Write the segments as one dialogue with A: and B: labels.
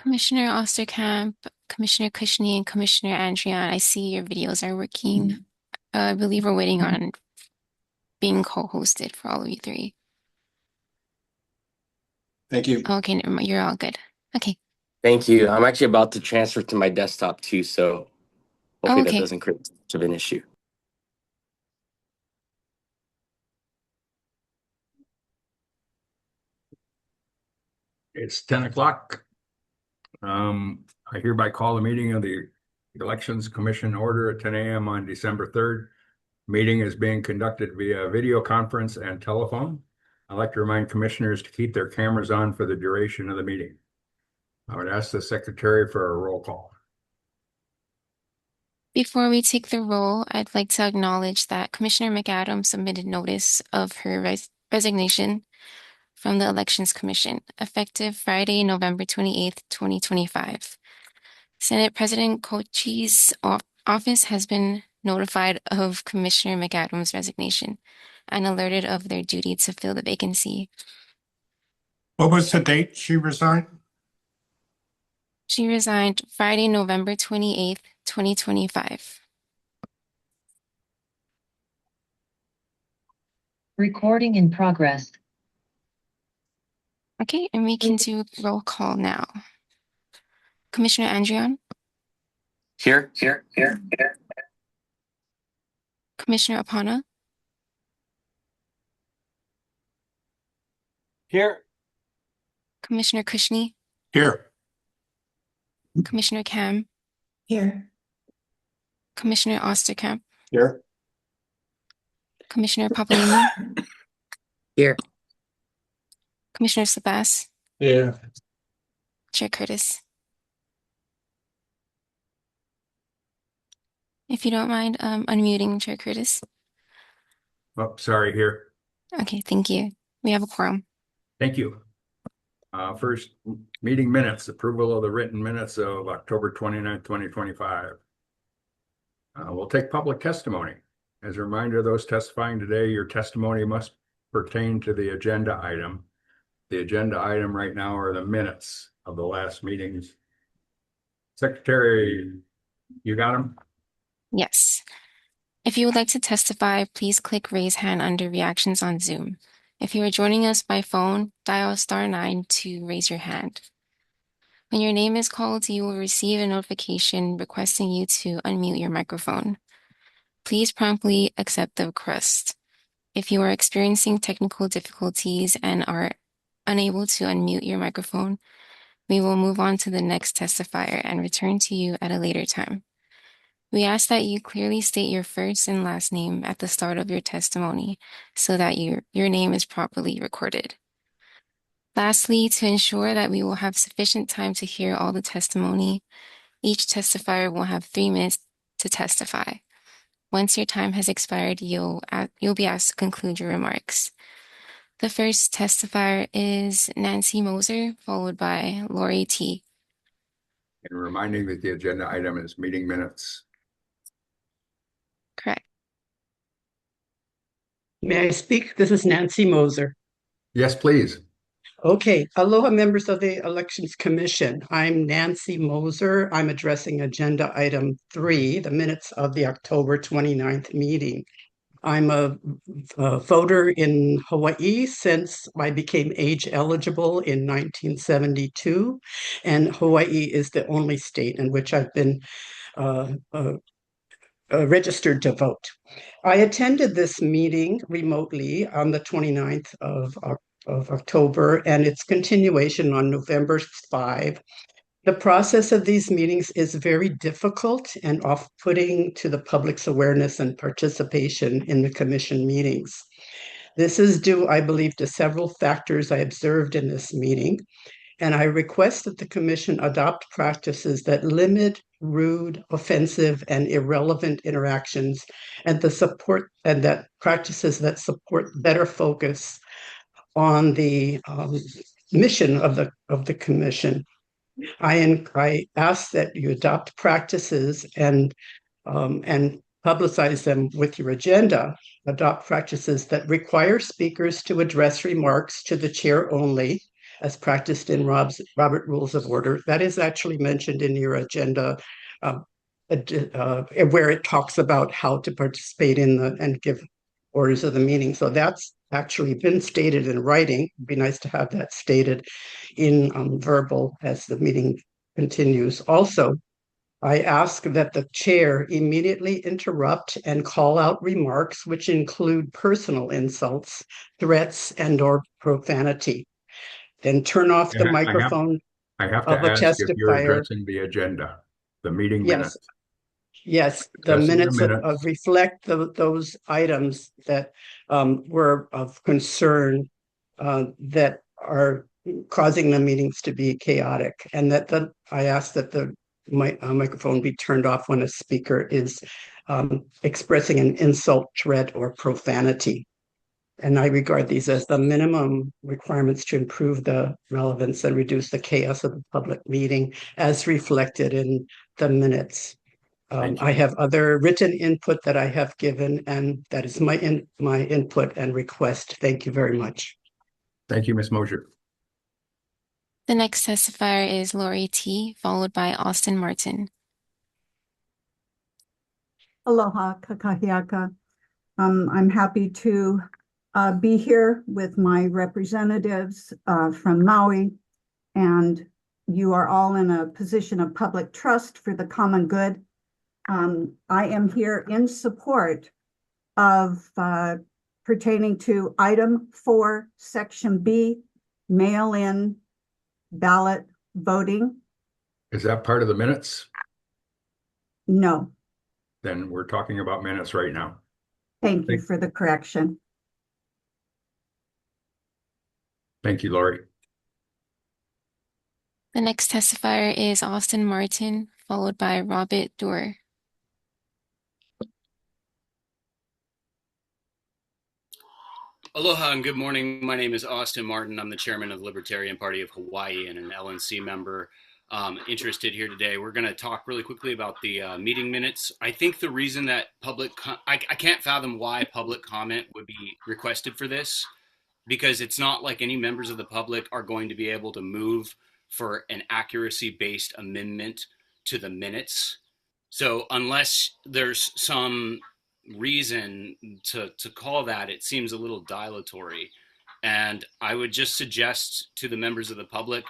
A: Commissioner Osterkamp, Commissioner Kushney, and Commissioner Andrian, I see your videos are working. I believe we're waiting on being co-hosted for all of you three.
B: Thank you.
A: Okay, never mind. You're all good. Okay.
C: Thank you. I'm actually about to transfer to my desktop too, so hopefully that
A: Okay.
C: doesn't create much of an issue.
D: It's 10 o'clock. I hereby call the meeting of the Elections Commission order at 10 a.m. on December 3rd. Meeting is being conducted via video conference and telephone. I'd like to remind commissioners to keep their cameras on for the duration of the meeting. I would ask the secretary for a roll call.
A: Before we take the roll, I'd like to acknowledge that Commissioner McAdams submitted notice of her resignation from the Elections Commission, effective Friday, November 28th, 2025. Senate President Kochi's office has been notified of Commissioner McAdams' resignation and alerted of their duty to fill the vacancy.
B: What was the date she resigned?
A: She resigned Friday, November 28th, 2025.
E: Recording in progress.
A: Okay, and we can do roll call now. Commissioner Andrian,
C: Here.
A: Commissioner Apana,
B: Here.
A: Commissioner Kushney,
B: Here.
A: Commissioner Kam,
E: Here.
A: Commissioner Osterkamp,
B: Here.
A: Commissioner Papalimi,
C: Here.
A: Commissioner Sabas,
B: Yeah.
A: Chair Curtis. If you don't mind unmuting Chair Curtis.
D: Oh, sorry, here.
A: Okay, thank you. We have a quorum.
D: Thank you. First, meeting minutes, approval of the written minutes of October 29th, 2025. We'll take public testimony. As a reminder, those testifying today, your testimony must pertain to the agenda item. The agenda item right now are the minutes of the last meetings. Secretary, you got them?
A: Yes. If you would like to testify, please click raise hand under reactions on Zoom. If you are joining us by phone, dial *9 to raise your hand. When your name is called, you will receive a notification requesting you to unmute your microphone. Please promptly accept the request. If you are experiencing technical difficulties and are unable to unmute your microphone, we will move on to the next testifier and return to you at a later time. We ask that you clearly state your first and last name at the start of your testimony so that your name is properly recorded. Lastly, to ensure that we will have sufficient time to hear all the testimony, each testifier will have 3 minutes to testify. Once your time has expired, you'll be asked to conclude your remarks. The first testifier is Nancy Moser, followed by Lori T.
D: And reminding that the agenda item is meeting minutes.
A: Correct.
F: May I speak? This is Nancy Moser.
D: Yes, please.
F: Okay, aloha members of the Elections Commission. I'm Nancy Moser. I'm addressing agenda item 3, the minutes of the October 29th meeting. I'm a voter in Hawaii since I became age eligible in 1972, and Hawaii is the only state in which I've been registered to vote. I attended this meeting remotely on the 29th of October and its continuation on November 5. The process of these meetings is very difficult and off-putting to the public's awareness and participation in the commission meetings. This is due, I believe, to several factors I observed in this meeting, and I request that the commission adopt practices that limit rude, offensive, and irrelevant interactions, and that practices that support better focus on the mission of the commission. I ask that you adopt practices and publicize them with your agenda. Adopt practices that require speakers to address remarks to the chair only, as practiced in Robert Rules of Order. That is actually mentioned in your agenda, where it talks about how to participate and give orders of the meeting. So that's actually been stated in writing. It'd be nice to have that stated in verbal as the meeting continues. Also, I ask that the chair immediately interrupt and call out remarks which include personal insults, threats, and/or profanity. Then turn off the microphone
D: I have to
F: of a
D: ask if you're
F: testifier.
D: addressing the agenda, the meeting
F: Yes,
D: minutes.
F: yes, the
D: Addressing the
F: minutes
D: minutes.
F: of reflect those items that were of concern that are causing the meetings to be chaotic, and that I ask that the microphone be turned off when a speaker is expressing an insult, threat, or profanity. And I regard these as the minimum requirements to improve the relevance and reduce the chaos of the public meeting as reflected in the minutes.
D: Thank you.
F: I have other written input that I have given, and that is my input and request. Thank you very much.
D: Thank you, Ms. Mosher.
A: The next testifier is Lori T, followed by Austin Martin.
G: Aloha kakahiaka. I'm happy to be here with my representatives from Maui, and you are all in a position of public trust for the common good. I am here in support of pertaining to item 4, section B, mail-in ballot voting.
D: Is that part of the minutes?
G: No,
D: Then we're talking about minutes right now.
G: thank you for the correction.
D: Thank you, Lori.
A: The next testifier is Austin Martin, followed by Robert Doerr.
H: Aloha and good morning. My name is Austin Martin. I'm the chairman of the Libertarian Party of Hawaii and an LNC member. Interested here today. We're going to talk really quickly about the meeting minutes. I think the reason that I can't fathom why public comment would be requested for this, because it's not like any members of the public are going to be able to move for an accuracy-based amendment to the minutes. So unless there's some reason to call that, it seems a little dilatory. And I would just suggest to the members of the public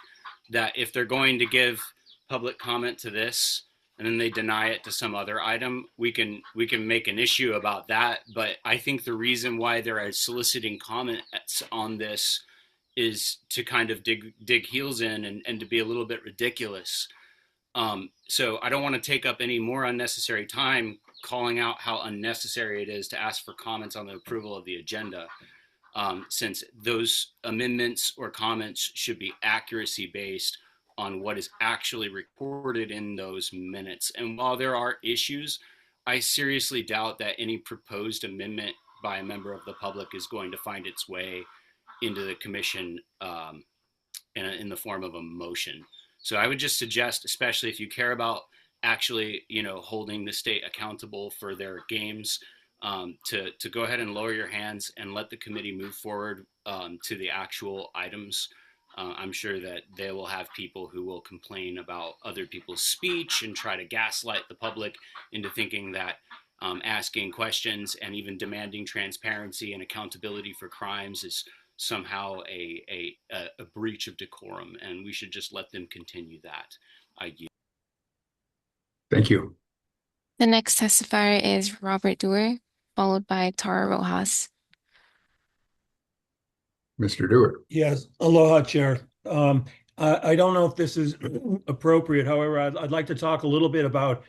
H: that if they're going to give public comment to this and then they deny it to some other item, we can make an issue about that. But I think the reason why they're soliciting comments on this is to kind of dig heels in and to be a little bit ridiculous. So I don't want to take up any more unnecessary time calling out how unnecessary it is to ask for comments on the approval of the agenda, since those amendments or comments should be accuracy based on what is actually recorded in those minutes. And while there are issues, I seriously doubt that any proposed amendment by a member of the public is going to find its way into the commission in the form of a motion. So I would just suggest, especially if you care about actually, holding the state accountable for their games, to go ahead and lower your hands and let the committee move forward to the actual items. I'm sure that they will have people who will complain about other people's speech and try to gaslight the public into thinking that asking questions and even demanding transparency and accountability for crimes is somehow a breach of decorum, and we should just let them continue that.
D: Thank you.
A: The next testifier is Robert Doerr, followed by Tara Rojas.
D: Mr. Dewar.
I: Yes, aloha, Chair. I don't know if this is appropriate. However, I'd like to talk a little bit about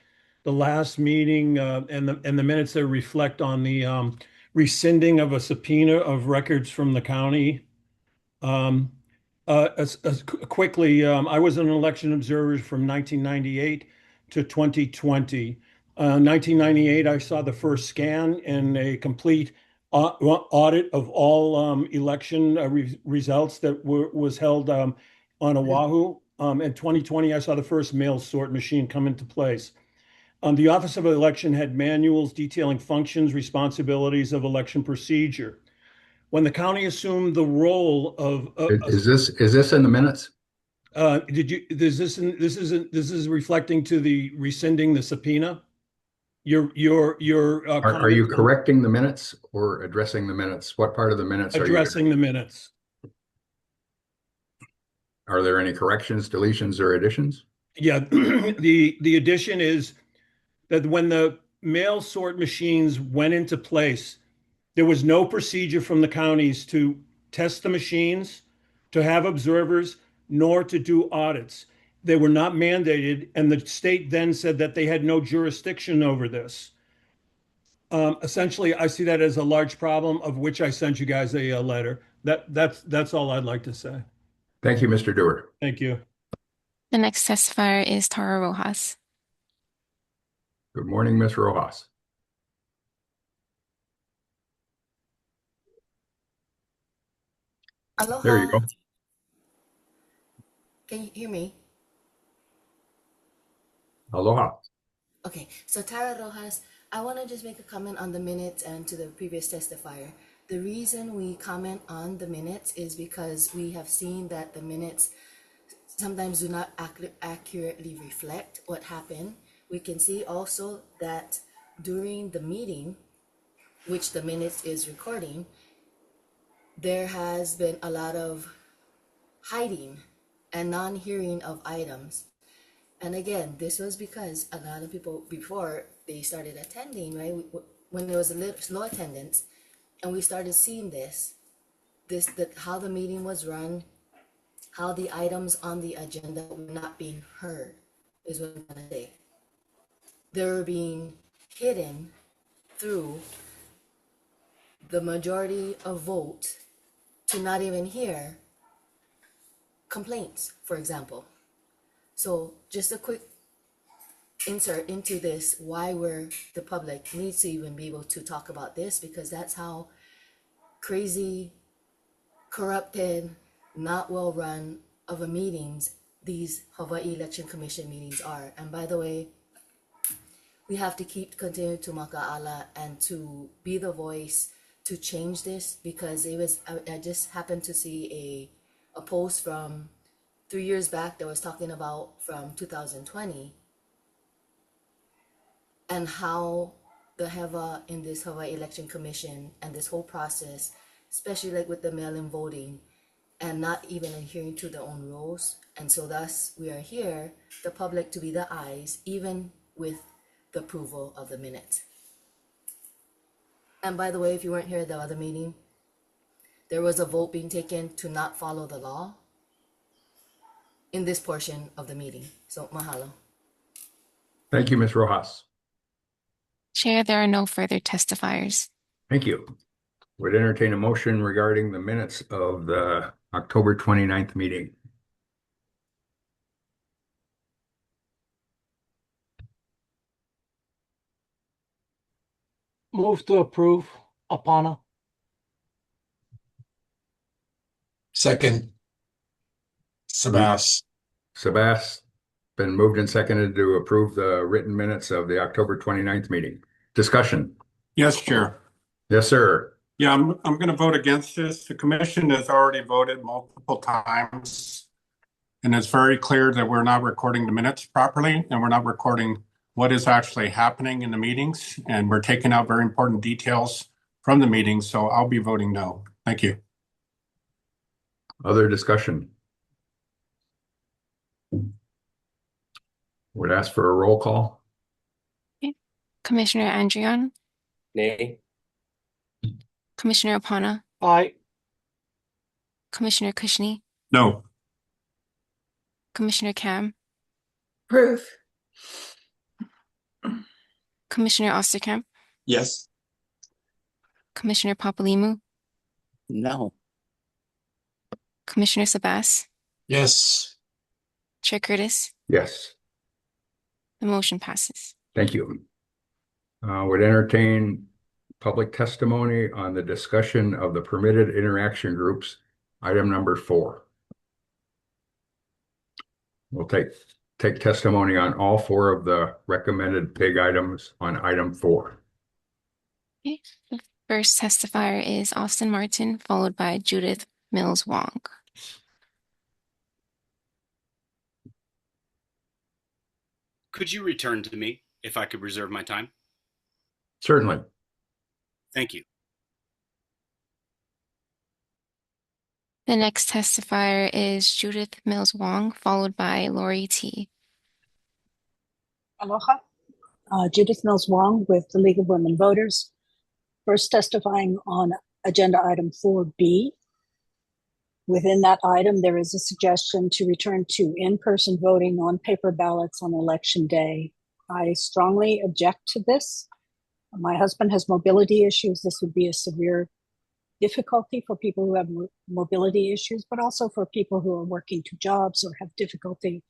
I: the last meeting and the minutes that reflect on the rescinding of a subpoena of records from the county. Quickly, I was an election observer from 1998 to 2020. 1998, I saw the first scan and a complete audit of all election results that was held on Oahu. In 2020, I saw the first mail sort machine come into place. The Office of Election had manuals detailing functions, responsibilities of election procedure. when the county assumed the role of,
D: Is this in the minutes?
I: this is reflecting to the rescinding the subpoena? Your
D: Are you
I: comments
D: correcting the minutes or addressing the minutes? What part of the minutes are you?
I: addressing the minutes?
D: Are there any corrections, deletions, or additions?
I: Yeah, the addition is that when the mail sort machines went into place, there was no procedure from the counties to test the machines, to have observers, nor to do audits. They were not mandated, and the state then said that they had no jurisdiction over this. Essentially, I see that as a large problem, of which I sent you guys a letter. That's all I'd like to say.
D: Thank you, Mr. Dewar.
I: Thank you.
A: The next testifier is Tara Rojas.
D: Good morning, Ms. Rojas.
J: Aloha.
D: There you go.
J: Can you hear me?
D: Aloha.
J: Okay, so Tara Rojas, I want to just make a comment on the minutes and to the previous testifier. The reason we comment on the minutes is because we have seen that the minutes sometimes do not accurately reflect what happened. We can see also that during the meeting, which the minutes is recording, there has been a lot of hiding and non-hearing of items. And again, this was because a lot of people, before they started attending, right, when there was a little slow attendance, and we started seeing that how the meeting was run, how the items on the agenda were not being heard, is what I'm gonna say. They were being hidden through the majority of vote to not even hear complaints, for example. So just a quick insert into this, why the public needs to even be able to talk about this, because that's how crazy, corrupted, not well run of a meetings these Hawaii Election Commission meetings are. And by the way, we have to continue to maka'ala and to be the voice to change this, because I just happened to see a post from 3 years back that was talking about from 2020 and how the HEVA in this Hawaii Election Commission and this whole process, especially like with the mail-in voting and not even adhering to their own rules. And so thus we are here, the public, to be the eyes, even with the approval of the minutes. And by the way, if you weren't here at the other meeting, there was a vote being taken to not follow the law in this portion of the meeting. So mahalo.
D: Thank you, Ms. Rojas.
A: Chair, there are no further testifiers.
D: Thank you. Would entertain a motion regarding the minutes of the October 29th meeting.
K: Move to approve, Apana.
B: Second. Sabas.
D: Sabas, been moved and seconded to approve the written minutes of the October 29th meeting. Discussion.
B: Yes, Chair.
D: Yes, sir.
B: Yeah, I'm going to vote against this. The commission has already voted multiple times. And it's very clear that we're not recording the minutes properly, and we're not recording what is actually happening in the meetings. And we're taking out very important details from the meetings. So I'll be voting no. Thank you.
D: Other discussion? Would ask for a roll call.
A: Commissioner Andrion,
C: Nay.
A: Commissioner Apana,
K: Aye.
A: Commissioner Kushney,
B: No.
A: Commissioner Cam,
E: Approve.
A: Commissioner Osterkamp,
B: Yes.
A: Commissioner Papalimu,
K: No.
A: Commissioner Sabas,
B: Yes.
A: Chair Curtis.
D: Yes.
A: The motion passes.
D: Thank you. Would entertain public testimony on the discussion of the permitted interaction groups, item number 4. We'll take testimony on all 4 of the recommended PIG items on item 4.
A: Okay. The First testifier is Austin Martin, followed by Judith Mills Wong.
H: Could you return to me if I could reserve my time?
D: Certainly.
H: Thank you.
A: The next testifier is Judith Mills Wong, followed by Lori T.
L: Aloha. Judith Mills Wong with the League of Women Voters. First testifying on agenda item 4B. Within that item, there is a suggestion to return to in-person voting on paper ballots on election day. I strongly object to this. My husband has mobility issues. This would be a severe difficulty for people who have mobility issues, but also for people who are working two jobs or have difficulty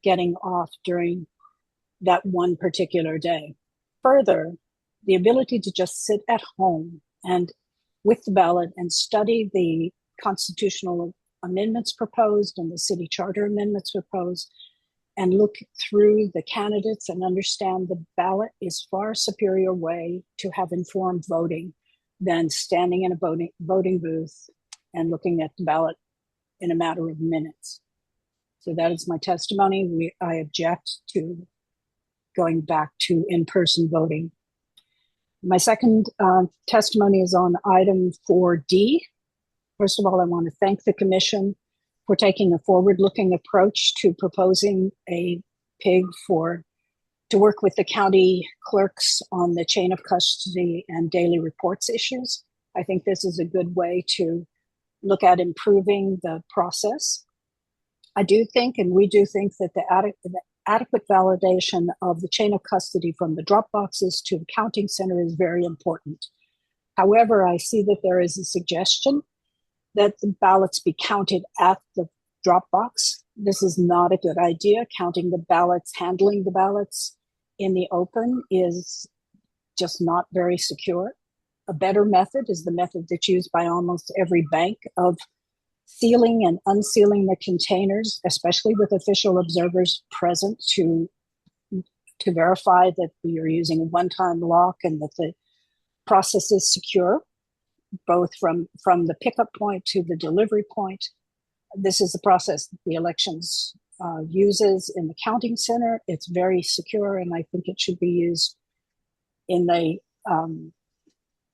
L: getting off during that one particular day. Further, the ability to just sit at home and with the ballot and study the constitutional amendments proposed and the city charter amendments proposed and look through the candidates and understand the ballot is far superior way to have informed voting than standing in a voting booth and looking at the ballot in a matter of minutes. So that is my testimony. I object to going back to in-person voting. My second testimony is on item 4D. First of all, I want to thank the Commission for taking a forward-looking approach to proposing a PIG to work with the county clerks on the chain of custody and daily reports issues. I think this is a good way to look at improving the process. I do think, and we do think, that the adequate validation of the chain of custody from the drop boxes to the counting center is very important. However, I see that there is a suggestion that the ballots be counted at the drop box. This is not a good idea. Counting the ballots, handling the ballots in the open is just not very secure. A better method is the method that's used by almost every bank of sealing and unsealing the containers, especially with official observers present to verify that you're using a one-time lock and that the process is secure, both from the pickup point to the delivery point. This is the process that the elections uses in the counting center. It's very secure, and I think it should be used in the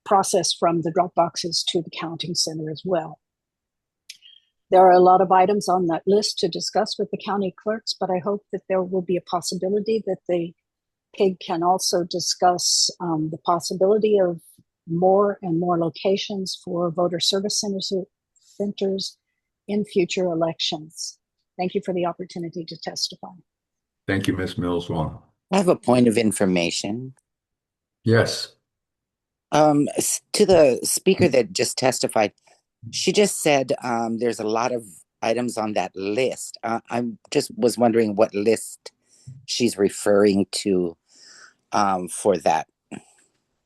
L: process from the drop boxes to the counting center as well. There are a lot of items on that list to discuss with the county clerks, but I hope that there will be a possibility that the PIG can also discuss the possibility of more and more locations for voter service centers in future elections. Thank you for the opportunity to testify.
D: Thank you, Ms. Mills Wong.
K: I have a point of information.
D: Yes.
K: To the speaker that just testified, she just said there's a lot of items on that list. I just was wondering what list she's referring to for that.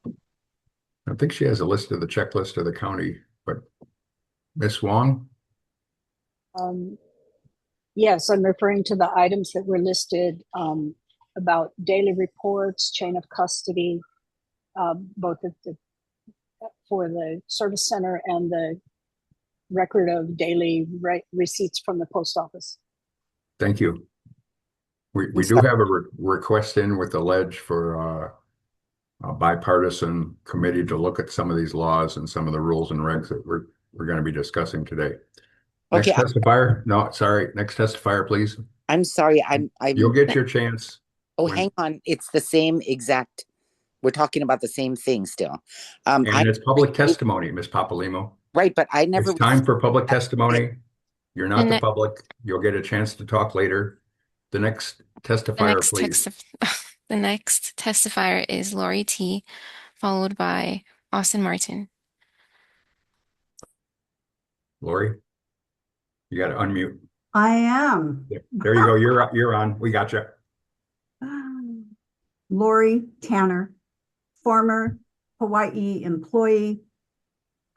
D: I think she has a list of the checklist of the county, but Ms. Wong?
L: Yes, I'm referring to the items that were listed about daily reports, chain of custody, both for the service center and the record of daily receipts from the post office.
D: Thank you. We do have a request in with the ledge for a bipartisan committee to look at some of these laws and some of the rules and regs that we're going to be discussing today. Next
K: Okay.
D: testifier? No, sorry. Next testifier, please.
K: I'm sorry.
D: You'll get your chance.
K: Oh, hang on. It's the same exact. We're talking about the same thing still.
D: And it's public testimony, Ms. Papalimo.
K: Right, but I never.
D: It's time for public testimony. You're not the public. You'll get a chance to talk later. The next testifier, please.
A: The next testifier is Lori T, followed by Austin Martin.
D: Lori, you got to unmute.
G: I am.
D: There you go. You're on. We got you.
G: Lori Tanner, former Hawaii employee,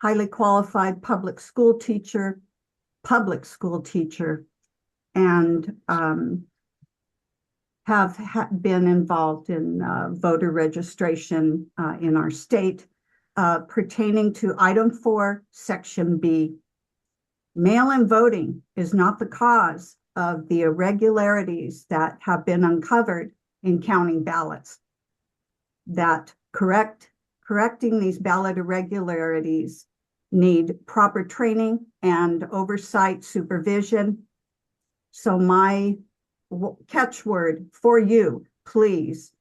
G: highly qualified public school teacher, and have been involved in voter registration in our state pertaining to item 4, section B. Mail-in voting is not the cause of the irregularities that have been uncovered in counting ballots. That correcting these ballot irregularities need proper training and oversight supervision. So my catchword for you, please,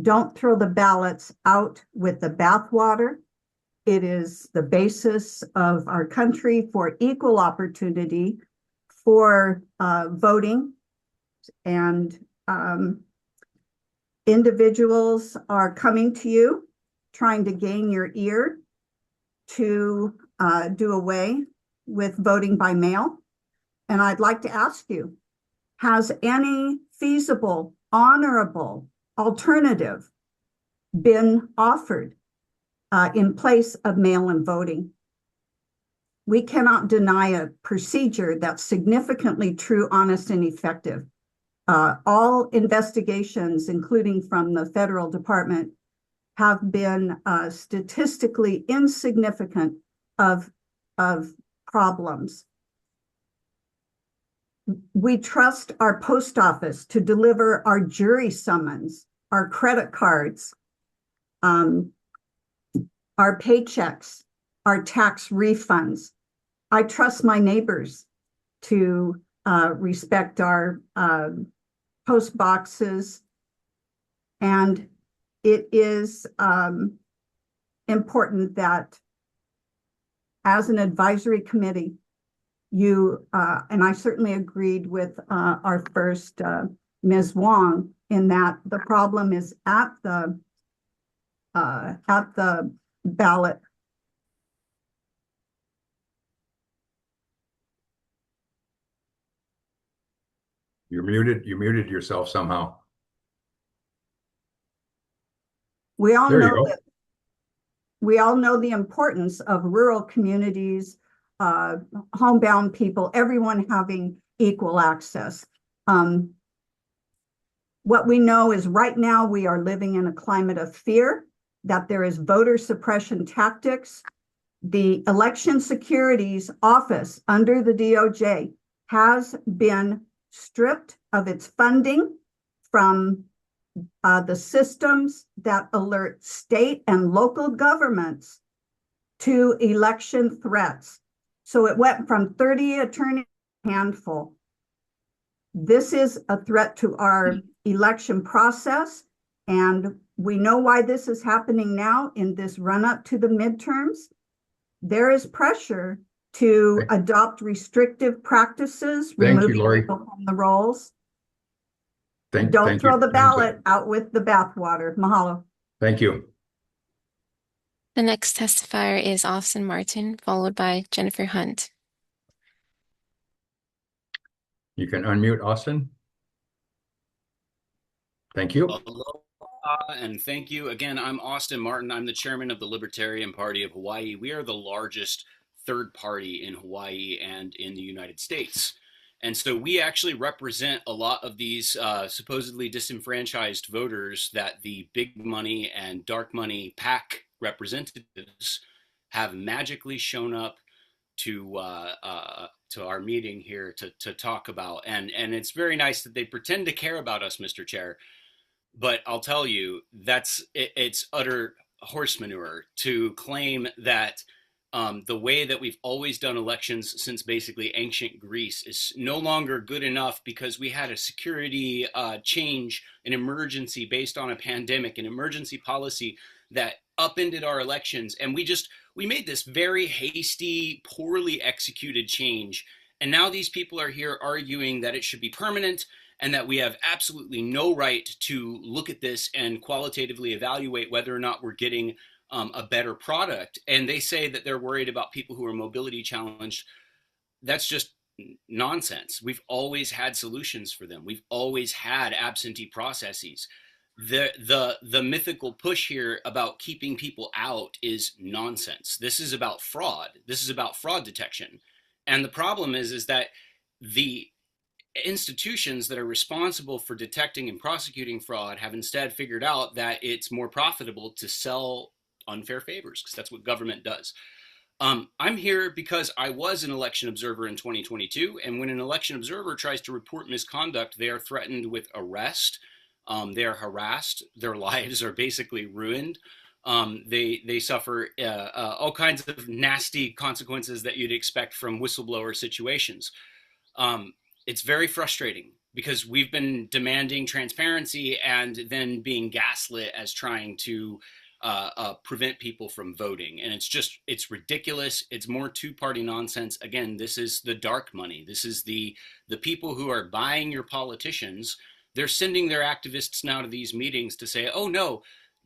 G: don't throw the ballots out with the bathwater. It is the basis of our country for equal opportunity for voting, and individuals are coming to you, trying to gain your ear to do away with voting by mail. And I'd like to ask you, has any feasible, honorable alternative been offered in place of mail-in voting? We cannot deny a procedure that's significantly true, honest, and effective. All investigations, including from the federal department, have been statistically insignificant of problems. We trust our post office to deliver our jury summons, our credit cards, our paychecks, our tax refunds. I trust my neighbors to respect our post boxes. And it is important that as an advisory committee, you, and I certainly agreed with our first Ms. Wong, in that the problem is at the ballot.
D: You're muted. You muted yourself somehow.
G: We all
D: There you
G: know
D: go.
G: that we all know the importance of rural communities, homebound people, everyone having equal access. What we know is right now we are living in a climate of fear, that there is voter suppression tactics. The Election Securities Office under the DOJ has been stripped of its funding from the systems that alert state and local governments to election threats. So it went from 30 attorneys to a handful. This is a threat to our election process, and we know why this is happening now in this run-up to the midterms. There is pressure to adopt restrictive practices,
D: Thank you,
G: removing
D: Lori.
G: people from the rolls.
D: Thank
G: Don't throw
D: you.
G: the ballot out with the bathwater. Mahalo.
D: Thank you.
A: The next testifier is Austin Martin, followed by Jennifer Hunt.
D: You can unmute Austin. Thank you.
H: Aloha, and thank you. Again, I'm Austin Martin. I'm the chairman of the Libertarian Party of Hawaii. We are the largest third party in Hawaii and in the United States. And so we actually represent a lot of these supposedly disenfranchised voters that the big money and dark money PAC representatives have magically shown up to our meeting here to talk about. And it's very nice that they pretend to care about us, Mr. Chair. But I'll tell you, it's utter horse manure to claim that the way that we've always done elections since basically ancient Greece is no longer good enough because we had a security change, an emergency based on a pandemic, an emergency policy that upended our elections. And we made this very hasty, poorly executed change. And now these people are here arguing that it should be permanent and that we have absolutely no right to look at this and qualitatively evaluate whether or not we're getting a better product. And they say that they're worried about people who are mobility challenged. That's just nonsense. We've always had solutions for them. We've always had absentee processes. The mythical push here about keeping people out is nonsense. This is about fraud. This is about fraud detection. And the problem is that the institutions that are responsible for detecting and prosecuting fraud have instead figured out that it's more profitable to sell unfair favors, because that's what government does. I'm here because I was an election observer in 2022, and when an election observer tries to report misconduct, they are threatened with arrest. They are harassed. Their lives are basically ruined. They suffer all kinds of nasty consequences that you'd expect from whistleblower situations. It's very frustrating because we've been demanding transparency and then being gaslit as trying to prevent people from voting. And it's ridiculous. It's more two-party nonsense. Again, this is the dark money. This is the people who are buying your politicians. They're sending their activists now to these meetings to say, oh no,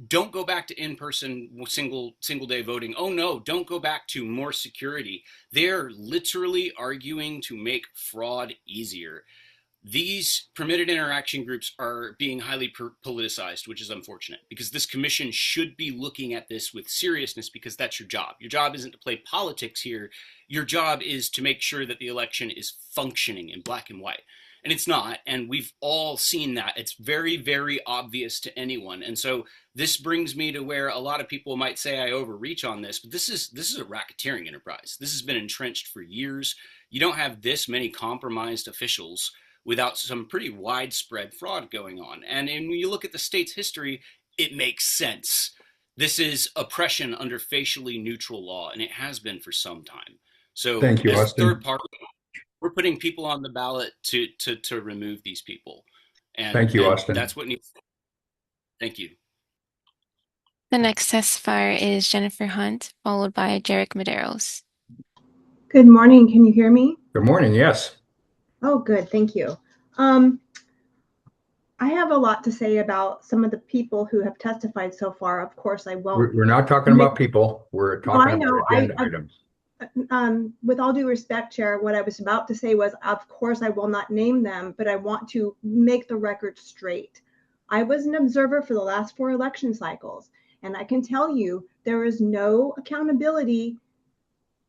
H: don't go back to in-person single day voting. Oh no, don't go back to more security. They're literally arguing to make fraud easier. These permitted interaction groups are being highly politicized, which is unfortunate, because this commission should be looking at this with seriousness, because that's your job. Your job isn't to play politics here. Your job is to make sure that the election is functioning in black and white. And it's not, and we've all seen that. It's very, very obvious to anyone. And so this brings me to where a lot of people might say I overreach on this, but this is a racketeering enterprise. This has been entrenched for years. You don't have this many compromised officials without some pretty widespread fraud going on. And when you look at the state's history, it makes sense. This is oppression under facially neutral law, and it has been for some time. So
D: Thank you,
H: this
D: Austin.
H: third party, we're putting people on the ballot to remove these people. And
D: Thank you,
H: and
D: Austin.
H: that's what needs. Thank you.
A: The next testifier is Jennifer Hunt, followed by Jarek Medeiros.
M: Good morning. Can you hear me?
D: Good morning. Yes.
M: Oh, good. Thank you. I have a lot to say about some of the people who have testified so far. Of course, I won't.
D: We're not talking about people. We're talking
M: I know.
D: about agenda items.
M: With all due respect, Chair, what I was about to say was, of course, I will not name them, but I want to make the record straight. I was an observer for the last 4 election cycles, and I can tell you there is no accountability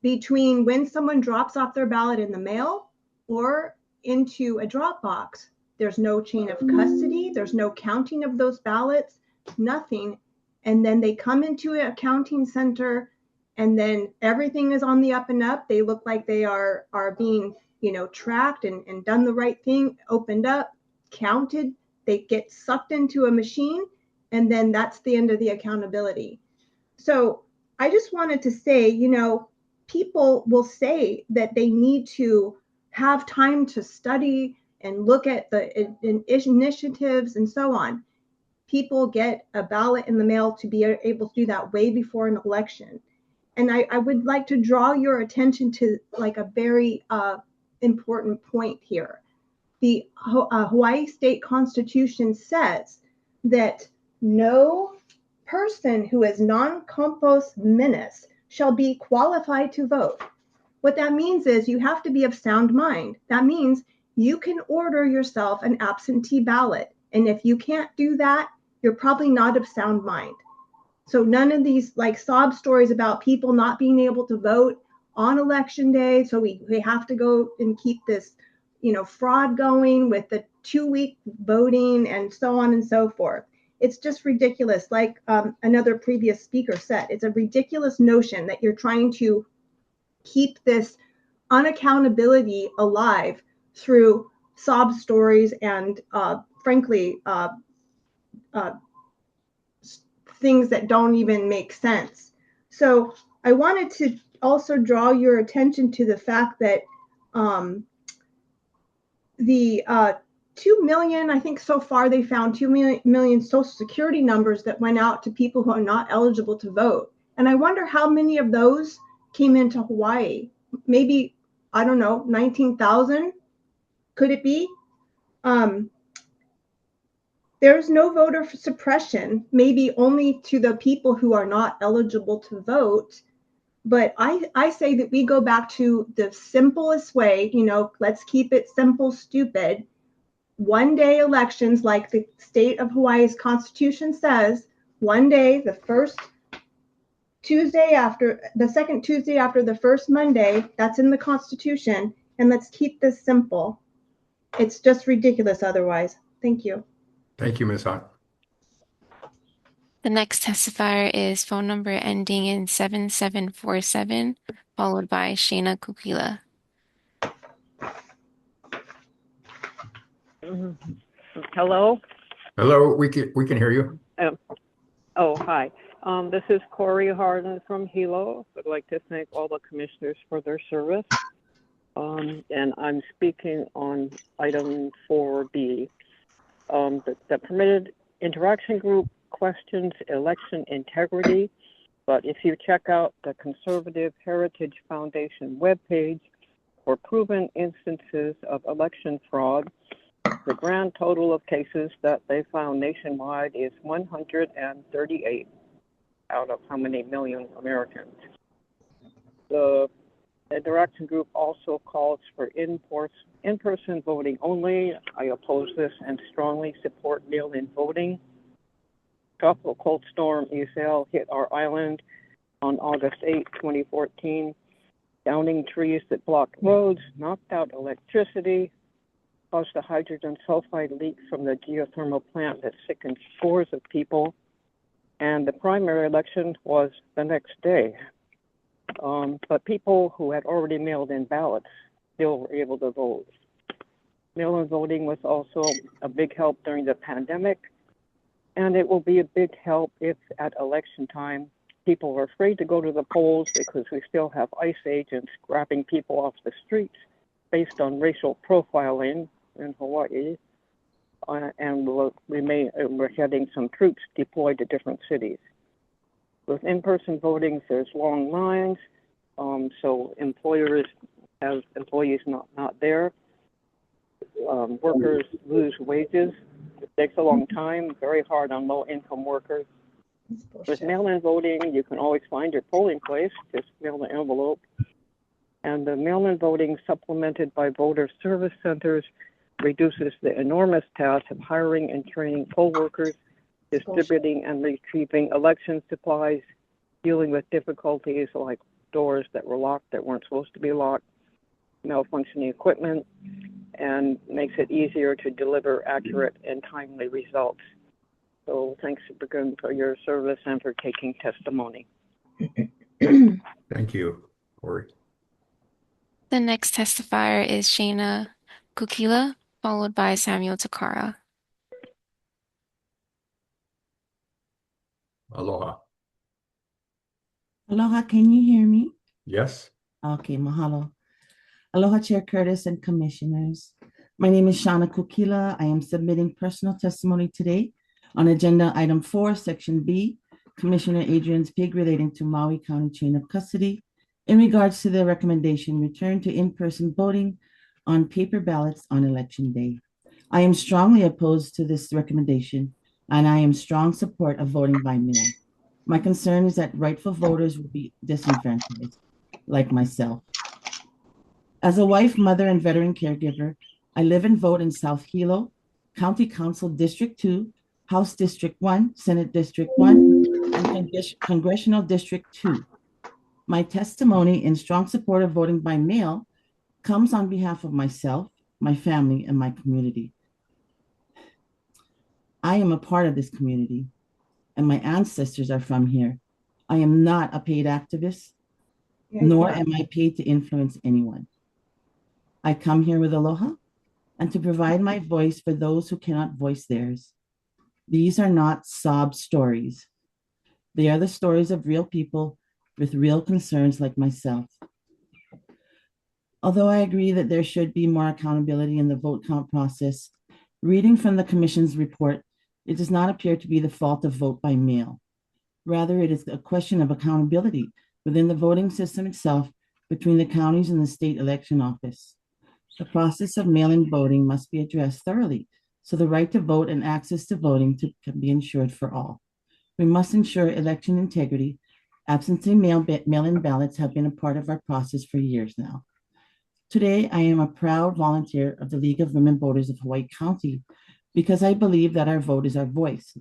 M: between when someone drops off their ballot in the mail or into a drop box. There's no chain of custody. There's no counting of those ballots, nothing. And then they come into a counting center, and then everything is on the up and up. They look like they are being, tracked and done the right thing, opened up, counted. They get sucked into a machine, and then that's the end of the accountability. So I just wanted to say, people will say that they need to have time to study and look at the initiatives and so on. People get a ballot in the mail to be able to do that way before an election. And I would like to draw your attention to a very important point here. The Hawaii State Constitution says that no person who is non-compos mentis shall be qualified to vote. What that means is you have to be of sound mind. That means you can order yourself an absentee ballot. And if you can't do that, you're probably not of sound mind. So none of these sob stories about people not being able to vote on election day. So we have to go and keep this, fraud going with the 2-week voting and so on and so forth. It's just ridiculous. Like another previous speaker said, it's a ridiculous notion that you're trying to keep this unaccountability alive through sob stories and frankly, things that don't even make sense. So I wanted to also draw your attention to the fact that the 2 million, I think so far they found 2 million Social Security numbers that went out to people who are not eligible to vote. And I wonder how many of those came into Hawaii. Maybe, I don't know, 19,000? Could it be? There's no voter suppression, maybe only to the people who are not eligible to vote. But I say that we go back to the simplest way, let's keep it simple, stupid. 1-day elections, like the state of Hawaii's constitution says, 1 day, the second Tuesday after the first Monday, that's in the constitution. And let's keep this simple. It's just ridiculous otherwise. Thank you.
D: Thank you, Ms. Hunt.
A: The next testifier is phone number ending in 7747, followed by Shayna Kukila.
N: Hello.
D: Hello, we can hear you.
N: Oh, hi. This is Corey Harden from Hilo. I'd like to thank all the commissioners for their service. And I'm speaking on item 4B. The permitted interaction group questions election integrity, but if you check out the Conservative Heritage Foundation webpage for proven instances of election fraud, the grand total of cases that they found nationwide is 138 out of how many million Americans. The interaction group also calls for in-person voting only. I oppose this and strongly support mail-in voting. Tropical cold storm Isaiel hit our island on August 8, 2014, downing trees that blocked roads, knocked out electricity, caused a hydrogen sulfide leak from the geothermal plant that sickened scores of people. And the primary election was the next day. But people who had already mailed in ballots still were able to vote. Mail-in voting was also a big help during the pandemic, and it will be a big help if at election time people are afraid to go to the polls because we still have ICE agents grabbing people off the streets based on racial profiling in Hawaii, and we're having some troops deployed to different cities. With in-person voting, there's long lines, so employers have employees not there. Workers lose wages. It takes a long time, very hard on low-income workers. With mail-in voting, you can always find your polling place, just mail the envelope. And the mail-in voting supplemented by voter service centers reduces the enormous task of hiring and training poll workers, distributing and retrieving election supplies, dealing with difficulties like doors that were locked that weren't supposed to be locked, malfunctioning equipment, and makes it easier to deliver accurate and timely results. So thanks again for your service and for taking testimony.
D: Thank you, Corey.
A: The next testifier is Shayna Kukila, followed by Samuel Takara.
D: Aloha.
O: Aloha, can you hear me?
D: Yes.
O: Okay, mahalo. Aloha, Chair Curtis and Commissioners. My name is Shana Kukila. I am submitting personal testimony today on Agenda Item 4, Section B, Commissioner Adrian's pig relating to Maui County chain of custody in regards to the recommendation return to in-person voting on paper ballots on Election Day. I am strongly opposed to this recommendation, and I am strong support of voting by mail. My concern is that rightful voters will be disenfranchised, like myself. As a wife, mother, and veteran caregiver, I live and vote in South Hilo, County Council District 2, House District 1, Senate District 1, and Congressional District 2. My testimony in strong support of voting by mail comes on behalf of myself, my family, and my community. I am a part of this community, and my ancestors are from here. I am not a paid activist, nor am I paid to influence anyone. I come here with aloha and to provide my voice for those who cannot voice theirs. These are not sob stories. They are the stories of real people with real concerns like myself. Although I agree that there should be more accountability in the vote count process, reading from the Commission's report, it does not appear to be the fault of vote by mail. Rather, it is a question of accountability within the voting system itself between the counties and the state election office. The process of mail-in voting must be addressed thoroughly so the right to vote and access to voting can be ensured for all. We must ensure election integrity. Absentee mail-in ballots have been a part of our process for years now. Today, I am a proud volunteer of the League of Women Voters of Hawaii County because I believe that our vote is our voice.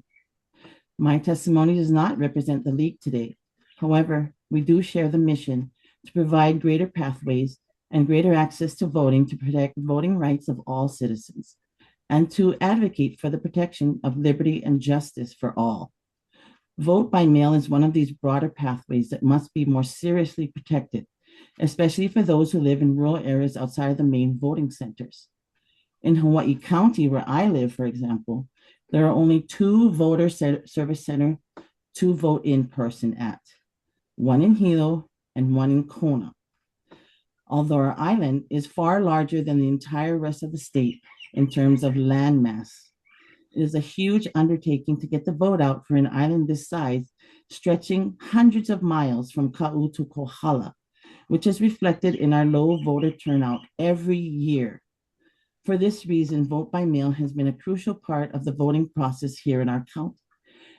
O: My testimony does not represent the League today. However, we do share the mission to provide greater pathways and greater access to voting to protect voting rights of all citizens and to advocate for the protection of liberty and justice for all. Vote by mail is one of these broader pathways that must be more seriously protected, especially for those who live in rural areas outside of the main voting centers. In Hawaii County, where I live, for example, there are only 2 voter service center to vote in person at, one in Hilo and one in Kona. Although our island is far larger than the entire rest of the state in terms of land mass, it is a huge undertaking to get the vote out for an island this size, stretching hundreds of miles from Ka'u to Kohala, which is reflected in our low voter turnout every year. For this reason, vote by mail has been a crucial part of the voting process here in our county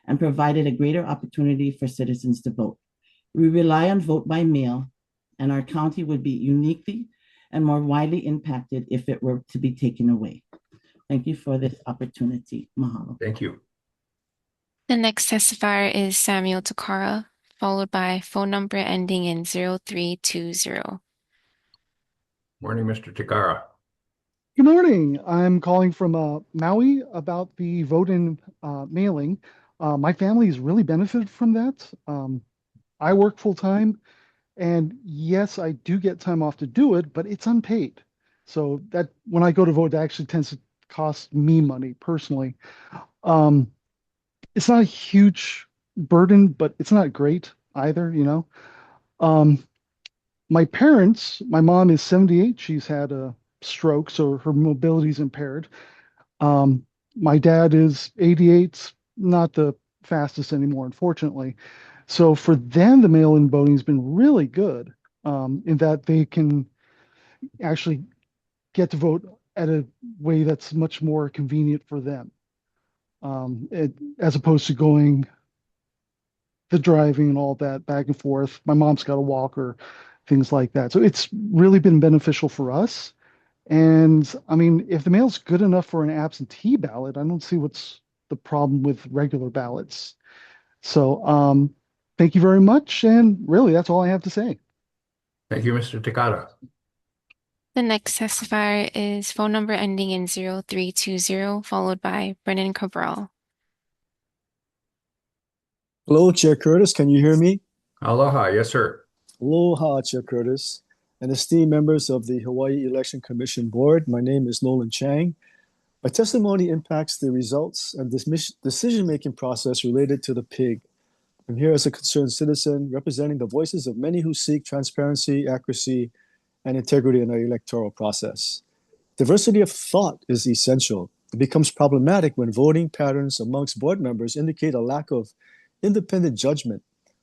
O: and provided a greater opportunity for citizens to vote. We rely on vote by mail, and our county would be uniquely and more widely impacted if it were to be taken away. Thank you for this opportunity. Mahalo.
D: Thank you.
A: The next testifier is Samuel Takara, followed by phone number ending in 0320.
D: Morning, Mr. Takara.
P: Good morning. I'm calling from Maui about the vote-in mailing. My family has really benefited from that. I work full-time, and yes, I do get time off to do it, but it's unpaid. So that when I go to vote, it actually tends to cost me money personally. It's not a huge burden, but it's not great either, you know. My parents, my mom is 78. She's had a stroke, so her mobility is impaired. My dad is 88, not the fastest anymore, unfortunately. So for them, the mail-in voting has been really good in that they can actually get to vote at a way that's much more convenient for them, as opposed to going the driving and all that back and forth. My mom's got a walker, things like that. So it's really been beneficial for us. And I mean, if the mail's good enough for an absentee ballot, I don't see what's the problem with regular ballots. So thank you very much. And really, that's all I have to say.
D: Thank you, Mr. Takara.
A: The next testifier is phone number ending in 0320, followed by Brennan Cabral.
Q: Hello, Chair Curtis. Can you hear me?
D: Aloha. Yes, sir.
Q: Aloha, Chair Curtis, and esteemed members of the Hawaii Election Commission Board. My name is Nolan Chang. My testimony impacts the results and decision-making process related to the PIG. I'm here as a concerned citizen representing the voices of many who seek transparency, accuracy, and integrity in our electoral process. Diversity of thought is essential. It becomes problematic when voting patterns amongst board members indicate a lack of independent judgment.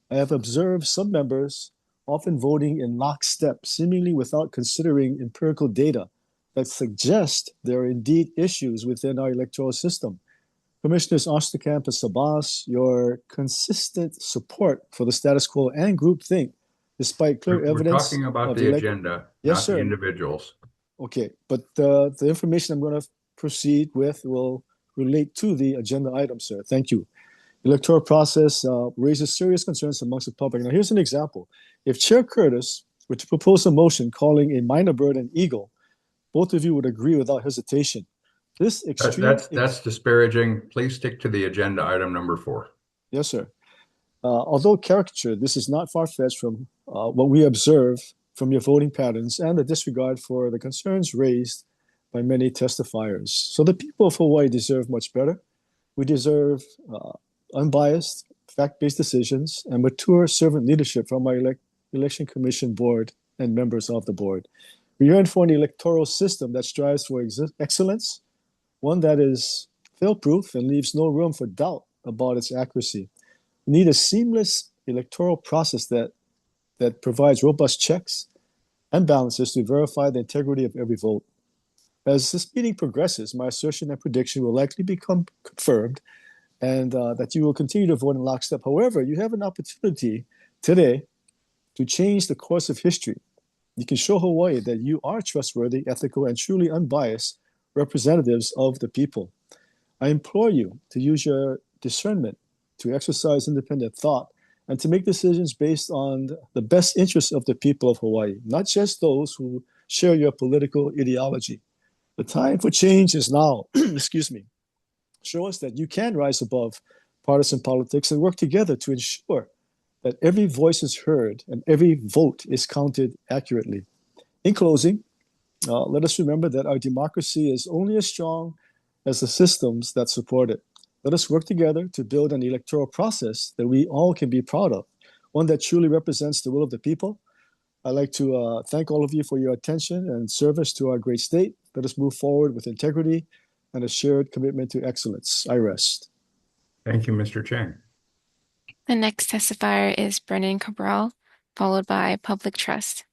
Q: I have observed some members often voting in lockstep, seemingly without considering empirical data that suggest there are indeed issues within our electoral system. Commissioners Osterkamp and Sabas, your consistent support for the status quo and groupthink, despite clear
D: We're
Q: evidence.
D: talking about the agenda,
Q: yes,
D: not
Q: sir.
D: the individuals.
Q: Okay, but the information I'm going to proceed with will relate to the agenda item, sir. Thank you. Electoral process raises serious concerns amongst the public. Now, here's an example. If Chair Curtis were to propose a motion calling a minor bird an eagle, both of you would agree without hesitation. This extreme...
D: That's disparaging. Please stick to the agenda item number 4.
Q: Yes, sir. Although caricatured, this is not far-fetched from what we observe from your voting patterns and the disregard for the concerns raised by many testifiers. So the people of Hawaii deserve much better. We deserve unbiased, fact-based decisions and mature servant leadership from our Election Commission Board and members of the board. We yearn for an electoral system that strives for excellence, one that is fail-proof and leaves no room for doubt about its accuracy. We need a seamless electoral process that provides robust checks and balances to verify the integrity of every vote. As this meeting progresses, my assertion and prediction will likely become confirmed and that you will continue to vote in lockstep. However, you have an opportunity today to change the course of history. You can show Hawaii that you are trustworthy, ethical, and truly unbiased representatives of the people. I implore you to use your discernment, to exercise independent thought, and to make decisions based on the best interests of the people of Hawaii, not just those who share your political ideology. The time for change is now. Excuse me. Show us that you can rise above partisan politics and work together to ensure that every voice is heard and every vote is counted accurately. In closing, let us remember that our democracy is only as strong as the systems that support it. Let us work together to build an electoral process that we all can be proud of, one that truly represents the will of the people. I'd like to thank all of you for your attention and service to our great state. Let us move forward with integrity and a shared commitment to excellence. I rest.
D: Thank you, Mr. Chang.
A: The next testifier is Brennan Cabral, followed by Public Trust.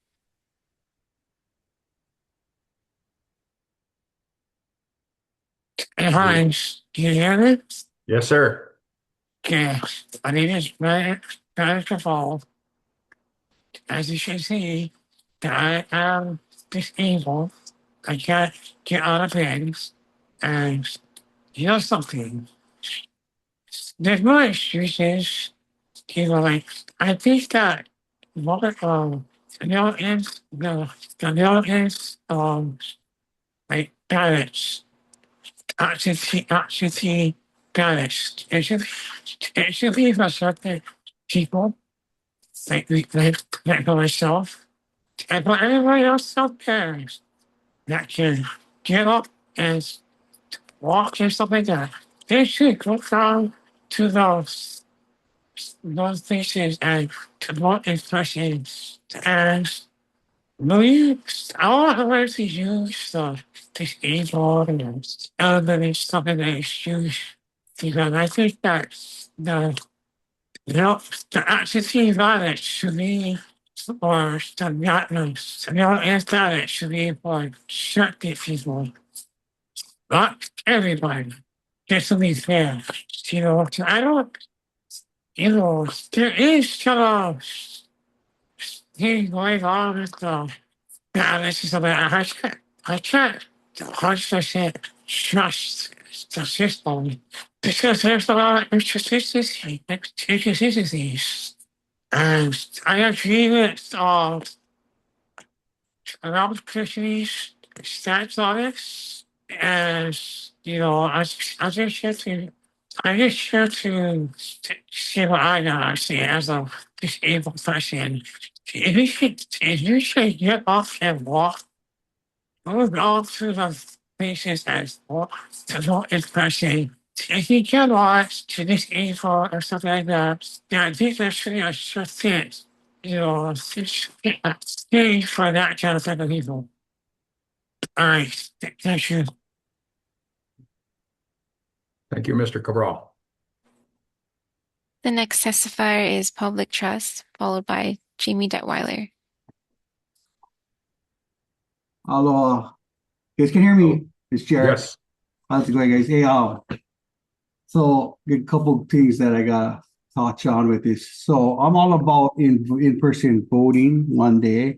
R: Hi, can you hear me?
D: Yes, sir.
R: Okay, my name is Brennan Cabral. As you can see, that I am disabled. I can't get out of bed. And you know something? There's no excuses. You know, like, I think that what the middle is like balance. Absentee balance. It should be for certain people like myself and for everybody else out there that can get up and walk and stuff like that. They should go down to those places and to vote in person. And believe I want to use the disabled and elderly stuff in the excuse because I think that the absentee ballot should be for the ballot should be for certain people, not everybody. Just to be fair, you know, I don't, you know, there is sort of thing going on with the ballots and stuff like that. I can't 100% trust the system because there's a lot of inconsistencies. And I agree with a lot of Christian's stats on this. And, you know, I just here to see what I gotta see as a disabled person. If you should get off and walk, go to the places as well to vote in person. If you get lost to disabled or something like that, I think there should be a certain, you know, thing for that kind of type of people. All right, thank you.
D: Thank you, Mr. Cabral.
A: The next testifier is Public Trust, followed by Jamie Detweiler.
S: Hello, you guys can hear me? It's Jared.
D: Yes.
S: How's it going, guys? Hey, so a couple things that I gotta touch on with this. So I'm all about in-person voting one day.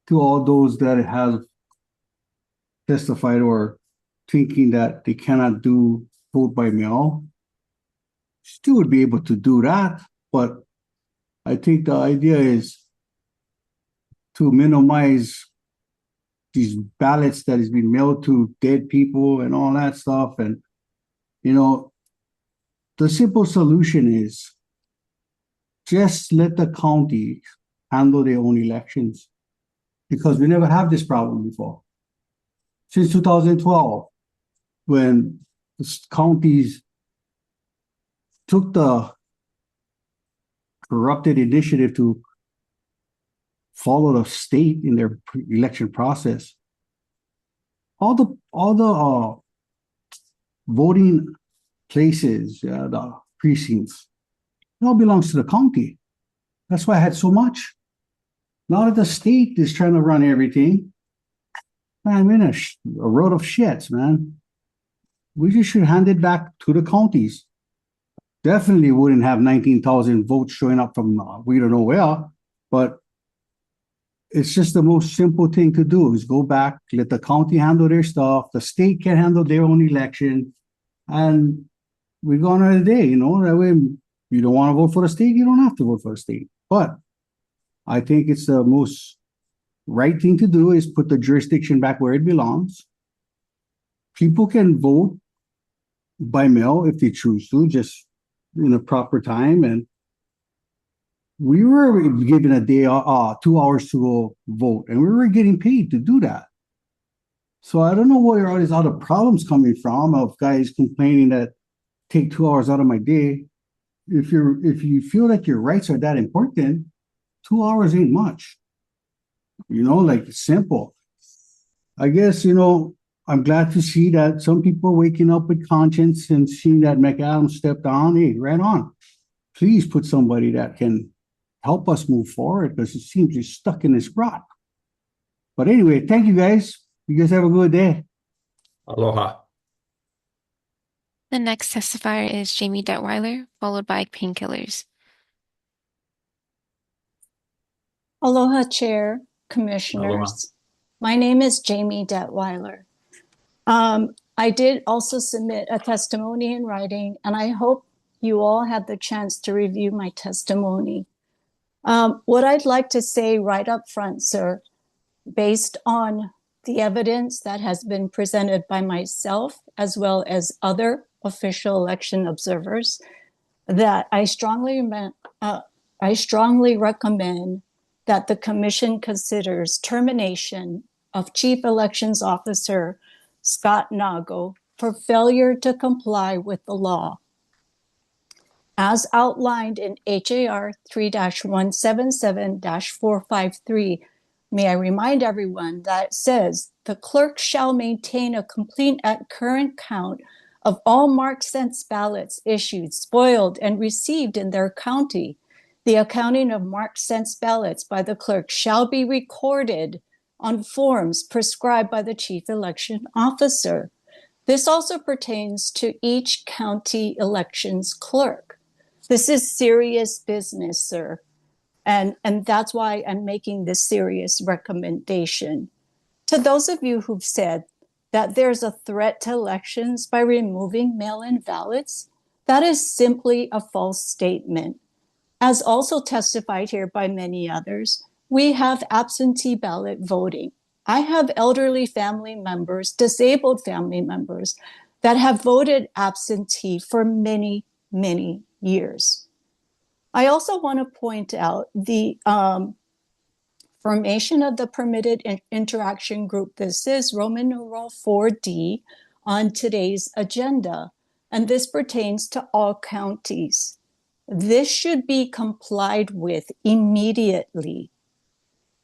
S: To all those that have testified or thinking that they cannot do vote by mail, still would be able to do that. But I think the idea is to minimize these ballots that has been mailed to dead people and all that stuff. And, you know, the simple solution is just let the county handle their own elections because we never have this problem before. Since 2012, when the counties took the corrupted initiative to follow the state in their election process, all the voting places, the precincts, it all belongs to the county. That's why I had so much. Now that the state is trying to run everything, I'm in a road of shits, man. We just should hand it back to the counties. Definitely wouldn't have 19,000 votes showing up from we don't know where, but it's just the most simple thing to do is go back, let the county handle their stuff. The state can handle their own election. And we're going another day, you know, that way you don't want to vote for the state, you don't have to vote for the state. But I think it's the most right thing to do is put the jurisdiction back where it belongs. People can vote by mail if they choose to, just in a proper time, and we were given a day, 2 hours to go vote, and we were getting paid to do that. So I don't know where all these other problems coming from of guys complaining that take 2 hours out of my day. If you feel like your rights are that important, 2 hours ain't much. Like simple. I guess, I'm glad to see that some people are waking up with conscience and seeing that McAdams stepped on. Hey, right on. Please put somebody that can help us move forward, because it seems you're stuck in this rut. But anyway, thank you guys. You guys have a good day.
D: Aloha.
A: The next testifier is Jamie Detweiler, followed by Painkillers.
T: Aloha, Chair, Commissioners.
D: Aloha.
T: My name is Jamie Detweiler. I did also submit a testimony in writing, and I hope you all had the chance to review my testimony. What I'd like to say right up front, sir, based on the evidence that has been presented by myself as well as other official election observers, that I strongly recommend that the Commission considers termination of Chief Elections Officer Scott Nago for failure to comply with the law. As outlined in HAR 3-177-453, may I remind everyone that it says the clerk shall maintain a complete and current count of all marked sense ballots issued, spoiled, and received in their county. The accounting of marked sense ballots by the clerk shall be recorded on forms prescribed by the Chief Election Officer. This also pertains to each county elections clerk. This is serious business, sir. And that's why I'm making this serious recommendation. To those of you who've said that there's a threat to elections by removing mail-in ballots, that is simply a false statement. As also testified here by many others, we have absentee ballot voting. I have elderly family members, disabled family members that have voted absentee for many, many years. I also want to point out the formation of the permitted interaction group. This is Roman numeral 4D on today's agenda, and this pertains to all counties. This should be complied with immediately.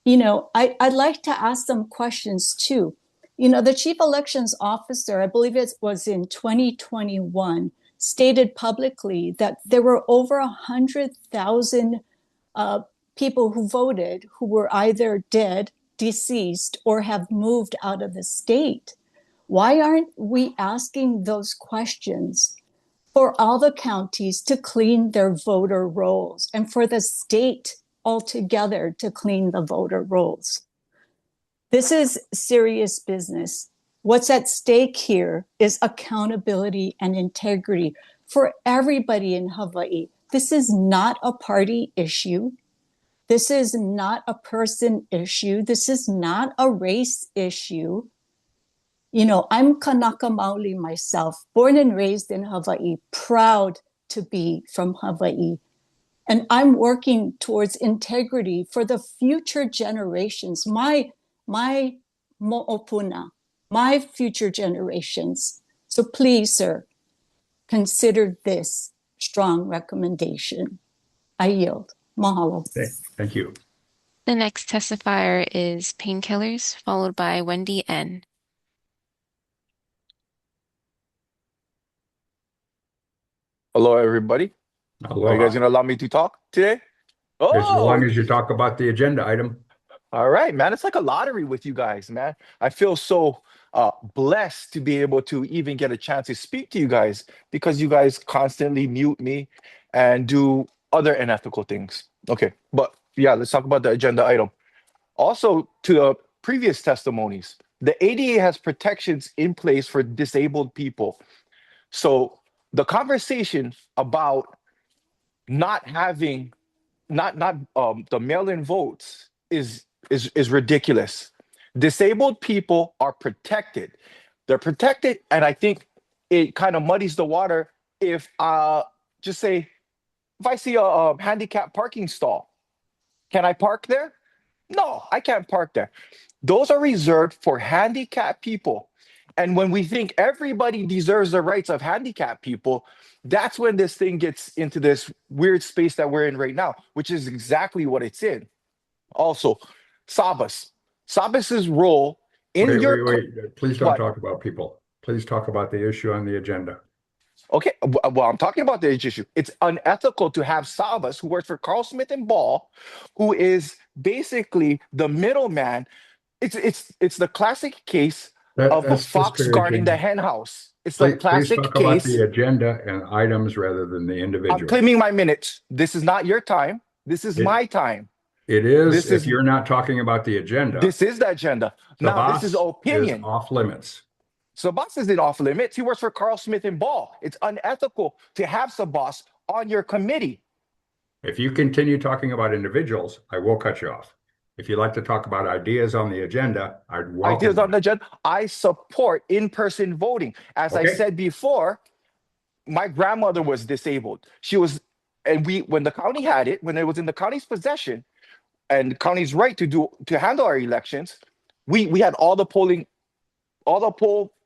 T: I'd like to ask some questions too. The Chief Elections Officer, I believe it was in 2021, stated publicly that there were over 100,000 people who voted who were either dead, deceased, or have moved out of the state. Why aren't we asking those questions for all the counties to clean their voter rolls and for the state altogether to clean the voter rolls? This is serious business. What's at stake here is accountability and integrity for everybody in Hawaii. This is not a party issue. This is not a person issue. This is not a race issue. I'm Kanaka Maoli myself, born and raised in Hawaii, proud to be from Hawaii. And I'm working towards integrity for the future generations, my mo'opuna, my future generations. So please, sir, consider this strong recommendation. I yield. Mahalo.
D: Okay, thank you.
A: The next testifier is Painkillers, followed by Wendy N.
U: Hello, everybody.
D: Aloha.
U: Are you guys going to allow me to talk today?
D: As long as you talk about the agenda item.
U: All right, man. It's like a lottery with you guys, man. I feel so blessed to be able to even get a chance to speak to you guys, because you guys constantly mute me and do other unethical things. Okay, but yeah, let's talk about the agenda item. Also, to the previous testimonies, the ADA has protections in place for disabled people. So the conversation about not having the mail-in votes is ridiculous. Disabled people are protected. They're protected, and I think it kind of muddies the water if just say, if I see a handicap parking stall, can I park there? No, I can't park there. Those are reserved for handicapped people. And when we think everybody deserves the rights of handicapped people, that's when this thing gets into this weird space that we're in right now, which is exactly what it's in. Also, Sabas. Sabas's role in
D: Wait. Please don't
U: What?
D: talk about people. Please talk about the issue on the agenda.
U: Okay, well, I'm talking about the issue. It's unethical to have Sabas, who works for Carl Smith and Ball, who is basically the middleman. It's the classic case of a
D: That's
U: fox guarding the
D: disparaging.
U: hen house. It's the
D: Please
U: classic
D: talk about
U: case.
D: the agenda and items rather than the
U: I'm
D: individual.
U: claiming my minutes. This is not your time. This is my time.
D: It is
U: This
D: if
U: is
D: you're not talking about the agenda.
U: this is the agenda. Now, this is
D: Sabas
U: opinion.
D: off limits.
U: Sabas isn't off limits. He works for Carl Smith and Ball. It's unethical to have Sabas on your committee.
D: If you continue talking about individuals, I will cut you off. If you'd like to talk about ideas on the agenda, I'd welcome
U: Ideas on
D: that.
U: the agenda. I support in-person voting. As I
D: Okay.
U: said before, my grandmother was disabled. She was, and when the county had it, when it was in the county's possession, and the county's right to handle our elections, we had all the poll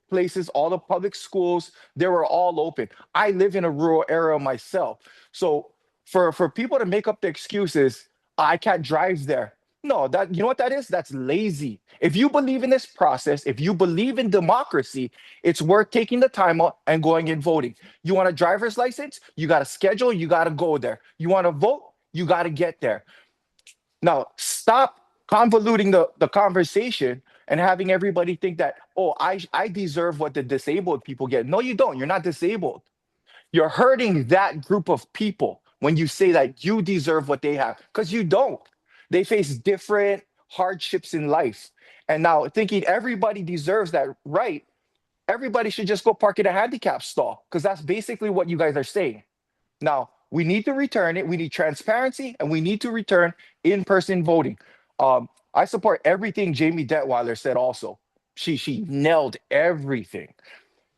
U: places, all the public schools, they were all open. I live in a rural area myself. So for people to make up the excuses, I can't drive there. No, that you know what that is? That's lazy. If you believe in this process, if you believe in democracy, it's worth taking the time out and going and voting. You want a driver's license? You got to schedule, you got to go there. You want to vote? You got to get there. Now, stop convoluting the conversation and having everybody think that, oh, I deserve what the disabled people get. No, you don't. You're not disabled. You're hurting that group of people when you say that you deserve what they have, because you don't. They face different hardships in life. And now thinking everybody deserves that right, everybody should just go park in a handicap stall, because that's basically what you guys are saying. Now, we need to return it. We need transparency, and we need to return in-person voting. I support everything Jamie Detweiler said also. She nailed everything.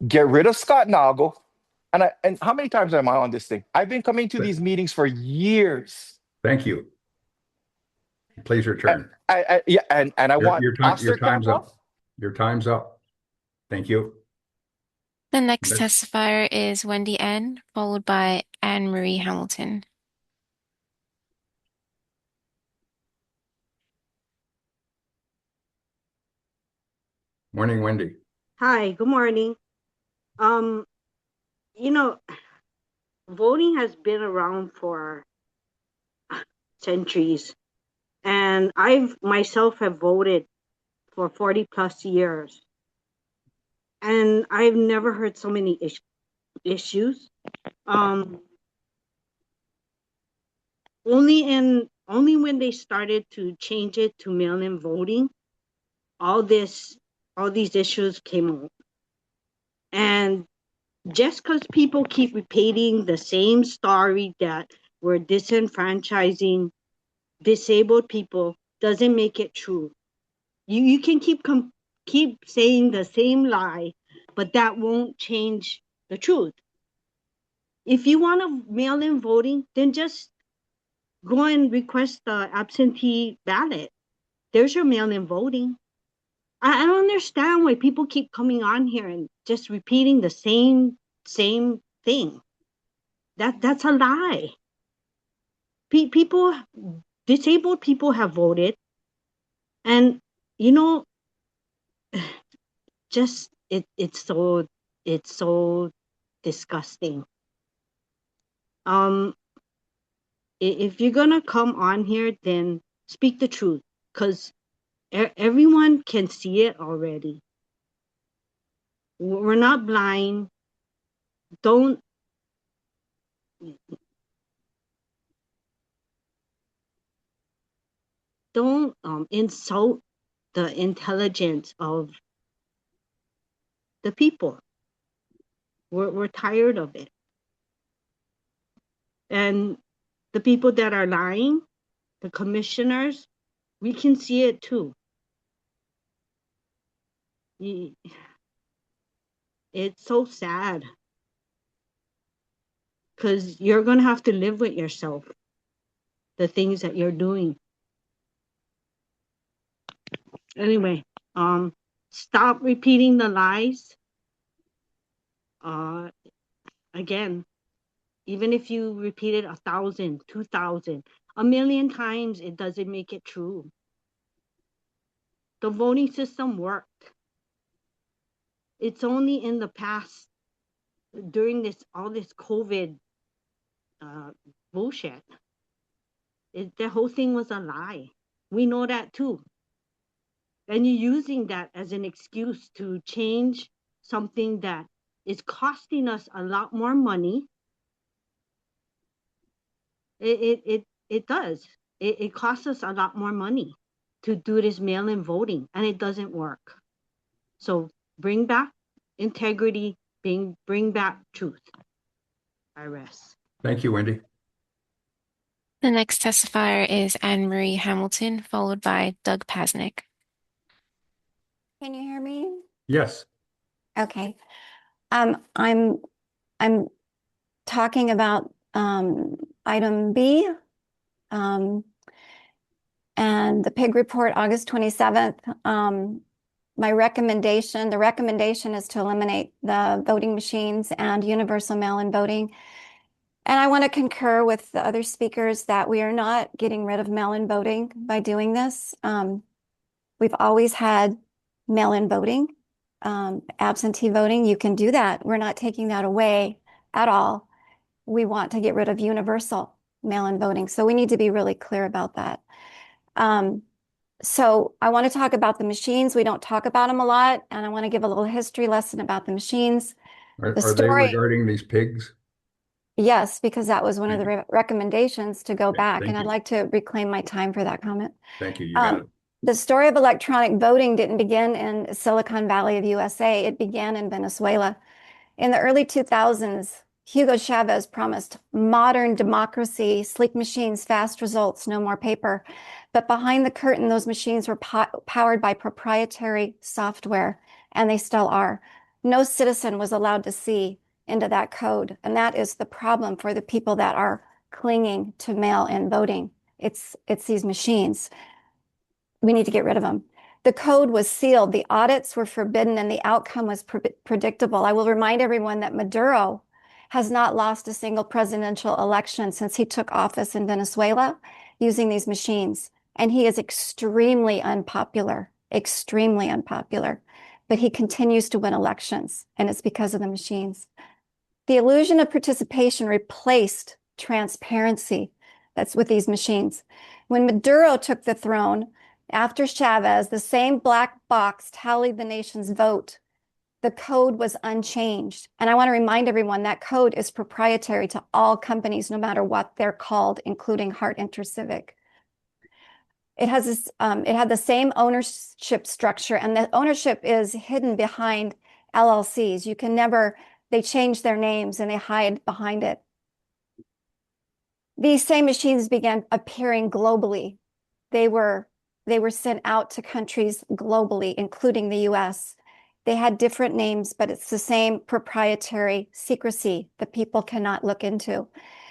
U: Get rid of Scott Nagle. And how many times am I on this thing? I've been coming to these meetings for years.
D: Thank you. Please return.
U: Yeah, and I want
D: your time's
U: Osterkamp
D: up. Your time's up. Thank you.
A: The next
D: Next.
A: testifier is Wendy N., followed by Anne Marie Hamilton.
D: Morning, Wendy.
F: Hi, good morning. You know, voting has been around for centuries, and I've myself have voted for 40 plus years, and I've never heard so many issues. Only when they started to change it to mail-in voting, all these issues came up. And just because people keep repeating the same story that we're disenfranchising disabled people doesn't make it true. You can keep saying the same lie, but that won't change the truth. If you want to mail-in voting, then just go and request the absentee ballot. There's your mail-in voting. I don't understand why people keep coming on here and just repeating the same thing. That's a lie. Disabled people have voted, and you know, just it's so disgusting. If you're gonna come on here, then speak the truth, because everyone can see it already. We're not blind. Don't insult the intelligence of the people. We're tired of it. And the people that are lying, the commissioners, we can see it too. It's so sad. because you're going to have to live with yourself, the things that you're doing. Anyway, stop repeating the lies. Again, even if you repeat it 1,000, 2,000, 1,000,000 times, it doesn't make it true. The voting system worked. It's only in the past, during all this COVID bullshit, the whole thing was a lie. We know that too. And you're using that as an excuse to change something that is costing us a lot more money. It does. It costs us a lot more money to do this mail-in voting, and it doesn't work. So bring back integrity, bring back truth. I rest.
D: Thank you, Wendy.
A: The next testifier is Anne Marie Hamilton, followed by Doug Pasnick.
I: Can you hear me?
D: Yes.
I: Okay. I'm talking about item B, and the PIG report, August 27th. The recommendation is to eliminate the voting machines and universal mail-in voting. And I want to concur with the other speakers that we are not getting rid of mail-in voting by doing this. We've always had mail-in voting, absentee voting. You can do that. We're not taking that away at all. We want to get rid of universal mail-in voting. So we need to be really clear about that. So I want to talk about the machines. We don't talk about them a lot. And I want to give a little history lesson about the machines.
D: Are they regarding these pigs?
I: Yes, because that was one of the recommendations to go back.
D: thank
I: And I'd
D: you.
I: like to reclaim my time for that comment.
D: Thank you. You got it.
I: The story of electronic voting didn't begin in Silicon Valley of USA. It began in Venezuela. In the early 2000s, Hugo Chavez promised modern democracy, sleek machines, fast results, no more paper. But behind the curtain, those machines were powered by proprietary software, and they still are. No citizen was allowed to see into that code. And that is the problem for the people that are clinging to mail-in voting. It's these machines. We need to get rid of them. The code was sealed, the audits were forbidden, and the outcome was predictable. I will remind everyone that Maduro has not lost a single presidential election since he took office in Venezuela using these machines. And he is extremely unpopular, but he continues to win elections, and it's because of the machines. The illusion of participation replaced transparency. That's with these machines. When Maduro took the throne, after Chavez, the same black box tallied the nation's vote. The code was unchanged. And I want to remind everyone that code is proprietary to all companies, no matter what they're called, including Hart InterCivic. It had the same ownership structure, and the ownership is hidden behind LLCs. You can never, they change their names and they hide behind it. These same machines began appearing globally. They were sent out to countries globally, including the US. They had different names, but it's the same proprietary secrecy that people cannot look into.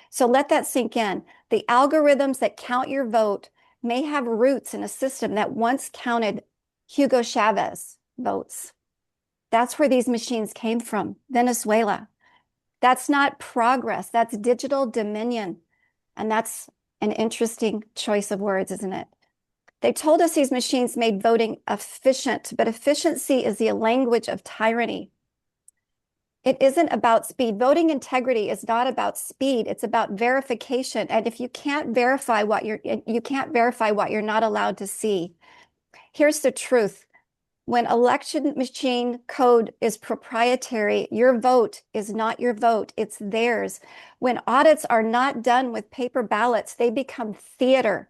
I: So let that sink in. The algorithms that count your vote may have roots in a system that once counted Hugo Chavez votes. That's where these machines came from, Venezuela. That's not progress, that's digital dominion. And that's an interesting choice of words, isn't it? They told us these machines made voting efficient, but efficiency is the language of tyranny. It isn't about speed. Voting integrity is not about speed. It's about verification. And if you can't verify what you're not allowed to see. Here's the truth. When election machine code is proprietary, your vote is not your vote, it's theirs. When audits are not done with paper ballots, they become theater.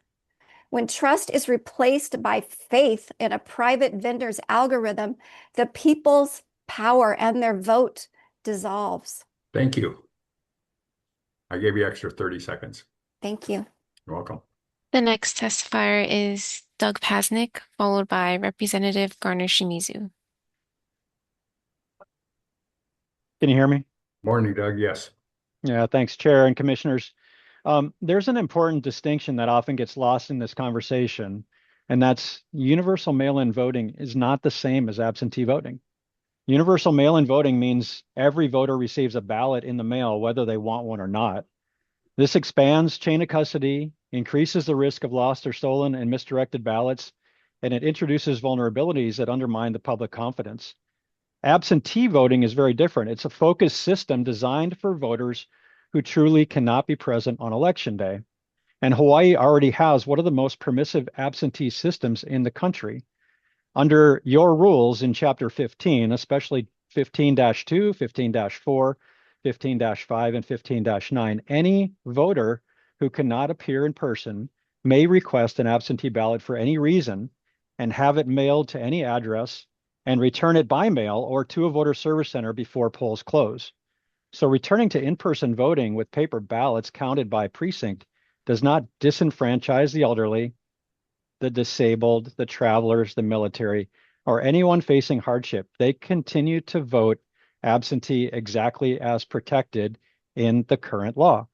I: When trust is replaced by faith in a private vendor's algorithm, the people's power and their vote dissolves.
D: Thank you. I gave you extra 30 seconds.
I: Thank you.
D: You're welcome.
A: The next testifier is Doug Pasnick, followed by Representative Garner Shimizu.
V: Can you hear me?
D: Morning, Doug. Yes.
J: Yeah, thanks, Chair and Commissioners. There's an important distinction that often gets lost in this conversation, and that's universal mail-in voting is not the same as absentee voting. Universal mail-in voting means every voter receives a ballot in the mail, whether they want one or not. This expands chain of custody, increases the risk of lost or stolen and misdirected ballots, and it introduces vulnerabilities that undermine the public confidence. Absentee voting is very different. It's a focused system designed for voters who truly cannot be present on election day. And Hawaii already has one of the most permissive absentee systems in the country. Under your rules in Chapter 15, especially 15-2, 15-4, 15-5, and 15-9, any voter who cannot appear in person may request an absentee ballot for any reason and have it mailed to any address and return it by mail or to a voter service center before polls close. So returning to in-person voting with paper ballots counted by precinct does not disenfranchise the elderly, the disabled, the travelers, the military, or anyone facing hardship. They continue to vote absentee exactly as protected in the current law.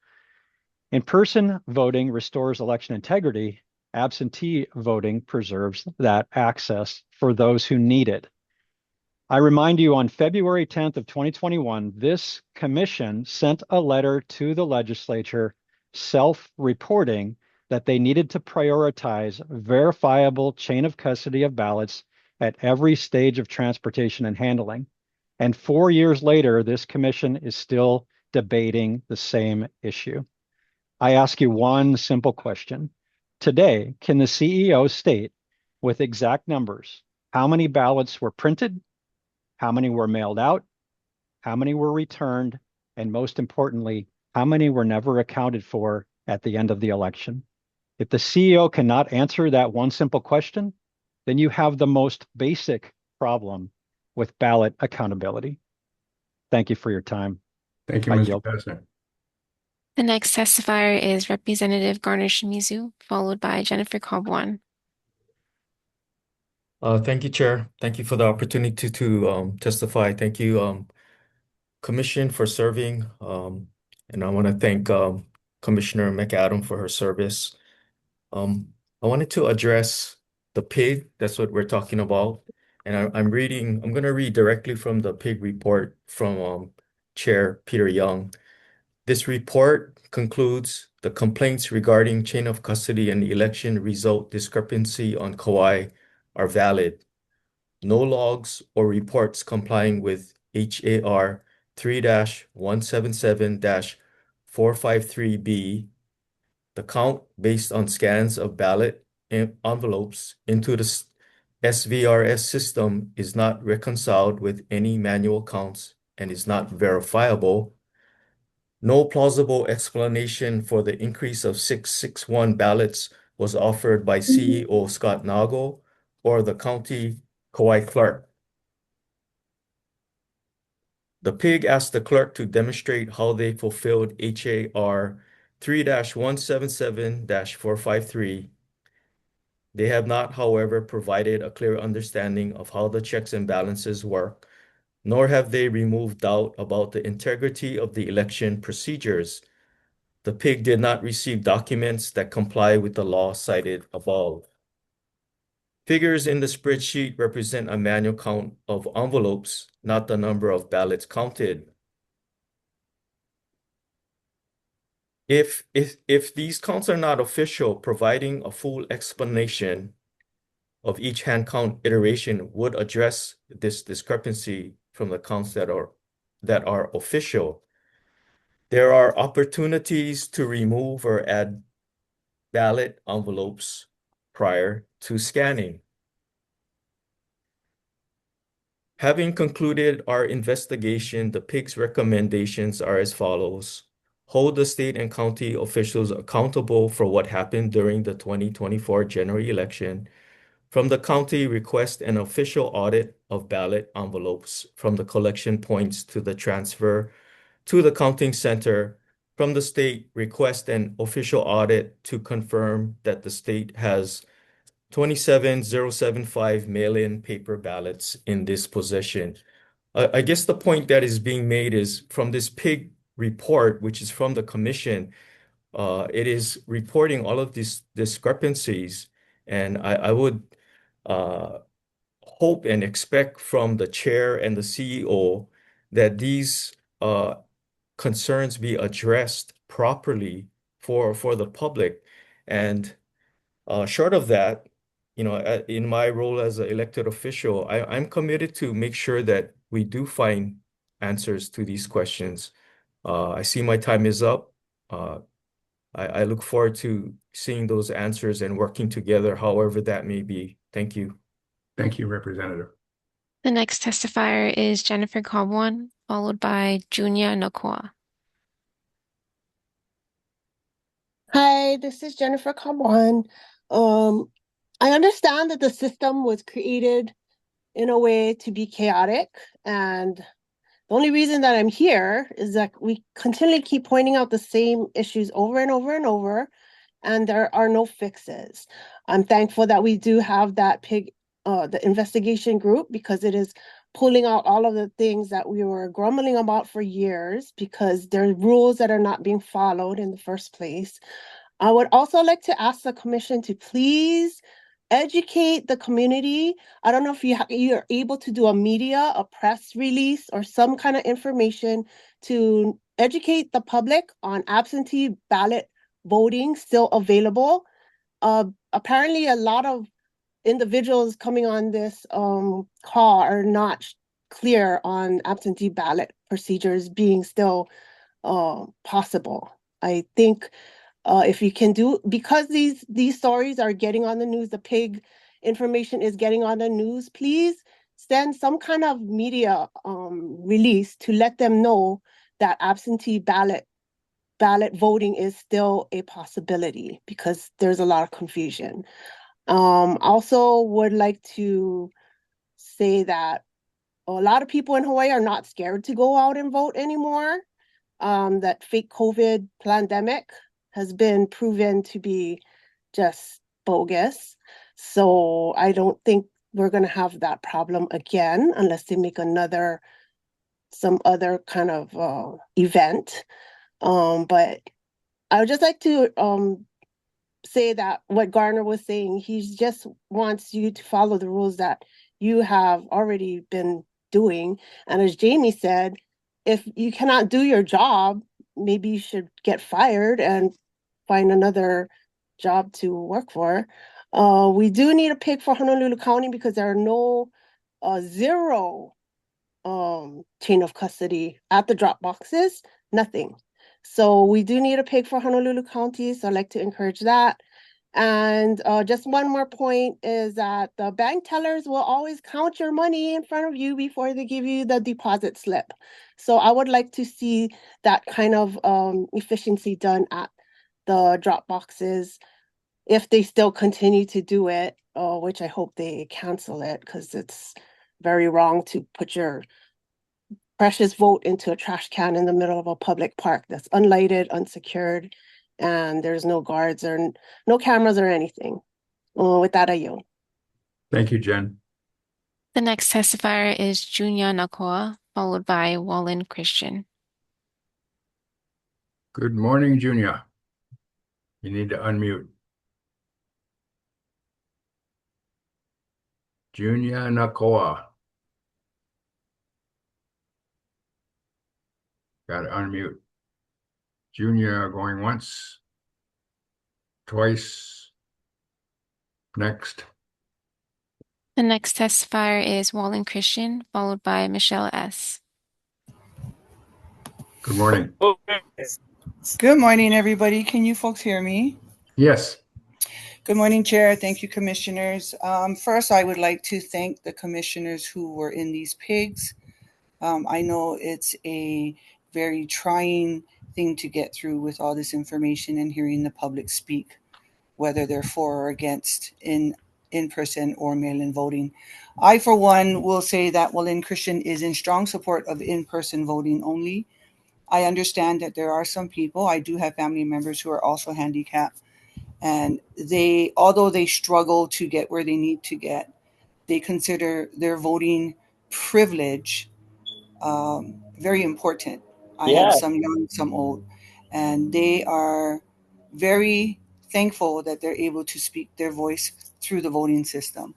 J: In-person voting restores election integrity. Absentee voting preserves that access for those who need it. I remind you, on February 10th of 2021, this commission sent a letter to the legislature self-reporting that they needed to prioritize verifiable chain of custody of ballots at every stage of transportation and handling. And 4 years later, this commission is still debating the same issue. I ask you one simple question. Today, can the CEO state with exact numbers how many ballots were printed, how many were mailed out, how many were returned, and most importantly, how many were never accounted for at the end of the election? If the CEO cannot answer that one simple question, then you have the most basic problem with ballot accountability. Thank you for your time.
D: Thank you,
J: I
D: Mr.
J: yield.
D: President.
A: The next testifier is Representative Garner Shimizu, followed by Jennifer Cobb-Wan.
V: Thank you, Chair. Thank you for the opportunity to testify. Thank you, Commission, for serving. And I want to thank Commissioner McAdam for her service. I wanted to address the pig. That's what we're talking about. And I'm going to read directly from the pig report from Chair Peter Young. This report concludes the complaints regarding chain of custody and election result discrepancy on Kauai are valid. No logs or reports complying with HAR 3-177-453B, the count based on scans of ballot envelopes into the SVRS system is not reconciled with any manual counts and is not verifiable. No plausible explanation for the increase of 661 ballots was offered by CEO Scott Nagle or the county Kauai clerk. The pig asked the clerk to demonstrate how they fulfilled HAR 3-177-453. They have not, however, provided a clear understanding of how the checks and balances work, nor have they removed doubt about the integrity of the election procedures. The pig did not receive documents that comply with the law cited above. Figures in the spreadsheet represent a manual count of envelopes, not the number of ballots counted. If these counts are not official, providing a full explanation of each hand count iteration would address this discrepancy from the counts that are official. There are opportunities to remove or add ballot envelopes prior to scanning. Having concluded our investigation, the pig's recommendations are as follows. Hold the state and county officials accountable for what happened during the 2024 general election. From the county, request an official audit of ballot envelopes from the collection points to the transfer to the counting center. From the state, request an official audit to confirm that the state has 27,075 mail-in paper ballots in this possession. I guess the point that is being made is from this pig report, which is from the commission, it is reporting all of these discrepancies. And I would hope and expect from the chair and the CEO that these concerns be addressed properly for the public. And short of that, in my role as an elected official, I'm committed to make sure that we do find answers to these questions. I see my time is up. I look forward to seeing those answers and working together, however that may be. Thank you.
D: Thank you, Representative.
A: The next testifier is Jennifer Coblon, followed by Junia Nakua.
C: Hi, this is Jennifer Caban. I understand that the system was created in a way to be chaotic, and the only reason that I'm here is that we continually keep pointing out the same issues over and over and over, and there are no fixes. I'm thankful that we do have that the investigation group, because it is pulling out all of the things that we were grumbling about for years, because there are rules that are not being followed in the first place. I would also like to ask the commission to please educate the community. I don't know if you're able to do a press release, or some kind of information to educate the public on absentee ballot voting still available. Apparently, a lot of individuals coming on this call are not clear on absentee ballot procedures being still possible. I think if you can do, because these stories are getting on the news, the pig information is getting on the news, please send some kind of media release to let them know that absentee ballot voting is still a possibility, because there's a lot of confusion. Also would like to say that a lot of people in Hawaii are not scared to go out and vote anymore. That fake COVID pandemic has been proven to be just bogus. So I don't think we're going to have that problem again, unless they make some other kind of event. But I would just like to say that what Garner was saying, he just wants you to follow the rules that you have already been doing. And as Jamie said, if you cannot do your job, maybe you should get fired and find another job to work for. We do need a pig for Honolulu County, because there are zero chain of custody at the drop boxes, nothing. So we do need a pig for Honolulu County, so I'd like to encourage that. And just one more point is that the bank tellers will always count your money in front of you before they give you the deposit slip. So I would like to see that kind of efficiency done at the drop boxes, if they still continue to do it, which I hope they cancel it, because it's very wrong to put your precious vote into a trash can in the middle of a public park that's unlighted, unsecured, and there's no guards or no cameras or anything. With that, I yield.
D: Thank you, Jen.
A: The next testifier is Junia Nakua, followed by Wallen Christian.
D: Good morning, Junia. You need to unmute. Junia Nakua. Got to unmute. Junia going once, twice. Next.
A: The next testifier is Wallen Christian, followed by Michelle S.
D: Good morning.
E: Good morning, everybody. Can you folks hear me?
D: Yes.
E: Good morning, Chair. Thank you, Commissioners. First, I would like to thank the Commissioners who were in these pigs. I know it's a very trying thing to get through with all this information and hearing the public speak, whether they're for or against in-person or mail-in voting. I, for one, will say that Wallen Christian is in strong support of in-person voting only. I understand that there are some people, I do have family members who are also handicapped, and although they struggle to get where they need to get, they consider their voting privilege very important. I have some young, some old, and they are very thankful that they're able to speak their voice through the voting system.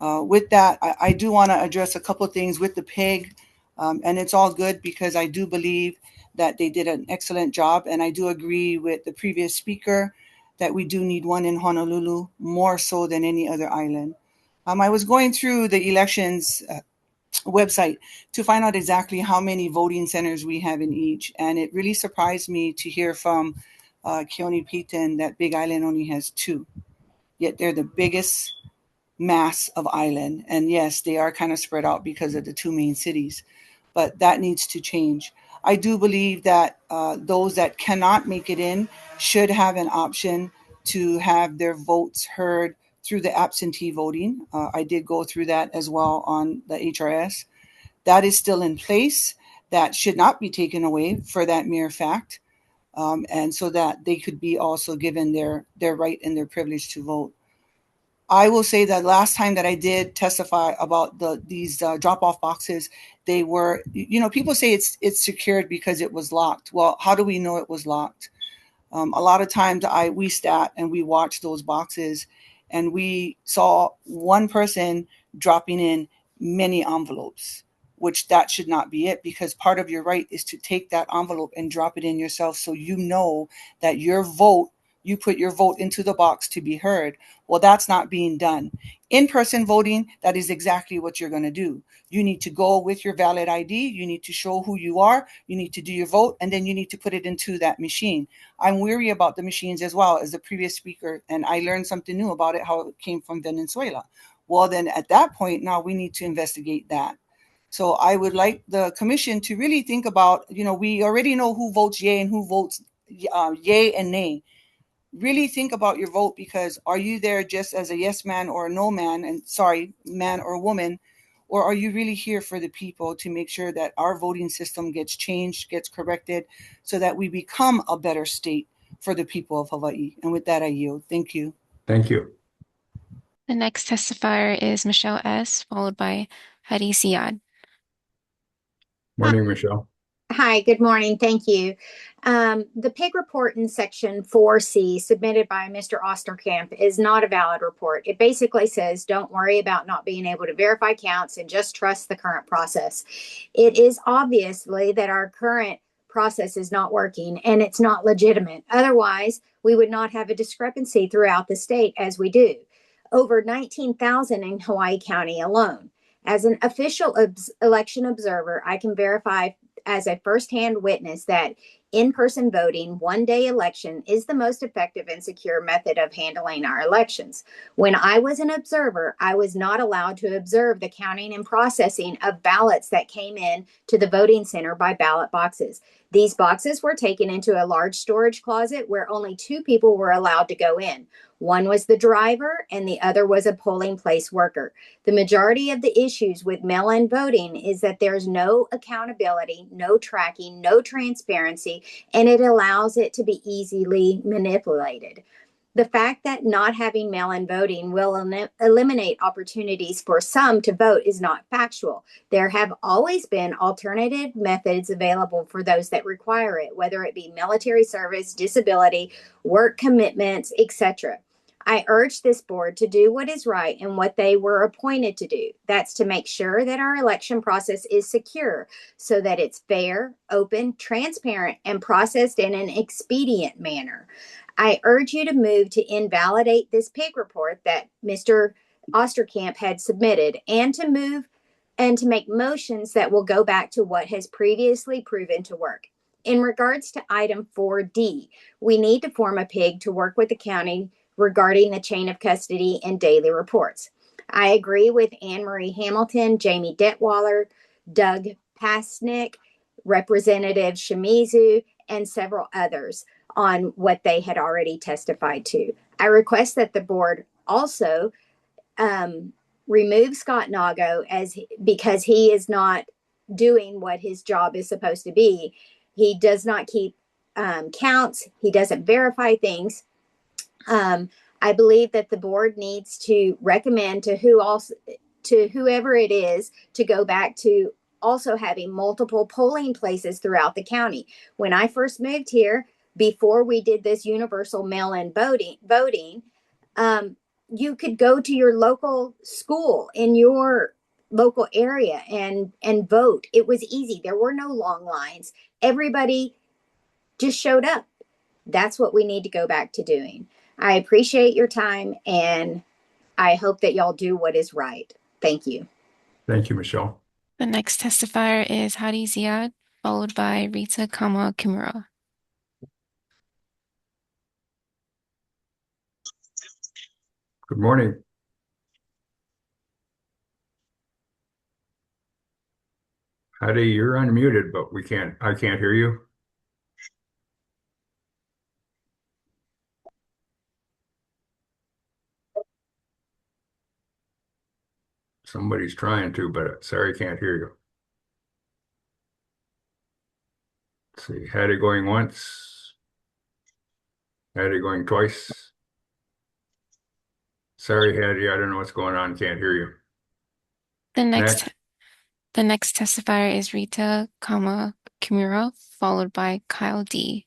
E: With that, I do want to address a couple of things with the PIG, and it's all good because I do believe that they did an excellent job, and I do agree with the previous speaker that we do need one in Honolulu more so than any other island. I was going through the elections website to find out exactly how many voting centers we have in each, and it really surprised me to hear from Keone Payton that Big Island only has 2, yet they're the biggest mass of island. And yes, they are kind of spread out because of the 2 main cities, but that needs to change. I do believe that those that cannot make it in should have an option to have their votes heard through the absentee voting. I did go through that as well on the HRS. That is still in place. That should not be taken away for that mere fact. And so that they could be also given their right and their privilege to vote. I will say that last time that I did testify about these drop-off boxes, they were, people say it's secured because it was locked. Well, how do we know it was locked? A lot of times we sat and we watched those boxes, and we saw one person dropping in many envelopes, which that should not be it, because part of your right is to take that envelope and drop it in yourself so you know that you put your vote into the box to be heard. Well, that's not being done. In-person voting, that is exactly what you're going to do. You need to go with your valid ID. You need to show who you are. You need to do your vote, and then you need to put it into that machine. I'm weary about the machines as well as the previous speaker, and I learned something new about it, how it came from Venezuela. Well, then at that point, now we need to investigate that. So I would like the commission to really think about, we already know who votes yay and who votes yay and nay. Really think about your vote, because are you there just as a yes man or a no man, and man or woman, or are you really here for the people to make sure that our voting system gets changed, gets corrected, so that we become a better state for the people of Hawaii? And with that, I yield. Thank you.
D: Thank you.
A: The next testifier is Michelle S., followed by Hadi Siad.
D: Morning, Michelle.
B: Hi, good morning. Thank you. The PIG report in section 4C submitted by Mr. Osterkamp is not a valid report. It basically says, don't worry about not being able to verify counts and just trust the current process. It is obviously that our current process is not working and it's not legitimate. Otherwise, we would not have a discrepancy throughout the state as we do. Over 19,000 in Hawaii County alone. As an official election observer, I can verify as a firsthand witness that in-person voting, one-day election is the most effective and secure method of handling our elections. When I was an observer, I was not allowed to observe the counting and processing of ballots that came in to the voting center by ballot boxes. These boxes were taken into a large storage closet where only 2 people were allowed to go in. One was the driver and the other was a polling place worker. The majority of the issues with mail-in voting is that there's no accountability, no tracking, no transparency, and it allows it to be easily manipulated. The fact that not having mail-in voting will eliminate opportunities for some to vote is not factual. There have always been alternative methods available for those that require it, whether it be military service, disability, work commitments, etc. I urge this board to do what is right and what they were appointed to do. That's to make sure that our election process is secure so that it's fair, open, transparent, and processed in an expedient manner. I urge you to move to invalidate this PIG report that Mr. Osterkamp had submitted and to move and to make motions that will go back to what has previously proven to work. In regards to item 4D, we need to form a PIG to work with the county regarding the chain of custody and daily reports. I agree with Anne Marie Hamilton, Jamie Detwaller, Doug Pasnick, Representative Shimizu, and several others on what they had already testified to. I request that the board also remove Scott Nago because he is not doing what his job is supposed to be. He does not keep counts. He doesn't verify things. I believe that the board needs to recommend to whoever it is to go back to also having multiple polling places throughout the county. When I first moved here, before we did this universal mail-in voting, you could go to your local school in your local area and vote. It was easy. There were no long lines. Everybody just showed up. That's what we need to go back to doing. I appreciate your time, and I hope that y'all do what is right. Thank you.
D: Thank you, Michelle.
A: The next testifier is Hadi Ziad, followed by Rita Kimura.
D: Good morning. Hadi, you're unmuted, but I can't hear you. Somebody's trying to, but sorry, can't hear you. Let's see, Hadi going once. Hadi going twice. Sorry, Hadi, I don't know what's going on. Can't hear you.
A: The next testifier is Rita Kimura, followed by Kyle D.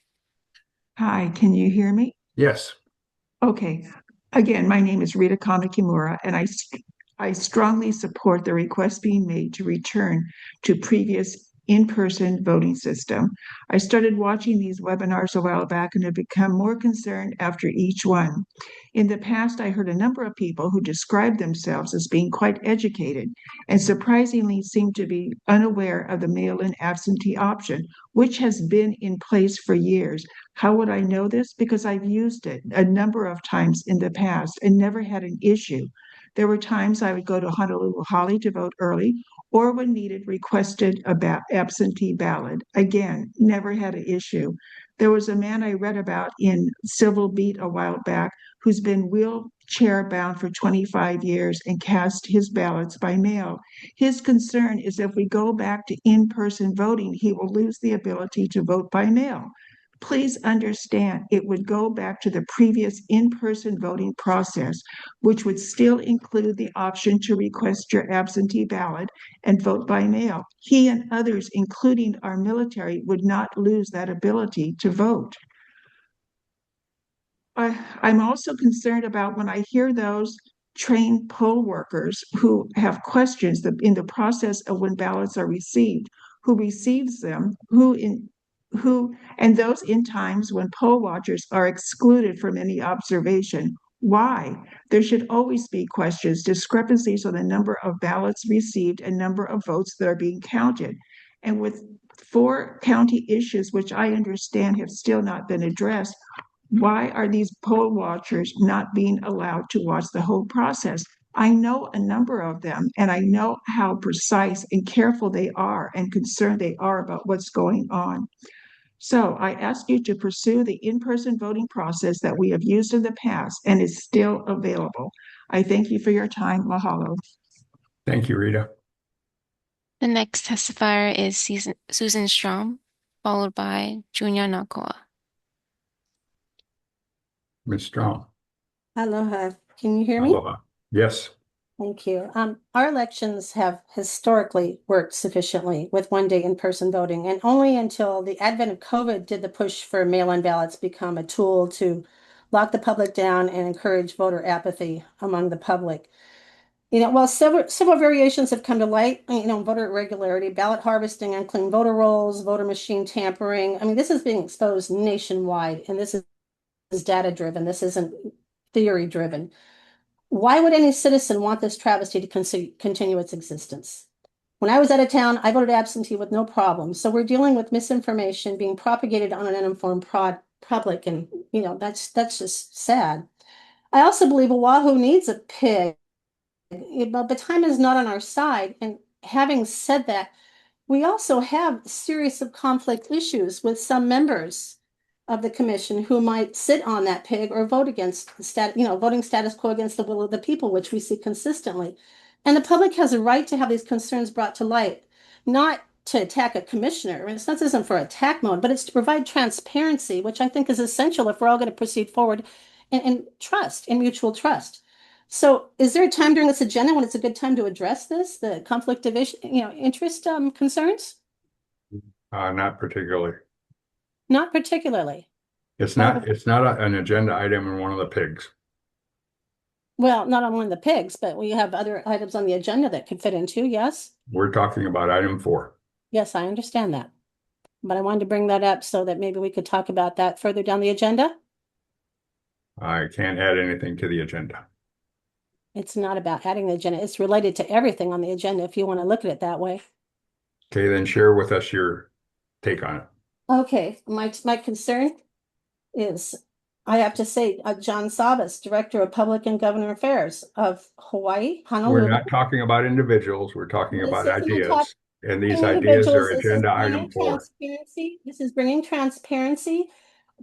K: Hi, can you hear me?
D: Yes.
K: Okay. Again, my name is Rita Kimura, and I strongly support the request being made to return to previous in-person voting system. I started watching these webinars a while back and have become more concerned after each one. In the past, I heard a number of people who described themselves as being quite educated and surprisingly seemed to be unaware of the mail-in absentee option, which has been in place for years. How would I know this? Because I've used it a number of times in the past and never had an issue. There were times I would go to Honolulu Holly to vote early, or when needed, requested a absentee ballot. Again, never had an issue. There was a man I read about in Civil Beat a while back who's been wheelchair bound for 25 years and cast his ballots by mail. His concern is if we go back to in-person voting, he will lose the ability to vote by mail. Please understand, it would go back to the previous in-person voting process, which would still include the option to request your absentee ballot and vote by mail. He and others, including our military, would not lose that ability to vote. I'm also concerned about when I hear those trained poll workers who have questions in the process of when ballots are received, who receives them, and those in times when poll watchers are excluded from any observation. Why? There should always be questions, discrepancies on the number of ballots received and number of votes that are being counted. And with 4 county issues, which I understand have still not been addressed, why are these poll watchers not being allowed to watch the whole process? I know a number of them, and I know how precise and careful they are and concerned they are about what's going on. So I ask you to pursue the in-person voting process that we have used in the past and is still available. I thank you for your time. Mahalo.
D: Thank you, Rita.
A: The next testifier is Susan Strom, followed by Junya Nakoa.
D: Ms. Strong.
L: Aloha. Can you hear me?
D: Aloha. Yes.
L: Thank you. Our elections have historically worked sufficiently with one-day in-person voting, and only until the advent of COVID did the push for mail-in ballots become a tool to lock the public down and encourage voter apathy among the public. While several variations have come to light, voter irregularity, ballot harvesting, unclean voter rolls, voter machine tampering. This is being exposed nationwide, and this is data-driven. This isn't theory-driven. Why would any citizen want this travesty to continue its existence? When I was out of town, I voted absentee with no problem. So we're dealing with misinformation being propagated on an uninformed public, and that's just sad. I also believe Oahu needs a pig, but time is not on our side. And having said that, we also have a series of conflict issues with some members of the commission who might sit on that pig or vote against voting status quo against the will of the people, which we see consistently. And the public has a right to have these concerns brought to light, not to attack a commissioner. This isn't for attack mode, but it's to provide transparency, which I think is essential if we're all going to proceed forward in trust, in mutual trust. So is there a time during this agenda when it's a good time to address this, the conflict of interest concerns?
D: Not particularly.
L: Not particularly.
D: It's not an agenda item in one of the pigs.
L: Well, not on one of the pigs, but we have other items on the agenda that could fit into, yes?
D: We're talking about item 4.
L: Yes, I understand that. But I wanted to bring that up so that maybe we could talk about that further down the agenda.
D: I can't add anything to the agenda.
L: It's not about adding the agenda. It's related to everything on the agenda if you want to look at it that way.
D: Okay, then share with us your take on it.
L: Okay, my concern is, I have to say, John Sabas, Director of Public and Government Affairs of Hawaii, Honolulu.
D: We're not talking about individuals. We're talking about ideas. And these ideas
L: Individuals,
D: are
L: this is
D: agenda
L: bringing
D: item 4.
L: transparency. This is bringing transparency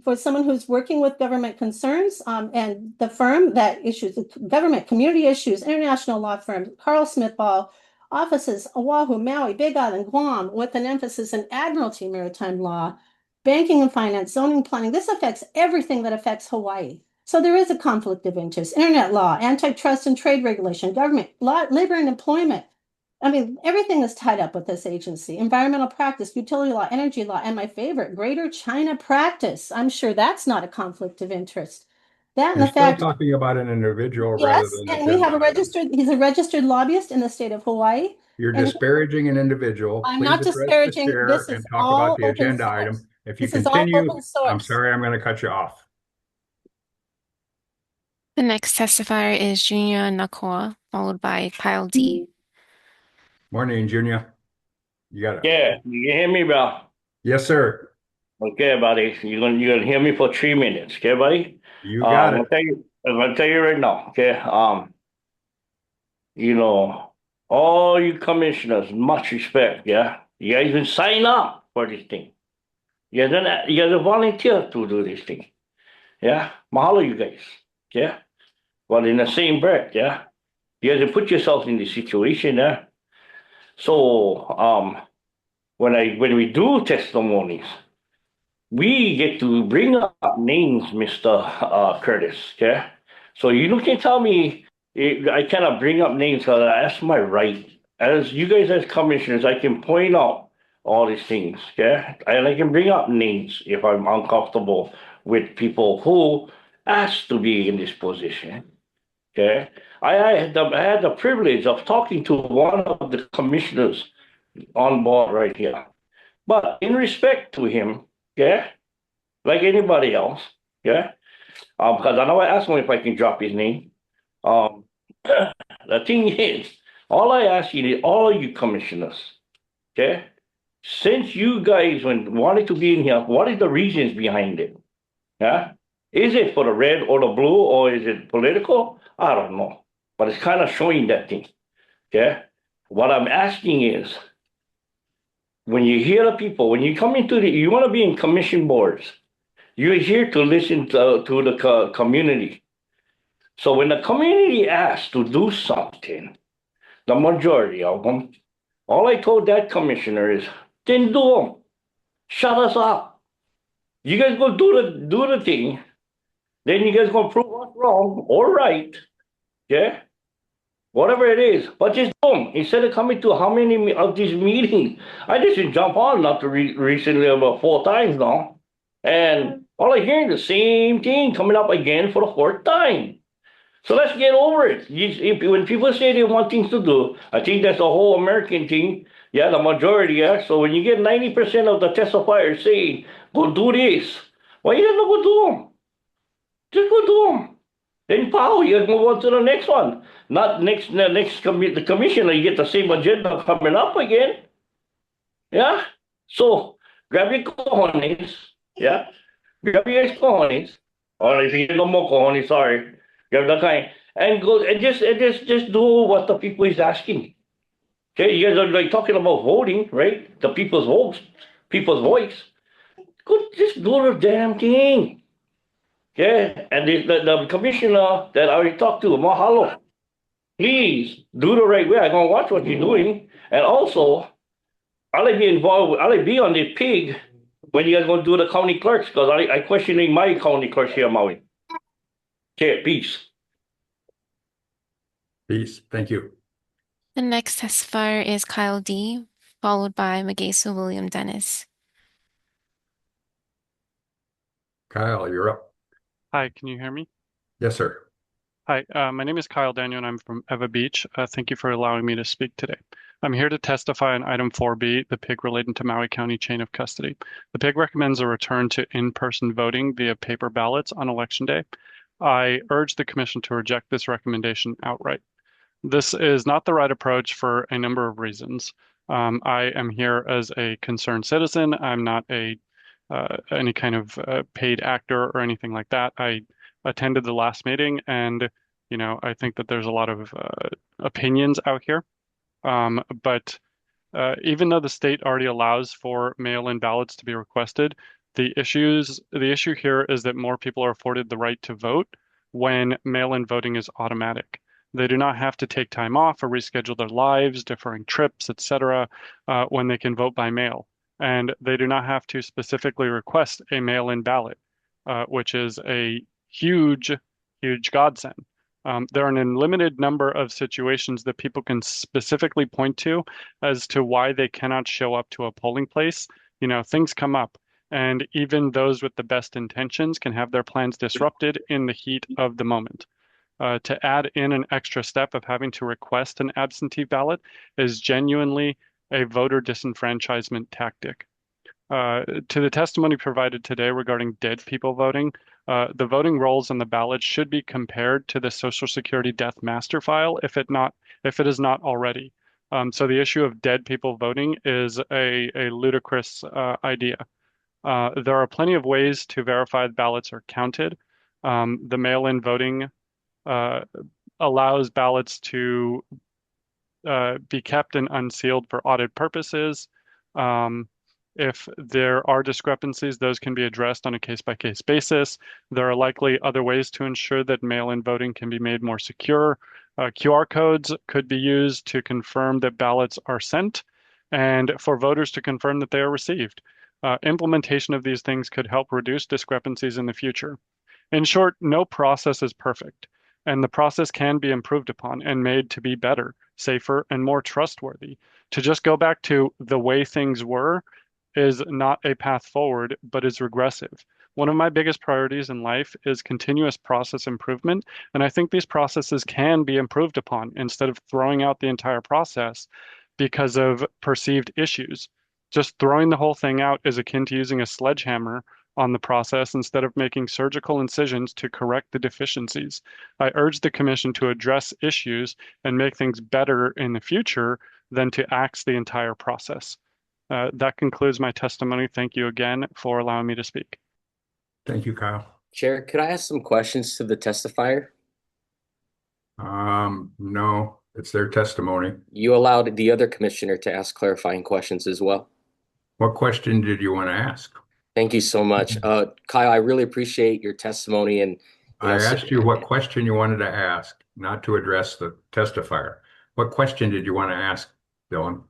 L: for someone who's working with government concerns, and the firm that issues government community issues, international law firm, Carl Smith Ball, offices, Oahu, Maui, Big Island, Guam, with an emphasis in admiralty maritime law, banking and finance, zoning planning. This affects everything that affects Hawaii. So there is a conflict of interest, internet law, antitrust and trade regulation, government law, labor and employment. I mean, everything is tied up with this agency. Environmental practice, utility law, energy law, and my favorite, Greater China practice. I'm sure that's not a conflict of interest. That and
D: You're
L: the
D: still
L: fact,
D: talking about an individual rather
L: yes,
D: than
L: and we have
D: agenda
L: he's a registered lobbyist in the state of Hawaii.
D: You're
L: And
D: disparaging an individual.
L: I'm
D: Please
L: not
D: address the
L: disparaging.
D: chair
L: This
D: and
L: is
D: talk
L: all
D: about the
L: open
D: agenda
L: source.
D: item. If you
L: This is all
D: continue,
L: open source.
D: I'm sorry, I'm going to cut you off.
A: The next testifier is Junya Nakoa, followed by Pile D.
D: Morning, Junior. You got it.
G: Yeah, you hear me, bro?
D: Yes, sir.
G: Okay, buddy. You're gonna hear me for 3 minutes, okay, buddy?
D: You got it.
G: I'm gonna tell you right now, okay? All you commissioners, much respect, yeah. You guys even sign up for this thing. You guys are volunteer to do this thing. Yeah. Mahalo, you guys. Yeah. Well, in the same breath, yeah. You guys have put yourself in this situation, yeah. So when we do testimonies, we get to bring up names, Mr. Curtis, okay? So you can tell me I cannot bring up names because that's my right. As you guys as commissioners, I can point out all these things, okay? And I can bring up names if I'm uncomfortable with people who asked to be in this position, okay? I had the privilege of talking to one of the commissioners on board right here. But in respect to him, yeah, like anybody else, yeah, because I know I asked him if I can drop his name. The thing is, all I ask you, all you commissioners, okay, since you guys wanted to be in here, what is the reasons behind it? Yeah, is it for the red or the blue, or is it political? I don't know, but it's kind of showing that thing. Okay, what I'm asking is, when you hear the people, when you come into you want to be in commission boards, you're here to listen to the community. So when the community asks to do something, the majority of them, all I told that commissioner is, then do them. Shut us up. You guys go do the thing, then you guys gonna prove us wrong or right, yeah? Whatever it is, but just do them. Instead of coming to how many of these meetings, I just didn't jump on not to recently about 4 times now. And all I hear is the same thing coming up again for the 4th time. So let's get over it. When people say they want things to do, I think that's a whole American thing. Yeah, the majority, yeah. So when you get 90% of the testifiers saying, go do this, why you don't go do them? Just go do them. Then pow, you move on to the next one. Not the commissioner, you get the same agenda coming up again. Yeah? So grab your cojones, yeah? Grab your cojones. Or if you get no more cojones, sorry. Grab the kind. And go and just do what the people is asking. Okay, you guys are like talking about voting, right? The people's voice. Go just do the damn thing. Okay, and the commissioner that I already talked to, mahalo. Please do the right way. I'm gonna watch what you're doing, and also I'll be involved. I'll be on the pig when you guys gonna do the county clerks because I questioning my county clerks here, Maui. Okay, peace.
D: Peace. Thank you.
A: The next testifier is Kyle D., followed by Magesa William Dennis.
D: Kyle, you're up.
H: Hi, can you hear me?
D: Yes, sir.
H: Hi, my name is Kyle Daniel and I'm from Eva Beach. Thank you for allowing me to speak today. I'm here to testify on item 4B, the PIG relating to Maui County chain of custody. The PIG recommends a return to in-person voting via paper ballots on election day. I urge the commission to reject this recommendation outright. This is not the right approach for a number of reasons. I am here as a concerned citizen. I'm not any kind of paid actor or anything like that. I attended the last meeting, and I think that there's a lot of opinions out here. But even though the state already allows for mail-in ballots to be requested, the issue here is that more people are afforded the right to vote when mail-in voting is automatic. They do not have to take time off or reschedule their lives, deferring trips, etc., when they can vote by mail. And they do not have to specifically request a mail-in ballot, which is a huge, huge godsend. There are an unlimited number of situations that people can specifically point to as to why they cannot show up to a polling place. Things come up, and even those with the best intentions can have their plans disrupted in the heat of the moment. To add in an extra step of having to request an absentee ballot is genuinely a voter disenfranchisement tactic. To the testimony provided today regarding dead people voting, the voting rolls on the ballot should be compared to the Social Security death master file if it is not already. So the issue of dead people voting is a ludicrous idea. There are plenty of ways to verify the ballots are counted. The mail-in voting allows ballots to be kept and unsealed for audit purposes. If there are discrepancies, those can be addressed on a case-by-case basis. There are likely other ways to ensure that mail-in voting can be made more secure. QR codes could be used to confirm that ballots are sent and for voters to confirm that they are received. Implementation of these things could help reduce discrepancies in the future. In short, no process is perfect, and the process can be improved upon and made to be better, safer, and more trustworthy. To just go back to the way things were is not a path forward, but is regressive. One of my biggest priorities in life is continuous process improvement, and I think these processes can be improved upon instead of throwing out the entire process because of perceived issues. Just throwing the whole thing out is akin to using a sledgehammer on the process instead of making surgical incisions to correct the deficiencies. I urge the commission to address issues and make things better in the future than to axe the entire process. That concludes my testimony. Thank you again for allowing me to speak.
D: Thank you, Kyle.
M: Chair, could I ask some questions to the testifier?
D: No, it's their testimony.
M: You allowed the other commissioner to ask clarifying questions as well.
D: What question did you want to ask?
M: Thank you so much. Kyle, I really appreciate your testimony. And
D: I asked you what question you wanted to ask, not to address the testifier. What question did you want to ask, Dylan?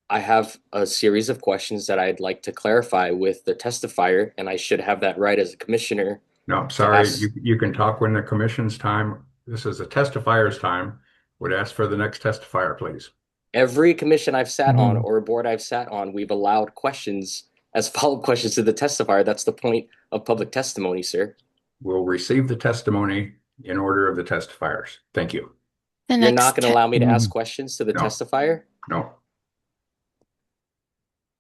M: I have a series of questions that I'd like to clarify with the testifier, and I should have that right as a commissioner.
D: No, I'm sorry. You can talk when the commission's time. This is a testifier's time. Would ask for the next testifier, please.
M: Every commission I've sat on or a board I've sat on, we've allowed questions as follow-up questions to the testifier. That's the point of public testimony, sir.
D: We'll receive the testimony in order of the testifiers. Thank you.
M: You're not going to allow me to ask questions to the testifier?
D: No.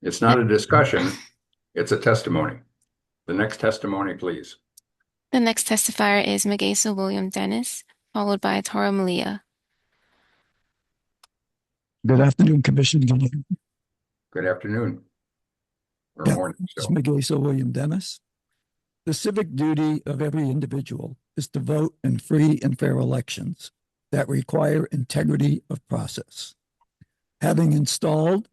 D: It's not a discussion. It's a testimony. The next testimony, please.
A: The next testifier is Magesa William Dennis, followed by Tara Malia.
W: Good afternoon, Commissioner.
D: Good afternoon. Or morning.
W: It's Magesa William Dennis. The civic duty of every individual is to vote in free and fair elections that require integrity of process. Having installed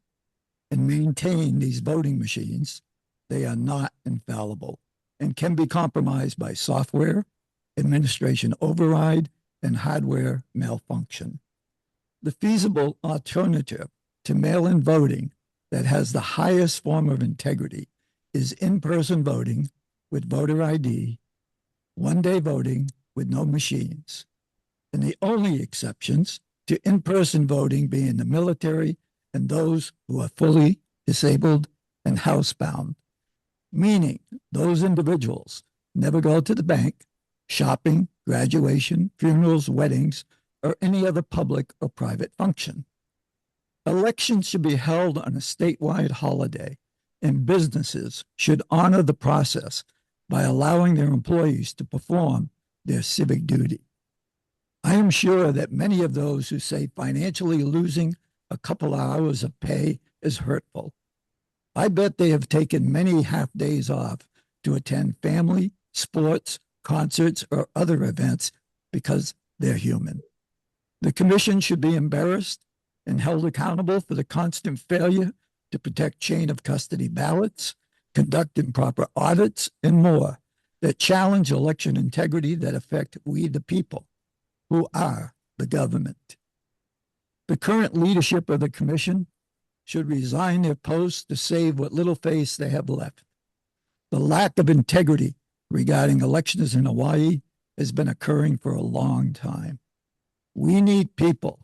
W: and maintained these voting machines, they are not infallible and can be compromised by software, administration override, and hardware malfunction. The feasible alternative to mail-in voting that has the highest form of integrity is in-person voting with voter ID, one-day voting with no machines. and the only exceptions to in-person voting being the military and those who are fully disabled and housebound, meaning those individuals never go to the bank, shopping, graduation, funerals, weddings, or any other public or private function. Elections should be held on a statewide holiday, and businesses should honor the process by allowing their employees to perform their civic duty. I am sure that many of those who say financially losing a couple hours of pay is hurtful. I bet they have taken many half days off to attend family, sports, concerts, or other events because they're human. The commission should be embarrassed and held accountable for the constant failure to protect chain of custody ballots, conduct improper audits, and more that challenge election integrity that affect we the people, who are the government. The current leadership of the commission should resign their posts to save what little face they have left. The lack of integrity regarding elections in Hawaii has been occurring for a long time. We need people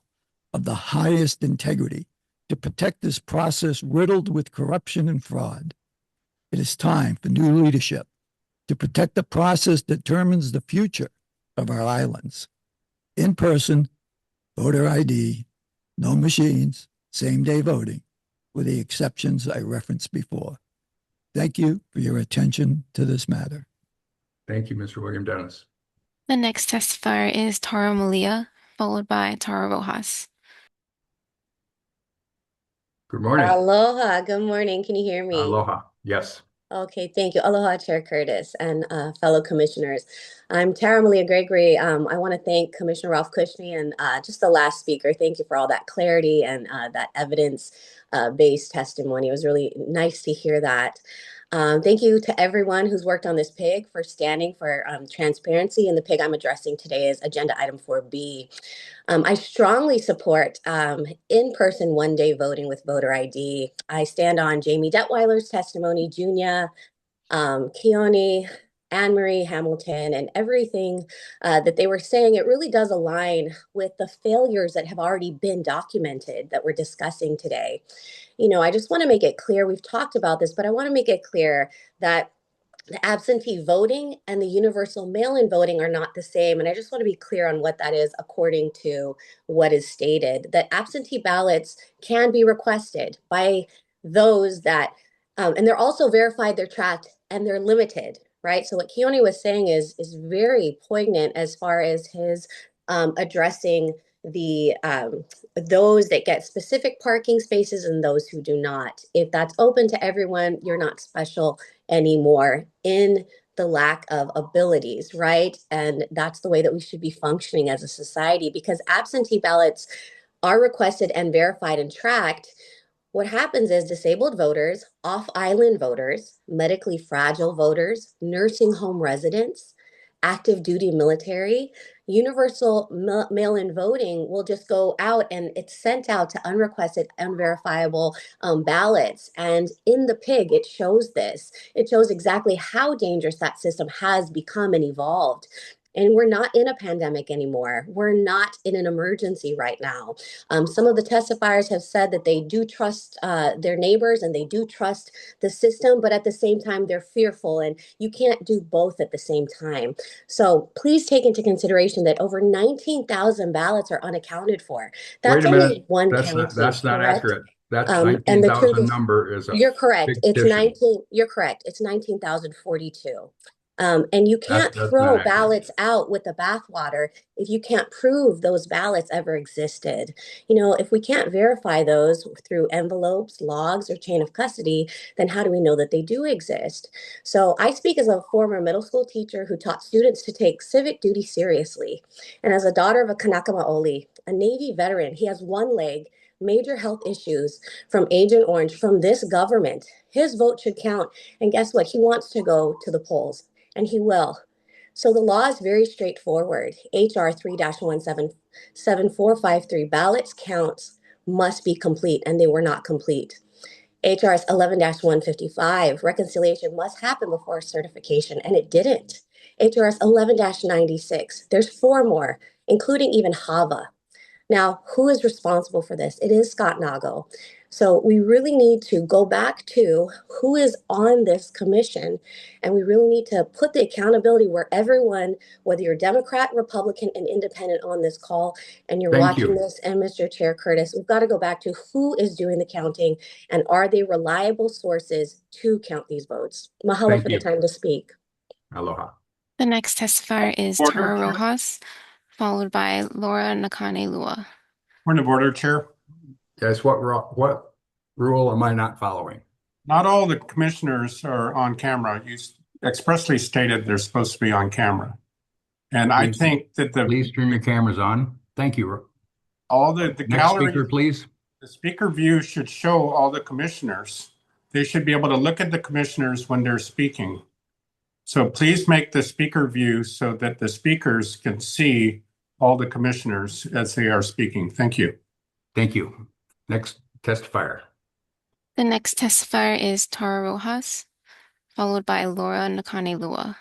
W: of the highest integrity to protect this process riddled with corruption and fraud. It is time for new leadership to protect the process that determines the future of our islands. In person, voter ID, no machines, same-day voting, with the exceptions I referenced before. Thank you for your attention to this matter.
D: Thank you, Mr. William Dennis.
A: The next testifier is Tara Malia, followed by Tara Rojas.
D: Good morning.
N: Aloha. Good morning. Can you hear me?
D: Aloha. Yes.
N: Okay, thank you. Aloha, Chair Curtis and fellow commissioners. I'm Tara Malia Gregory. I want to thank Commissioner Ralph Cushney and just the last speaker. Thank you for all that clarity and that evidence-based testimony. It was really nice to hear that. Thank you to everyone who's worked on this PIG for standing for transparency. And the PIG I'm addressing today is Agenda Item 4B. I strongly support in-person one-day voting with voter ID. I stand on Jamie Detweiler's testimony, Junia, Keone, Anne-Marie Hamilton, and everything that they were saying. It really does align with the failures that have already been documented that we're discussing today. You know, I just want to make it clear, we've talked about this, but I want to make it clear that the absentee voting and the universal mail-in voting are not the same. And I just want to be clear on what that is according to what is stated. That absentee ballots can be requested by those that, and they're also verified, they're tracked, and they're limited, right? So what Keone was saying is very poignant as far as his addressing the those that get specific parking spaces and those who do not. If that's open to everyone, you're not special anymore in the lack of abilities, right? And that's the way that we should be functioning as a society, because absentee ballots are requested and verified and tracked. What happens is disabled voters, off-island voters, medically fragile voters, nursing home residents, active duty military, universal mail-in voting will just go out and it's sent out to unrequested, unverifiable ballots. And in the PIG, it shows this. It shows exactly how dangerous that system has become and evolved. And we're not in a pandemic anymore. We're not in an emergency right now. Some of the testifiers have said that they do trust their neighbors and they do trust the system, but at the same time, they're fearful, and you can't do both at the same time. So please take into consideration that over 19,000 ballots are unaccounted for. That's
D: Wait a minute.
N: only one
D: That's
N: county.
D: That's not
N: correct?
D: accurate. That
N: And the
D: 19,000 number is a
N: you're correct. It's
D: fictitious.
W: 19.
N: You're correct. It's 19,042. And you can't
D: That's
N: throw
D: not accurate.
N: ballots out with the bathwater if you can't prove those ballots ever existed. You know, if we can't verify those through envelopes, logs, or chain of custody, then how do we know that they do exist? So I speak as a former middle school teacher who taught students to take civic duty seriously. And as a daughter of a Kanaka Maoli, a Navy veteran, he has one leg, major health issues from Agent Orange, from this government. His vote should count. And guess what? He wants to go to the polls. And he will. So the law is very straightforward. HR 3-17453 ballots counts must be complete, and they were not complete. HRS 11-155 reconciliation must happen before certification, and it didn't. HRS 11-96, there's 4 more. including even HAVA. Now, who is responsible for this? It is Scott Nagle. So we really need to go back to who is on this commission, and we really need to put the accountability where everyone, whether you're Democrat, Republican, and Independent on this call, and you're
D: Thank
N: watching
D: you.
N: this, and Mr. Chair Curtis, we've got to go back to who is doing the counting, and are they reliable sources to count these votes? Mahalo
D: Thank
N: for the
D: you.
N: time to speak.
D: Aloha.
A: The next testifier is
O: Order,
A: Tara
O: Chair.
A: Rojas, followed by Laura Nakane Lua.
O: Point of order, Chair.
D: Yes, what rule am I not following?
O: Not all the commissioners are on camera. You expressly stated they're supposed to be on camera. And I think that
D: Please turn your cameras on. Thank you.
O: all the
D: Next
O: gallery,
D: speaker, please.
O: the speaker view should show all the commissioners. They should be able to look at the commissioners when they're speaking. So please make the speaker view so that the speakers can see all the commissioners as they are speaking. Thank you.
D: Thank you. Next testifier.
A: The next testifier is Tara Rojas, followed by Laura Nakane Lua.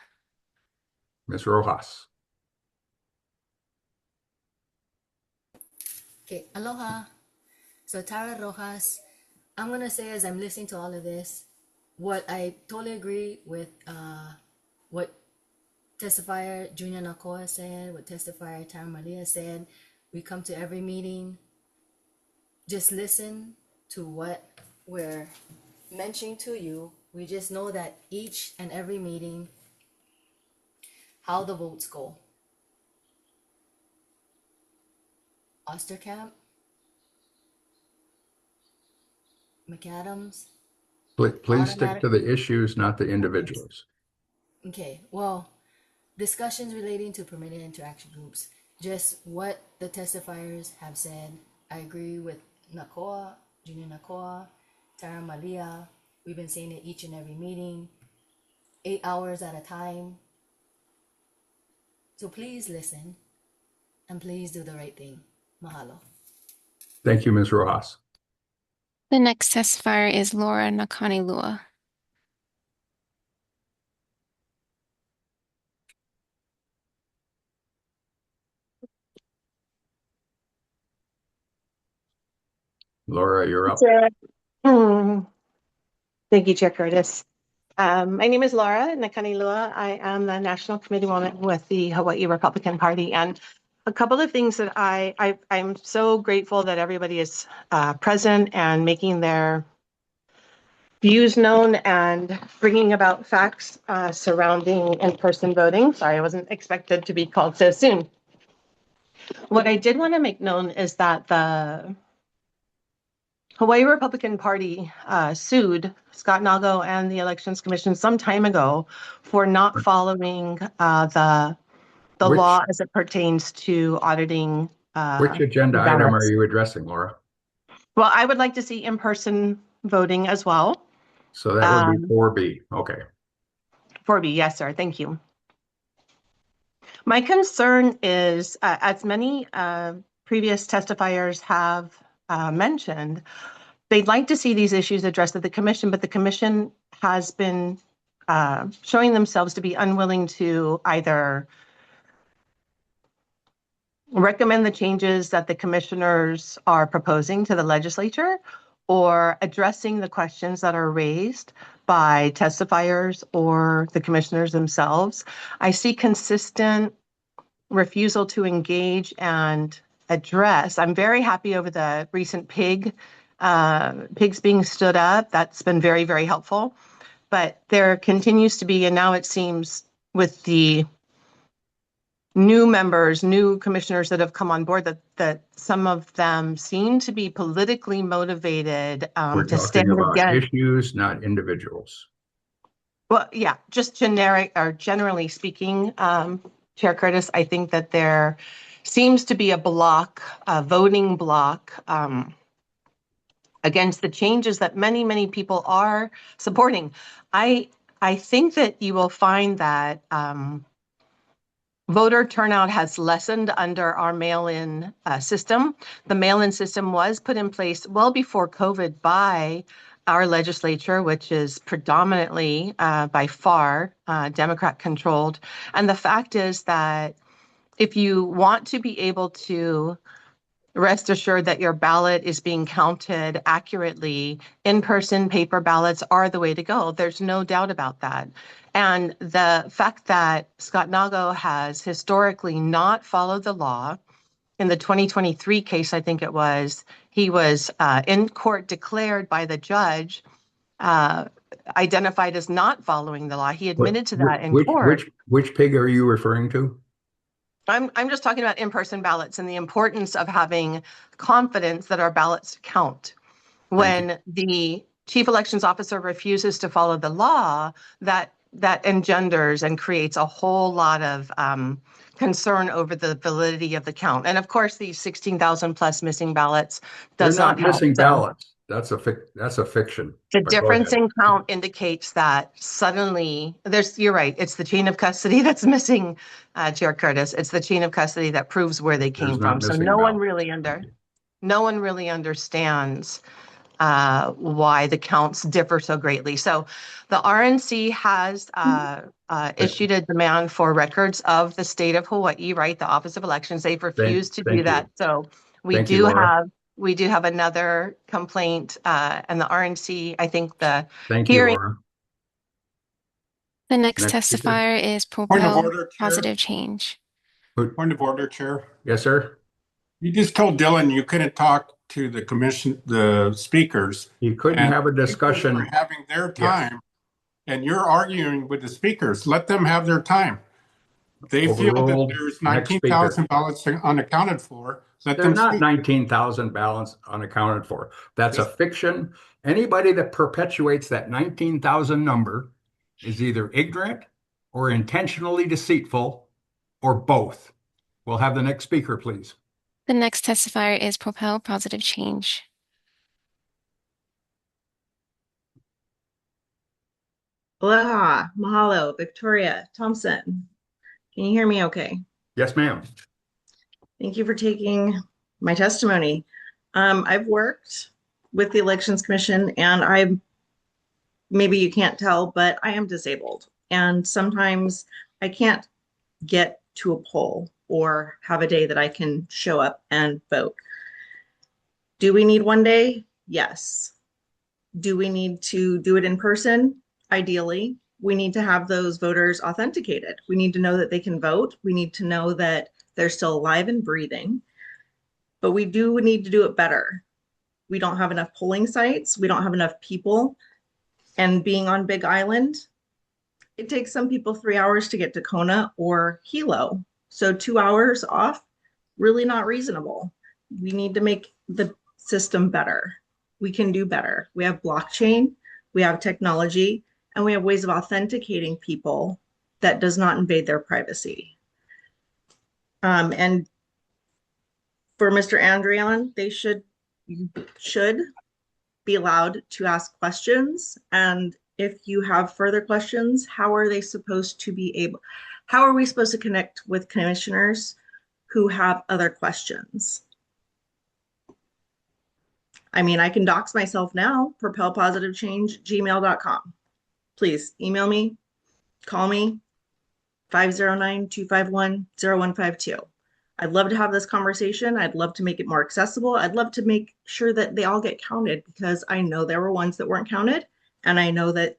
D: Ms. Rojas.
P: Okay, aloha. So Tara Rojas, I'm gonna say as I'm listening to all of this, what I totally agree with what testifier Junior Nakoa said, what testifier Tara Malia said. We come to every meeting, just listen to what we're mentioning to you. We just know that each and every meeting, how the votes go. Osterkamp, McAdams.
D: Please stick to the issues, not the individuals.
P: Okay, well, discussions relating to permitted interaction groups, just what the testifiers have said. I agree with Nakoa, Junior Nakoa, Tara Malia. We've been saying it each and every meeting, 8 hours at a time. So please listen and please do the right thing. Mahalo.
D: Thank you, Ms. Rojas.
A: The next testifier is Laura Nakane Lua.
D: Laura, you're up.
Q: Thank you, Chair Curtis. My name is Laura Nakane Lua. I am the National Committee Woman with the Hawaii Republican Party. And a couple of things that I'm so grateful that everybody is present and making their views known and bringing about facts surrounding in-person voting. Sorry, I wasn't expected to be called so soon. What I did want to make known is that the Hawaii Republican Party sued Scott Nagle and the Elections Commission some time ago for not following the law as it pertains to auditing.
D: Which agenda item are you addressing, Laura?
Q: Well, I would like to see in-person voting as well.
D: So that would be 4B. Okay.
Q: 4B, yes, sir. Thank you. My concern is, as many previous testifiers have mentioned, they'd like to see these issues addressed at the commission, but the commission has been showing themselves to be unwilling to either recommend the changes that the commissioners are proposing to the legislature or addressing the questions that are raised by testifiers or the commissioners themselves. I see consistent refusal to engage and address. I'm very happy over the recent pigs being stood up. That's been very, very helpful. But there continues to be, and now it seems with the new members, new commissioners that have come on board, that some of them seem to be politically motivated
D: We're
Q: to
D: talking
Q: stand
D: about
Q: against.
D: issues, not individuals.
Q: Well, yeah, just generic or generally speaking, Chair Curtis, I think that there seems to be a block, a voting block against the changes that many, many people are supporting. I think that you will find that voter turnout has lessened under our mail-in system. The mail-in system was put in place well before COVID by our legislature, which is predominantly by far Democrat controlled. And the fact is that if you want to be able to rest assured that your ballot is being counted accurately, in-person paper ballots are the way to go. There's no doubt about that. And the fact that Scott Nago has historically not followed the law, in the 2023 case, I think it was, he was in court declared by the judge, identified as not following the law. He admitted to that in court.
D: Which pig are you referring to?
Q: I'm just talking about in-person ballots and the importance of having confidence that our ballots count. When the chief elections officer refuses to follow the law, that engenders and creates a whole lot of concern over the validity of the count. And of course, these 16,000 plus missing ballots does
D: They're not
Q: not help.
D: missing
Q: So
D: ballots. That's a fiction.
Q: the
D: But go
Q: difference
D: ahead.
Q: in count indicates that suddenly you're right. It's the chain of custody that's missing, Chair Curtis. It's the chain of custody that proves where they came
D: There's not
Q: from. So
D: missing
Q: no one
D: ballots.
Q: really understands why the counts differ so greatly. So the RNC has issued a demand for records of the state of Hawaii, right? The Office of Elections. They've refused to do that. So we do have another complaint, and the RNC, I think the hearing.
D: Laura.
A: The next
D: Next speaker.
A: testifier is
O: Point of
A: Propel
O: order, Chair.
A: Positive Change.
O: Point of order, Chair.
D: Yes, sir.
O: You just told Dylan you couldn't talk to the commission, the speakers.
D: You couldn't
O: and
D: have a
O: people
D: discussion.
O: are having their time, and you're arguing with the speakers. Let them have their time. They feel that
D: Overruled.
O: there's
D: Next
O: 19,000 ballots unaccounted for. Let
D: There's
O: them
D: not
O: speak.
D: 19,000 ballots unaccounted for. That's a fiction. Anybody that perpetuates that 19,000 number is either ignorant or intentionally deceitful or both. We'll have the next speaker, please.
A: The next testifier is Propel Positive Change.
R: Aloha, mahalo, Victoria, Thompson. Can you hear me okay?
D: Yes, ma'am.
R: Thank you for taking my testimony. I've worked with the Elections Commission, and maybe you can't tell, but I am disabled. And sometimes I can't get to a poll or have a day that I can show up and vote. Do we need one day? Yes. Do we need to do it in person? Ideally, we need to have those voters authenticated. We need to know that they can vote. We need to know that they're still alive and breathing. But we do need to do it better. We don't have enough polling sites. We don't have enough people. And being on Big Island, it takes some people 3 hours to get to Kona or Hilo. So 2 hours off, really not reasonable. We need to make the system better. We can do better. We have blockchain, we have technology, and we have ways of authenticating people that does not invade their privacy. And for Mr. Andrian, they should be allowed to ask questions. And if you have further questions, how are we supposed to connect with commissioners who have other questions? I mean, I can dox myself now, propelpositivechange@gmail.com. Please email me, call me, 509-251-0152. I'd love to have this conversation. I'd love to make it more accessible. I'd love to make sure that they all get counted, because I know there were ones that weren't counted, and I know that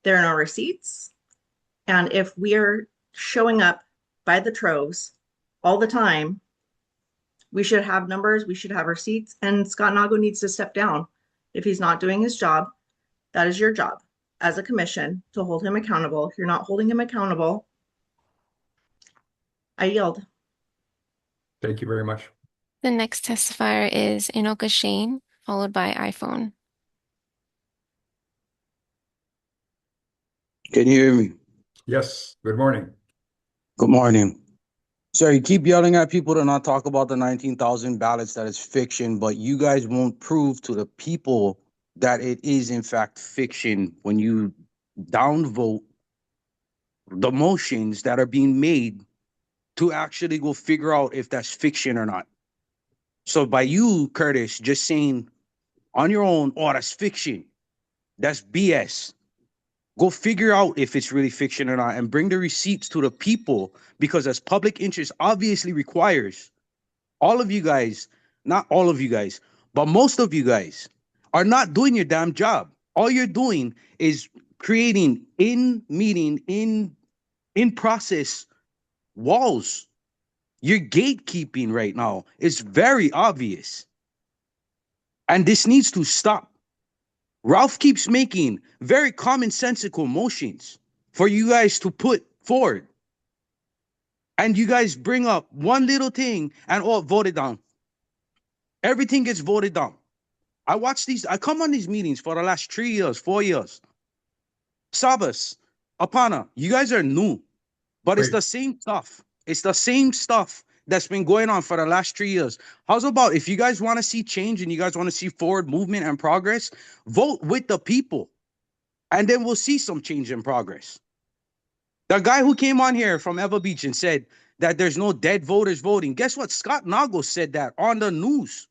R: there are no receipts. And if we are showing up by the troves all the time, we should have numbers, we should have receipts, and Scott Nago needs to step down. If he's not doing his job, that is your job as a commission to hold him accountable. If you're not holding him accountable, I yield.
D: Thank you very much.
A: The next testifier is Inoka Shane, followed by iPhone.
S: Can you hear me?
D: Yes. Good morning.
S: Good morning. Sir, you keep yelling at people to not talk about the 19,000 ballots that is fiction, but you guys won't prove to the people that it is in fact fiction when you downvote the motions that are being made to actually go figure out if that's fiction or not. So by you, Curtis, just saying on your own, oh, that's fiction, that's BS. Go figure out if it's really fiction or not and bring the receipts to the people, because as public interest obviously requires, all of you guys, not all of you guys, but most of you guys are not doing your damn job. All you're doing is creating in process walls. You're gatekeeping right now. It's very obvious. And this needs to stop. Ralph keeps making very commonsensical motions for you guys to put forward. And you guys bring up one little thing and all voted down. Everything gets voted down. I come on these meetings for the last 3 years, 4 years. Sabas, Apana, you guys are new, but it's the same stuff. It's the same stuff that's been going on for the last 3 years. How's about if you guys want to see change and you guys want to see forward movement and progress, vote with the people, and then we'll see some change and progress. The guy who came on here from Eva Beach and said that there's no dead voters voting. Guess what? Scott Nago said that on the news.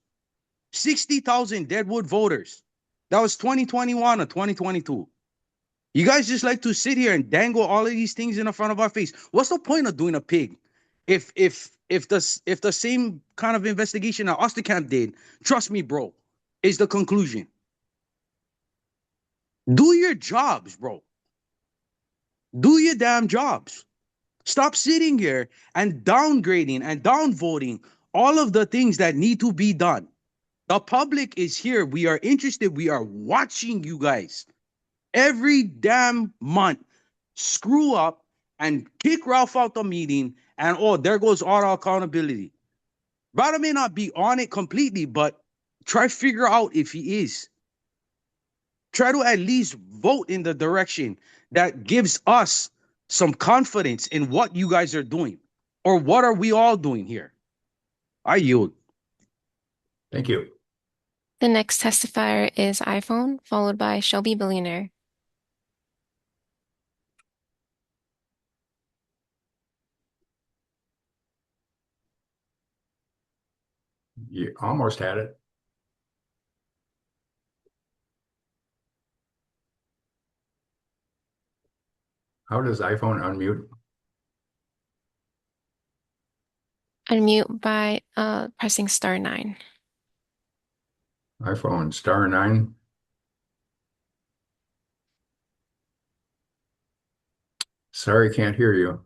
S: 60,000 deadwood voters. That was 2021 or 2022. You guys just like to sit here and dangle all of these things in the front of our face. What's the point of doing a pig? If the same kind of investigation that Osterkamp did, trust me, bro, is the conclusion. Do your jobs, bro. Do your damn jobs. Stop sitting here and downgrading and downvoting all of the things that need to be done. The public is here. We are interested. We are watching you guys every damn month screw up and kick Ralph out the meeting, and oh, there goes all our accountability. Brother may not be on it completely, but try to figure out if he is. Try to at least vote in the direction that gives us some confidence in what you guys are doing, or what are we all doing here. I yield.
D: Thank you.
A: The next testifier is iPhone, followed by Shelby Billionaire.
D: You almost had it. How does iPhone unmute?
A: Unmute by pressing *9.
D: iPhone *9. Sorry, can't hear you.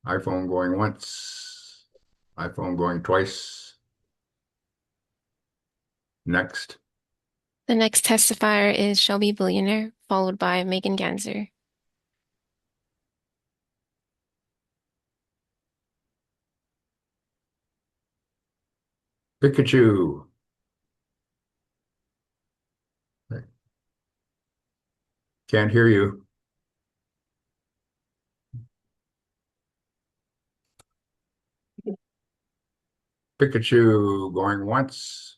D: iPhone going once. iPhone going twice. Next.
A: The next testifier is Shelby Billionaire, followed by Megan Ganser.
D: Pikachu. Can't hear you. Pikachu going once.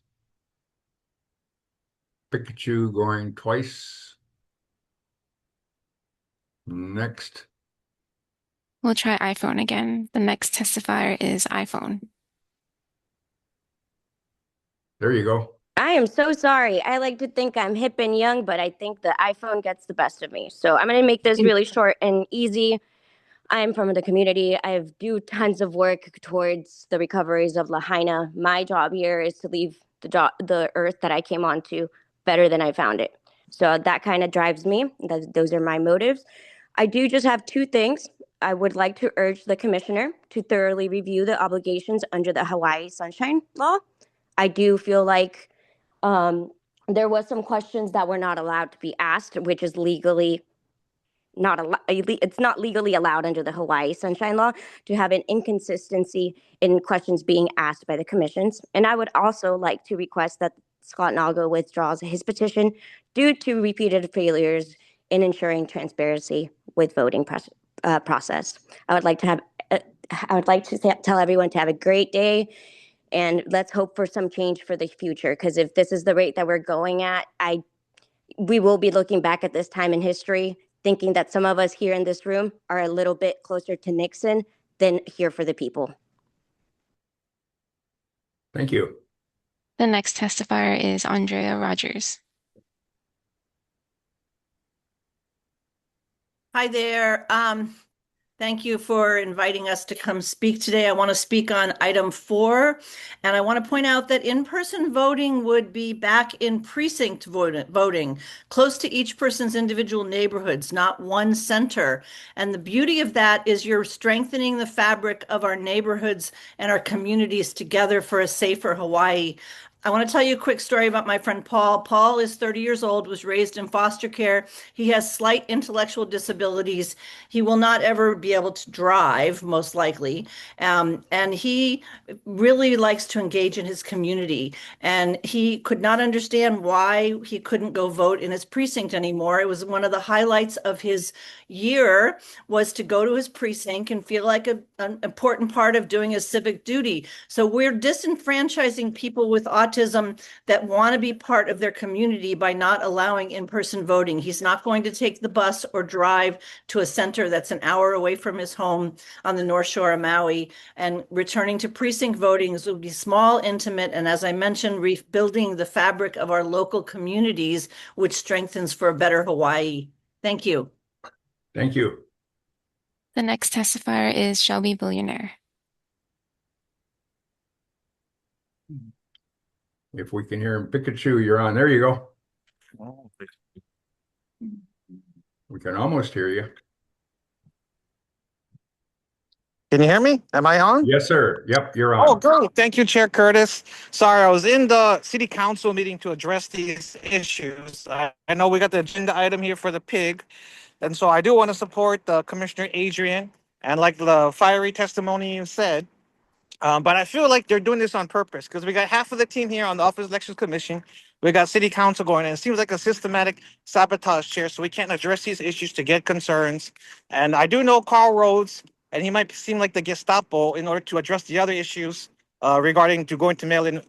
D: Pikachu going twice. Next.
A: We'll try iPhone again. The next testifier is iPhone.
D: There you go.
F: I am so sorry. I like to think I'm hip and young, but I think the iPhone gets the best of me. So I'm going to make this really short and easy. I'm from the community. I do tons of work towards the recoveries of Lahaina. My job here is to leave the earth that I came onto better than I found it. So that kind of drives me. Those are my motives. I do just have two things. I would like to urge the commissioner to thoroughly review the obligations under the Hawaii Sunshine Law. I do feel like there was some questions that were not allowed to be asked, which is legally it's not legally allowed under the Hawaii Sunshine Law to have an inconsistency in questions being asked by the commissions. And I would also like to request that Scott Nago withdraws his petition due to repeated failures in ensuring transparency with voting process. I would like to tell everyone to have a great day. And let's hope for some change for the future, because if this is the rate that we're going at, we will be looking back at this time in history, thinking that some of us here in this room are a little bit closer to Nixon than here for the people.
D: Thank you.
A: The next testifier is Andrea Rogers.
I: Hi there. Thank you for inviting us to come speak today. I want to speak on item 4, and I want to point out that in-person voting would be back in precinct voting, close to each person's individual neighborhoods, not one center. And the beauty of that is you're strengthening the fabric of our neighborhoods and our communities together for a safer Hawaii. I want to tell you a quick story about my friend Paul. Paul is 30 years old, was raised in foster care. He has slight intellectual disabilities. He will not ever be able to drive, most likely. And he really likes to engage in his community. And he could not understand why he couldn't go vote in his precinct anymore. It was one of the highlights of his year was to go to his precinct and feel like an important part of doing his civic duty. So we're disenfranchising people with autism that want to be part of their community by not allowing in-person voting. He's not going to take the bus or drive to a center that's an hour away from his home on the North Shore of Maui. And returning to precinct voting will be small, intimate, and as I mentioned, rebuilding the fabric of our local communities, which strengthens for a better Hawaii. Thank you.
D: Thank you.
A: The next testifier is Shelby Billionaire.
D: If we can hear him, Pikachu, you're on. There you go. We can almost hear you.
T: Can you hear me? Am I on?
D: Yes, sir. Yep, you're on.
T: Oh, great. Thank you, Chair Curtis. Sorry, I was in the city council meeting to address these issues. I know we got the agenda item here for the pig. And so I do want to support Commissioner Adrian and like the fiery testimony you said. But I feel like they're doing this on purpose because we got half of the team here on the Office of Elections Commission. We got city council going, and it seems like a systematic sabotage, Chair, so we can't address these issues to get concerns. And I do know Carl Rhodes, and he might seem like the Gestapo in order to address the other issues regarding to going to mail-in,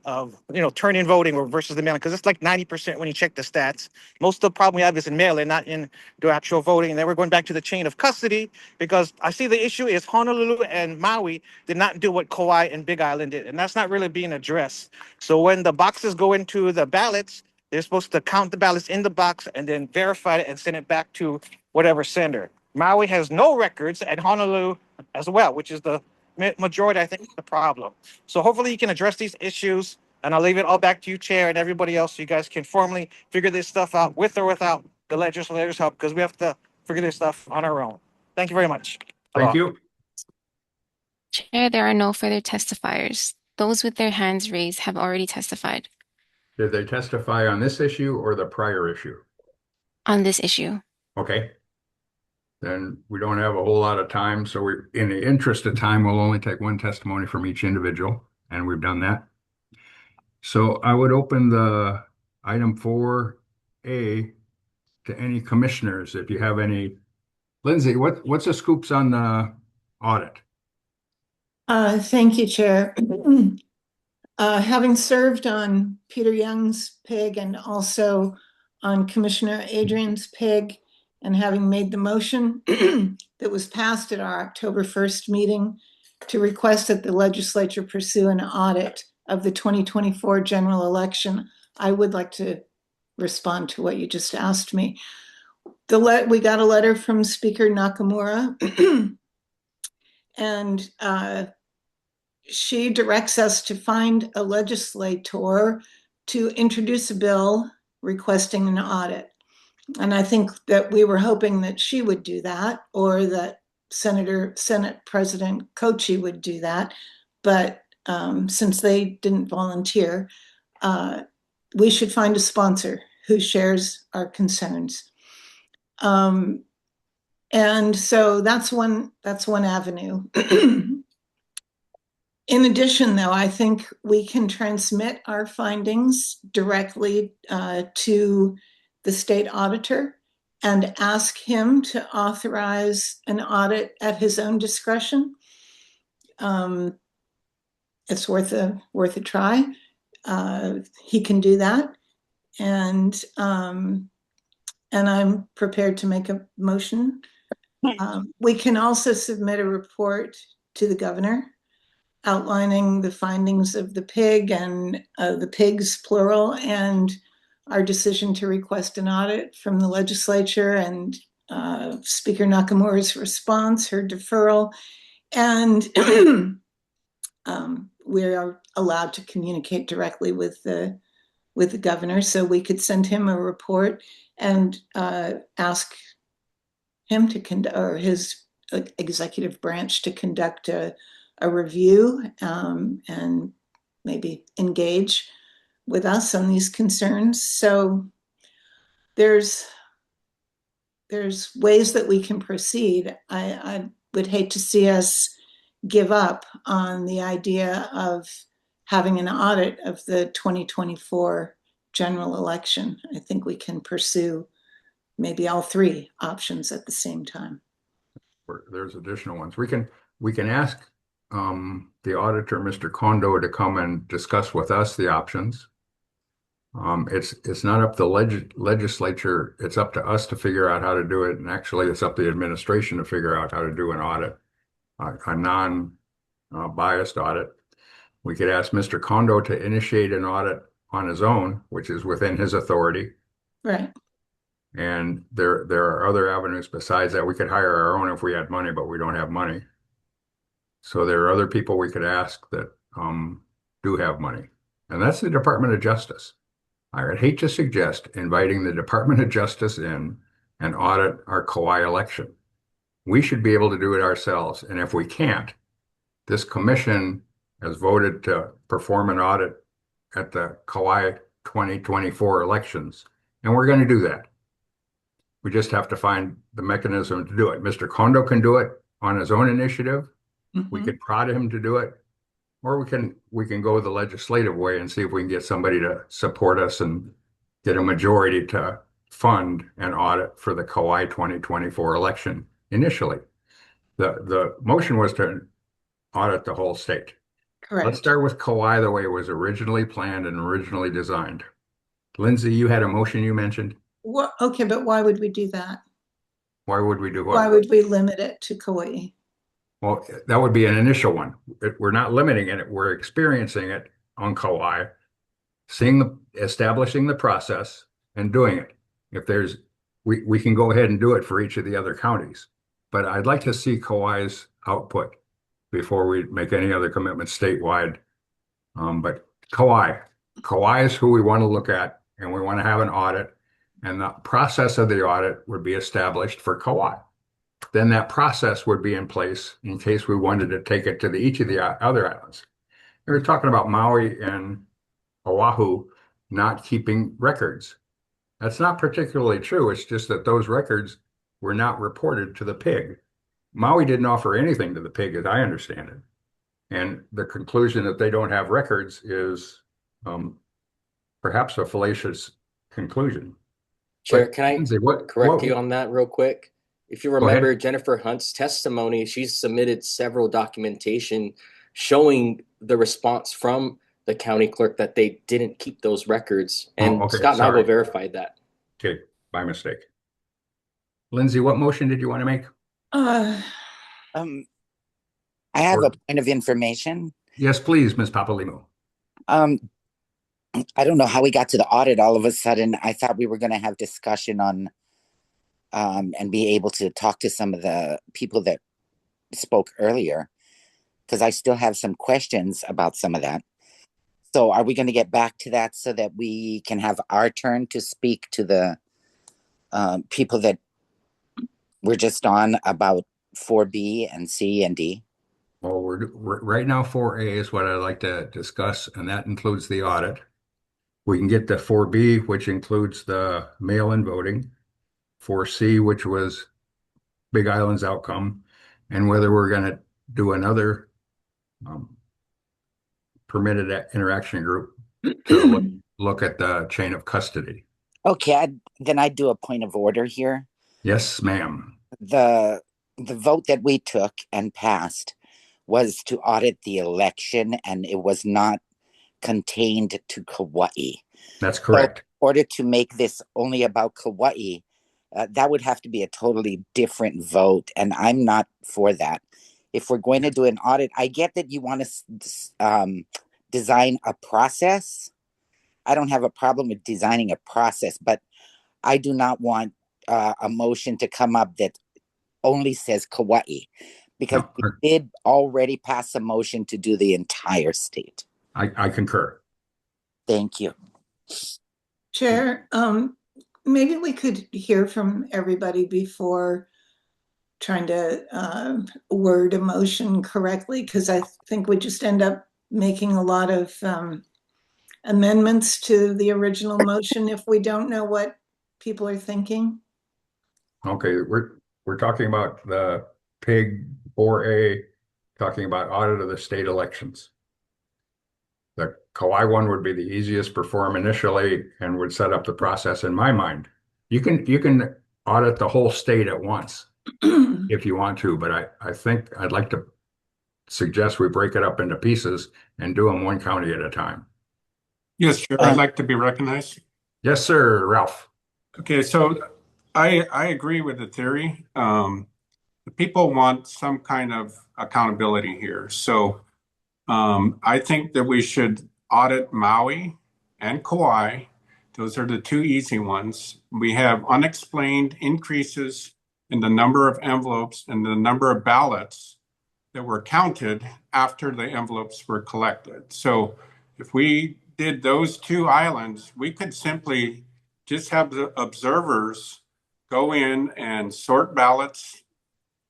T: turn-in voting versus the mail-in, because it's like 90% when you check the stats. Most of the problem we have is in mail-in, not in the actual voting. And then we're going back to the chain of custody, because I see the issue is Honolulu and Maui did not do what Kauai and Big Island did, and that's not really being addressed. So when the boxes go into the ballots, they're supposed to count the ballots in the box and then verify it and send it back to whatever sender. Maui has no records, and Honolulu as well, which is the majority, I think, is the problem. So hopefully you can address these issues, and I'll leave it all back to you, Chair, and everybody else, so you guys can formally figure this stuff out with or without the legislators' help, because we have to figure this stuff on our own. Thank you very much.
D: Thank you.
A: Chair, there are no further testifiers. Those with their hands raised have already testified.
D: Did they testify on this issue or the prior issue?
A: On this issue.
D: Okay. Then we don't have a whole lot of time. So in the interest of time, we'll only take one testimony from each individual, and we've done that. So I would open the item 4A to any commissioners. If you have any, Lindsay, what's the scoops on the audit?
K: Thank you, Chair. Having served on Peter Young's pig and also on Commissioner Adrian's pig, and having made the motion that was passed at our October 1st meeting to request that the legislature pursue an audit of the 2024 general election, I would like to respond to what you just asked me. We got a letter from Speaker Nakamura, and she directs us to find a legislator to introduce a bill requesting an audit. And I think that we were hoping that she would do that, or that Senate President Kochi would do that. But since they didn't volunteer, we should find a sponsor who shares our concerns. And so that's one avenue. In addition, though, I think we can transmit our findings directly to the state auditor and ask him to authorize an audit at his own discretion. It's worth a try. He can do that, and I'm prepared to make a motion. We can also submit a report to the governor outlining the findings of the pig and the pigs, plural, and our decision to request an audit from the legislature, and
I: Speaker Nakamura's response, her deferral, and we are allowed to communicate directly with the governor, so we could send him a report and ask him to conduct, or his executive branch to conduct a review and maybe engage with us on these concerns. So there's ways that we can proceed. I would hate to see us give up on the idea of having an audit of the 2024 general election. I think we can pursue maybe all three options at the same time.
D: There's additional ones. We can ask the auditor, Mr. Kondo, to come and discuss with us the options. It's not up to the legislature. It's up to us to figure out how to do it. And actually, it's up to the administration to figure out how to do an audit, a non-biased audit. We could ask Mr. Kondo to initiate an audit on his own, which is within his authority.
I: Right.
D: And there are other avenues besides that. We could hire our own if we had money, but we don't have money. So there are other people we could ask that do have money. And that's the Department of Justice. I would hate to suggest inviting the Department of Justice in and audit our Kauai election. We should be able to do it ourselves. And if we can't, this commission has voted to perform an audit at the Kauai 2024 elections. And we're going to do that. We just have to find the mechanism to do it. Mr. Kondo can do it on his own initiative. We could prod him to do it, or we can go the legislative way and see if we can get somebody to support us and get a majority to fund an audit for the Kauai 2024 election initially. The motion was to audit the whole state.
I: Correct.
D: Let's start with Kauai the way it was originally planned and originally designed. Lindsay, you had a motion you mentioned.
I: Well, okay, but why would we do that?
D: Why would we do what?
I: Why would we limit it to Kauai?
D: Well, that would be an initial one. We're not limiting it. We're experiencing it on Kauai, establishing the process and doing it. If there's, we can go ahead and do it for each of the other counties. But I'd like to see Kauai's output before we make any other commitments statewide. But Kauai is who we want to look at, and we want to have an audit. And the process of the audit would be established for Kauai. Then that process would be in place in case we wanted to take it to each of the other islands. We were talking about Maui and Oahu not keeping records. That's not particularly true. It's just that those records were not reported to the PIG. Maui didn't offer anything to the PIG, as I understand it. And the conclusion that they don't have records is perhaps a fallacious conclusion.
M: Chair,
D: But,
M: can I
D: Lindsay,
M: correct you on that real quick? If you remember Jennifer Hunt's testimony, she submitted several documentation showing the response from the county clerk that they didn't keep those records. And Scott Nago verified that.
D: Okay, by mistake. Lindsay, what motion did you want to make?
J: I have a point of information.
D: Yes, please, Ms. Papalimu.
J: I don't know how we got to the audit all of a sudden. I thought we were going to have discussion on and be able to talk to some of the people that spoke earlier, because I still have some questions about some of that. So are we going to get back to that so that we can have our turn to speak to the people that we're just on about 4B and C and D?
D: Well, we're right now 4A is what I'd like to discuss, and that includes the audit. We can get to 4B, which includes the mail-in voting, 4C, which was Big Island's outcome, and whether we're going to do another permitted interaction group to look at the chain of custody.
J: Okay, then I do a point of order here.
D: Yes, ma'am.
J: The vote that we took and passed was to audit the election, and it was not contained to Kauai.
D: That's correct.
J: So in order to make this only about Kauai, that would have to be a totally different vote, and I'm not for that. If we're going to do an audit, I get that you want to design a process. I don't have a problem with designing a process, but I do not want a motion to come up that only says Kauai, because
D: No,
J: we did already pass a motion to do the entire state.
D: I concur.
J: Thank you.
K: Chair, maybe we could hear from everybody before trying to word a motion correctly, because I think we just end up making a lot of amendments to the original motion if we don't know what people are thinking.
D: Okay, we're talking about the PIG 4A, talking about audit of the state elections. The Kauai one would be the easiest to perform initially and would set up the process in my mind. You can audit the whole state at once if you want to, but I think I'd like to suggest we break it up into pieces and do them one county at a time.
O: Yes, Chair, I'd like to be recognized.
D: Yes, sir, Ralph.
O: Okay, so I agree with the theory. The people want some kind of accountability here. So I think that we should audit Maui and Kauai. Those are the two easy ones. We have unexplained increases in the number of envelopes and the number of ballots that were counted after the envelopes were collected. So if we did those two islands, we could simply just have the observers go in and sort ballots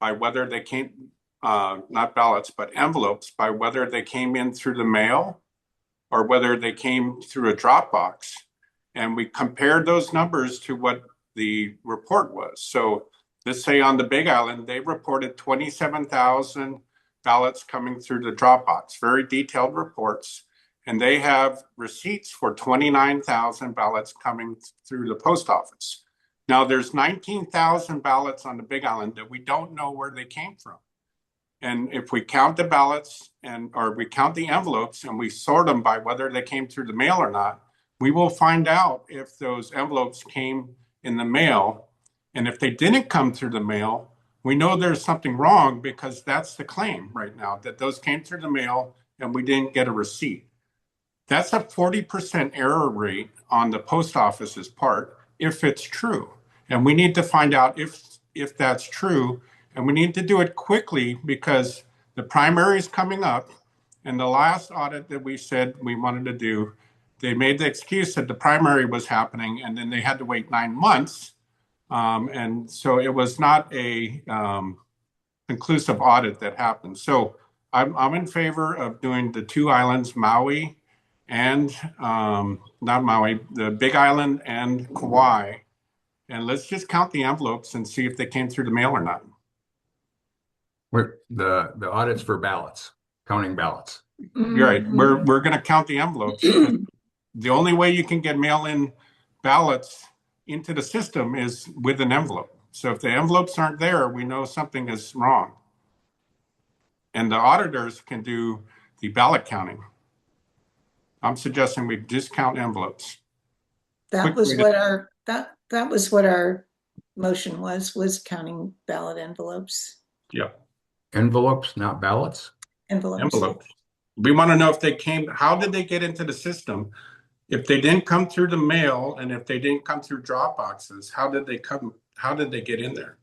O: by whether they came, not ballots, but envelopes, by whether they came in through the mail or whether they came through a drop box. And we compared those numbers to what the report was. So let's say on the Big Island, they reported 27,000 ballots coming through the drop box, very detailed reports. And they have receipts for 29,000 ballots coming through the post office. Now there's 19,000 ballots on the Big Island that we don't know where they came from. And if we count the ballots or we count the envelopes and we sort them by whether they came through the mail or not, we will find out if those envelopes came in the mail. And if they didn't come through the mail, we know there's something wrong, because that's the claim right now, that those came through the mail and we didn't get a receipt. That's a 40% error rate on the post office's part, if it's true. And we need to find out if that's true, and we need to do it quickly, because the primary is coming up. And the last audit that we said we wanted to do, they made the excuse that the primary was happening, and then they had to wait 9 months. And so it was not a conclusive audit that happened. So I'm in favor of doing the two islands, Maui and not Maui, the Big Island and Kauai. And let's just count the envelopes and see if they came through the mail or not.
D: The audits for ballots, counting ballots.
O: You're right. We're going to count the envelopes. The only way you can get mail-in ballots into the system is with an envelope. So if the envelopes aren't there, we know something is wrong. And the auditors can do the ballot counting. I'm suggesting we just count envelopes.
K: That was what our motion was counting ballot envelopes.
O: Yeah.
D: Envelopes, not ballots?
K: Envelopes.
O: We want to know if they came, how did they get into the system? If they didn't come through the mail and if they didn't come through drop boxes, how did they get in there?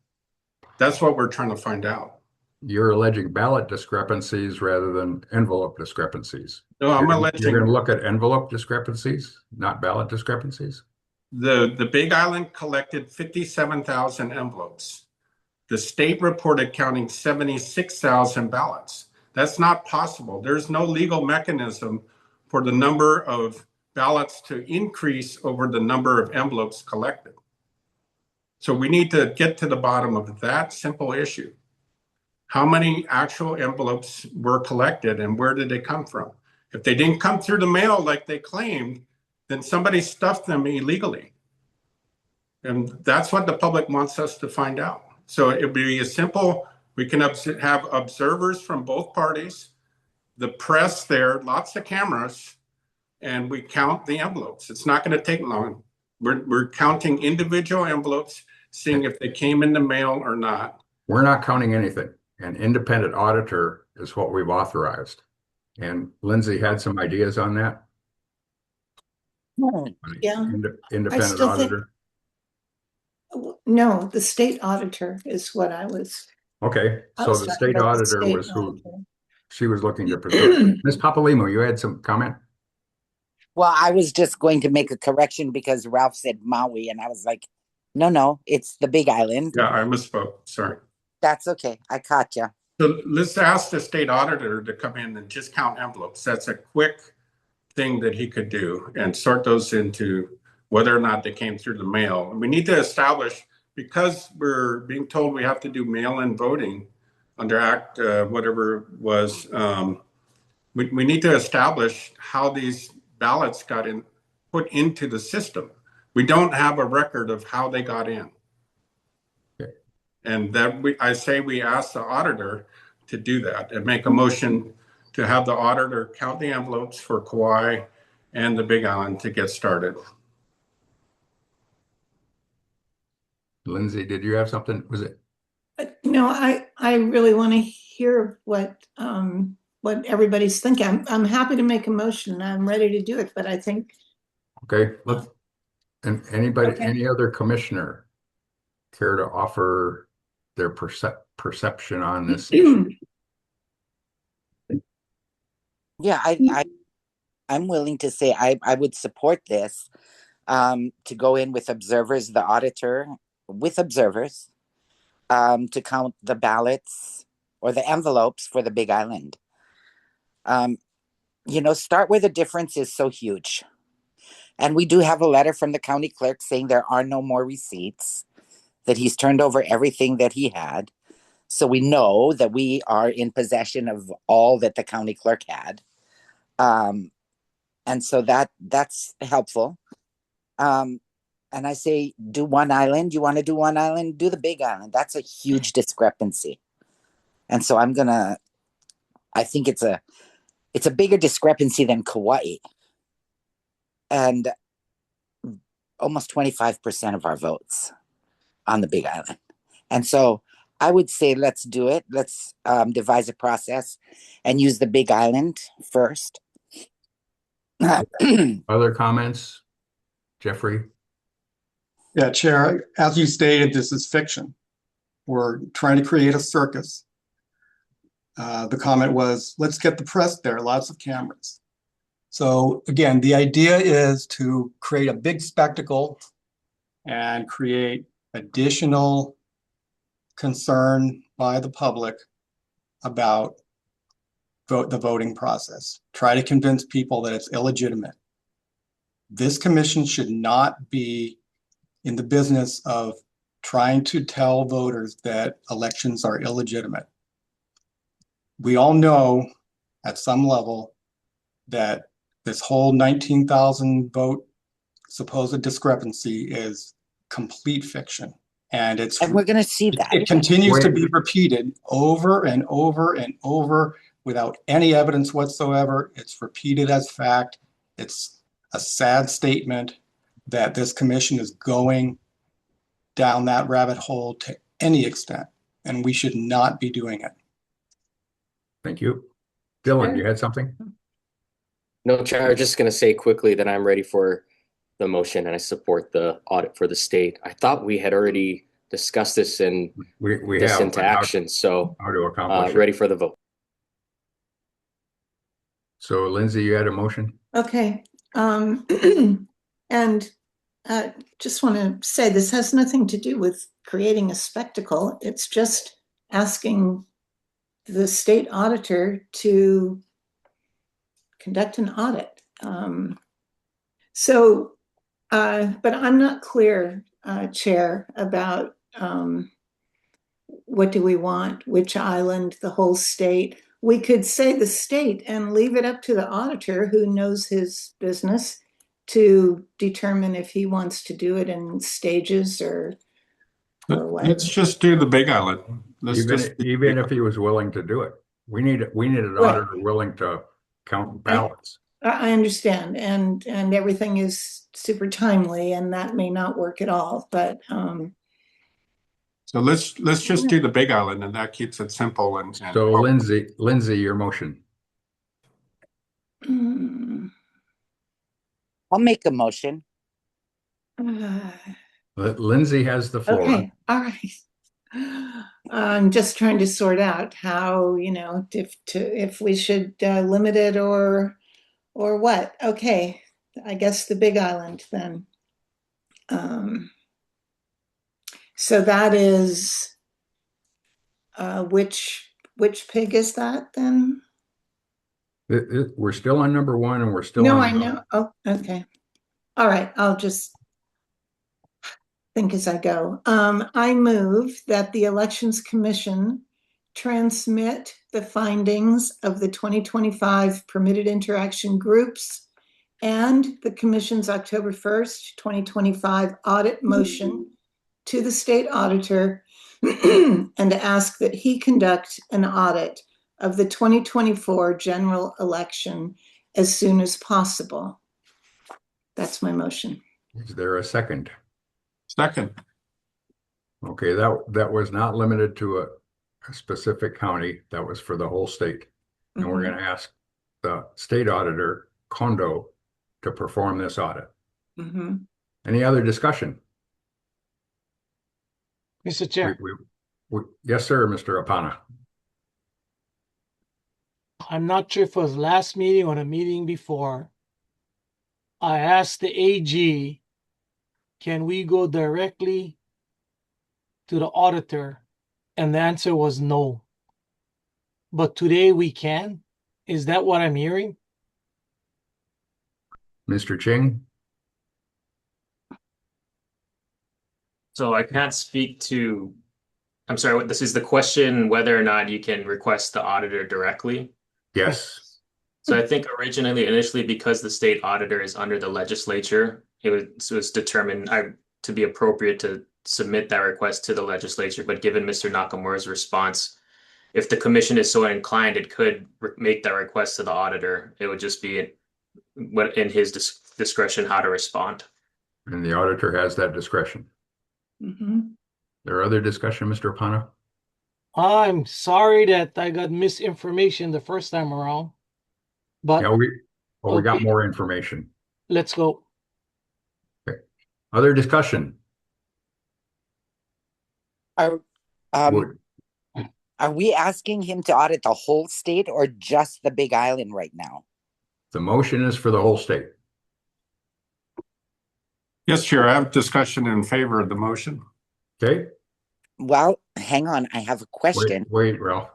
O: That's what we're trying to find out.
D: You're alleging ballot discrepancies rather than envelope discrepancies.
O: No, I'm alleging.
D: You're going to look at envelope discrepancies, not ballot discrepancies?
O: The Big Island collected 57,000 envelopes. The state reported counting 76,000 ballots. That's not possible. There's no legal mechanism for the number of ballots to increase over the number of envelopes collected. So we need to get to the bottom of that simple issue. How many actual envelopes were collected and where did they come from? If they didn't come through the mail like they claimed, then somebody stuffed them illegally. And that's what the public wants us to find out. So it would be a simple, we can have observers from both parties, the press there, lots of cameras, and we count the envelopes. It's not going to take long. We're counting individual envelopes, seeing if they came in the mail or not.
D: We're not counting anything. An independent auditor is what we've authorized. And Lindsay had some ideas on that.
K: Yeah.
D: Independent auditor.
L: No, the state auditor is what I was.
D: Okay,
L: I
D: so
L: was
D: the
L: talking
D: state
L: about the
D: auditor
L: state
D: was who
L: auditor.
D: she was looking to pursue. Ms. Papalimo, you had some comment?
J: Well, I was just going to make a correction because Ralph said Maui, and I was like, no, it's the Big Island.
O: Yeah, I misspoke. Sorry.
J: That's okay. I caught you.
O: So let's ask the state auditor to come in and just count envelopes. That's a quick thing that he could do and sort those into whether or not they came through the mail. And we need to establish, because we're being told we have to do mail-in voting under Act whatever was, we need to establish how these ballots got put into the system. We don't have a record of how they got in.
D: Okay.
O: And that I say we ask the auditor to do that and make a motion to have the auditor count the envelopes for Kauai and the Big Island to get started.
D: Lindsay, did you have something? Was it?
L: No, I really want to hear what everybody's thinking. I'm happy to make a motion. I'm ready to do it, but I think.
D: Okay, let's, and anybody,
L: Okay.
D: any other commissioner care to offer their perception on this issue?
J: Yeah, I'm willing to say I would support this to go in with observers, the auditor with observers to count the ballots or the envelopes for the Big Island. Start where the difference is so huge. And we do have a letter from the county clerk saying there are no more receipts, that he's turned over everything that he had. So we know that we are in possession of all that the county clerk had. And so that's helpful. And I say, do one island. You want to do one island? Do the Big Island. That's a huge discrepancy. And so I think it's a bigger discrepancy than Kauai. And almost 25% of our votes on the Big Island. And so I would say, let's do it. Let's devise a process and use the Big Island first.
D: Other comments? Jeffrey?
C: Yeah, Chair, as you stated, this is fiction. We're trying to create a circus. The comment was, let's get the press there, lots of cameras. So again, the idea is to create a big spectacle and create additional concern by the public about the voting process. Try to convince people that it's illegitimate. This commission should not be in the business of trying to tell voters that elections are illegitimate. We all know at some level that this whole 19,000 vote supposed discrepancy is complete fiction. And
J: we're going to see that.
C: It continues to be repeated over and over and over without any evidence whatsoever. It's repeated as fact. It's a sad statement that this commission is going down that rabbit hole to any extent, and we should not be doing it.
D: Thank you. Dylan, you had something?
M: No, Chair, I was just going to say quickly that I'm ready for the motion and I support the audit for the state. I thought we had already discussed this and
D: we
M: this
D: have,
M: into action. So
D: how to accomplish it.
M: Ready for the vote.
D: So Lindsay, you had a motion?
L: Okay. And just want to say this has nothing to do with creating a spectacle. It's just asking the state auditor to conduct an audit. But I'm not clear, Chair, about what do we want, which island, the whole state. We could say the state and leave it up to the auditor who knows his business to determine if he wants to do it in stages or what.
O: Let's just do the Big Island.
D: Even if he was willing to do it. We need an auditor willing to count ballots.
L: I understand, and everything is super timely, and that may not work at all. But
O: so let's just do the Big Island, and that keeps it simple. And
D: so Lindsay, your motion.
J: I'll make a motion.
D: Lindsay Lindsay has the floor.
E: Okay, all right. I'm just trying to sort out how, if we should limit it or what. Okay, I guess the Big Island then. So that is which pig is that then?
D: We're still on number one, and we're still
E: No,
D: on.
E: I know. Oh, okay. All right, I'll just think as I go. I move that the Elections Commission transmit the findings of the 2025 permitted interaction groups and the Commission's October 1st, 2025 audit motion to the state auditor and to ask that he conduct an audit of the 2024 general election as soon as possible. That's my motion.
D: Is there a second?
O: Second.
D: Okay, that was not limited to a specific county. That was for the whole state. And we're going to ask the state auditor, Kondo, to perform this audit. Any other discussion?
U: Mr. Chair.
D: Yes, sir, Mr. Apana.
U: I'm not sure if it was last meeting or the meeting before. I asked the AG, can we go directly to the auditor? And the answer was no. But today we can. Is that what I'm hearing?
D: Mr. Ching?
V: So I can't speak to, I'm sorry, this is the question whether or not you can request the auditor directly.
D: Yes.
V: So I think initially, because the state auditor is under the legislature, it was determined to be appropriate to submit that request to the legislature. But given Mr. Nakamura's response, if the commission is so inclined, it could make that request to the auditor. It would just be in his discretion how to respond.
D: And the auditor has that discretion. There other discussion, Mr. Apana?
U: I'm sorry that I got misinformation the first time around. But
D: yeah, we got more information.
U: Let's go.
D: Okay. Other discussion?
J: Are we asking him to audit the whole state or just the Big Island right now?
D: The motion is for the whole state.
O: Yes, Chair, I have discussion in favor of the motion.
D: Okay.
J: Well, hang on, I have a question.
D: Wait, Ralph.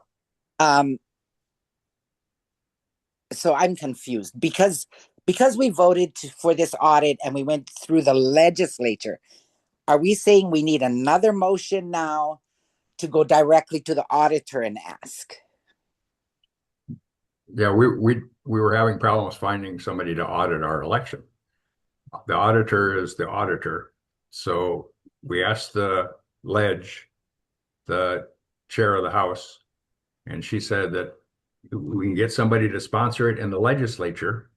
J: So I'm confused because we voted for this audit and we went through the legislature. Are we saying we need another motion now to go directly to the auditor and ask?
D: Yeah, we were having problems finding somebody to audit our election. The auditor is the auditor. So we asked the ledge, the chair of the House, and she said that we can get somebody to sponsor it in the legislature.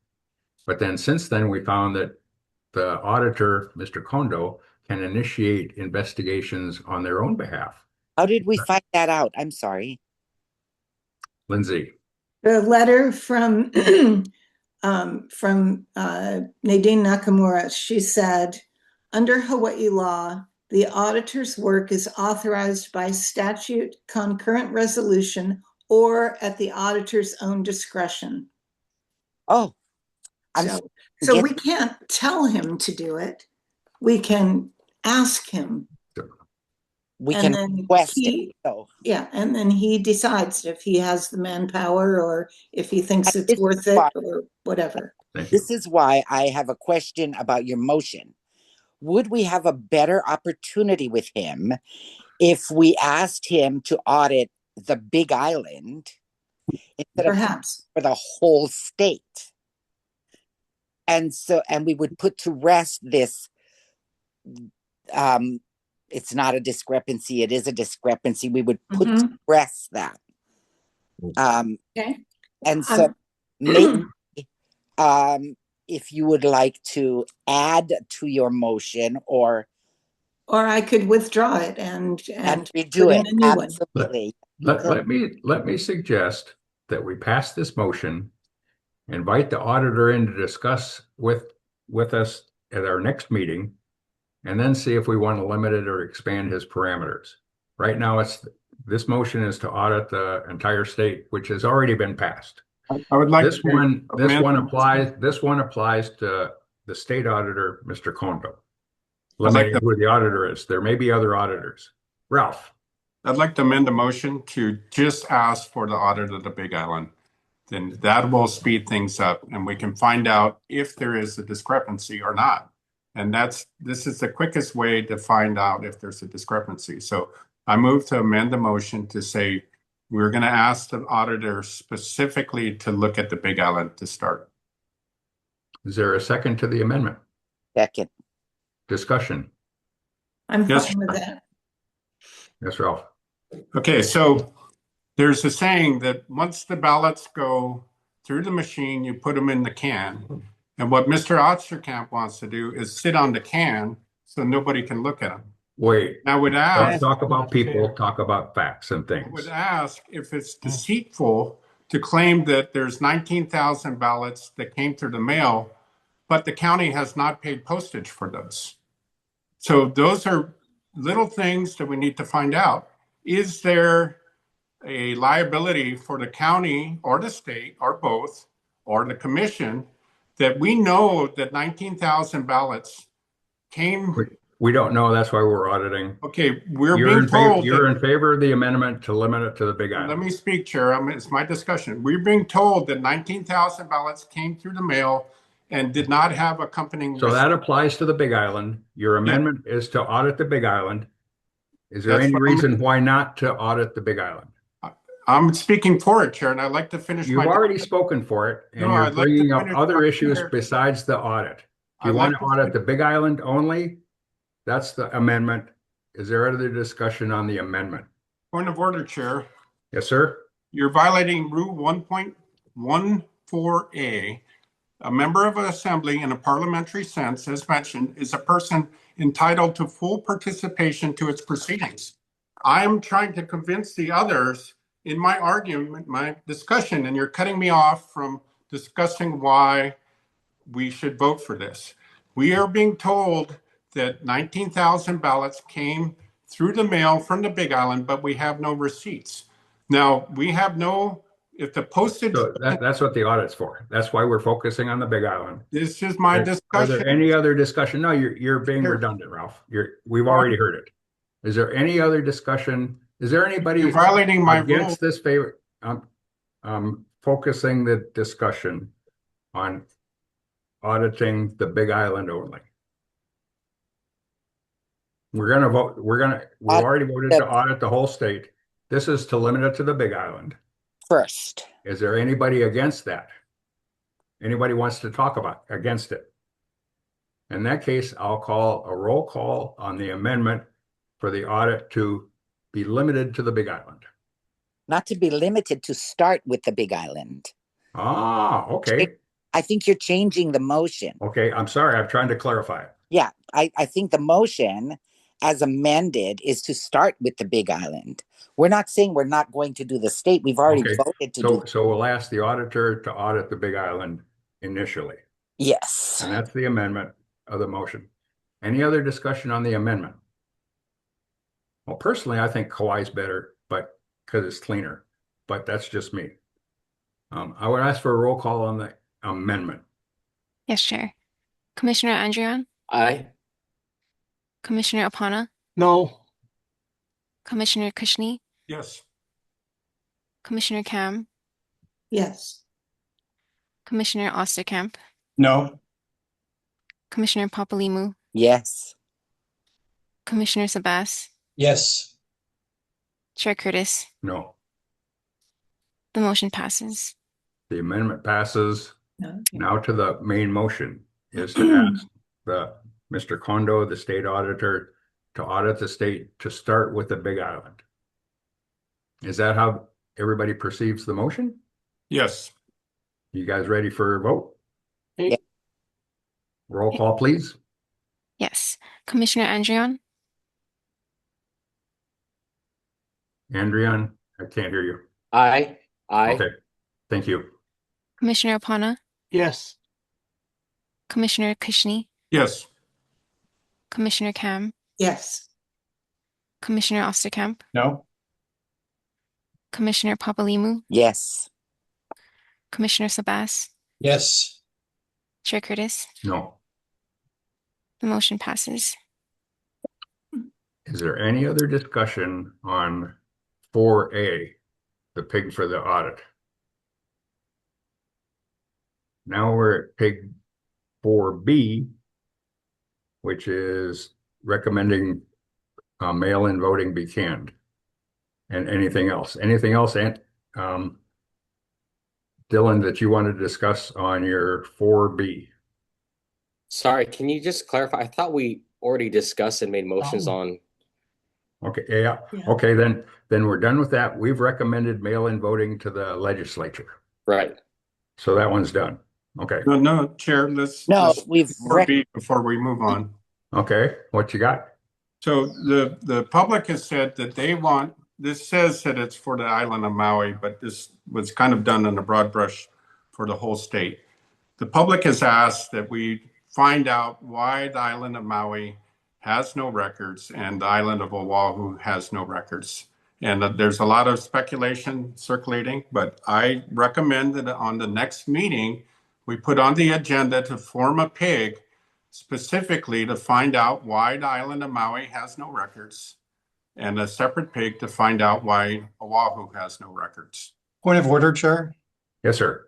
D: But then since then, we found that the auditor, Mr. Kondo, can initiate investigations on their own behalf.
J: How did we find that out? I'm sorry.
D: Lindsay.
E: The letter from Nadine Nakamura, she said, under Hawaii law, the auditor's work is authorized by statute, concurrent resolution, or at the auditor's own discretion.
J: Oh,
E: so we can't tell him to do it. We can ask him.
J: We can request it. So.
E: Yeah, and then he decides if he has the manpower or if he thinks it's worth it or whatever.
J: This is why I have a question about your motion. Would we have a better opportunity with him if we asked him to audit the Big Island instead
E: Perhaps.
J: Of for the whole state? And we would put to rest this, it's not a discrepancy, it is a discrepancy. We would put to rest that.
E: Okay.
J: And so maybe if you would like to add to your motion or
E: I could withdraw it and
J: redo it. Absolutely.
D: Let me suggest that we pass this motion, invite the auditor in to discuss with us at our next meeting, and then see if we want to limit it or expand his parameters. Right now, this motion is to audit the entire state, which has already been passed.
O: I would like
D: This
O: to
D: one
O: amend-
D: this one applies to the state auditor, Mr. Kondo.
O: I'd like
D: Limiting who the auditor is. There may be other auditors. Ralph.
O: I'd like to amend the motion to just ask for the audit of the Big Island. Then that will speed things up and we can find out if there is a discrepancy or not. And this is the quickest way to find out if there's a discrepancy. So I move to amend the motion to say we're going to ask the auditor specifically to look at the Big Island to start.
D: Is there a second to the amendment?
J: Second.
D: Discussion.
E: I'm
O: Yes.
E: fine with that.
D: Yes, Ralph.
O: Okay, so there's a saying that once the ballots go through the machine, you put them in the can. And what Mr. Osterkamp wants to do is sit on the can so nobody can look at them.
D: Wait.
O: I would
D: Don't
O: ask,
D: talk about people, talk about facts and
O: I would
D: things.
O: ask if it's deceitful to claim that there's 19,000 ballots that came through the mail, but the county has not paid postage for those. So those are little things that we need to find out. Is there a liability for the county or the state or both or the commission that we know that 19,000 ballots came?
D: We don't know. That's why we're auditing.
O: Okay, we're
D: You're
O: being
D: in favor,
O: told.
D: you're
O: that-
D: in favor of the amendment to limit it to the Big
O: Let
D: Island.
O: me speak, Chair. It's my discussion. We're being told that 19,000 ballots came through the mail and did not have accompanying.
D: So that applies to the Big Island. Your amendment is to audit the Big Island. Is there
O: That's
D: any
O: what I'm-
D: reason why not to audit the Big Island?
O: I'm speaking for it, Chair, and I'd like to finish
D: You've
O: my.
D: already spoken for it, and
O: No,
D: you're
O: I'd like to
D: bringing up
O: finish
D: other
O: my
D: issues
O: chair.
D: besides the audit. Do you
O: I'd
D: want
O: like
D: to
O: to
D: audit the Big Island only? That's the amendment. Is there other discussion on the amendment?
O: Point of order, Chair.
D: Yes, sir.
O: You're violating Rule 1.14A. A member of an assembly in a parliamentary sense, as mentioned, is a person entitled to full participation to its proceedings. I am trying to convince the others in my argument, my discussion, and you're cutting me off from discussing why we should vote for this. We are being told that 19,000 ballots came through the mail from the Big Island, but we have no receipts. Now, we have no, if the postage.
D: So that's what the audit's for. That's why we're focusing on the Big Island.
O: This is my
D: Are
O: discussion.
D: there any other discussion? No, you're being
O: Here.
D: redundant, Ralph. We've already heard it. Is there any other discussion? Is there anybody
O: You're violating my rule.
D: against this favor? Focusing the discussion on auditing the Big Island only. We're gonna vote, we've already voted to audit the whole state. This is to limit it to the Big Island.
J: First.
D: Is there anybody against that? Anybody wants to talk against it? In that case, I'll call a roll call on the amendment for the audit to be limited to the Big Island.
J: Not to be limited, to start with the Big Island.
D: Ah, okay.
J: I think you're changing the motion.
D: Okay, I'm sorry. I'm trying to clarify it.
J: Yeah, I think the motion as amended is to start with the Big Island. We're not saying we're not going to do the state. We've already
D: Okay,
J: voted to do.
D: so we'll ask the auditor to audit the Big Island initially.
J: Yes.
D: And that's the amendment of the motion. Any other discussion on the amendment? Well, personally, I think Kauai's better, but because it's cleaner, but that's just me. I would ask for a roll call on the amendment.
A: Yes, Chair. Commissioner Andrian,
M: Aye.
A: Commissioner Apana,
U: No.
A: Commissioner Kushni,
O: Yes.
A: Commissioner Kam,
E: Yes.
A: Commissioner Osterkamp,
C: No.
A: Commissioner Papalimu,
J: Yes.
A: Commissioner Sabas,
B: Yes.
A: Chair Curtis.
D: No.
A: The motion passes.
D: The amendment passes.
E: No.
D: Now to the main motion is to ask Mr. Kondo, the state auditor, to audit the state to start with the Big Island. Is that how everybody perceives the motion?
O: Yes.
D: You guys ready for a vote?
U: Yeah.
D: Roll call, please.
A: Yes. Commissioner Andrian,
D: Andrian, I can't hear you.
M: Aye. Aye.
D: Okay, thank you.
A: Commissioner Apana,
U: Yes.
A: Commissioner Kushni,
O: Yes.
A: Commissioner Kam,
E: Yes.
A: Commissioner Osterkamp,
C: No?
A: Commissioner Papalimu,
J: Yes.
A: Commissioner Sabas,
B: Yes.
A: Chair Curtis.
D: No.
A: The motion passes.
D: Is there any other discussion on 4A, the pig for the audit? Now we're at pig 4B, which is recommending mail-in voting be canned. And anything else? Anything else, Dylan, that you want to discuss on your 4B?
M: Sorry, can you just clarify? I thought we already discussed and made motions on.
D: Okay, yeah. Okay, then we're done with that. We've recommended mail-in voting to the legislature.
M: Right.
D: So that one's done. Okay.
O: No, Chair, let's before we move on.
D: Okay, what you got?
O: So the public has said that they want, this says that it's for the island of Maui, but this was kind of done in a broad brush for the whole state. The public has asked that we find out why the island of Maui has no records and the island of Oahu has no records. And there's a lot of speculation circulating, but I recommend that on the next meeting, we put on the agenda to form a PIG specifically to find out why the island of Maui has no records, and a separate PIG to find out why Oahu has no records.
C: Point of order, Chair.
D: Yes, sir.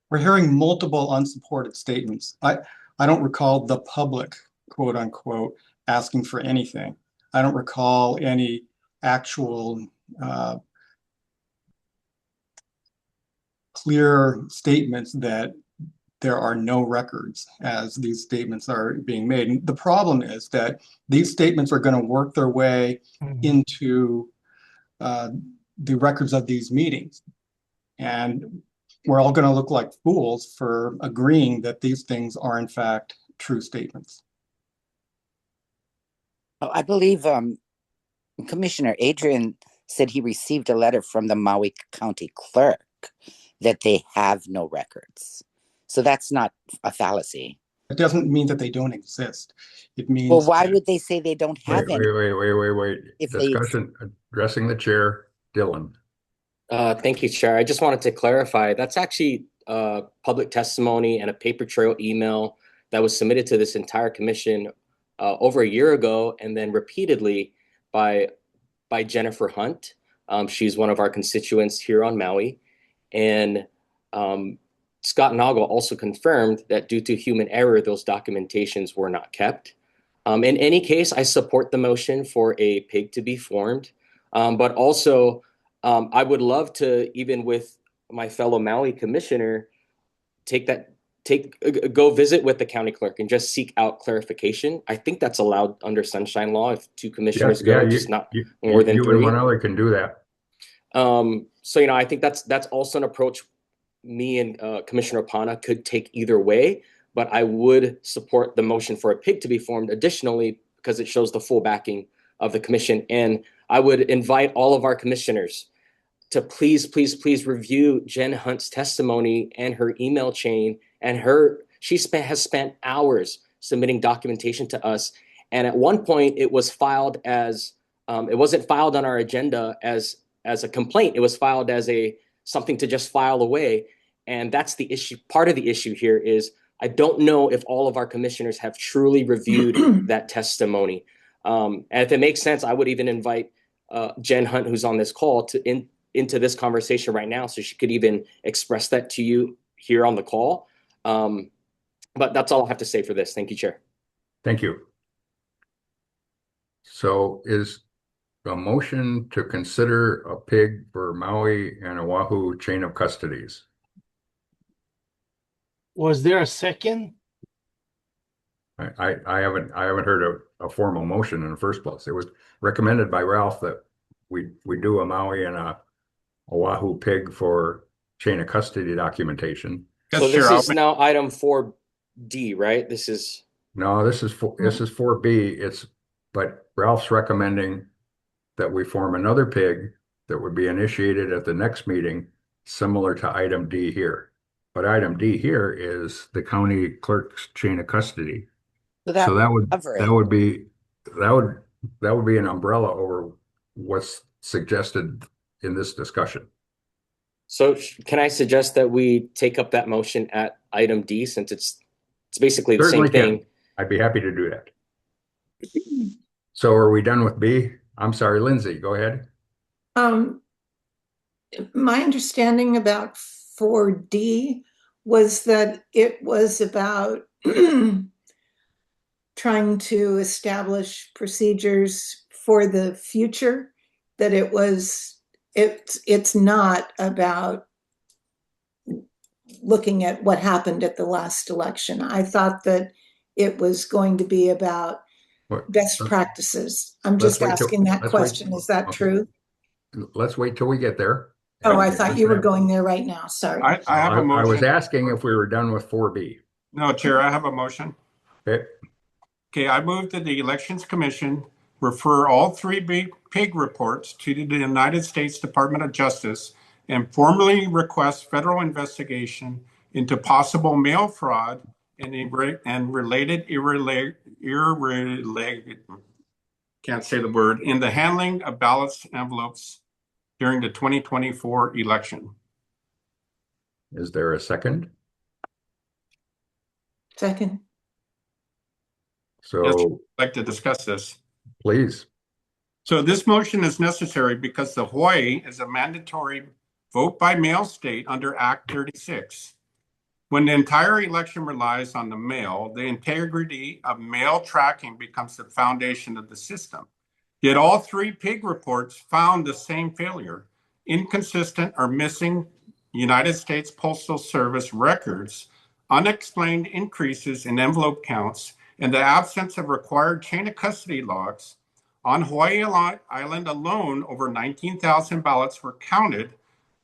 C: We're hearing multiple unsupported statements. I don't recall the public, quote unquote, asking for anything. I don't recall any actual clear statements that there are no records as these statements are being made. And the problem is that these statements are going to work their way into the records of these meetings. And we're all going to look like fools for agreeing that these things are in fact true statements.
J: I believe Commissioner Adrian said he received a letter from the Maui County Clerk that they have no records. So that's not a fallacy.
C: It doesn't mean that they don't exist. It means.
J: Well, why would they say they don't have any?
D: Wait.
J: If
D: Discussion addressing the chair, Dylan.
M: Thank you, Chair. I just wanted to clarify, that's actually public testimony and a paper trail email that was submitted to this entire commission over a year ago, and then repeatedly by Jennifer Hunt. She's one of our constituents here on Maui. And Scott Noggle also confirmed that due to human error, those documentations were not kept. In any case, I support the motion for a PIG to be formed, but also I would love to, even with my fellow Maui commissioner, go visit with the county clerk and just seek out clarification. I think that's allowed under sunshine law if two commissioners go, just not more than three.
D: You and one other can do that.
M: So, I think that's also an approach me and Commissioner Opana could take either way, but I would support the motion for a PIG to be formed additionally because it shows the full backing of the commission. And I would invite all of our commissioners to please review Jen Hunt's testimony and her email chain. And she has spent hours submitting documentation to us. And at one point it was filed as, it wasn't filed on our agenda as a complaint. It was filed as something to just file away. And that's the issue. Part of the issue here is I don't know if all of our commissioners have truly reviewed that testimony. And if it makes sense, I would even invite Jen Hunt, who's on this call, into this conversation right now, so she could even express that to you here on the call. But that's all I have to say for this. Thank you, Chair.
D: Thank you. So is a motion to consider a PIG for Maui and Oahu chain of custodies?
U: Was there a second?
D: I haven't heard a formal motion in the first place. It was recommended by Ralph that we do a Maui and a Oahu PIG for chain of custody documentation.
M: So this is now item 4D, right? This is
D: 4B. But Ralph's recommending that we form another PIG that would be initiated at the next meeting, similar to item D here. But item D here is the county clerk's chain of custody.
J: So
D: So that would,
J: cover it.
D: that would be, that would be an umbrella over what's suggested in this discussion.
M: So can I suggest that we take up that motion at item D, since it's basically the same
D: Certainly can.
M: thing?
D: I'd be happy to do that. So are we done with B? I'm sorry, Lindsay, go ahead.
E: My understanding about 4D was that it was about trying to establish procedures for the future, that it's not about looking at what happened at the last election. I thought that it was going to be about best practices. I'm just asking that question. Is that true?
D: Let's wait till we get there.
E: Oh, I thought you were going there right now. Sorry.
O: I have a motion.
D: I was asking if we were done with 4B.
O: No, Chair, I have a motion.
D: Okay.
O: Okay, I move that the Elections Commission refer all three PIG reports to the United States Department of Justice and formally request federal investigation into possible mail fraud and related can't say the word, in the handling of ballots envelopes during the 2024 election.
D: Is there a second?
E: Second.
O: So yes,
D: So
O: I'd like to discuss this.
D: Please.
O: So this motion is necessary because the Hawaii is a mandatory vote by mail state under Act 36. When the entire election relies on the mail, the integrity of mail tracking becomes the foundation of the system. Yet all three PIG reports found the same failure: inconsistent or missing United States Postal Service records, unexplained increases in envelope counts, and the absence of required chain of custody logs. On Hawaii Island alone, over 19,000 ballots were counted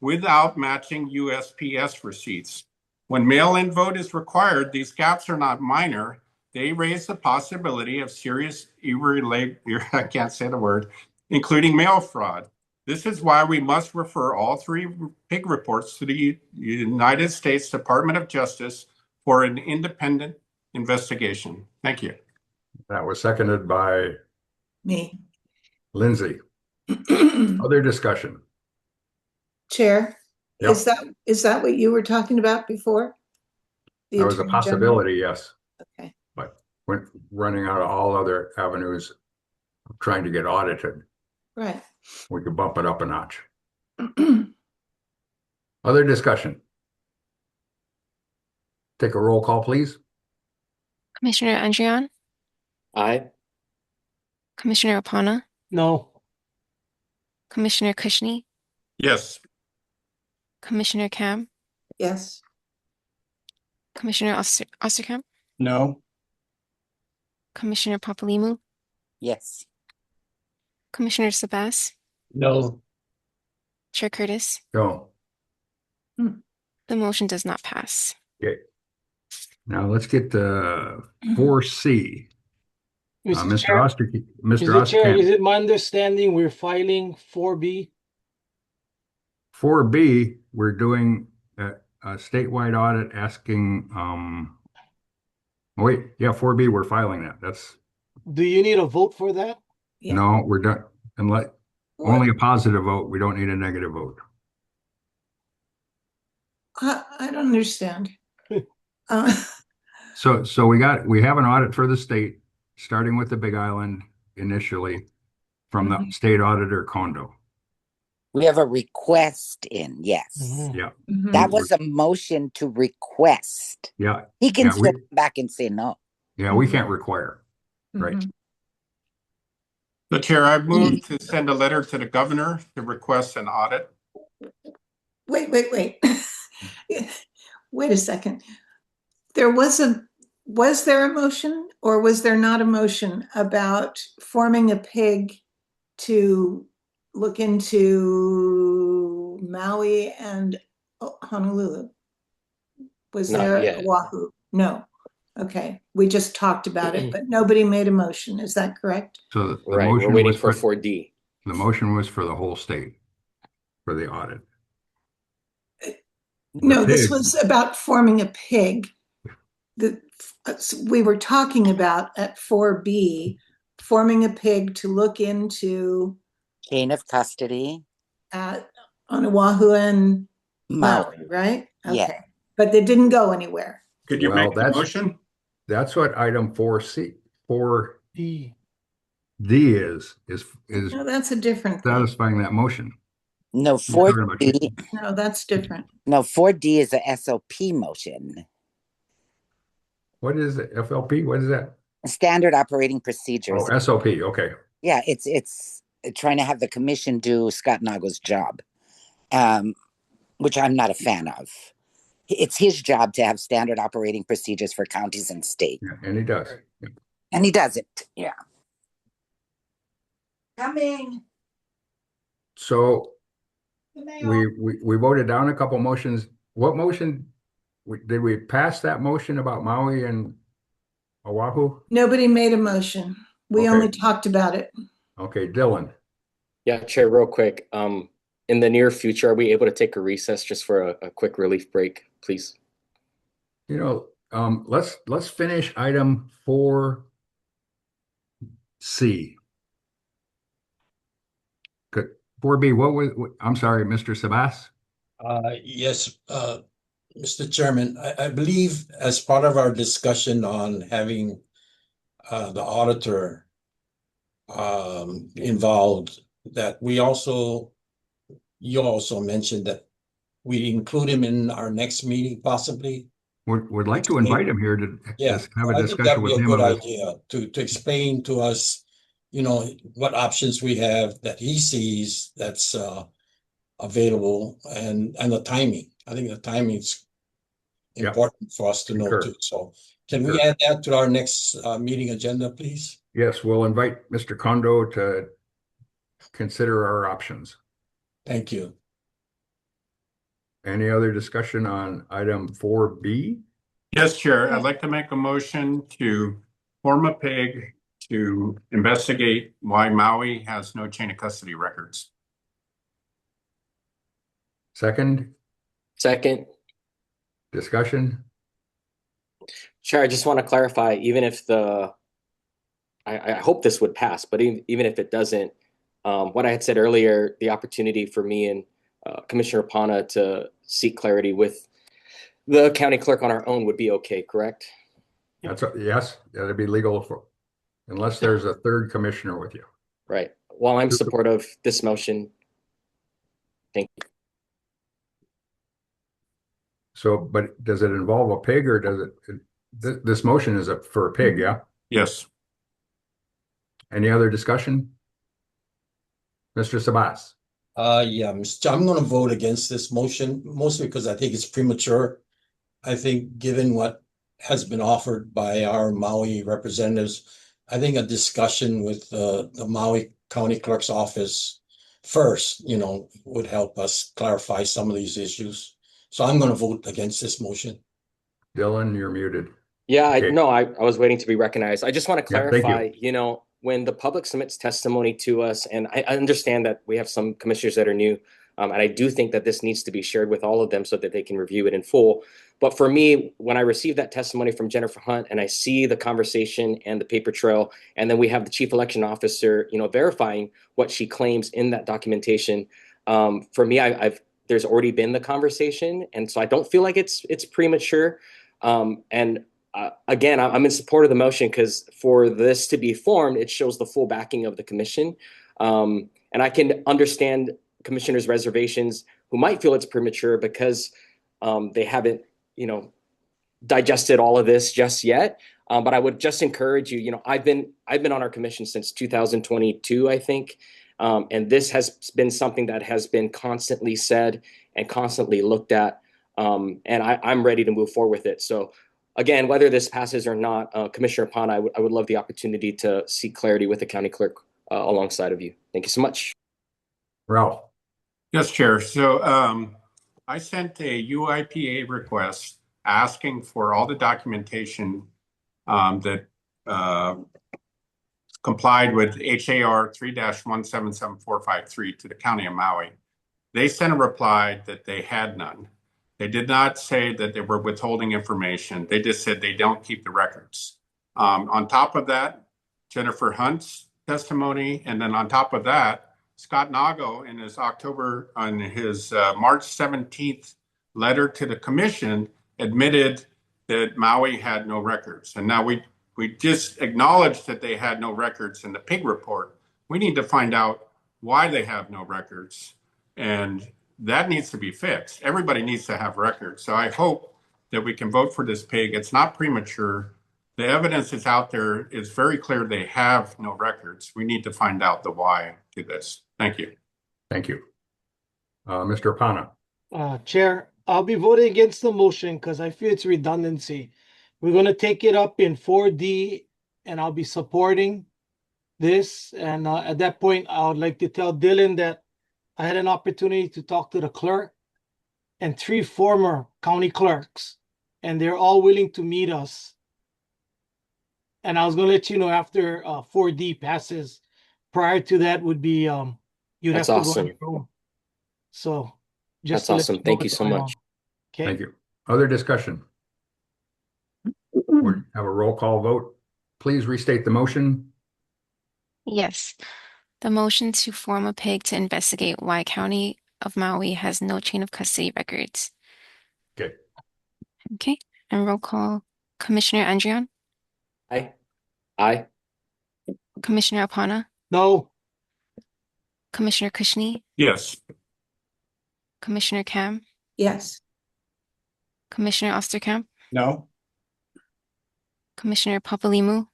O: without matching USPS receipts. When mail-in vote is required, these gaps are not minor. They raise the possibility of serious I can't say the word, including mail fraud. This is why we must refer all three PIG reports to the United States Department of Justice for an independent investigation. Thank you.
D: That was seconded by
E: me.
D: Lindsay. Other discussion?
E: Chair,
D: Yep.
E: is that what you were talking about before? The
D: That was a
E: Attorney General?
D: possibility, yes.
E: Okay.
D: But we're running out of all other avenues of trying to get audited.
E: Right.
D: We could bump it up a notch. Other discussion? Take a roll call, please.
A: Commissioner Andrian,
M: Aye.
A: Commissioner Opana,
U: No.
A: Commissioner Kushney,
O: Yes.
A: Commissioner Cam,
E: Yes.
A: Commissioner Osterkamp,
C: No.
A: Commissioner Papalimu,
J: Yes.
A: Commissioner Sabas,
U: No.
A: Chair Curtis.
D: Go.
A: The motion does not pass.
D: Okay. Now let's get to 4C. Mr.
U: Chair,
D: Mr.
U: Chair, is
D: Osterkamp.
U: it my understanding we're filing 4B?
D: 4B, we're doing a statewide audit asking, wait, yeah, 4B, we're filing that. That's,
U: Do you need a vote for that?
D: no, we're done. Unless, only a positive vote. We don't need a negative vote.
E: I don't understand.
D: So we have an audit for the state, starting with the Big Island initially from the state auditor Kondo.
J: We have a request in, yes.
D: Yeah.
J: That was a motion to request.
D: Yeah.
J: He can
D: Yeah,
J: still come back and say no.
D: Yeah, we can't require. Right.
O: The Chair, I move to send a letter to the governor to request an audit.
E: Wait. Wait a second. Was there a motion or was there not a motion about forming a PIG to look into Maui and Honolulu? Was
M: Not
E: there
M: yet.
E: Oahu? No. Okay. We just talked about it, but nobody made a motion. Is that correct?
D: So the
M: Right,
D: motion
M: we're waiting
D: was
M: for 4D.
D: The motion was for the whole state for the audit.
E: No, this
D: PIG.
E: was about forming a PIG we were talking about at 4B, forming a PIG to look into
J: Chain of custody.
E: on Oahu and Maui, right?
J: Yeah.
E: Okay. But they didn't go anywhere.
O: Could you
D: Well,
O: make the motion?
D: That's what item 4D is
E: No, that's a different thing.
D: satisfying that motion.
J: No,
D: We're talking about
J: 4D.
E: No, that's different.
J: No, 4D is a SOP motion.
D: What is it? FLP? What is that?
J: Standard operating procedures.
D: Oh, SOP. Okay.
J: Yeah, it's trying to have the commission do Scott Nago's job, which I'm not a fan of. It's his job to have standard operating procedures for counties and state.
D: Yeah, and he does. Yeah.
J: And he does it. Yeah. Coming.
D: So we voted down a couple motions. What motion did we pass that motion about Maui and Oahu?
E: Nobody made a motion. We
D: Okay.
E: only talked about it.
D: Okay, Dylan.
M: Yeah, Chair, real quick. In the near future, are we able to take a recess just for a quick relief break, please?
D: You know, let's finish item 4C. Good. 4B, I'm sorry, Mr. Sabas?
B: Yes, Mr. Chairman, I believe as part of our discussion on having the auditor involved, that you also mentioned that we include him in our next meeting possibly.
D: Would like to invite him here to
B: Yeah,
D: have a
B: I think
D: discussion
B: that'd be
D: with
B: a
D: him.
B: good
D: about-
B: idea to explain to us, what options we have that he sees that's available and the timing. I think the timing is important for us to know
D: Sure.
B: too. So can we add that to our next meeting agenda, please?
D: Yes, we'll invite Mr. Kondo to consider our options.
B: Thank you.
D: Any other discussion on item 4B?
O: Yes, Chair. I'd like to make a motion to form a PIG to investigate why Maui has no chain of custody records.
D: Second
M: Second.
D: discussion?
M: Chair, I just want to clarify, even if I hope this would pass, but even if it doesn't, what I had said earlier, the opportunity for me and Commissioner Pana to seek clarity with the county clerk on our own would be okay, correct?
D: Yes, that'd be legal unless there's a third commissioner with you.
M: Right. While I'm supportive of this motion, thank you.
D: So, but does it involve a pig or does this motion is for a pig, yeah?
O: Yes.
D: Any other discussion? Mr. Sabas?
B: Yeah, I'm going to vote against this motion, mostly because I think it's premature. I think given what has been offered by our Maui representatives, I think a discussion with the Maui County Clerk's office first, would help us clarify some of these issues. So I'm going to vote against this motion.
D: Dylan, you're muted.
M: Yeah,
D: Okay.
M: I was waiting to be recognized. I just want to
D: Yeah, thank
M: clarify, when the public submits testimony to us, and I understand that we have some commissioners that are new, and I do think that this needs to be shared with all of them so that they can review it in full. But for me, when I receive that testimony from Jennifer Hunt and I see the conversation and the paper trail, and then we have the chief election officer, verifying what she claims in that documentation, for me, there's already been the conversation, and so I don't feel like it's premature. Again, I'm in support of the motion because for this to be formed, it shows the full backing of the commission. And I can understand commissioners' reservations who might feel it's premature because they haven't, digested all of this just yet. But I would just encourage you, I've been on our commission since 2022, I think. And this has been something that has been constantly said and constantly looked at. And I'm ready to move forward with it. So again, whether this passes or not, Commissioner Pana, I would love the opportunity to seek clarity with the county clerk alongside of you. Thank you so much.
D: Ralph.
O: Yes, Chair. So I sent a UIPA request asking for all the documentation that complied with HAR 3-177453 to the County of Maui. They sent a reply that they had none. They did not say that they were withholding information. They just said they don't keep the records. On top of that, Jennifer Hunt's testimony, and then on top of that, Scott Nago in his March 17th letter to the commission admitted that Maui had no records. And now we just acknowledged that they had no records in the PIG report. We need to find out why they have no records. And that needs to be fixed. Everybody needs to have records. So I hope that we can vote for this PIG. It's not premature. The evidence is out there. It's very clear they have no records. We need to find out the why to this. Thank you.
D: Thank you. Mr. Apana.
U: Chair, I'll be voting against the motion because I feel it's redundancy. We're going to take it up in 4D and I'll be supporting this. And at that point, I would like to tell Dylan that I had an opportunity to talk to the clerk and 3 former county clerks, and they're all willing to meet us. And I was going to let you know after 4D passes. Prior to that would be you'd
M: That's
U: have to
M: awesome.
U: go on. So
M: That's
U: just to let
M: awesome.
U: know
M: Thank you
U: what's
M: so
U: going
M: much.
U: on. Okay.
D: Thank you. Other discussion? We have a roll call vote. Please restate the motion.
A: Yes. The motion to form a PIG to investigate why County of Maui has no chain of custody records.
D: Okay.
A: Okay. And roll call. Commissioner Andrion,
M: Aye. Aye.
A: Commissioner Apana,
U: No.
A: Commissioner Kushney,
O: Yes.
A: Commissioner Kam,
E: Yes.
A: Commissioner Osterkamp,
C: No.
A: Commissioner Papalimu,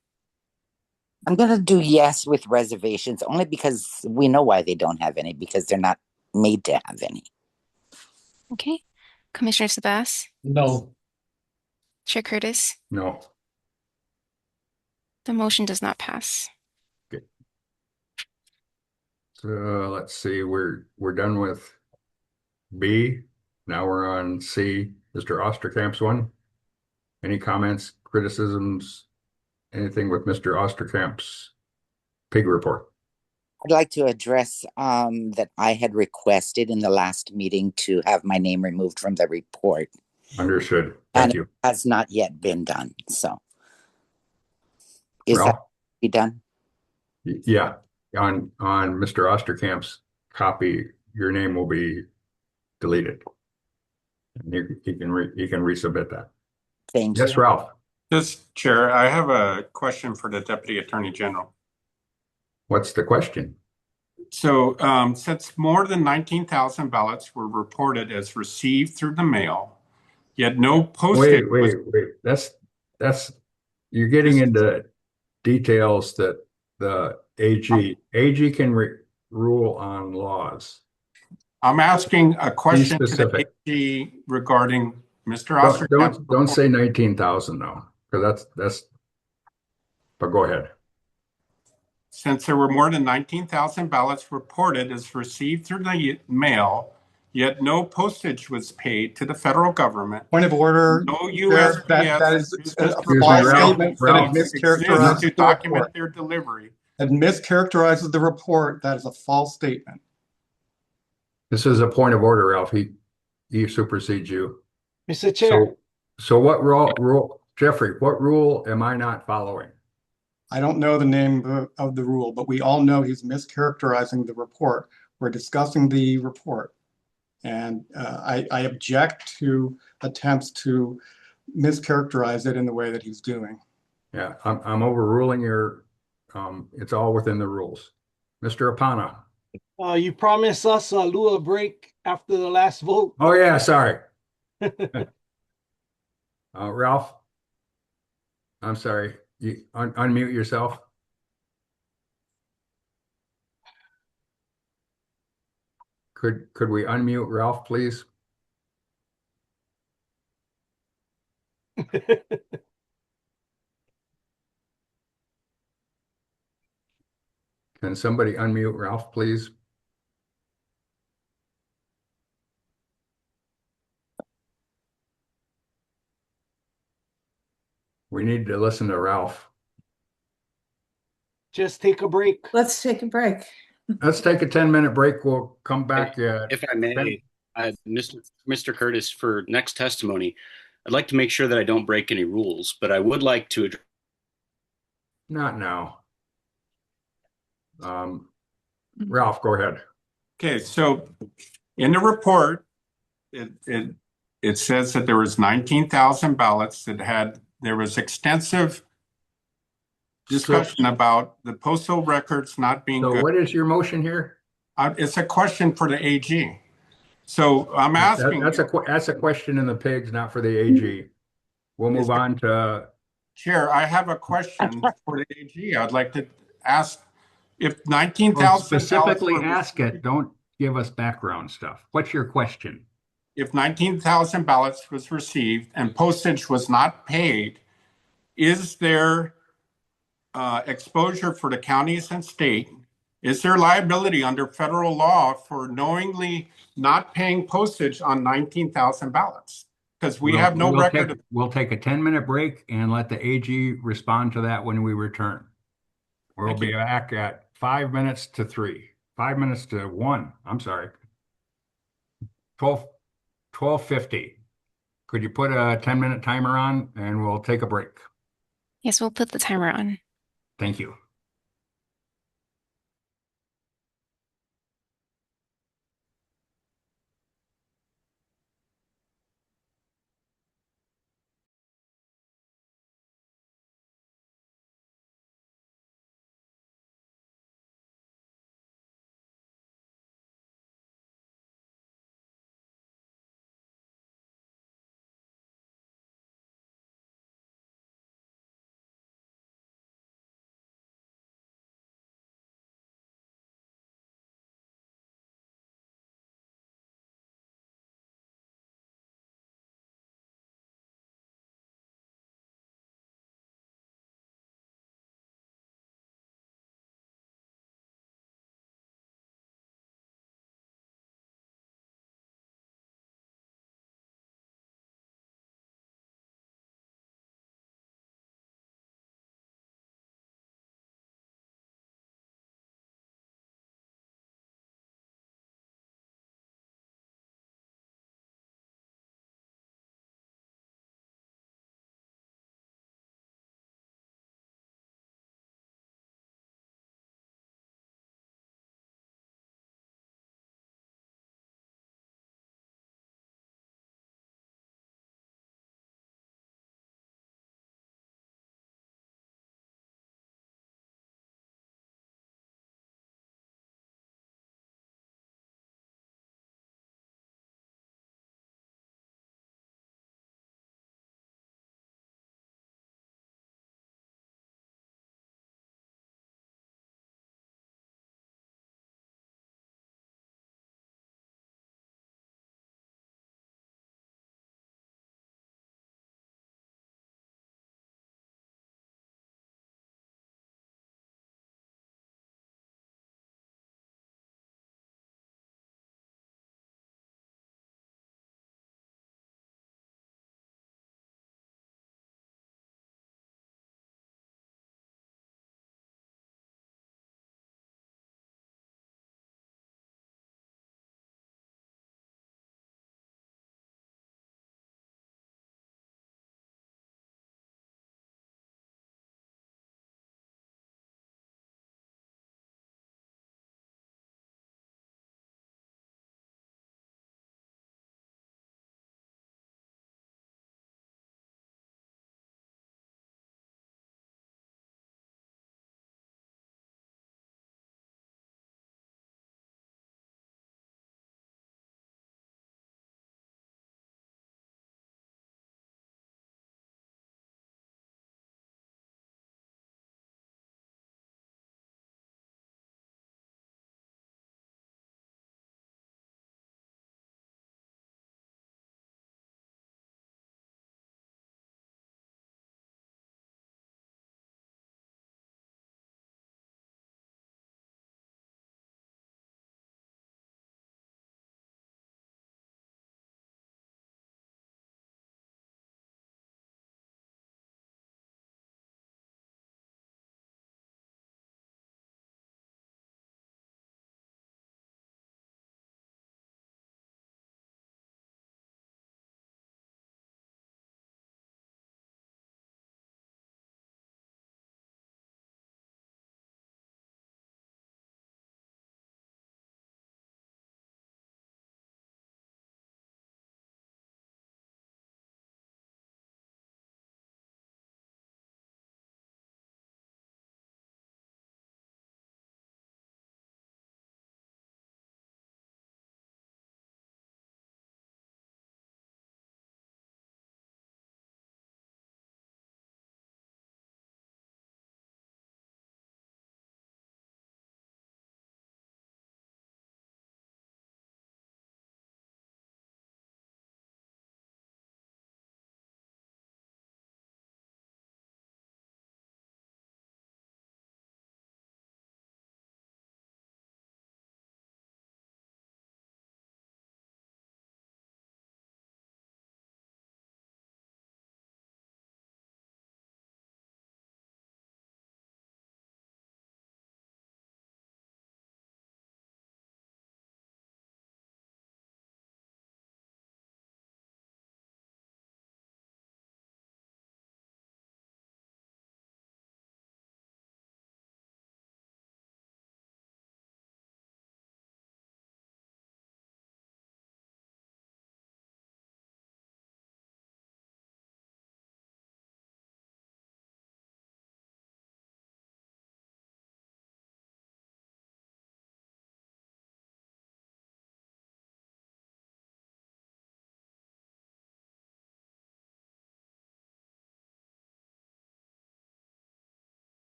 J: I'm going to do yes with reservations, only because we know why they don't have any, because they're not made to have any.
A: okay. Commissioner Sabas,
B: No.
A: Chair Curtis,
D: No.
A: the motion does not pass.
D: Okay. So let's see, we're done with B. Now we're on C. Mr. Osterkamp's one. Any comments, criticisms, anything with Mr. Osterkamp's PIG report?
J: I'd like to address that I had requested in the last meeting to have my name removed from the report.
D: Understood. Thank
J: And
D: you.
J: it has not yet been done. So is
D: Ralph?
J: that be done?
D: Yeah, on Mr. Osterkamp's copy, your name will be deleted. And you can resubmit that.
J: Thank
D: Yes,
J: you.
D: Ralph.
O: Just Chair, I have a question for the Deputy Attorney General.
D: What's the question?
O: So since more than 19,000 ballots were reported as received through the mail, yet no postage was
D: Wait. That's you're getting into details that the AG can rule on laws.
O: I'm asking a question to the
D: specific.
O: AG regarding Mr. Osterkamp.
D: Don't say 19,000 though, because that's. But go ahead.
O: Since there were more than 19,000 ballots reported as received through the mail, yet no postage was paid to the federal government.
C: Point of order.
O: No
C: Chair,
O: USPS
C: that is a
O: was
C: false
O: provided
C: statement
D: Ralph,
C: that
O: exists
C: mischaracterizes
O: to
C: the
O: document
C: report.
O: their delivery.
C: It mischaracterizes the report. That is a false statement.
D: This is a point of order, Ralph. He supersedes you.
U: Mr. Chair.
D: So what rule, Jeffrey, what rule am I not following?
C: I don't know the name of the rule, but we all know he's mischaracterizing the report. We're discussing the report. And I object to attempts to mischaracterize it in the way that he's doing.
D: Yeah, I'm overruling your, it's all within the rules. Mr. Apana.
U: You promised us a Lua break after the last vote.
D: Oh yeah, sorry. Ralph, I'm sorry. You unmute yourself. Could we unmute Ralph, please? Can somebody unmute Ralph, please? We need to listen to Ralph.
U: Just take a break.
E: Let's take a break.
D: Let's take a 10-minute break. We'll come back.
G: If I may, Mr. Curtis, for next testimony, I'd like to make sure that I don't break any rules, but I would like to address.
D: Not now. Ralph, go ahead.
O: Okay, so in the report, it says that there was 19,000 ballots there was extensive discussion about the postal records not being
D: So
O: good.
D: what is your motion here?
O: It's a question for the AG. So I'm asking.
D: That's a question in the pigs, not for the AG. We'll move on to.
O: Chair, I have a question for the AG. I'd like to ask if 19,000
D: specifically ask it. Don't give us background stuff. What's your question?
O: If 19,000 ballots was received and postage was not paid, is there exposure for the counties and state? Is there liability under federal law for knowingly not paying postage on 19,000 ballots? Because we have no record.
D: We'll take a 10-minute break and let the AG respond to that when we return. We'll be back at 5 minutes to 3. 5 minutes to 1. I'm sorry. 12:50. Could you put a 10-minute timer on and we'll take a break?
A: Yes, we'll put the timer on.
D: Thank you.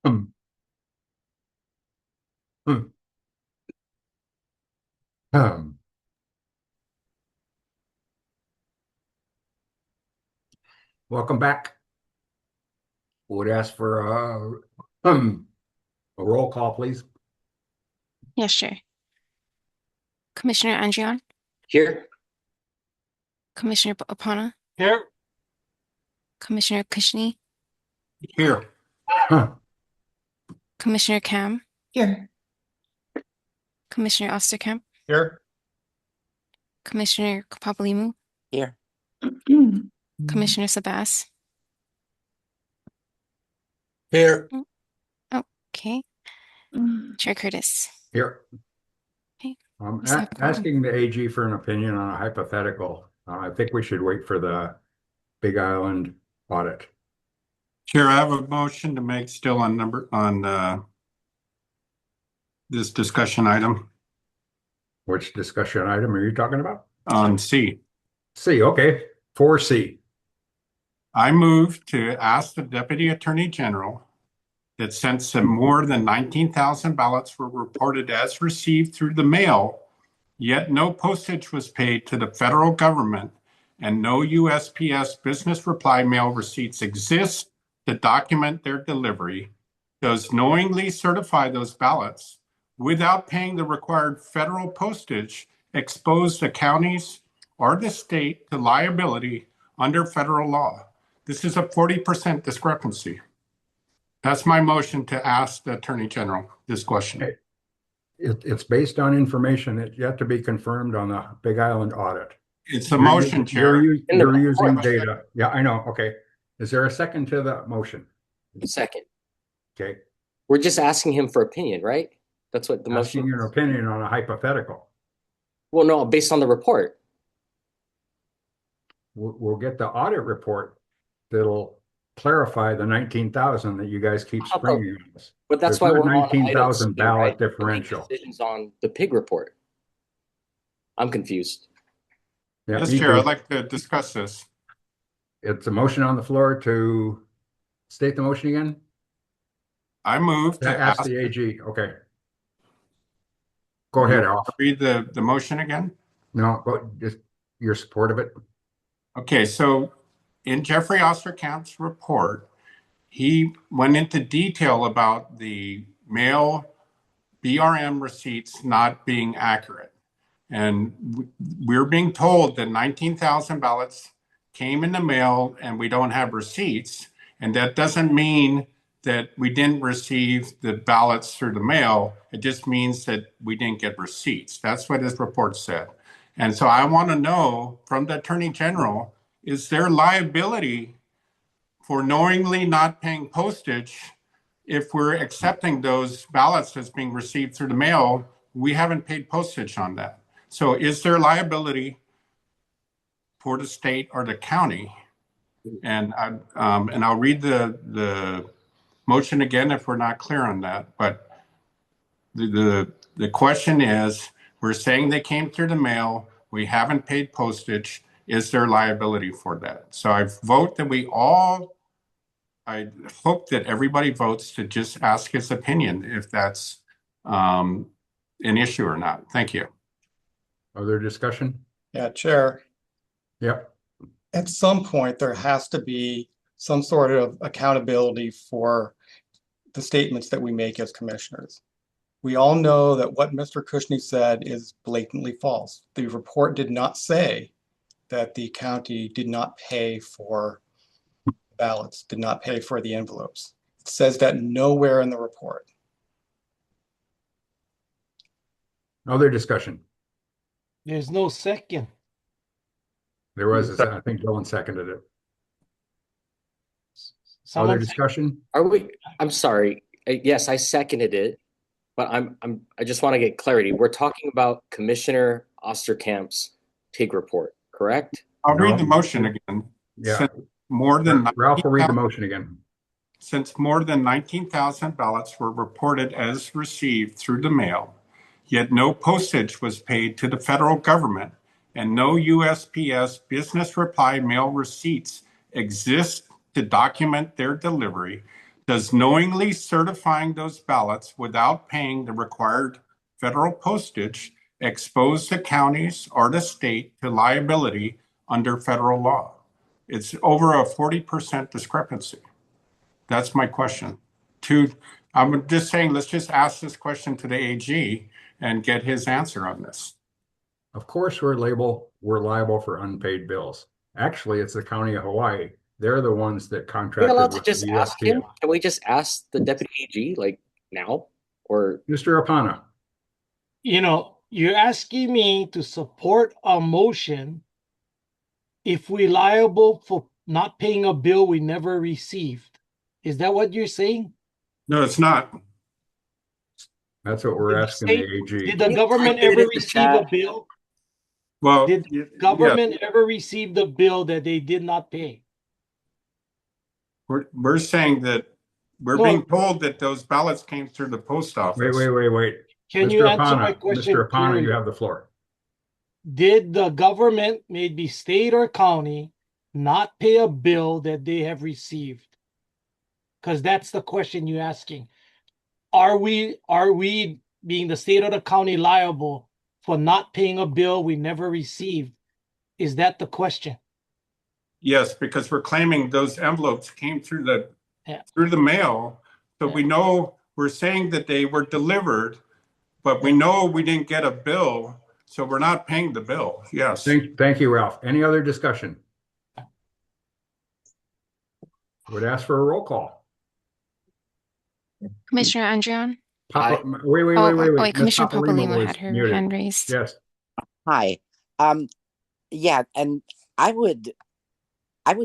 D: Um, um, um. Welcome back. Would ask for a roll call, please.
A: Yes, sure. Commissioner Andrion,
M: Here.
A: Commissioner Opana,
U: Here.
A: Commissioner Kishney,
O: Here.
A: Commissioner Cam,
E: Here.
A: Commissioner Osterkamp,
C: Here.
A: Commissioner Papalimu,
J: Here.
A: Commissioner Sabas.
B: Here.
A: Okay. Chair Curtis.
D: Here.
A: Okay.
D: I'm
A: Just have a quorum.
D: asking the AG for an opinion on a hypothetical. I think we should wait for the Big Island audit.
O: Chair, I have a motion to make still on this discussion item
D: Which discussion item are you talking about?
O: on C.
D: C, okay. 4C.
O: I move to ask the Deputy Attorney General that since more than 19,000 ballots were reported as received through the mail, yet no postage was paid to the federal government and no USPS business reply mail receipts exist to document their delivery, does knowingly certify those ballots without paying the required federal postage, expose the counties or the state to liability under federal law. This is a 40% discrepancy. That's my motion to ask the Attorney General this question.
D: It's based on information that yet to be confirmed on the Big Island audit.
O: It's a motion, Chair.
D: You're using data. Yeah, I know. Okay. Is there a second to the motion?
M: Second.
D: Okay.
M: We're just asking him for opinion, right? That's what the
D: Asking
M: motion.
D: your opinion on a hypothetical.
M: Well, no, based on the report.
D: We'll get the audit report that'll clarify the 19,000 that you guys keep springing on us.
M: But that's
D: There's
M: why
D: not
M: we're on
D: 19,000
M: item C,
D: ballot
M: right?
D: differential.
M: Decisions on the pig report. I'm confused.
D: Yeah,
O: Yes,
D: me
O: Chair,
D: too.
O: I'd like to discuss this.
D: It's a motion on the floor to state the motion again.
O: I move to
D: Ask the AG. Okay. Go ahead, Alf.
O: Read the motion again.
D: No, but just your support of it.
O: Okay, so in Jeffrey Osterkamp's report, he went into detail about the mail BRM receipts not being accurate. And we're being told that 19,000 ballots came in the mail and we don't have receipts. And that doesn't mean that we didn't receive the ballots through the mail. It just means that we didn't get receipts. That's what his report said. And so I want to know from the Attorney General, is there liability for knowingly not paying postage if we're accepting those ballots as being received through the mail? We haven't paid postage on that. So is there liability for the state or the county? And I'll read the motion again if we're not clear on that. But the question is, we're saying they came through the mail. We haven't paid postage. Is there liability for that? So I vote that I hope that everybody votes to just ask his opinion if that's an issue or not. Thank you.
D: Other discussion?
C: Yeah, Chair.
D: Yep.
C: At some point, there has to be some sort of accountability for the statements that we make as commissioners. We all know that what Mr. Kushney said is blatantly false. The report did not say that the county did not pay for ballots, did not pay for the envelopes. It says that nowhere in the report.
D: Other discussion?
U: There's no second.
D: There was, I think Dylan seconded it. Other
U: Someone
D: discussion?
M: I'm sorry. Yes, I seconded it, but I just want to get clarity. We're talking about Commissioner Osterkamp's pig report, correct?
O: I'll read the motion again.
D: Yeah.
O: Since more than
D: Ralph will read the motion again.
O: Since more than 19,000 ballots were reported as received through the mail, yet no postage was paid to the federal government and no USPS business reply mail receipts exist to document their delivery, Does knowingly certifying those ballots without paying the required federal postage expose the counties or the state to liability under federal law? It's over a 40% discrepancy. That's my question. I'm just saying, let's just ask this question to the AG and get his answer on this.
D: Of course, we're liable for unpaid bills. Actually, it's the county of Hawaii. They're the ones that
M: Are we
D: contracted
M: allowed to
D: with
M: just
D: the
M: ask him?
D: USPS.
M: Can we just ask the deputy AG like now? Or
D: Mr. Apana,
U: You're asking me to support a motion if we liable for not paying a bill we never received. Is that what you're saying?
O: No, it's not.
D: that's what we're asking the AG.
U: Did the government ever receive a bill?
O: Well,
U: Did the government ever receive the bill that they did not pay?
O: We're saying that we're being told that those ballots came through the post office.
D: Wait.
U: Can
D: Mr.
U: you answer
D: Apana,
U: my question
D: Mr. Apana,
U: clearly?
D: you have the floor.
U: Did the government, maybe state or county, not pay a bill that they have received? Because that's the question you're asking. Are we being the state or the county liable for not paying a bill we never received? Is that the question?
O: Yes, because we're claiming those envelopes came through the mail. So we know, we're saying that they were delivered, but we know we didn't get a bill, so we're not paying the bill. Yes.
D: Thank you, Ralph. Any other discussion? Would ask for a roll call.
A: Commissioner Andreon?
D: Wait.
A: Commissioner
D: Ms. Papalimmo
A: Papalimmo
D: was
A: had her
D: muted.
A: hand raised.
D: Yes.
J: Hi. Yeah, and I would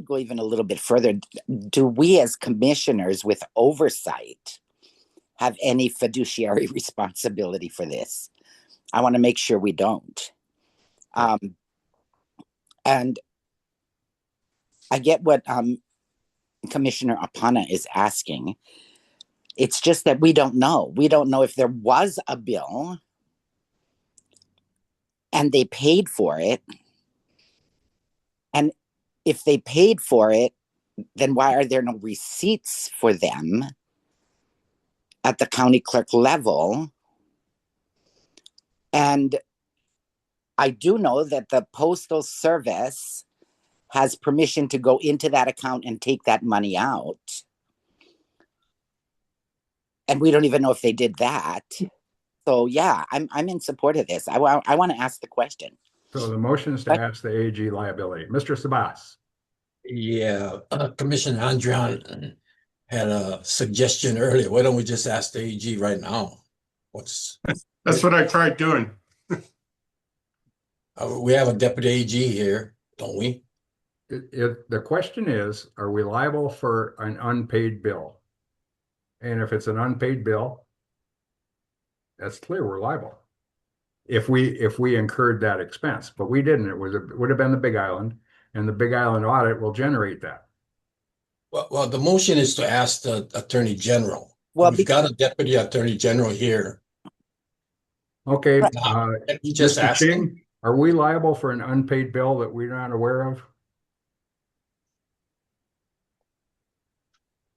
J: go even a little bit further. Do we as commissioners with oversight have any fiduciary responsibility for this? I want to make sure we don't. And I get what Commissioner Apana is asking. It's just that we don't know. We don't know if there was a bill and they paid for it. And if they paid for it, then why are there no receipts for them at the county clerk level? And I do know that the Postal Service has permission to go into that account and take that money out. And we don't even know if they did that. So yeah, I'm in support of this. I want to ask the question.
D: So the motion is to ask the AG liability. Mr. Sabas.
B: Yeah, Commissioner Andrian had a suggestion earlier. Why don't we just ask the AG right now?
O: That's what I tried doing.
B: We have a deputy AG here, don't we?
D: The question is, are we liable for an unpaid bill? And if it's an unpaid bill, that's clear, we're liable. If we incurred that expense, but we didn't, it would have been the Big Island, and the Big Island audit will generate that.
B: Well, the motion is to ask the Attorney General.
J: Well,
B: we've got a Deputy Attorney General here.
D: Okay,
B: you just
D: Mr.
B: ask
D: Ching,
B: him?
D: are we liable for an unpaid bill that we're not aware of?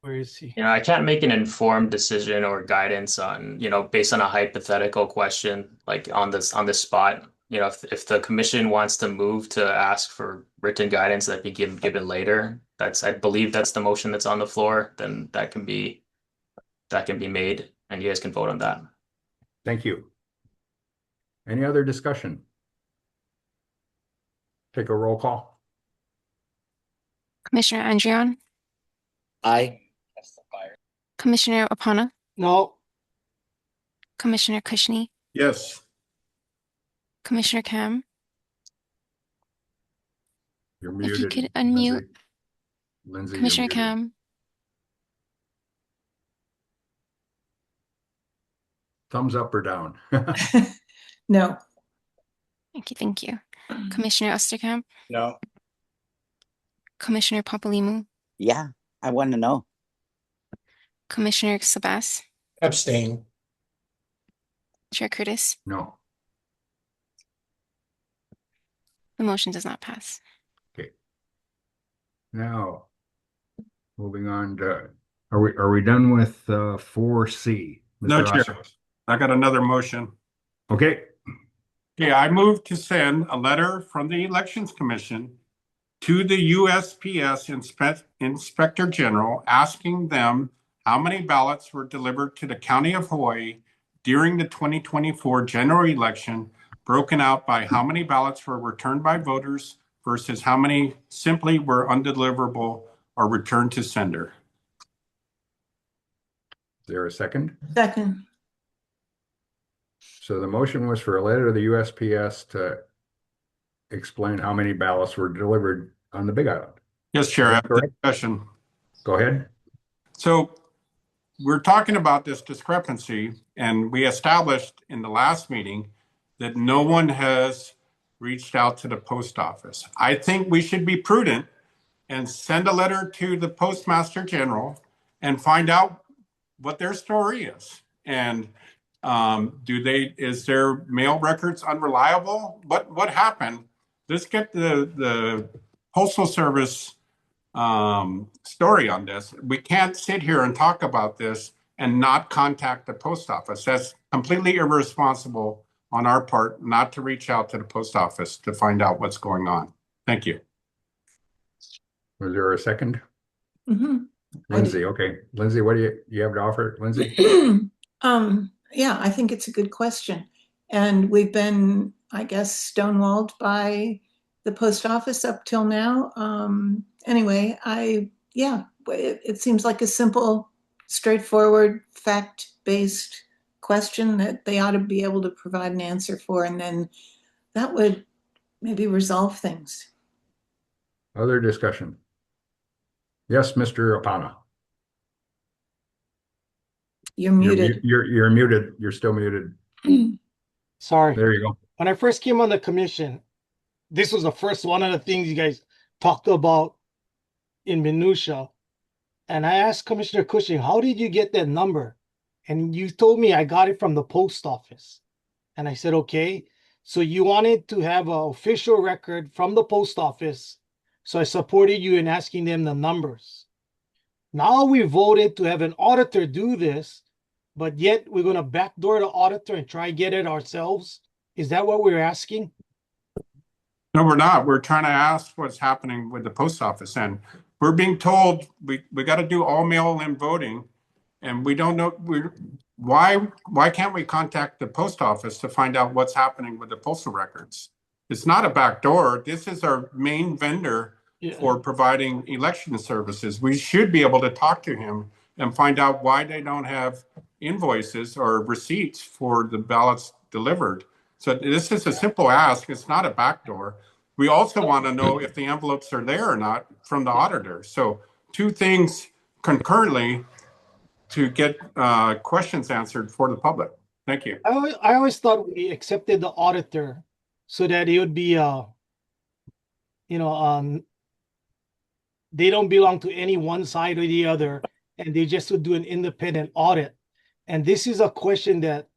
U: Where is he?
V: I can't make an informed decision or guidance on, based on a hypothetical question, like on the spot. If the commission wants to move to ask for written guidance that be given later, I believe that's the motion that's on the floor, then that can be made and you guys can vote on that.
D: Thank you. Any other discussion? Take a roll call.
A: Commissioner Andrion?
M: Aye.
A: Commissioner Apana?
U: No.
A: Commissioner Kushney?
O: Yes.
A: Commissioner Kam?
D: You're
A: If
D: muted.
A: you could unmute.
D: Lindsay, you're
A: Commissioner
D: muted.
A: Kam?
D: Thumbs up or down?
E: No.
A: Thank you. Commissioner Osterkamp?
J: No.
A: Commissioner Papalimmu?
J: Yeah, I want to know.
A: Commissioner Sabas?
B: Abstain.
A: Chair Curtis?
D: No.
A: The motion does not pass.
D: Okay. Now, moving on to Are we done with 4C?
O: No,
D: Mr.
O: Chair.
D: Oster?
O: I got another motion.
D: Okay,
O: Okay, I move to send a letter from the Elections Commission to the USPS Inspector General asking them how many ballots were delivered to the County of Hawaii during the 2024 general election, broken out by how many ballots were returned by voters versus how many simply were undeliverable or returned to sender.
D: is there a second?
E: Second.
D: So the motion was for a letter to the USPS to explain how many ballots were delivered on the Big Island.
O: Yes, Chair, I have
D: Correct.
O: discussion.
D: Go ahead.
O: So we're talking about this discrepancy, and we established in the last meeting that no one has reached out to the post office. I think we should be prudent and send a letter to the Postmaster General and find out what their story is. And is their mail records unreliable? What happened? Let's get the Postal Service story on this. We can't sit here and talk about this and not contact the post office. That's completely irresponsible on our part not to reach out to the post office to find out what's going on. Thank you.
D: Was there a second?
E: Mm-hmm.
D: Lindsay, okay. Lindsay, what do you have to offer, Lindsay?
E: Yeah, I think it's a good question. And we've been, I guess, stonewalled by the post office up till now. Anyway, it seems like a simple, straightforward, fact-based question that they ought to be able to provide an answer for, and then that would maybe resolve things.
D: Other discussion? Yes, Mr. Apana.
E: You're muted.
D: You're muted. You're still muted.
U: Sorry.
D: There you go.
U: When I first came on the commission, this was the first one of the things you guys talked about in minutia. And I asked Commissioner Cushing, how did you get that number? And you told me I got it from the post office. And I said, okay. So you wanted to have an official record from the post office. So I supported you in asking them the numbers. Now we voted to have an auditor do this, but yet we're going to backdoor the auditor and try to get it ourselves. Is that what we're asking?
O: No, we're not. We're trying to ask what's happening with the post office. And we're being told we got to do all mail-in voting. And we don't know why can't we contact the post office to find out what's happening with the postal records? It's not a backdoor. This is our main vendor for providing election services. We should be able to talk to him and find out why they don't have invoices or receipts for the ballots delivered. So this is a simple ask. It's not a backdoor. We also want to know if the envelopes are there or not from the auditor. So two things concurrently to get questions answered for the public. Thank you.
U: I always thought we accepted the auditor so that it would be, they don't belong to any one side or the other, and they just would do an independent audit. And this is a question that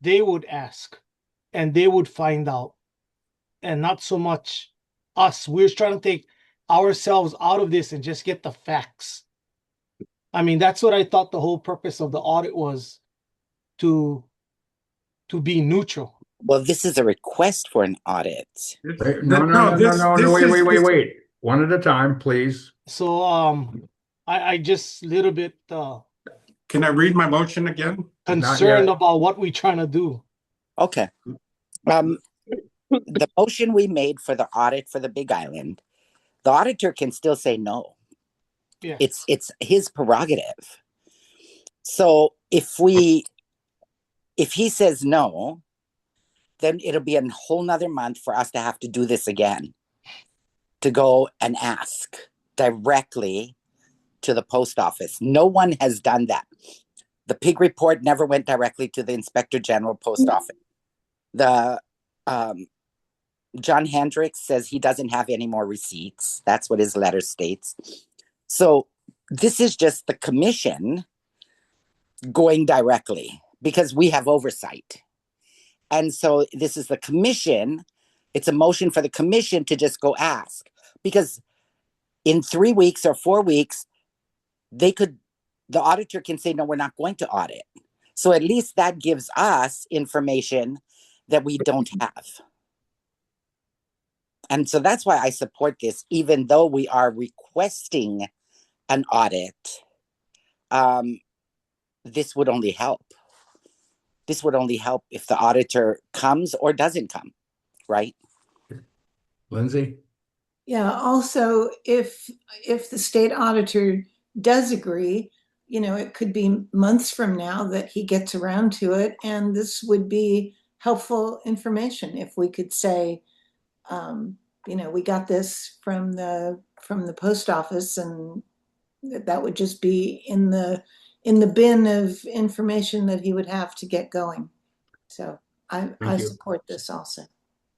U: they would ask and they would find out, and not so much us. We're trying to take ourselves out of this and just get the facts. I mean, that's what I thought the whole purpose of the audit was, to be neutral.
J: Well, this is a request for an audit.
D: Wait. One at a time, please.
U: So I just a little bit
O: can I read my motion again?
U: Concerned about what we're trying to do.
J: Okay. The motion we made for the audit for the Big Island, the auditor can still say no.
U: Yeah.
J: It's his prerogative. So if he says no, then it'll be a whole nother month for us to have to do this again, to go and ask directly to the post office. No one has done that. The pig report never went directly to the Inspector General post office. The John Hendricks says he doesn't have any more receipts. That's what his letter states. So this is just the commission going directly because we have oversight. And so this is the commission. It's a motion for the commission to just go ask, because in 3 weeks or 4 weeks, they could the auditor can say, no, we're not going to audit. So at least that gives us information that we don't have. And so that's why I support this, even though we are requesting an audit. This would only help. This would only help if the auditor comes or doesn't come, right?
D: Lindsay?
E: Yeah, also, if the state auditor does agree, you know, it could be months from now that he gets around to it, and this would be helpful information if we could say, you know, we got this from the post office, and that would just be in the bin of information that he would have to get going. So I
D: you.
E: support this also.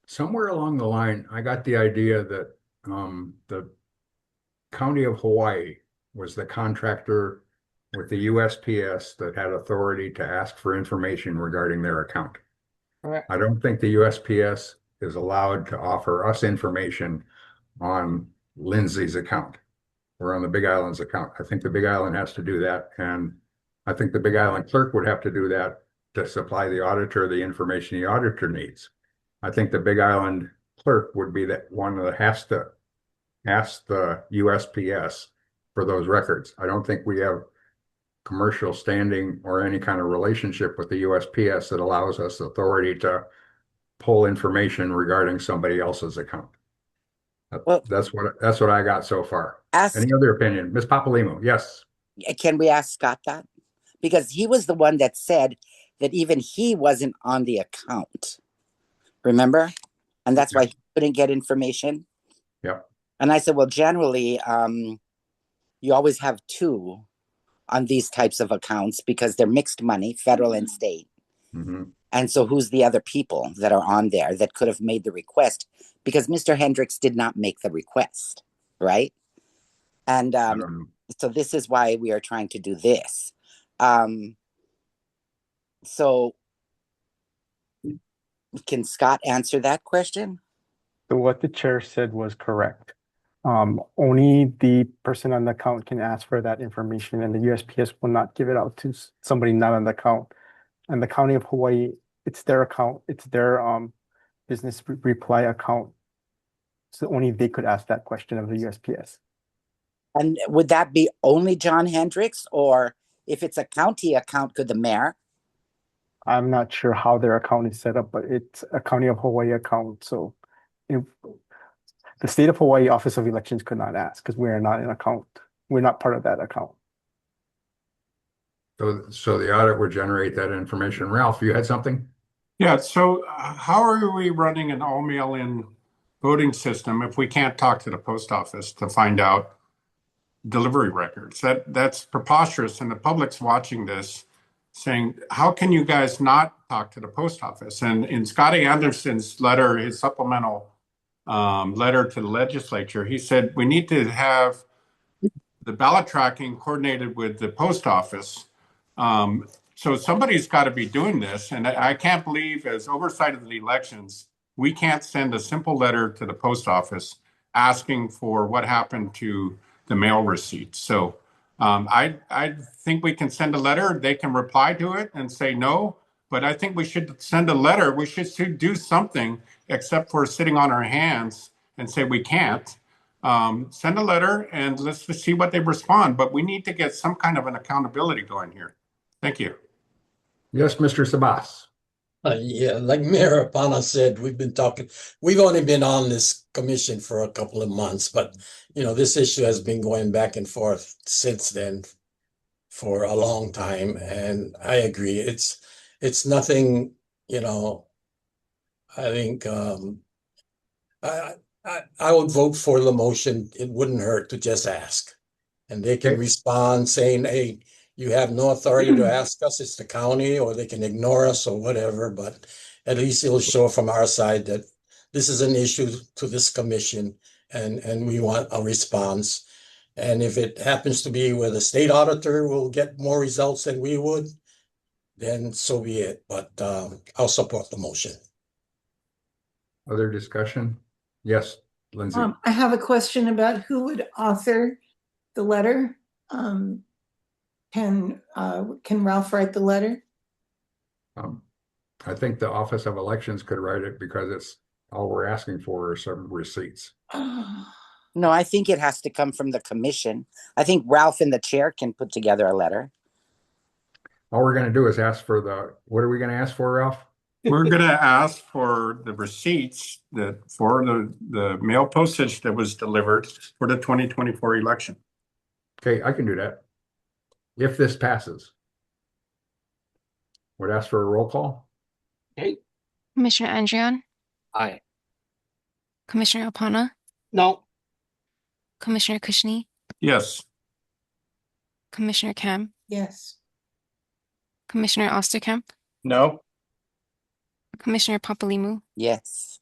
D: Somewhere along the line, I got the idea that the County of Hawaii was the contractor with the USPS that had authority to ask for information regarding their account.
U: Correct.
D: I don't think the USPS is allowed to offer us information on Lindsay's account or on the Big Island's account. I think the Big Island has to do that, and I think the Big Island clerk would have to do that to supply the auditor the information the auditor needs. I think the Big Island clerk would be that one that has to ask the USPS for those records. I don't think we have commercial standing or any kind of relationship with the USPS that allows us authority to pull information regarding somebody else's account.
J: Well,
D: that's what I got so far.
J: Ask,
D: any other opinion? Ms. Papalimo, yes.
J: Can we ask Scott that? Because he was the one that said that even he wasn't on the account. Remember? And that's why he couldn't get information.
D: Yep.
J: And I said, well, generally, you always have two on these types of accounts because they're mixed money, federal and state.
D: Mm-hmm.
J: And so who's the other people that are on there that could have made the request? Because Mr. Hendricks did not make the request, right? And so this is why we are trying to do this. So can Scott answer that question?
H: So what the chair said was correct. Only the person on the account can ask for that information, and the USPS will not give it out to somebody not on the account. And the County of Hawaii, it's their account, it's their business reply account. So only they could ask that question of the USPS.
J: And would that be only John Hendricks, or if it's a county account, could the mayor?
H: I'm not sure how their account is set up, but it's a County of Hawaii account. So the State of Hawaii Office of Elections could not ask because we are not an account. We're not part of that account.
D: So the audit would generate that information. Ralph, you had something?
O: Yeah, so how are we running an all mail-in voting system if we can't talk to the post office to find out delivery records? That's preposterous, and the public's watching this saying, how can you guys not talk to the post office? And in Scotty Anderson's letter, his supplemental letter to the legislature, he said we need to have the ballot tracking coordinated with the post office. So somebody's got to be doing this. And I can't believe, as oversight of the elections, we can't send a simple letter to the post office asking for what happened to the mail receipt. So I think we can send a letter. They can reply to it and say no. But I think we should send a letter. We should do something except for sitting on our hands and say we can't. Send a letter and let's just see what they respond. But we need to get some kind of an accountability going here. Thank you.
D: Yes, Mr. Sabas.
B: Yeah, like Mayor Apana said, we've only been on this commission for a couple of months, but you know, this issue has been going back and forth since then for a long time. And I agree. It's nothing, you know, I think I would vote for the motion. It wouldn't hurt to just ask. And they can respond saying, hey, you have no authority to ask us. It's the county, or they can ignore us or whatever. But at least it'll show from our side that this is an issue to this commission and we want a response. And if it happens to be where the state auditor will get more results than we would, then so be it. But I'll support the motion.
D: Other discussion? Yes, Lindsay.
E: I have a question about who would author the letter. Can Ralph write the letter?
D: I think the Office of Elections could write it because it's all we're asking for are some receipts.
J: No, I think it has to come from the commission. I think Ralph and the chair can put together a letter.
D: All we're gonna do is ask for what are we gonna ask for, Ralph?
O: We're gonna ask for the receipts for the mail postage that was delivered for the 2024 election.
D: Okay, I can do that. If this passes. Would ask for a roll call?
U: Okay.
A: Commissioner Andrian,
M: Aye.
A: Commissioner Opana,
U: No.
A: Commissioner Kushney,
O: Yes.
A: Commissioner Kam,
E: Yes.
A: Commissioner Osterkamp,
O: No.
A: Commissioner Papalimu,
J: Yes.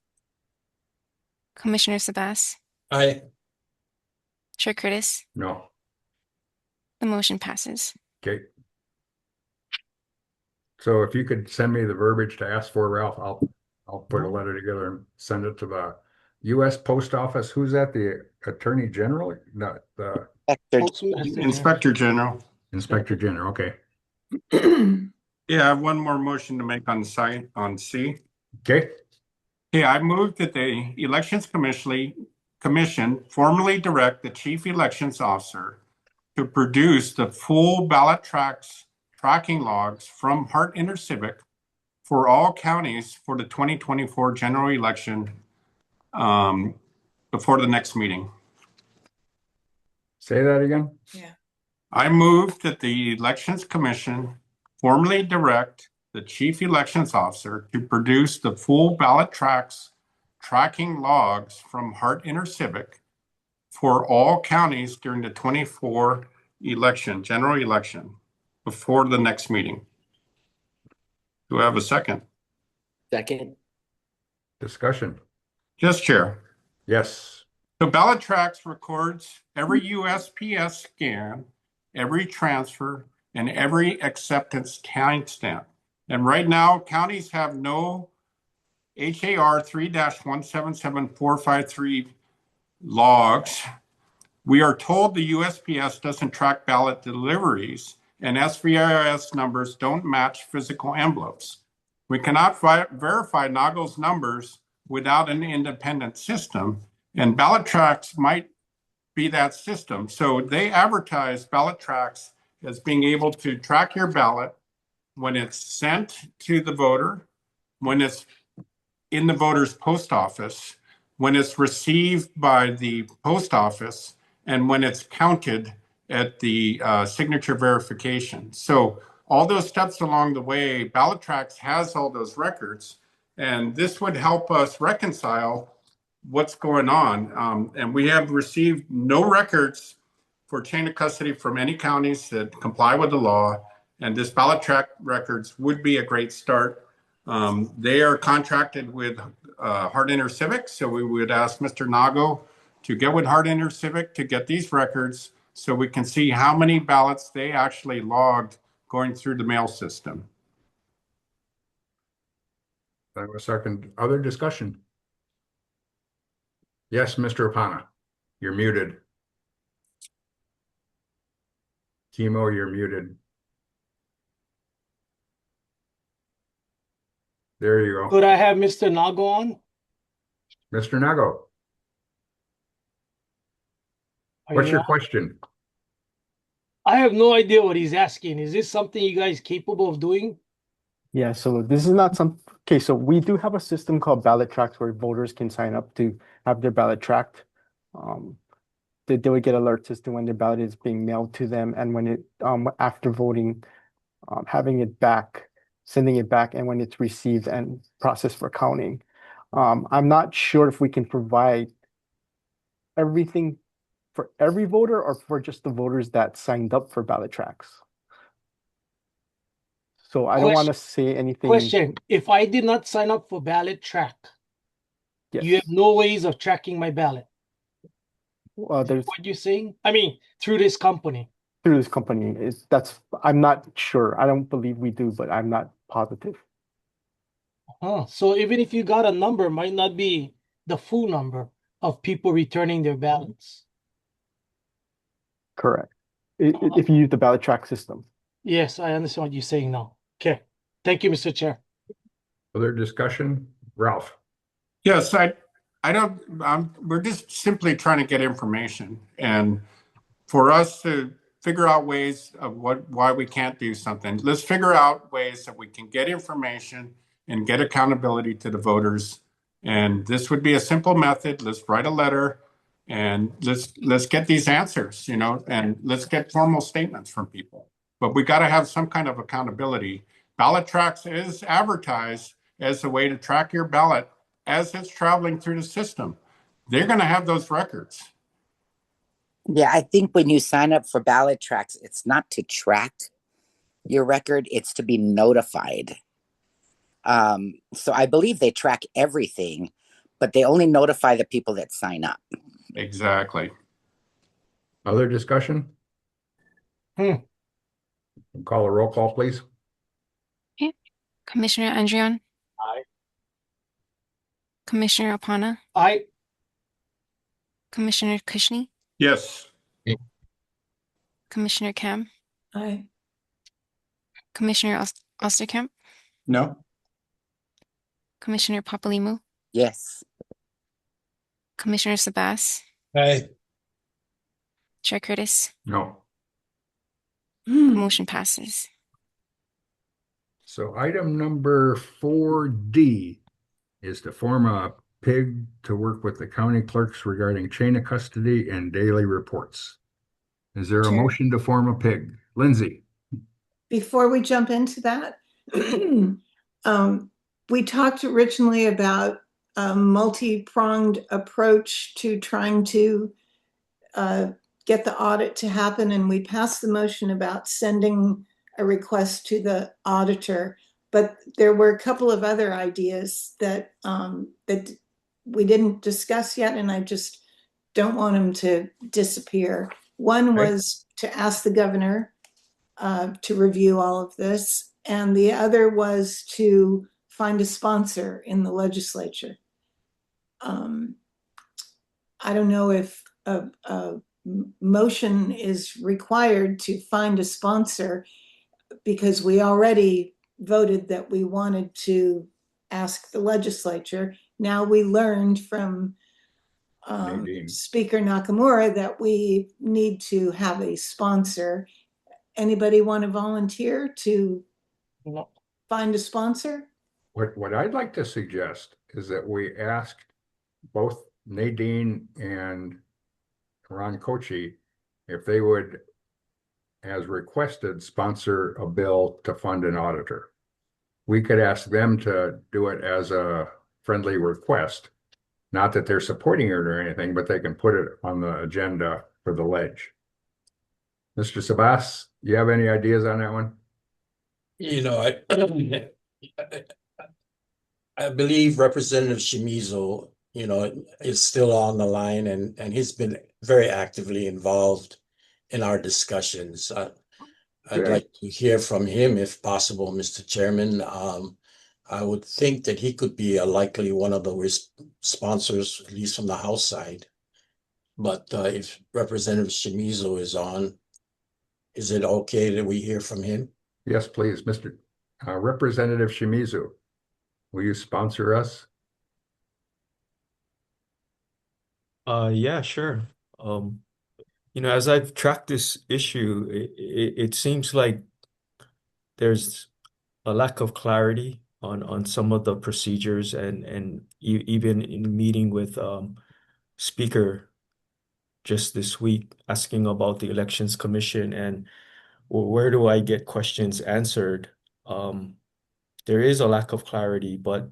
A: Commissioner Sabas,
B: Aye.
A: Chair Curtis.
D: No.
A: The motion passes.
D: Okay. So if you could send me the verbiage to ask for, Ralph, I'll put a letter together and send it to the U.S. Post Office. Who's that? The Attorney General? Not the
O: Inspector General.
D: Inspector General. Okay.
O: Yeah, I have one more motion to make on C.
D: Okay.
O: Yeah, I move that the Elections Commission formally direct the Chief Elections Officer to produce the full ballot tracking logs from Hart InterCivic for all counties for the 2024 general election before the next meeting.
D: Say that again?
E: Yeah.
O: I move that the Elections Commission formally direct the Chief Elections Officer to produce the full ballot tracking logs from Hart InterCivic for all counties during the 24 general election before the next meeting. Do I have a second?
M: Second.
D: Discussion.
O: Yes, Chair.
D: Yes.
O: So Ballot Tracks records every USPS scan, every transfer, and every acceptance timestamp. And right now, counties have no HAR 3-177453 logs. We are told the USPS doesn't track ballot deliveries, and SVRS numbers don't match physical envelopes. We cannot verify NAGO's numbers without an independent system, and Ballot Tracks might be that system. So they advertise Ballot Tracks as being able to track your ballot when it's sent to the voter, when it's in the voter's post office, when it's received by the post office, and when it's counted at the signature verification. So all those steps along the way, Ballot Tracks has all those records, and this would help us reconcile what's going on. And we have received no records for chain of custody from any counties that comply with the law, and this Ballot Track records would be a great start. They are contracted with Hart InterCivic, so we would ask Mr. Nago to get with Hart InterCivic to get these records so we can see how many ballots they actually logged going through the mail system.
D: That was second. Other discussion? Yes, Mr. Opana, you're muted. Timo, you're muted. There you go.
U: Could I have Mr. Nago on?
D: Mr. Nago,
U: Are
D: what's
U: you
D: your
U: on?
D: question?
U: I have no idea what he's asking. Is this something you guys capable of doing?
H: Yeah, so this is not okay, so we do have a system called Ballot Tracks where voters can sign up to have their ballot tracked. They would get alerts as to when their ballot is being mailed to them and when it, after voting, having it back, sending it back, and when it's received and processed for counting. I'm not sure if we can provide everything for every voter or for just the voters that signed up for Ballot Tracks. So I don't want to say anything.
U: Question, if I did not sign up for Ballot Track,
H: Yes.
U: you have no ways of tracking my ballot.
H: There's
U: What you're saying? I mean, through this company.
H: through this company I'm not sure. I don't believe we do, but I'm not positive.
U: So even if you got a number, it might not be the full number of people returning their ballots.
H: Correct. if you use the ballot track system.
U: Yes, I understand what you're saying now. Okay. Thank you, Mr. Chair.
D: Other discussion? Ralph?
O: Yes, I don't, we're just simply trying to get information and for us to figure out ways of why we can't do something. Let's figure out ways that we can get information and get accountability to the voters. And this would be a simple method. Let's write a letter and let's get these answers, you know, and let's get formal statements from people. But we got to have some kind of accountability. Ballot Tracks is advertised as a way to track your ballot as it's traveling through the system. They're going to have those records.
J: Yeah, I think when you sign up for Ballot Tracks, it's not to track your record, it's to be notified. So I believe they track everything, but they only notify the people that sign up.
O: Exactly.
D: Other discussion? Call a roll call, please.
A: Okay. Commissioner Andrian,
U: Aye.
A: Commissioner Apana,
U: Aye.
A: Commissioner Kushney,
O: Yes.
A: Commissioner Kam,
E: Aye.
A: Commissioner Osterkamp,
C: No?
A: Commissioner Papalimu,
J: Yes.
A: Commissioner Sabas,
B: Aye.
A: Chair Curtis.
D: No.
A: Motion passes.
D: So item number 4D is to form a PIG to work with the county clerks regarding chain of custody and daily reports. Is there a
E: Chair.
D: motion to form a PIG? Lindsay?
E: Before we jump into that, we talked originally about a multi-pronged approach to trying to get the audit to happen, and we passed the motion about sending a request to the auditor. But there were a couple of other ideas that that we didn't discuss yet, and I just don't want them to disappear. One was to ask the governor to review all of this, and the other was to find a sponsor in the legislature. I don't know if a motion is required to find a sponsor, because we already voted that we wanted to ask the legislature. Now we learned from Speaker Nakamura that we need to have a sponsor. Anybody want to volunteer to find a sponsor?
D: What I'd like to suggest is that we ask both Nadine and Ron Kochi if they would, as requested, sponsor a bill to fund an auditor. We could ask them to do it as a friendly request. Not that they're supporting it or anything, but they can put it on the agenda for the ledge. Mr. Sabas, you have any ideas on that one?
B: You know, I believe Representative Shimizu, you know, is still on the line, and he's been very actively involved in our discussions. I'd like to hear from him if possible, Mr. Chairman. I would think that he could be a likely one of the sponsors, at least from the House side. But if Representative Shimizu is on, is it okay that we hear from him?
D: Yes, please, Mr. Representative Shimizu. Will you sponsor us?
N: Yeah, sure. You know, as I've tracked this issue, it seems like there's a lack of clarity on some of the procedures, and even in meeting with Speaker just this week, asking about the Elections Commission and where do I get questions answered. There is a lack of clarity, but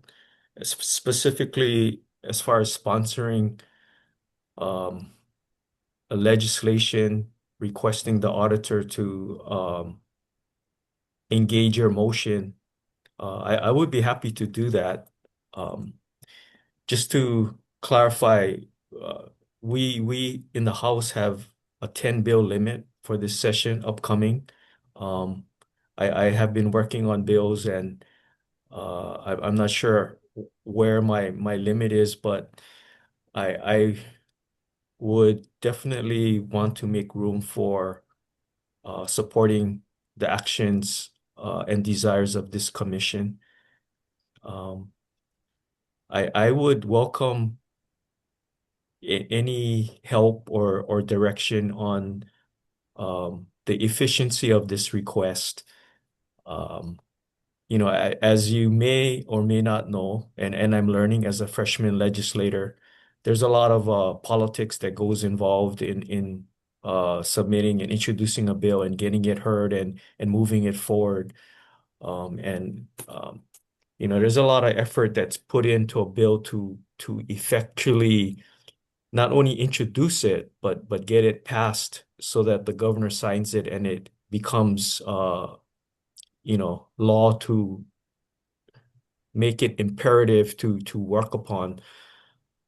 N: specifically as far as sponsoring a legislation requesting the auditor to engage your motion, I would be happy to do that. Just to clarify, we in the House have a 10 bill limit for this session upcoming. I have been working on bills, and I'm not sure where my limit is, but I would definitely want to make room for supporting the actions and desires of this commission. I would welcome any help or direction on the efficiency of this request. You know, as you may or may not know, and I'm learning as a freshman legislator, there's a lot of politics that goes involved in submitting and introducing a bill and getting it heard and moving it forward. You know, there's a lot of effort that's put into a bill to effectually not only introduce it, but get it passed so that the governor signs it and it becomes you know, law to make it imperative to work upon.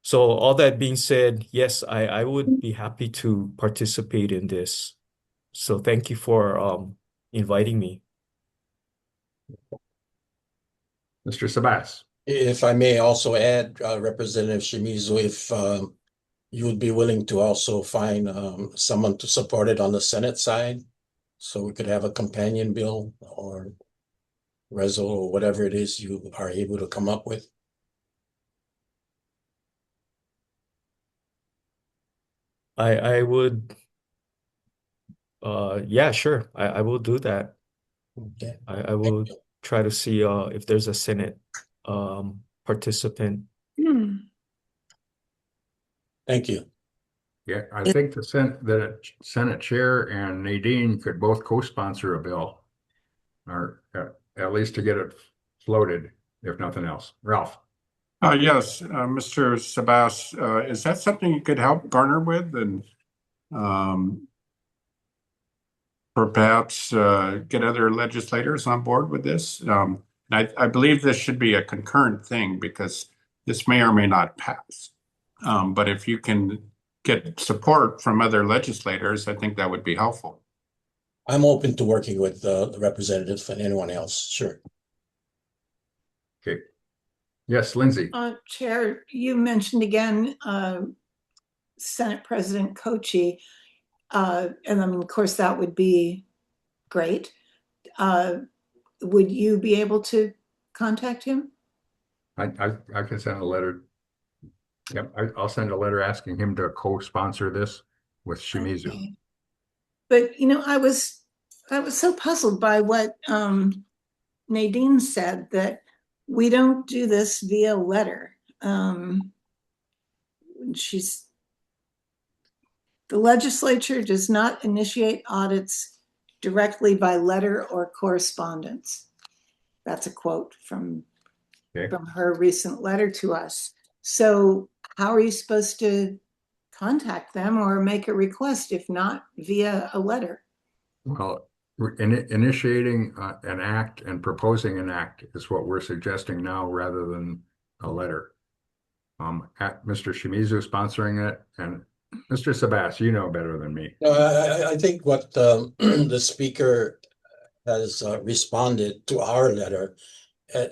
N: So all that being said, yes, I would be happy to participate in this. So thank you for inviting me.
D: Mr. Sabas.
B: If I may also add, Representative Shimizu, if you would be willing to also find someone to support it on the Senate side, so we could have a companion bill or resol or whatever it is you are able to come up with.
N: I would yeah, sure. I will do that.
B: Okay.
N: I will try to see if there's a Senate participant.
B: Thank you.
D: Yeah, I think the Senate Chair and Nadine could both co-sponsor a bill, or at least to get it floated, if nothing else. Ralph.
O: Yes, Mr. Sabas, is that something you could help Garner with, and perhaps get other legislators on board with this? I believe this should be a concurrent thing because this may or may not pass. But if you can get support from other legislators, I think that would be helpful.
B: I'm open to working with the representatives and anyone else. Sure.
D: Okay. Yes, Lindsay.
E: Chair, you mentioned again Senate President Kochi, and I mean, of course, that would be great. Would you be able to contact him?
D: I can send a letter. Yep, I'll send a letter asking him to co-sponsor this with Shimizu.
E: Okay. But you know, I was so puzzled by what Nadine said, that we don't do this via letter. The legislature does not initiate audits directly by letter or correspondence. That's a quote from her recent letter to us. So how are you supposed to contact them or make a request if not via a letter?
D: Well, initiating an act and proposing an act is what we're suggesting now rather than a letter. At Mr. Shimizu sponsoring it, and Mr. Sabas, you know better than me.
B: No, I think what the speaker has responded to our letter.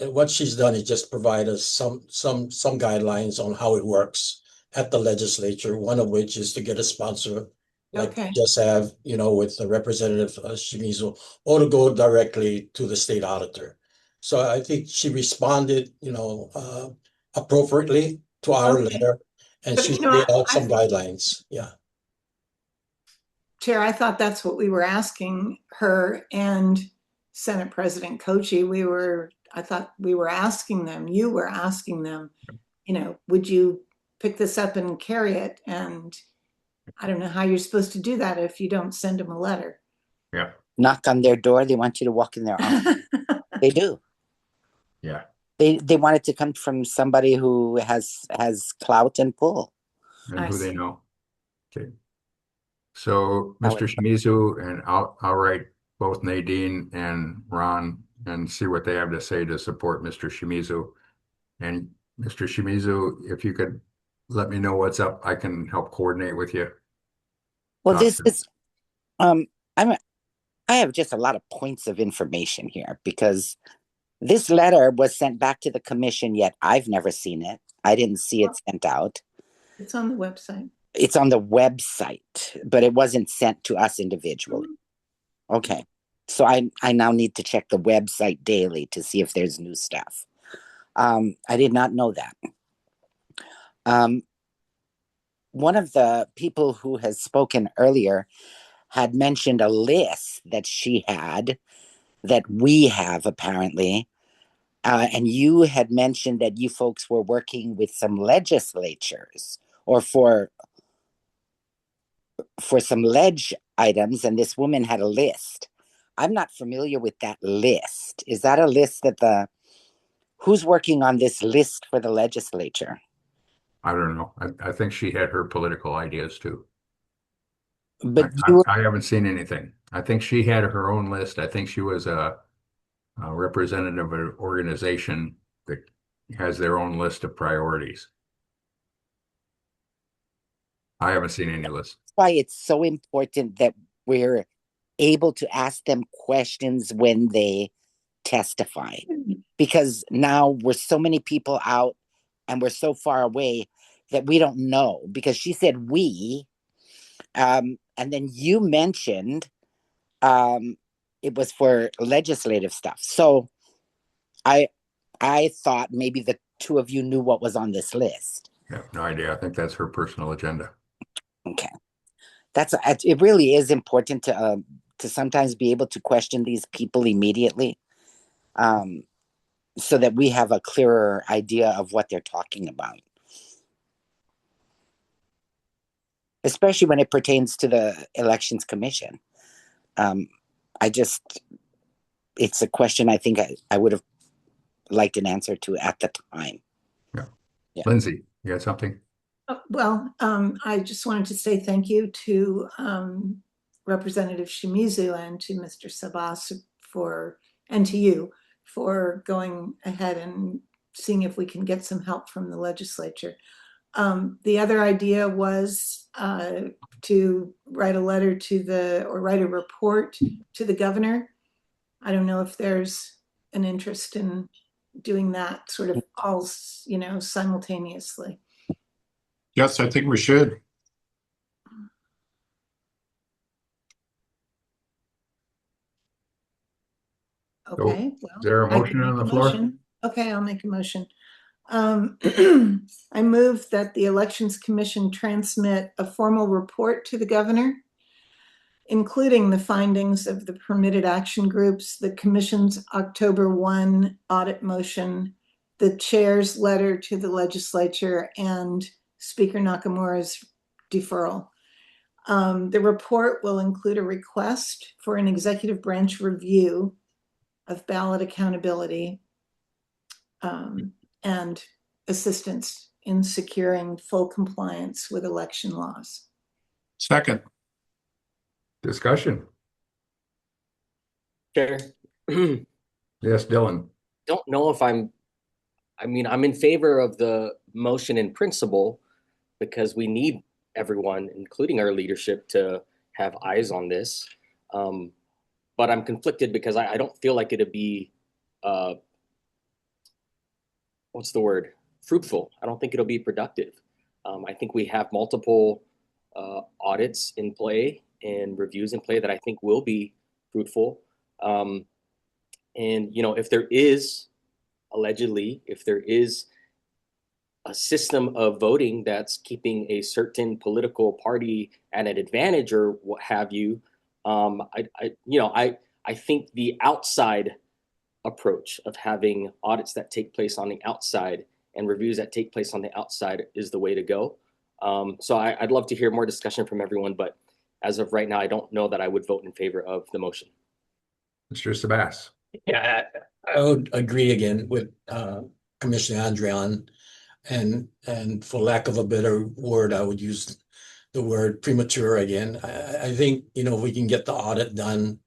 B: What she's done is just provide us some guidelines on how it works at the legislature. One of which is to get a sponsor, like we just have, you know, with the Representative Shimizu, or to go directly to the state auditor. So I think she responded, you know, appropriately to our letter, and she laid out some guidelines. Yeah.
E: Chair, I thought that's what we were asking her and Senate President Kochi. I thought we were asking them, you were asking them, you know, would you pick this up and carry it? And I don't know how you're supposed to do that if you don't send them a letter.
D: Yeah.
J: Knock on their door. They want you to walk in their office. They do.
D: Yeah.
J: They want it to come from somebody who has clout and pull.
D: And who they know. Okay. So Mr. Shimizu, and I'll write both Nadine and Ron and see what they have to say to support Mr. Shimizu. And Mr. Shimizu, if you could let me know what's up, I can help coordinate with you.
J: Well, this is I have just a lot of points of information here, because this letter was sent back to the commission, yet I've never seen it. I didn't see it sent out.
E: It's on the website.
J: It's on the website, but it wasn't sent to us individually. Okay. So I now need to check the website daily to see if there's new stuff. I did not know that. One of the people who has spoken earlier had mentioned a list that she had that we have apparently. And you had mentioned that you folks were working with some legislatures or for some ledge items, and this woman had a list. I'm not familiar with that list. Is that a list that who's working on this list for the legislature?
D: I don't know. I think she had her political ideas too.
J: But
D: I haven't seen anything. I think she had her own list. I think she was a representative of an organization that has their own list of priorities. I haven't seen any list.
J: That's why it's so important that we're able to ask them questions when they testify, because now we're so many people out and we're so far away that we don't know, because she said we, and then you mentioned it was for legislative stuff. So I thought maybe the two of you knew what was on this list.
D: I have no idea. I think that's her personal agenda.
J: Okay. It really is important to sometimes be able to question these people immediately, so that we have a clearer idea of what they're talking about. Especially when it pertains to the Elections Commission. It's a question I think I would have liked an answer to at the time.
D: Yeah. Lindsay, you had something?
E: Well, I just wanted to say thank you to Representative Shimizu and to Mr. Sabas and to you for going ahead and seeing if we can get some help from the legislature. The other idea was to write a letter or write a report to the governor. I don't know if there's an interest in doing that sort of all, simultaneously.
O: Yes, I think we should.
E: Okay.
D: So, is there a motion on the floor?
E: Okay, I'll make a motion. I move that the Elections Commission transmit a formal report to the governor, including the findings of the permitted action groups, the commission's October 1 audit motion, the chair's letter to the legislature, and Speaker Nakamura's deferral. The report will include a request for an executive branch review of ballot accountability and assistance in securing full compliance with election laws.
O: Second.
D: Discussion.
M: Chair.
D: Yes, Dylan.
M: Don't know if I'm in favor of the motion in principle, because we need everyone, including our leadership, to have eyes on this. But I'm conflicted because I don't feel like it'd be, fruitful. I don't think it'll be productive. I think we have multiple audits in play and reviews in play that I think will be fruitful. And, if there is, allegedly, if there is a system of voting that's keeping a certain political party at an advantage or what have you, I think the outside approach of having audits that take place on the outside and reviews that take place on the outside is the way to go. So I'd love to hear more discussion from everyone, but as of right now, I don't know that I would vote in favor of the motion.
D: Mr. Sabas.
B: Yeah, I would agree again with Commissioner Andrian, and for lack of a better word, I would use the word premature again. I think, if we can get the audit done,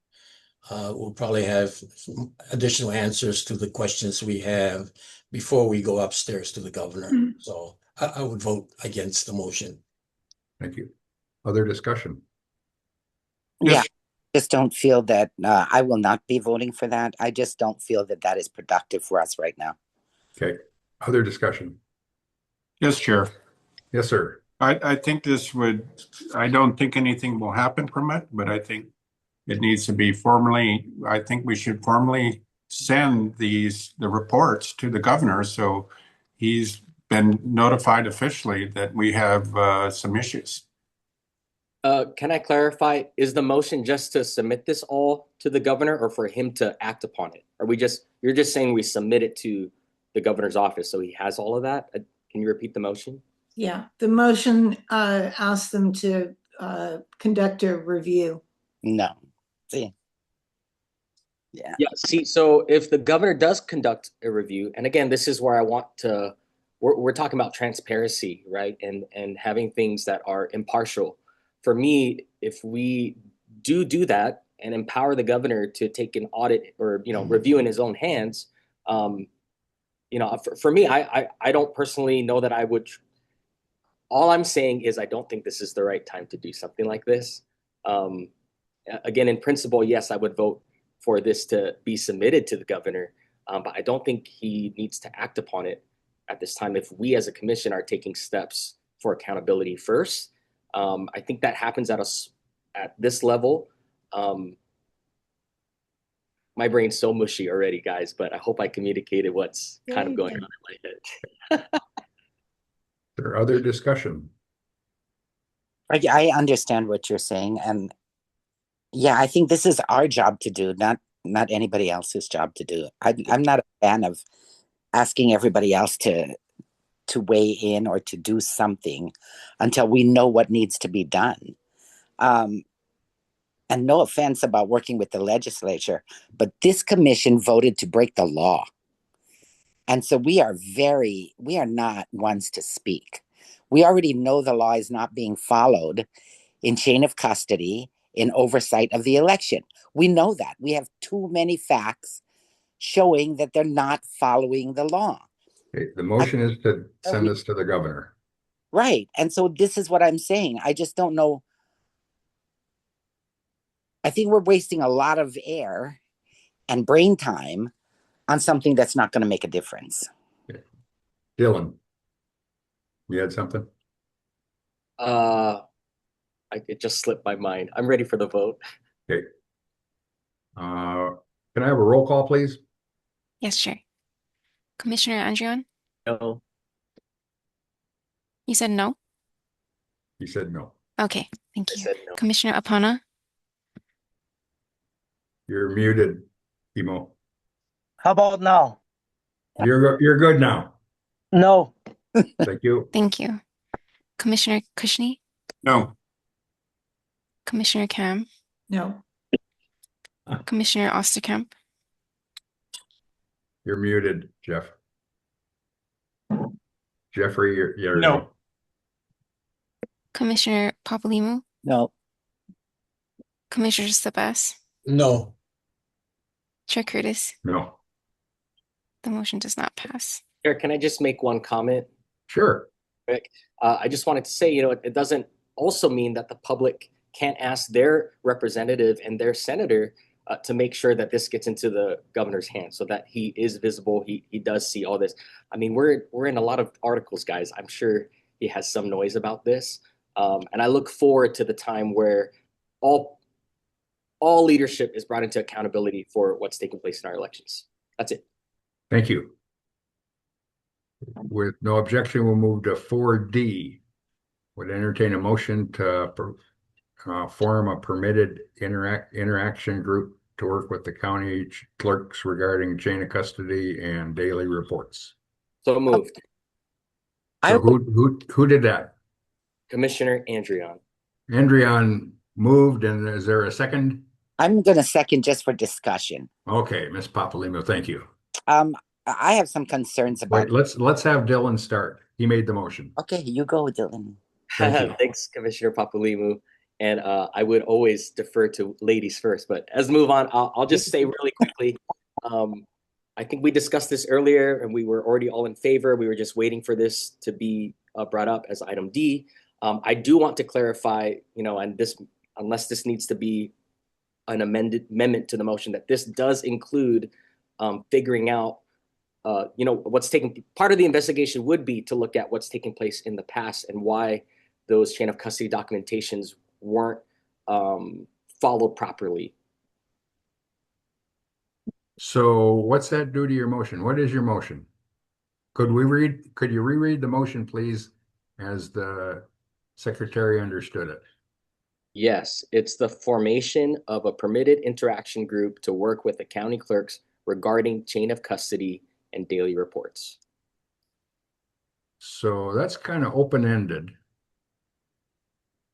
B: we'll probably have some additional answers to the questions we have before we go upstairs to the governor. So I would vote against the motion.
D: Thank you. Other discussion?
J: Yeah, just don't feel that I will not be voting for that. I just don't feel that that is productive for us right now.
D: Okay. Other discussion?
O: Yes, Chair.
D: Yes, sir.
O: I think I don't think anything will happen from it, but I think it needs to be formally, I think we should formally send the reports to the governor, so he's been notified officially that we have some issues.
M: Can I clarify, is the motion just to submit this all to the governor or for him to act upon it? You're just saying we submit it to the governor's office so he has all of that? Can you repeat the motion?
E: Yeah, the motion asks them to conduct a review.
J: No. See. Yeah.
M: Yeah, see, so if the governor does conduct a review, and again, this is where I want to, we're talking about transparency, right? And having things that are impartial. For me, if we do that and empower the governor to take an audit or, review in his own hands, for me, I don't personally know that I would. All I'm saying is I don't think this is the right time to do something like this. Again, in principle, yes, I would vote for this to be submitted to the governor, but I don't think he needs to act upon it at this time if we as a commission are taking steps for accountability first. I think that happens at this level. My brain's so mushy already, guys, but I hope I communicated what's kind of going on in my head.
D: There other discussion?
J: I understand what you're saying, and yeah, I think this is our job to do, not anybody else's job to do. I'm not a fan of asking everybody else to weigh in or to do something until we know what needs to be done. And no offense about working with the legislature, but this commission voted to break the law. And so we are not ones to speak. We already know the law is not being followed in chain of custody, in oversight of the election. We know that. We have too many facts showing that they're not following the law.
D: Okay, the motion is to send this to the governor.
J: Right. And so this is what I'm saying. I just don't know. I think we're wasting a lot of air and brain time on something that's not going to make a difference.
D: Okay. Dylan, you had something?
M: It just slipped my mind. I'm ready for the vote.
D: Okay. Can I have a roll call, please?
A: Yes, sure. Commissioner Andrion?
M: No.
A: You said no?
D: You said no.
A: Okay, thank you.
M: I said no.
A: Commissioner Apana?
D: You're muted, Emo.
P: How about now?
D: You're good now.
P: No.
D: Thank you.
A: Thank you. Commissioner Kushney?
O: No.
A: Commissioner Cam?
E: No.
A: Commissioner Osterkamp?
D: You're muted, Jeff. Jeffrey, you're
O: No.
A: Commissioner Papalimu?
J: No.
A: Commissioner Sabas?
B: No.
A: Chair Curtis?
D: No.
A: The motion does not pass.
M: Eric, can I just make one comment?
D: Sure.
M: Rick, I just wanted to say, it doesn't also mean that the public can't ask their representative and their senator to make sure that this gets into the governor's hands so that he is visible. He does see all this. I mean, we're in a lot of articles, guys. I'm sure he has some noise about this. And I look forward to the time where all leadership is brought into accountability for what's taking place in our elections. That's it.
D: Thank you. With no objection, we'll move to 4D. Would entertain a motion to form a permitted interaction group to work with the county clerks regarding chain of custody and daily reports.
M: So moved.
D: So who did that?
M: Commissioner Andrion.
D: Andrion moved, and is there a second?
J: I'm going to second just for discussion.
D: Okay, Ms. Papalimo, thank you.
J: I have some concerns about.
D: Wait, let's have Dylan start. He made the motion.
J: Okay, you go, Dylan.
D: Thank you.
M: Thanks, Commissioner Papalimu. And I would always defer to ladies first, but as we move on, I'll just say really quickly. I think we discussed this earlier, and we were already all in favor. We were just waiting for this to be brought up as item D. I do want to clarify, and this, unless this needs to be an amendment to the motion, that this does include figuring out, what's taking. Part of the investigation would be to look at what's taking place in the past and why those chain of custody documentations weren't followed properly
D: So what's that do to your motion? What is your motion? Could you reread the motion, please, as the secretary understood it?
M: Yes, it's the formation of a permitted interaction group to work with the county clerks regarding chain of custody and daily reports.
D: So that's kind of open-ended.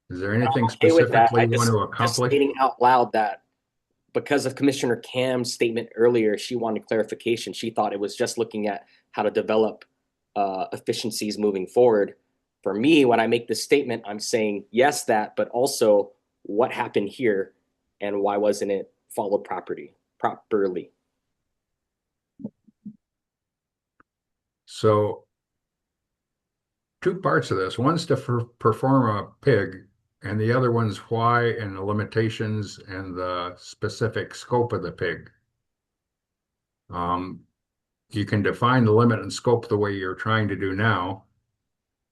D: Is there anything
M: I'm okay with that.
D: specifically
M: I
D: you want
M: just
D: to accomplish?
M: stating out loud that because of Commissioner Cam's statement earlier, she wanted clarification. She thought it was just looking at how to develop efficiencies moving forward. For me, when I make this statement, I'm saying yes, that, but also what happened here and why wasn't it followed properly?
D: So two parts of this. One's to perform a PIG, and the other one's why and the limitations and the specific scope of the PIG. You can define the limit and scope the way you're trying to do now,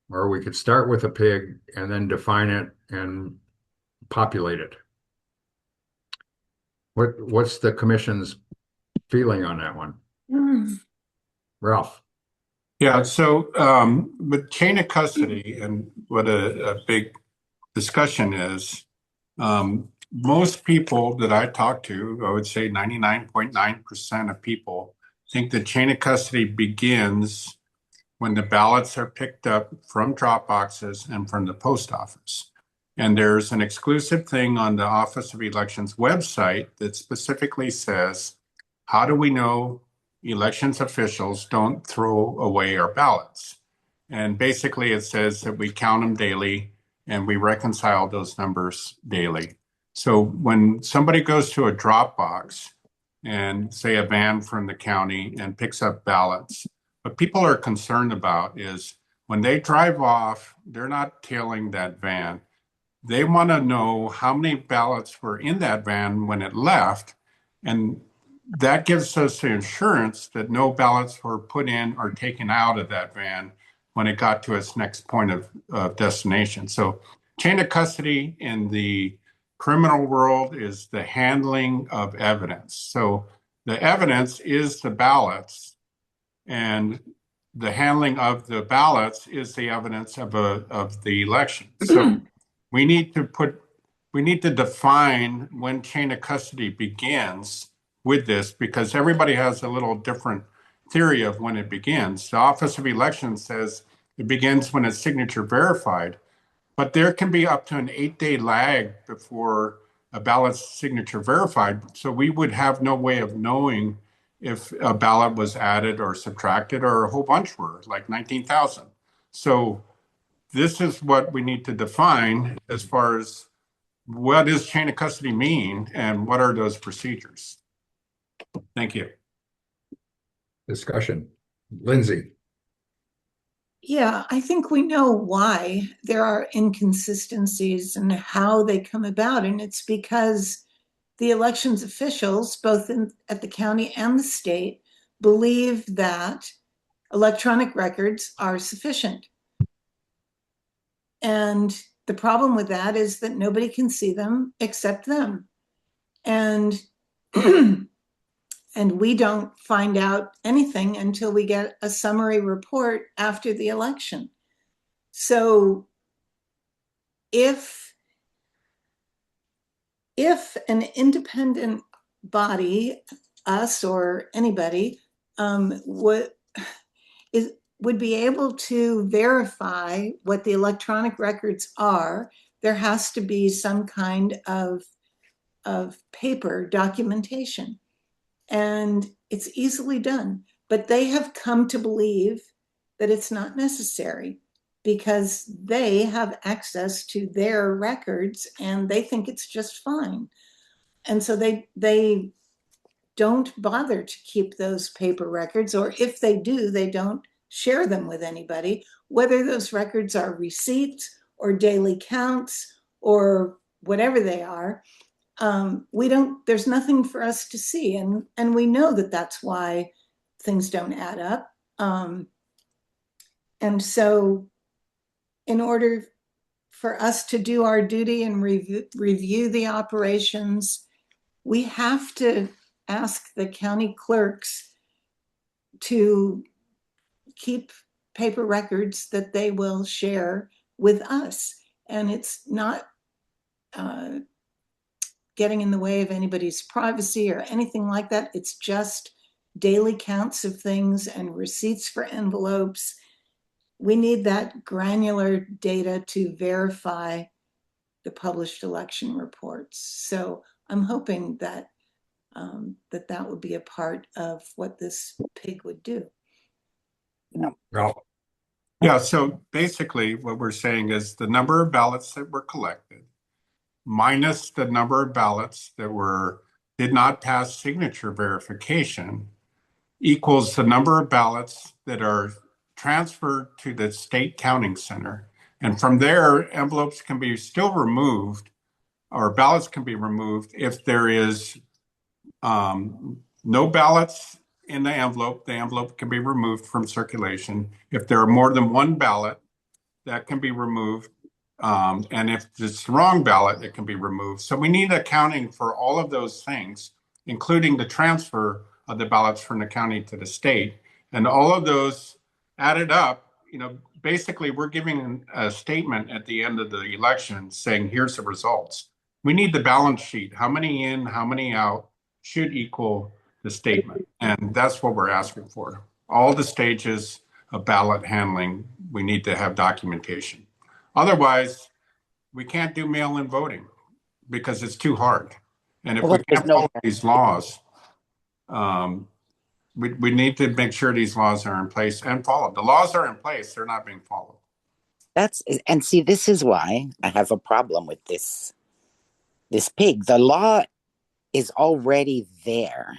D: or we could start with a PIG and then define it and populate it. What's the commission's feeling on that one? Ralph?
O: Yeah, so with chain of custody and what a big discussion is, most people that I talk to, I would say 99.9% of people think the chain of custody begins when the ballots are picked up from drop boxes and from the post office. And there's an exclusive thing on the Office of Elections website that specifically says, how do we know elections officials don't throw away our ballots? And basically it says that we count them daily and we reconcile those numbers daily. So when somebody goes to a drop box and say a van from the county and picks up ballots, what people are concerned about is when they drive off, they're not tailing that van. They want to know how many ballots were in that van when it left. And that gives us the assurance that no ballots were put in or taken out of that van when it got to its next point of destination. So chain of custody in the criminal world is the handling of evidence. So the evidence is the ballots, and the handling of the ballots is the evidence of the election. So we need to define when chain of custody begins with this, because everybody has a little different theory of when it begins. The Office of Elections says it begins when it's signature verified, but there can be up to an 8-day lag before a ballot's signature verified. So we would have no way of knowing if a ballot was added or subtracted, or a whole bunch were, like 19,000. So this is what we need to define as far as what does chain of custody mean and what are those procedures? Thank you.
D: Discussion. Lindsay?
E: Yeah, I think we know why there are inconsistencies and how they come about. And it's because the elections officials, both at the county and the state, believe that electronic records are sufficient. And the problem with that is that nobody can see them except them. And and we don't find out anything until we get a summary report after the election. So if an independent body, us or anybody, would be able to verify what the electronic records are, there has to be some kind of paper documentation. And it's easily done, but they have come to believe that it's not necessary because they have access to their records and they think it's just fine. And so they don't bother to keep those paper records, or if they do, they don't share them with anybody, whether those records are receipts or daily counts or whatever they are. There's nothing for us to see. And we know that that's why things don't add up. And so in order for us to do our duty and review the operations, we have to ask the county clerks to keep paper records that they will share with us. And it's not getting in the way of anybody's privacy or anything like that. It's just daily counts of things and receipts for envelopes. We need that granular data to verify the published election reports. So I'm hoping that that would be a part of what this PIG would do.
J: No.
O: Well, yeah, so basically what we're saying is the number of ballots that were collected minus the number of ballots that did not pass signature verification equals the number of ballots that are transferred to the state counting center. And from there, envelopes can be still removed, or ballots can be removed if there is no ballots in the envelope can be removed from circulation. If there are more than one ballot, that can be removed. And if it's the wrong ballot, it can be removed. So we need accounting for all of those things, including the transfer of the ballots from the county to the state. And all of those added up, basically we're giving a statement at the end of the election saying, here's the results. We need the balance sheet. How many in, how many out should equal the statement. And that's what we're asking for. All the stages of ballot handling, we need to have documentation. Otherwise, we can't do mail-in voting because it's too hard. And if we can't follow these laws, we need to make sure these laws are in place and followed. The laws are in place, they're not being followed.
J: And see, this is why I have a problem with this PIG. The law is already there.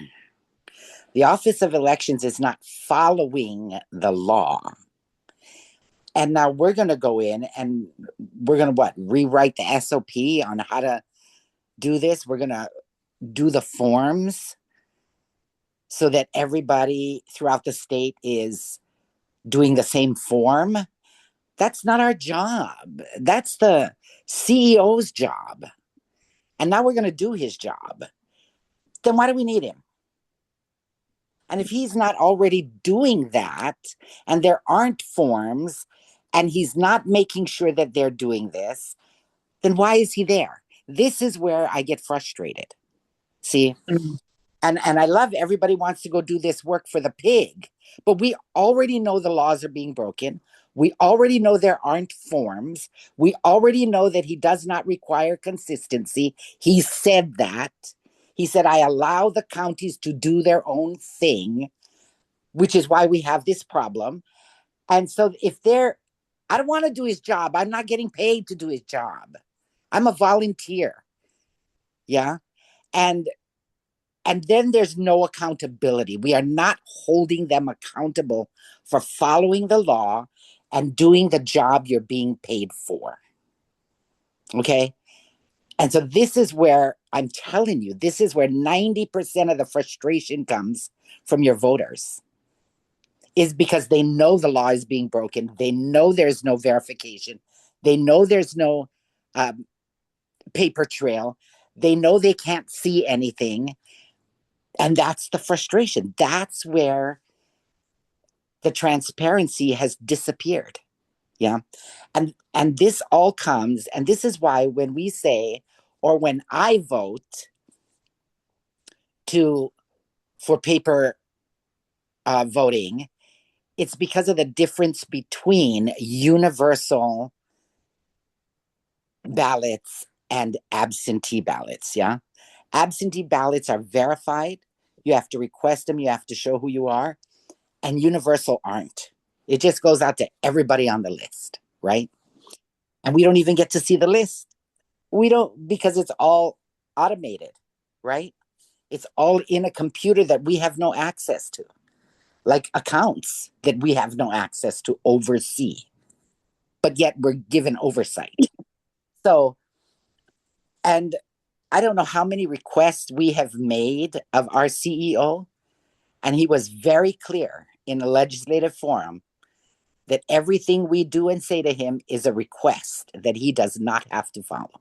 J: The Office of Elections is not following the law. And now we're going to go in and we're going to rewrite the SOP on how to do this. We're going to do the forms so that everybody throughout the state is doing the same form. That's not our job. That's the CEO's job. And now we're going to do his job. Then why do we need him? And if he's not already doing that, and there aren't forms, and he's not making sure that they're doing this, then why is he there? This is where I get frustrated. See? And I love everybody wants to go do this work for the PIG, but we already know the laws are being broken. We already know there aren't forms. We already know that he does not require consistency. He said that. He said, I allow the counties to do their own thing, which is why we have this problem. And so I don't want to do his job. I'm not getting paid to do his job. I'm a volunteer. Yeah. And then there's no accountability. We are not holding them accountable for following the law and doing the job you're being paid for. Okay. And so this is where I'm telling you, this is where 90% of the frustration comes from your voters, is because they know the law is being broken. They know there's no verification. They know there's no paper trail. They know they can't see anything. And that's the frustration. That's where the transparency has disappeared. Yeah. And this all comes, and this is why when we say, or when I vote for paper voting, it's because of the difference between universal ballots and absentee ballots. Yeah. Absentee ballots are verified. You have to request them. You have to show who you are. And universal aren't. It just goes out to everybody on the list, right? And we don't even get to see the list. We don't, because it's all automated, right? It's all in a computer that we have no access to, like accounts that we have no access to oversee, but yet we're given oversight. So, and I don't know how many requests we have made of our CEO, and he was very clear in a legislative forum that everything we do and say to him is a request that he does not have to follow.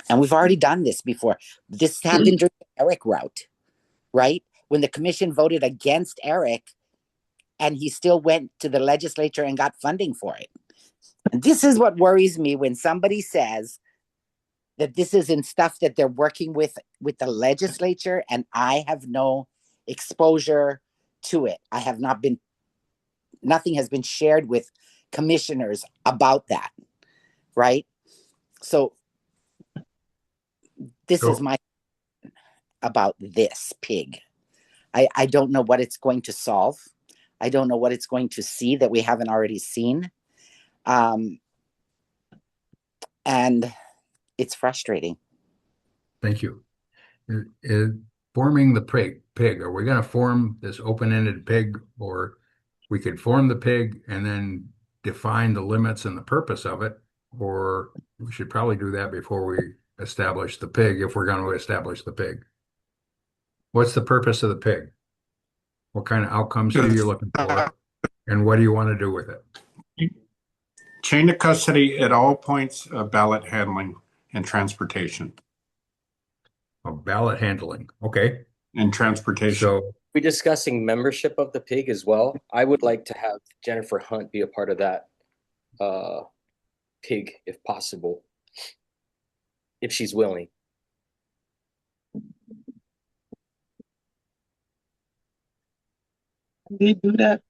J: And we've already done this before. This happened during the Eric route, right? When the commission voted against Eric and he still went to the legislature and got funding for it. And this is what worries me when somebody says that this is in stuff that they're working with the legislature, and I have no exposure to it. I have not been, nothing has been shared with commissioners about that, right? So this is my about this pig. I don't know what it's going to solve. I don't know what it's going to see that we haven't already seen. And it's frustrating.
D: Thank you. Forming the pig, are we going to form this open-ended pig, or we could form the pig and then define the limits and the purpose of it, or we should probably do that before we establish the pig, if we're going to establish the pig. What's the purpose of the pig? What kind of outcomes are you looking for? And what do you want to do with it?
O: Chain of custody at all points of ballot handling and transportation.
D: Of ballot handling, okay.
O: And transportation.
D: So
M: We're discussing membership of the pig as well. I would like to have Jennifer Hunt be a part of that pig, if possible, if she's willing.
P: They do that?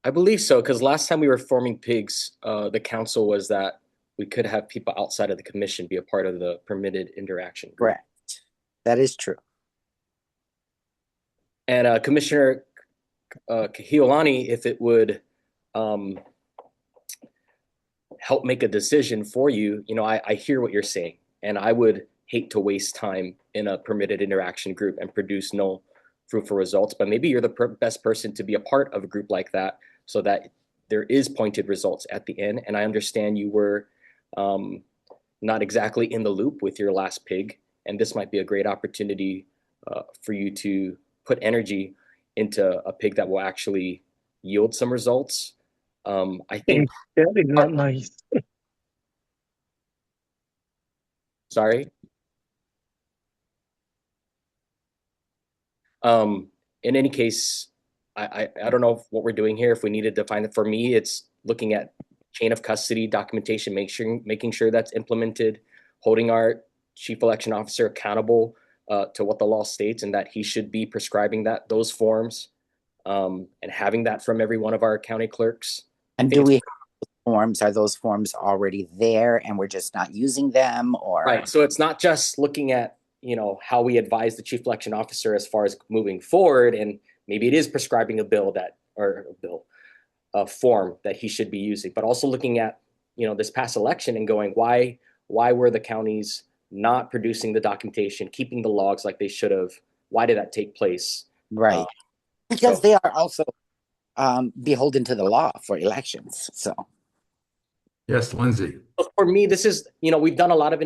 M: I believe so, because last time we were forming pigs, the council was that we could have people outside of the commission be a part of the permitted interaction.
J: Correct. That is true.
M: And Commissioner Kahiolani, if it would help make a decision for you, you know, I hear what you're saying, and I would hate to waste time in a permitted interaction group and produce no fruitful results, but maybe you're the best person to be a part of a group like that so that there is pointed results at the end. And I understand you were not exactly in the loop with your last pig, and this might be a great opportunity for you to put energy into a pig that will actually yield some results. I think
P: that is not nice.
M: Sorry. In any case, I don't know what we're doing here. If we need to define it, for me, it's looking at chain of custody documentation, making sure that's implemented, holding our chief election officer accountable to what the law states, and that he should be prescribing those forms, and having that from every one of our county clerks.
J: And do we have forms? Are those forms already there and we're just not using them, or?
M: Right. So it's not just looking at, you know, how we advise the chief election officer as far as moving forward, and maybe it is prescribing a form that he should be using, but also looking at, you know, this past election and going, why were the counties not producing the documentation, keeping the logs like they should have? Why did that take place?
J: Right. Because they are also beholden to the law for elections. So.
D: Yes, Lindsay.
M: For me, this is, you know, we've done a lot of,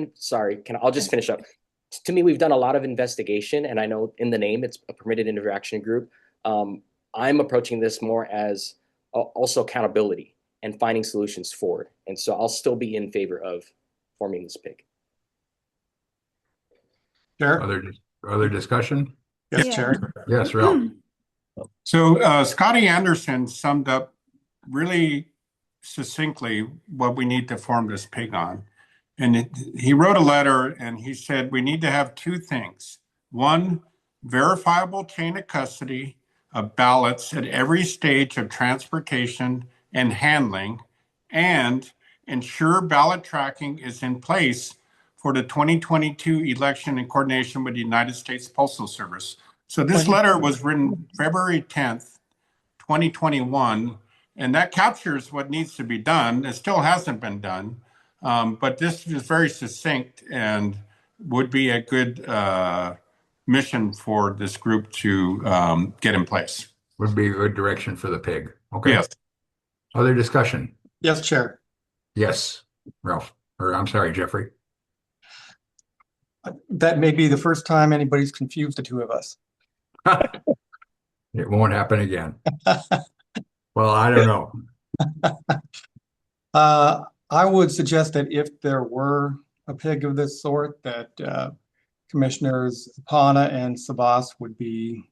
M: I'll just finish up. To me, we've done a lot of investigation, and I know in the name, it's a permitted interaction group. I'm approaching this more as also accountability and finding solutions forward. And so I'll still be in favor of forming this pig.
O: Chair?
D: Other discussion?
O: Yes, Chair.
D: Yes, Ralph.
O: So Scotty Anderson summed up really succinctly what we need to form this pig on. And he wrote a letter and he said, we need to have two things. One, verifiable chain of custody of ballots at every stage of transportation and handling, and ensure ballot tracking is in place for the 2022 election in coordination with the United States Postal Service. So this letter was written February 10th, 2021, and that captures what needs to be done. It still hasn't been done, but this is very succinct and would be a good mission for this group to get in place.
D: Would be a good direction for the pig. Okay.
O: Yes.
D: Other discussion?
C: Yes, Chair.
D: Yes, Ralph, or I'm sorry, Jeffrey.
C: That may be the first time anybody's confused the two of us.
D: It won't happen again. Well, I don't
C: know. I would suggest that if there were a pig of this sort, that Commissioners Apana and Sabas would be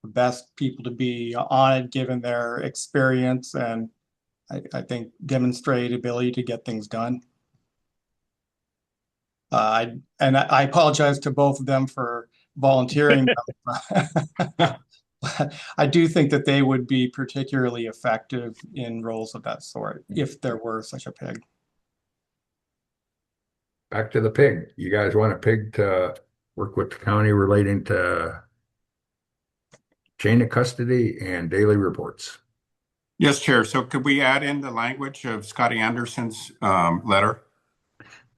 C: the best people to be on it, given their experience and I think demonstrate ability to get things done. I apologize to both of them for volunteering. But I do think that they would be particularly effective in roles of that sort, if there were such a pig.
D: Back to the pig. You guys want a pig to work with the county relating to chain of custody and daily reports?
O: Yes, Chair. So could we add in the language of Scotty Anderson's letter?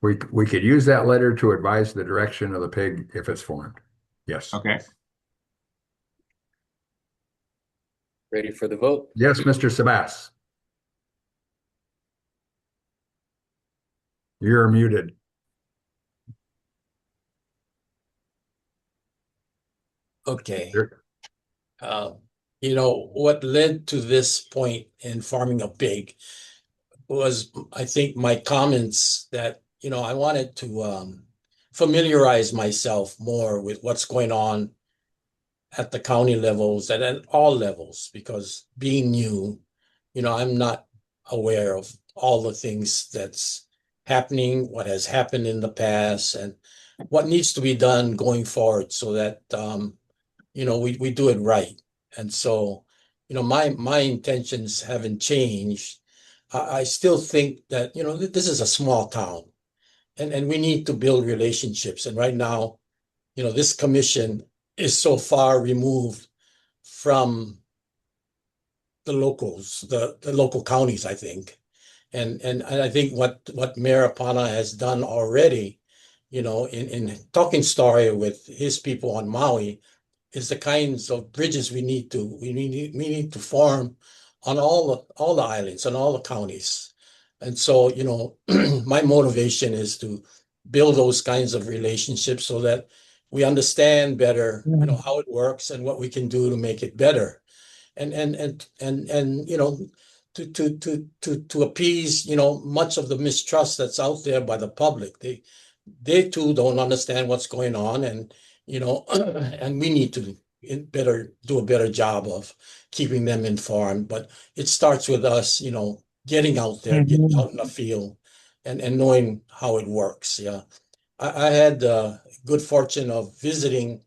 D: We could use that letter to advise the direction of the pig if it's formed. Yes.
O: Okay.
M: Ready for the vote?
D: Yes, Mr. Sabas. You're muted.
B: Okay. You know, what led to this point in farming a pig was, I think, my comments that, you know, I wanted to familiarize myself more with what's going on at the county levels and at all levels, because being new, you know, I'm not aware of all the things that's happening, what has happened in the past, and what needs to be done going forward so that, you know, we do it right. And so, you know, my intentions haven't changed. I still think that, you know, this is a small town and we need to build relationships. And right now, you know, this commission is so far removed from the locals, the local counties, I think. And I think what Mayor Apana has done already, you know, in talking story with his people on Maui, is the kinds of bridges we need to form on all the islands and all the counties. And so, you know, my motivation is to build those kinds of relationships so that we understand better, you know, how it works and what we can do to make it better. And you know, to appease, you know, much of the mistrust that's out there by the public. They too don't understand what's going on, and you know, and we need to do a better job of keeping them informed. But it starts with us, you know, getting out there, getting out in the field, and knowing how it works. Yeah, I had the good fortune of visiting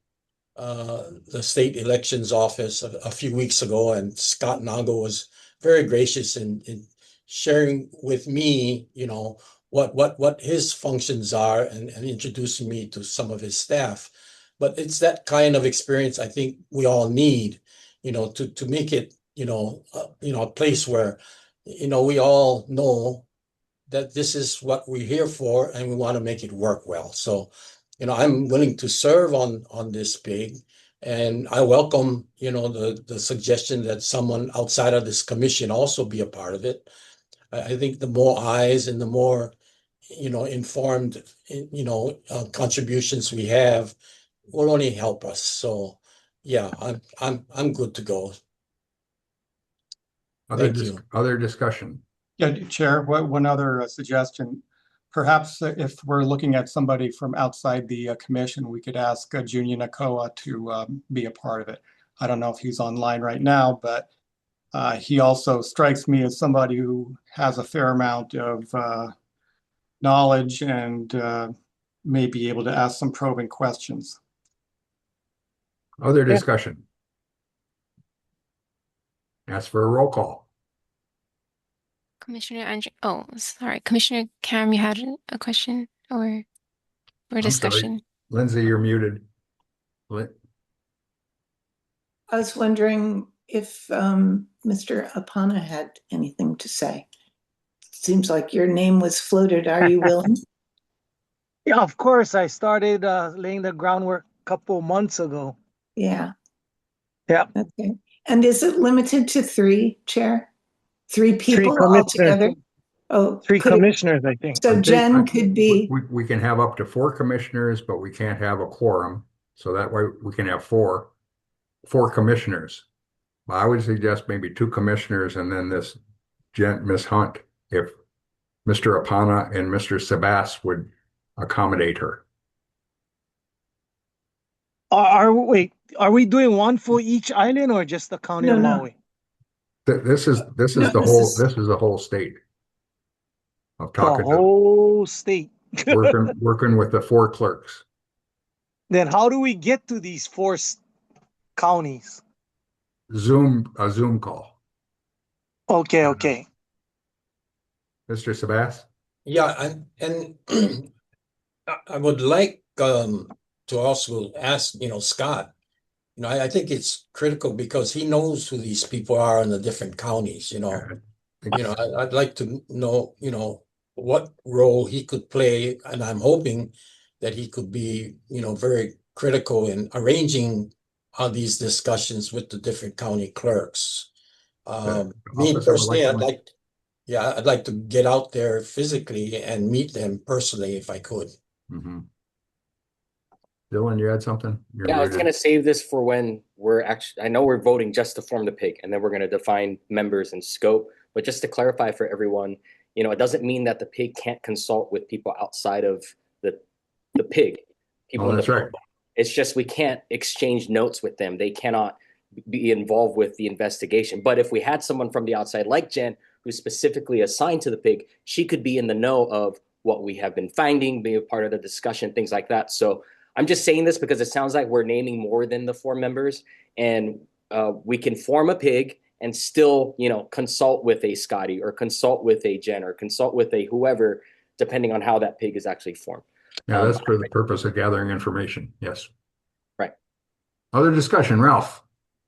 B: the state elections office a few weeks ago, and Scott Nago was very gracious in sharing with me, you know, what his functions are and introducing me to some of his staff. But it's that kind of experience I think we all need, you know, to make it, you know, a place where, you know, we all know that this is what we're here for and we want to make it work well. So, you know, I'm willing to serve on this pig, and I welcome, you know, the suggestion that someone outside of this commission also be a part of it. I think the more eyes and the more, you know, informed, you know, contributions we have will only help us. So, yeah, I'm good to go. Thank you.
D: Other discussion.
C: Yeah, Chair, one other suggestion. Perhaps if we're looking at somebody from outside the commission, we could ask Junya Nakoa to be a part of it. I don't know if he's online right now, but he also strikes me as somebody who has a fair amount of knowledge and may be able to ask some probing questions.
D: Other discussion. Ask for a roll call.
A: Commissioner Andrew, oh, sorry. Commissioner Cam, you had a question or discussion?
D: Lindsay, you're muted.
E: I was wondering if Mr. Apana had anything to say. Seems like your name was floated. Are you willing?
P: Yeah, of course. I started laying the groundwork a couple months ago.
E: Yeah.
P: Yeah.
E: Okay. And is it limited to 3, Chair? 3 people
P: commissioners.
E: altogether? Oh,
P: 3 commissioners, I think.
E: So Jen could be.
D: We can have up to 4 commissioners, but we can't have a quorum. So that way we can have 4 commissioners. Well, I would suggest maybe 2 commissioners and then this Miss Hunt, if Mr. Apana and Mr. Sabas would accommodate her.
P: Wait, are we doing one for each island or just the county
E: No,
P: of
E: no.
P: Maui?
D: This is
E: No,
D: the
E: this
D: whole
E: is-
D: this is the whole state. I'm
P: The
D: talking to
P: whole state.
D: working with the 4 clerks.
P: Then how do we get to these four counties?
D: A Zoom call.
P: Okay, okay.
D: Mr. Sabas?
B: Yeah, and I would like to also ask, Scott, I think it's critical because he knows who these people are in the different counties, I'd like to know, what role he could play, and I'm hoping that he could be, very critical in arranging these discussions with the different county clerks. Me
D: office, I would like
B: personally,
D: to-
B: I'd like to get out there physically and meet them personally if I could.
D: Mhm. Dylan, you had something? You're
M: Yeah, I was
D: muted.
M: gonna save this for when we're actually, I know we're voting just to form the PIG, and then we're gonna define members and scope. But just to clarify for everyone, it doesn't mean that the PIG can't consult with people outside of the PIG. People
D: Oh,
M: in the
D: that's right.
M: public. It's just we can't exchange notes with them. They cannot be involved with the investigation. But if we had someone from the outside, like Jen, who's specifically assigned to the PIG, she could be in the know of what we have been finding, be a part of the discussion, things like that. So I'm just saying this because it sounds like we're naming more than the 4 members, and we can form a PIG and still, consult with a Scotty or consult with a Jen or consult with a whoever, depending on how that PIG is actually formed.
D: Yeah, that's for the purpose of gathering information. Yes.
M: Right.
D: Other discussion, Ralph?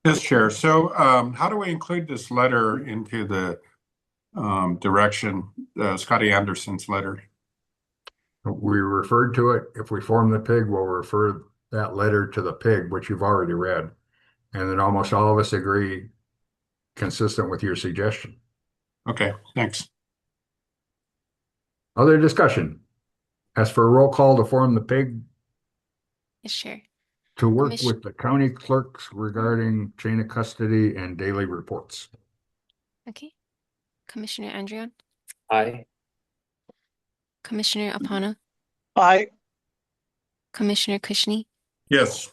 O: Yes, Chair. So how do we include this letter into the direction, Scotty Anderson's letter?
D: We referred to it. If we form the PIG, we'll refer that letter to the PIG, which you've already read. And then almost all of us agree, consistent with your suggestion.
O: Okay, thanks.
D: Other discussion? As for a roll call to form the PIG,
A: Yes, Chair.
D: to work
A: Commis-
D: with the county clerks regarding chain of custody and daily reports.
A: Okay. Commissioner Andrian,
M: Aye.
A: Commissioner Apana,
P: Aye.
A: Commissioner Kushney,
O: Yes.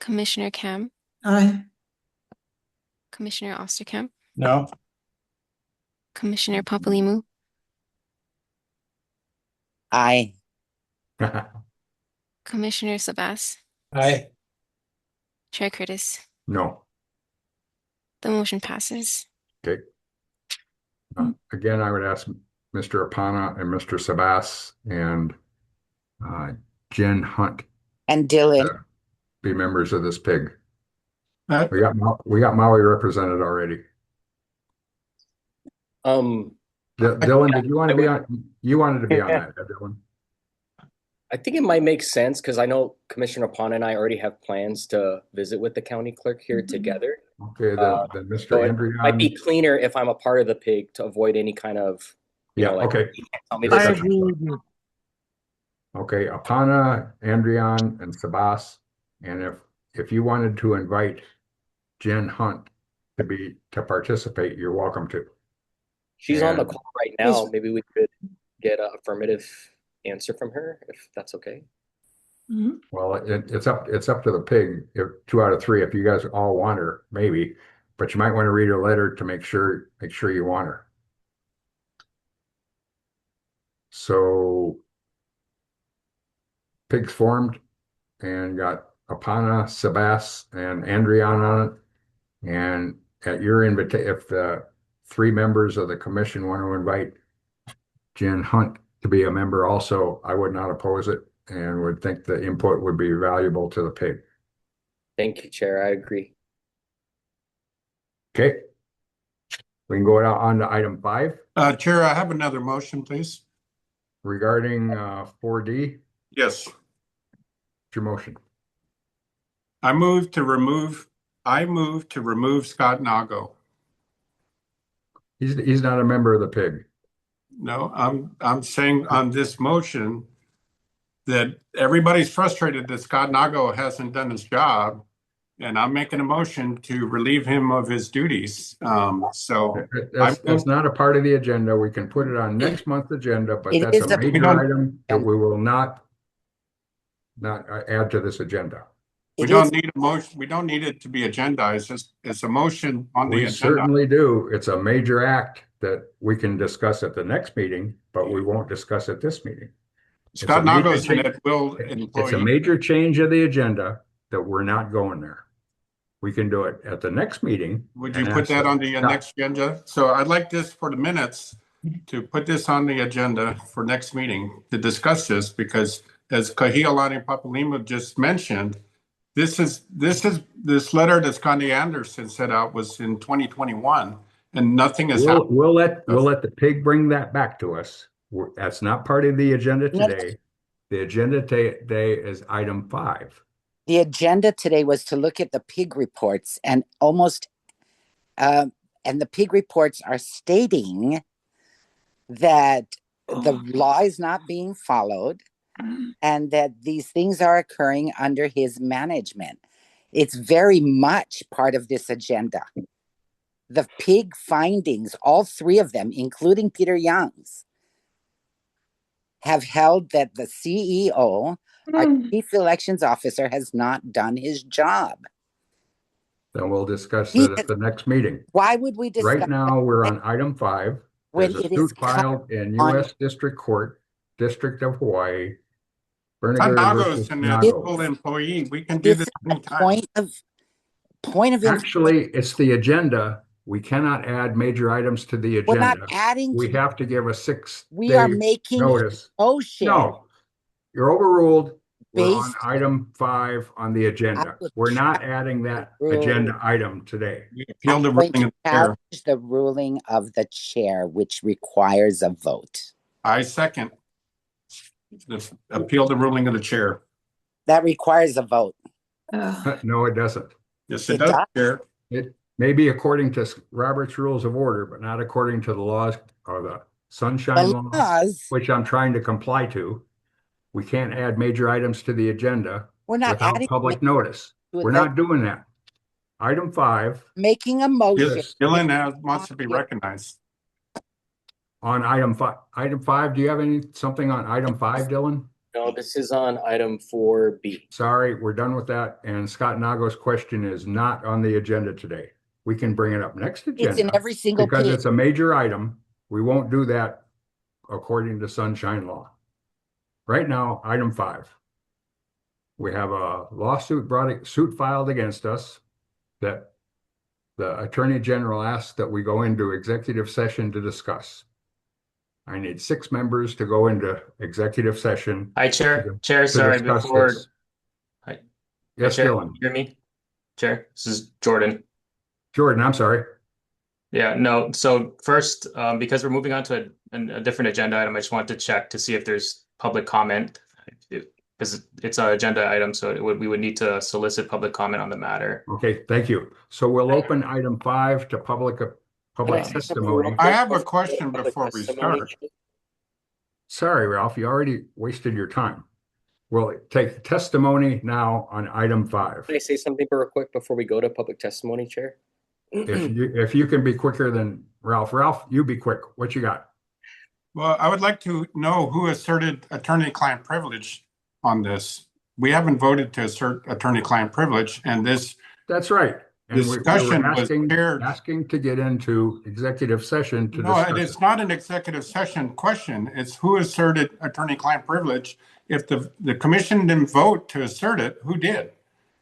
A: Commissioner Kam,
E: Aye.
A: Commissioner Osterkamp,
C: No.
A: Commissioner Papalimu,
J: Aye.
A: Commissioner Sabas,
B: Aye.
A: Chair Curtis.
D: No.
A: The motion passes.
D: Okay. Again, I would ask Mr. Apana and Mr. Sabas and Jen Hunt
J: And Dylan.
D: be members of this PIG.
O: Uh,
D: We got Maui represented already. Dylan, did you want to be on? You wanted to be on that, Dylan?
M: I think it might make sense because I know Commissioner Pond and I already have plans to visit with the county clerk here together.
D: Okay, then Mr.
M: So it might be
D: Andrian.
M: cleaner if I'm a part of the PIG to avoid any kind of,
D: Yeah,
M: like,
D: okay.
M: you can't tell me
P: I
M: this.
P: agree with you.
D: Okay, Apana, Andrian, and Sabas. And if you wanted to invite Jen Hunt to participate, you're welcome to.
M: She's on the
D: And-
M: call right now. Maybe we could get an affirmative answer from her, if that's okay.
D: Well, it's up to the PIG. If 2 out of 3, if you guys all want her, maybe, but you might want to read her letter to make sure you want her. So PIG's formed and got Apana, Sabas, and Andrian on it. And at your invitation, if the 3 members of the commission want to invite Jen Hunt to be a member also, I would not oppose it and would think the input would be valuable to the PIG.
M: Thank you, Chair. I agree.
D: Okay. We can go on to item 5
O: Chair, I have another motion, please.
D: regarding 4D.
O: Yes.
D: What's your motion?
O: I move to remove Scott Nago.
D: He's not a member of the PIG.
O: No, I'm saying on this motion that everybody's frustrated that Scott Nago hasn't done his job, and I'm making a motion to relieve him of his duties. So
D: That's not a part of the agenda. We can put it on next month's agenda, but
J: It
D: that's
J: is
D: a
J: a-
D: major item that we will not not add to this agenda.
O: We
J: It
O: don't
J: is,
O: need a motion. We don't need it to be agendized. It's a motion on the
D: We
O: agenda.
D: certainly do. It's a major act that we can discuss at the next meeting, but we won't discuss at this meeting.
O: Scott
D: It's a major
O: Nago is an
D: change-
O: at-will
D: It's a
O: employee.
D: major change of the agenda that we're not going there. We can do it at the next meeting.
O: Would you
D: and
O: put
D: ask
O: that
D: them.
O: on the
D: No.
O: next agenda? So I'd like this for the minutes to put this on the agenda for next meeting to discuss this, because as Kahialani Papalima just mentioned, this letter that Scotty Anderson sent out was in 2021 and nothing has happened.
D: We'll let the pig bring that back to us. That's not part of the agenda
J: No.
D: today. The agenda today is item 5.
J: the agenda today was to look at the pig reports and and the pig reports are stating that the law is not being followed and that these things are occurring under his management. It's very much part of this agenda. The pig findings, all 3 of them, including Peter Young's, have held that the CEO, our chief elections officer, has not done his job.
D: Then we'll discuss it at the next meeting.
J: Why would we discuss
D: Right now, we're on item 5.
J: when
D: There's a
J: it is
D: suit filed in
J: on-
D: U.S. District Court, District of Hawaii.
O: Scott
D: Berniger
O: Nago
D: versus
O: is an
D: Nago.
O: at-will employee. We can do
J: This
O: this
J: is the
O: anytime.
J: point of
D: Actually, it's the agenda. We cannot add major items to the
J: We're not
D: agenda.
J: adding
D: We
J: to-
D: have to give a 6-day
J: we are making
D: notice.
J: a motion.
D: No, you're overruled. We're on
J: Based-
D: item 5 on the agenda.
J: will
D: We're not adding that
J: Rule.
D: agenda item today.
O: We appeal the
J: I'm going
O: ruling
J: to
O: of the chair.
J: challenge the ruling of the chair, which requires a vote.
O: I second. Appeal the ruling of the chair.
J: That requires a vote.
D: No, it doesn't.
O: Yes,
J: It
O: it does,
J: does.
O: Chair.
D: It may be according to Robert's Rules of Order, but not according to the laws or the Sunshine
J: The
D: Law,
J: laws,
D: which I'm trying to comply to. We can't add major items to the agenda
J: we're not
D: without
J: adding
D: public notice.
J: to
D: We're
J: it.
D: not doing that. Item 5
J: Making a motion.
D: Yes.
O: Dylan wants to be recognized.
D: on item 5. Item 5, do you have something on item 5, Dylan?
M: No, this is on item 4B.
D: Sorry, we're done with that. And Scott Nago's question is not on the agenda today. We can bring it up next agenda.
J: It's in every single
D: Because
J: page.
D: it's a major item. We won't do that according to Sunshine Law. Right now, item 5. We have a suit filed against us that the Attorney General asked that we go into executive session to discuss. I need 6 members to go into executive session.
V: Hi, Chair.
D: to-
V: Chair,
D: to
V: sorry,
D: discuss
V: before.
D: this.
V: Hi.
D: Yes,
V: Chair,
D: Dylan.
V: hear me? Chair, this is Jordan.
D: Jordan, I'm sorry.
V: Yeah, no. So first, because we're moving on to a different agenda item, I just wanted to check to see if there's public comment. Because it's an agenda item, so we would need to solicit public comment on the matter.
D: Okay, thank you. So we'll open item 5 to public testimony.
O: I have a question before we start.
D: Sorry, Ralph, you already wasted your time. We'll take testimony now on item 5.
M: Can I say something real quick before we go to public testimony, Chair?
D: If you can be quicker than Ralph. Ralph, you be quick. What you got?
O: Well, I would like to know who asserted attorney-client privilege on this. We haven't voted to assert attorney-client privilege, and this
D: That's right. And we were
O: discussion was chaired.
D: asking to get into executive session to
O: No,
D: discuss
O: it's
D: it.
O: not an executive session question. It's who asserted attorney-client privilege. If the commission didn't vote to assert it, who did?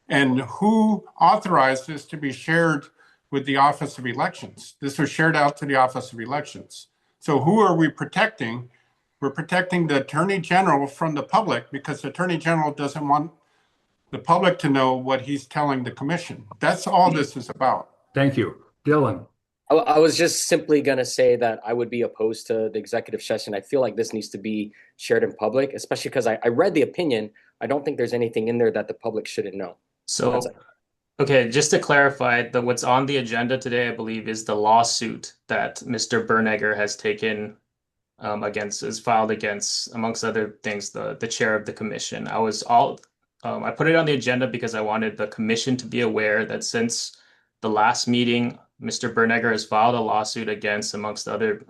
O: And who authorized this to be shared with the Office of Elections? This was shared out to the Office of Elections. So who are we protecting? We're protecting the Attorney General from the public because the Attorney General doesn't want the public to know what he's telling the commission. That's all this is about.
D: Thank you. Dylan.
M: I was just simply going to say that I would be opposed to the executive session. I feel like this needs to be shared in public, especially because I read the opinion. I don't think there's anything in there that the public shouldn't know.
V: So, okay, just to clarify, what's on the agenda today, I believe, is the lawsuit that Mr. Bernegger has taken is filed against, amongst other things, the chair of the commission. I put it on the agenda because I wanted the commission to be aware that since the last meeting, Mr. Bernegger has filed a lawsuit against, amongst other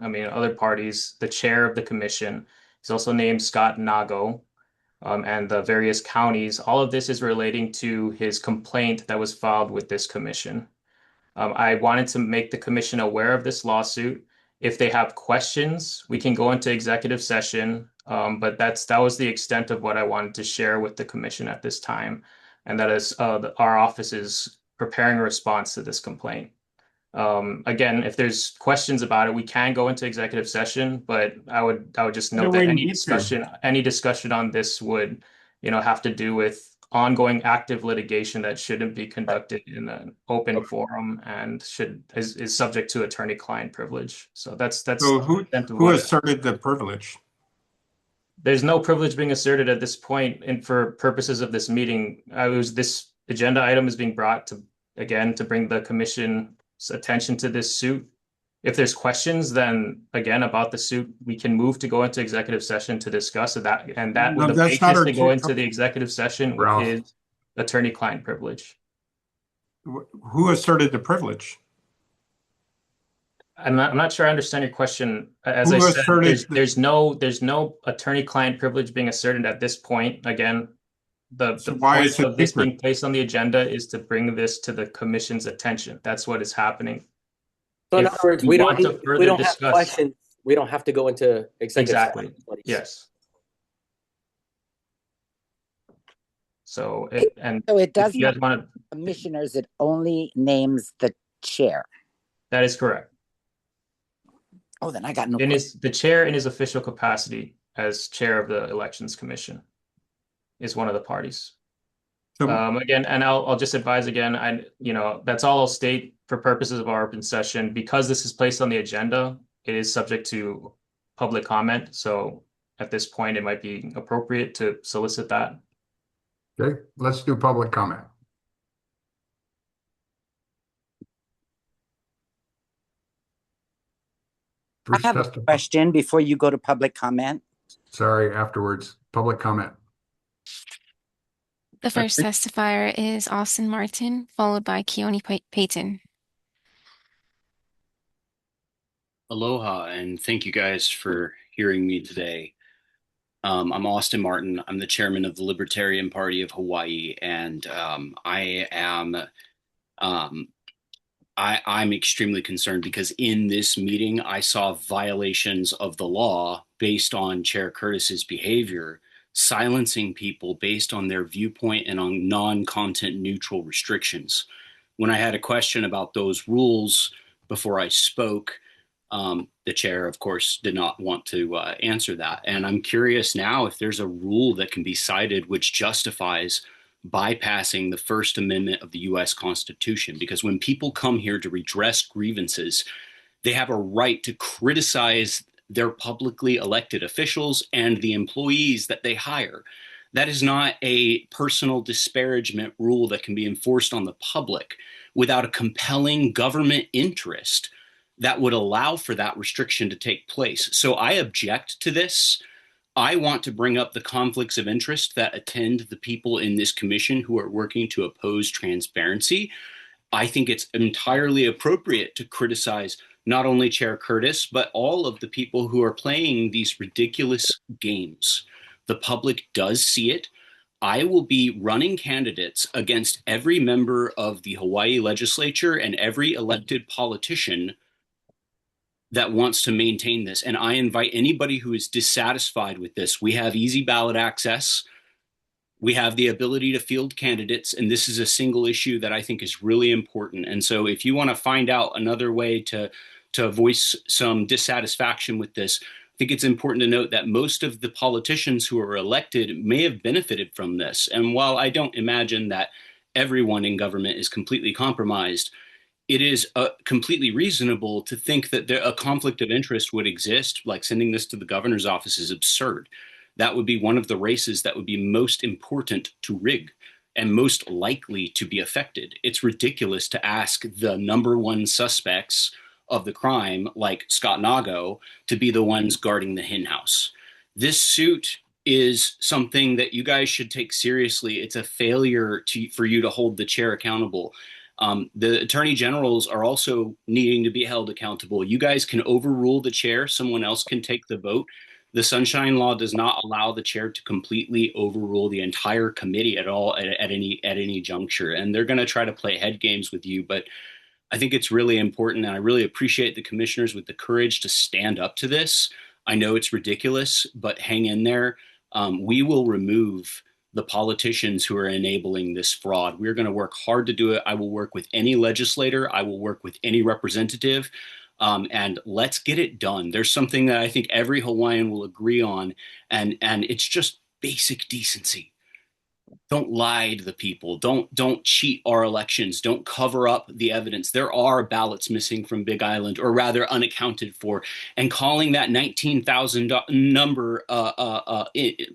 V: parties, the chair of the commission. He's also named Scott Nago. and the various counties. All of this is relating to his complaint that was filed with this commission. I wanted to make the commission aware of this lawsuit. If they have questions, we can go into executive session, but that was the extent of what I wanted to share with the commission at this time, and that is our office is preparing a response to this complaint. Again, if there's questions about it, we can go into executive session, but I would just note that any discussion on this would, have to do with ongoing active litigation that shouldn't be conducted in an open forum and is subject to attorney-client privilege. So that's
O: So who asserted the privilege?
V: There's no privilege being asserted at this point, and for purposes of this meeting, this agenda item is being brought to bring the commission's attention to this suit. If there's questions, then again about the suit, we can move to go into executive session to discuss that. And that the basis to go into the executive session is attorney-client privilege.
O: Who asserted the privilege?
V: I'm not sure I understand your question. As I said, there's no attorney-client privilege being asserted at this point. Again, the point of this being placed on the agenda is to bring this to the commission's attention. That's what is happening.
M: So in other words, we don't have questions. We don't have to go into executive session.
V: Yes. So
J: it does not commissioners. It only names the chair.
V: That is correct.
J: Oh, then I got no.
V: The chair in his official capacity as chair of the Elections Commission is one of the parties. Again, and I'll just advise again, that's all I'll state for purposes of our open session. Because this is placed on the agenda, it is subject to public comment. So at this point, it might be appropriate to solicit that.
D: Okay, let's do public comment.
J: I have a question before you go to public comment.
D: Sorry, afterwards. Public comment.
A: The first testifier is Austin Martin, followed by Keone Payton.
G: Aloha, and thank you guys for hearing me today. I'm Austin Martin. I'm the chairman of the Libertarian Party of Hawaii, and I'm extremely concerned because in this meeting, I saw violations of the law based on Chair Curtis's behavior, silencing people based on their viewpoint and on non-content neutral restrictions. When I had a question about those rules before I spoke, the chair, of course, did not want to answer that. And I'm curious now if there's a rule that can be cited which justifies bypassing the First Amendment of the U.S. Constitution. Because when people come here to redress grievances, they have a right to criticize their publicly elected officials and the employees that they hire. That is not a personal disparagement rule that can be enforced on the public without a compelling government interest that would allow for that restriction to take place. So I object to this. I want to bring up the conflicts of interest that attend the people in this commission who are working to oppose transparency. I think it's entirely appropriate to criticize not only Chair Curtis, but all of the people who are playing these ridiculous games. The public does see it. I will be running candidates against every member of the Hawaii legislature and every elected politician that wants to maintain this. And I invite anybody who is dissatisfied with this. We have easy ballot access. We have the ability to field candidates. And this is a single issue that I think is really important. And so if you want to find out another way to voice some dissatisfaction with this, I think it's important to note that most of the politicians who are elected may have benefited from this. And while I don't imagine that everyone in government is completely compromised, it is completely reasonable to think that a conflict of interest would exist. Like sending this to the governor's office is absurd. That would be one of the races that would be most important to rig and most likely to be affected. It's ridiculous to ask the number one suspects of the crime, like Scott Nago, to be the ones guarding the hen house. This suit is something that you guys should take seriously. It's a failure for you to hold the chair accountable. The attorney generals are also needing to be held accountable. You guys can overrule the chair. Someone else can take the vote. The Sunshine Law does not allow the chair to completely overrule the entire committee at all at any juncture. And they're going to try to play head games with you, but I think it's really important, and I really appreciate the commissioners with the courage to stand up to this. I know it's ridiculous, but hang in there. We will remove the politicians who are enabling this fraud. We're going to work hard to do it. I will work with any legislator. I will work with any representative. And let's get it done. There's something that I think every Hawaiian will agree on, and it's just basic decency. Don't lie to the people. Don't cheat our elections. Don't cover up the evidence. There are ballots missing from Big Island, or rather unaccounted for. And calling that 19,000 number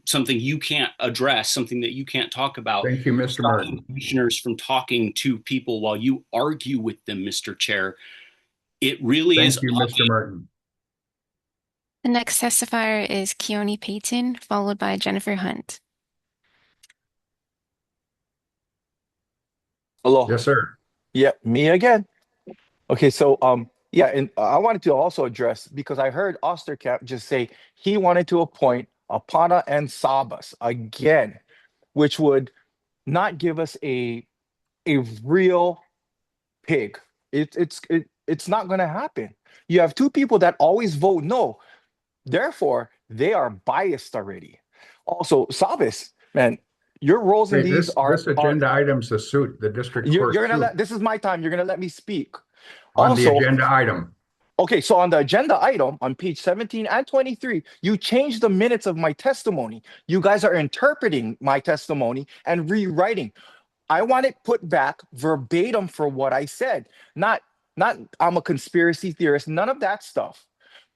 G: something you can't address, something that you can't talk about.
D: Thank you, Mr. Martin.
G: Commissioners from talking to people while you argue with them, Mr. Chair. It really is.
D: Thank you, Mr. Martin.
A: The next testifier is Keone Payton, followed by Jennifer Hunt.
Q: Hello.
D: Yes, sir.
Q: Yeah, me again. Okay, so yeah, and I wanted to also address, because I heard Osterkamp just say he wanted to appoint Apana and Sabas again, which would not give us a real pig. It's not going to happen. You have two people that always vote no. Therefore, they are biased already. Also, Sabas, man, your roles in these
D: this agenda item's the suit, the district court.
Q: You're gonna this is my time. You're gonna let me speak.
D: On the agenda item.
Q: Okay, so on the agenda item on page 17 and 23, you changed the minutes of my testimony. You guys are interpreting my testimony and rewriting. I want it put back verbatim for what I said. Not I'm a conspiracy theorist, none of that stuff.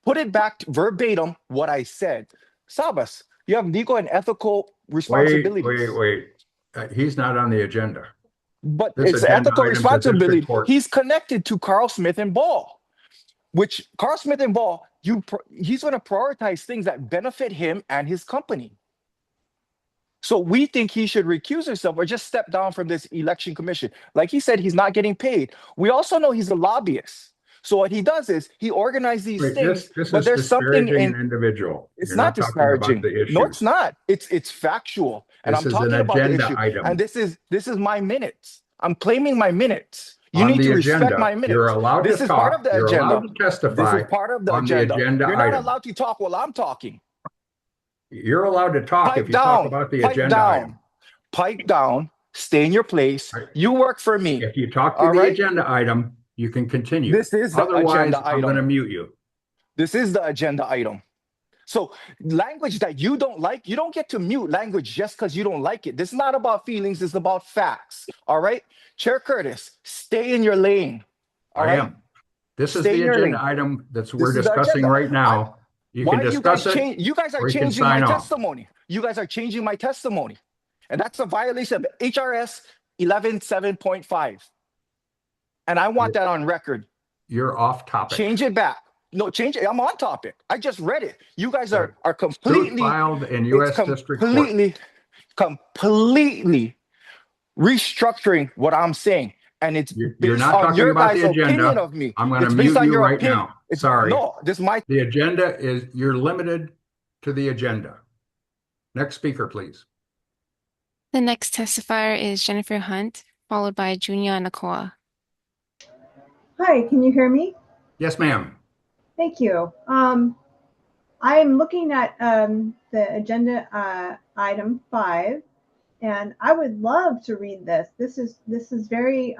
Q: Put it back verbatim what I said. Sabas, you have legal and ethical responsibilities.
D: Wait. He's not on the agenda.
Q: But
D: This
Q: it's
D: agenda
Q: ethical
D: item's a district
Q: responsibility.
D: court.
Q: He's connected to Carl Smith and Ball, which Carl Smith and Ball, he's going to prioritize things that benefit him and his company. So we think he should recuse himself or just step down from this election commission. Like he said, he's not getting paid. We also know he's a lobbyist. So what he does is he organizes these things,
D: This
Q: but
D: is
Q: there's something
D: disparaging
Q: in
D: an individual.
Q: It's
D: You're
Q: not
D: talking about
Q: disparaging.
D: the issue.
Q: No, it's not. It's factual. And
D: This
Q: I'm
D: is
Q: talking
D: an
Q: about the
D: agenda
Q: issue.
D: item.
Q: And this is my minutes. I'm claiming my minutes. You
D: On
Q: need
D: the
Q: to respect
D: agenda,
Q: my minutes.
D: you're allowed
Q: This
D: to
Q: is part
D: talk.
Q: of the
D: You're
Q: agenda.
D: allowed to testify
Q: This is part of the
D: on the
Q: agenda.
D: agenda
Q: You're not
D: item.
Q: allowed to talk while I'm talking.
D: You're allowed to talk if
Q: Pipe
D: you talk
Q: down.
D: about the
Q: Pipe
D: agenda
Q: down.
D: item.
Q: Pipe down. Stay in your place. You work for me.
D: If you talk to
Q: All
D: the
Q: right?
D: agenda item, you can continue.
Q: This is the
D: Otherwise,
Q: agenda
D: I'm
Q: item.
D: going to mute you.
Q: This is the agenda item. So language that you don't like, you don't get to mute language just because you don't like it. This is not about feelings. It's about facts. All right? Chair Curtis, stay in your lane. All
D: I
Q: right?
D: am. This is
Q: Stay in
D: the
Q: your
D: agenda
Q: lane.
D: item that
Q: This
D: we're
Q: is the
D: discussing
Q: agenda.
D: right now. You
Q: Why
D: can
Q: are you guys
D: discuss it.
Q: change? You guys are
D: or you can
Q: changing my
D: sign off.
Q: testimony. You guys are changing my testimony. And that's a violation of HRS 11.7.5. And I want that on record.
D: You're off topic.
Q: Change it back. No, change it. I'm on topic. I just read it. You guys are
D: Suit
Q: completely
D: filed in U.S.
Q: it's
D: District Court.
Q: completely restructuring what I'm saying. And it's
D: You're
Q: based
D: not
Q: on
D: talking
Q: your
D: about
Q: guys'
D: the agenda.
Q: opinion of me.
D: I'm going to
Q: It's based
D: mute
Q: on
D: you
Q: your
D: right
Q: opinion.
D: now.
Q: It's,
D: Sorry.
Q: No, this is my
D: The agenda is, you're limited to the agenda. Next speaker, please.
A: The next testifier is Jennifer Hunt, followed by Junia Nakoa.
R: Hi, can you hear me?
D: Yes, ma'am.
R: Thank you. I'm looking at the agenda item 5, and I would love to read this. This is very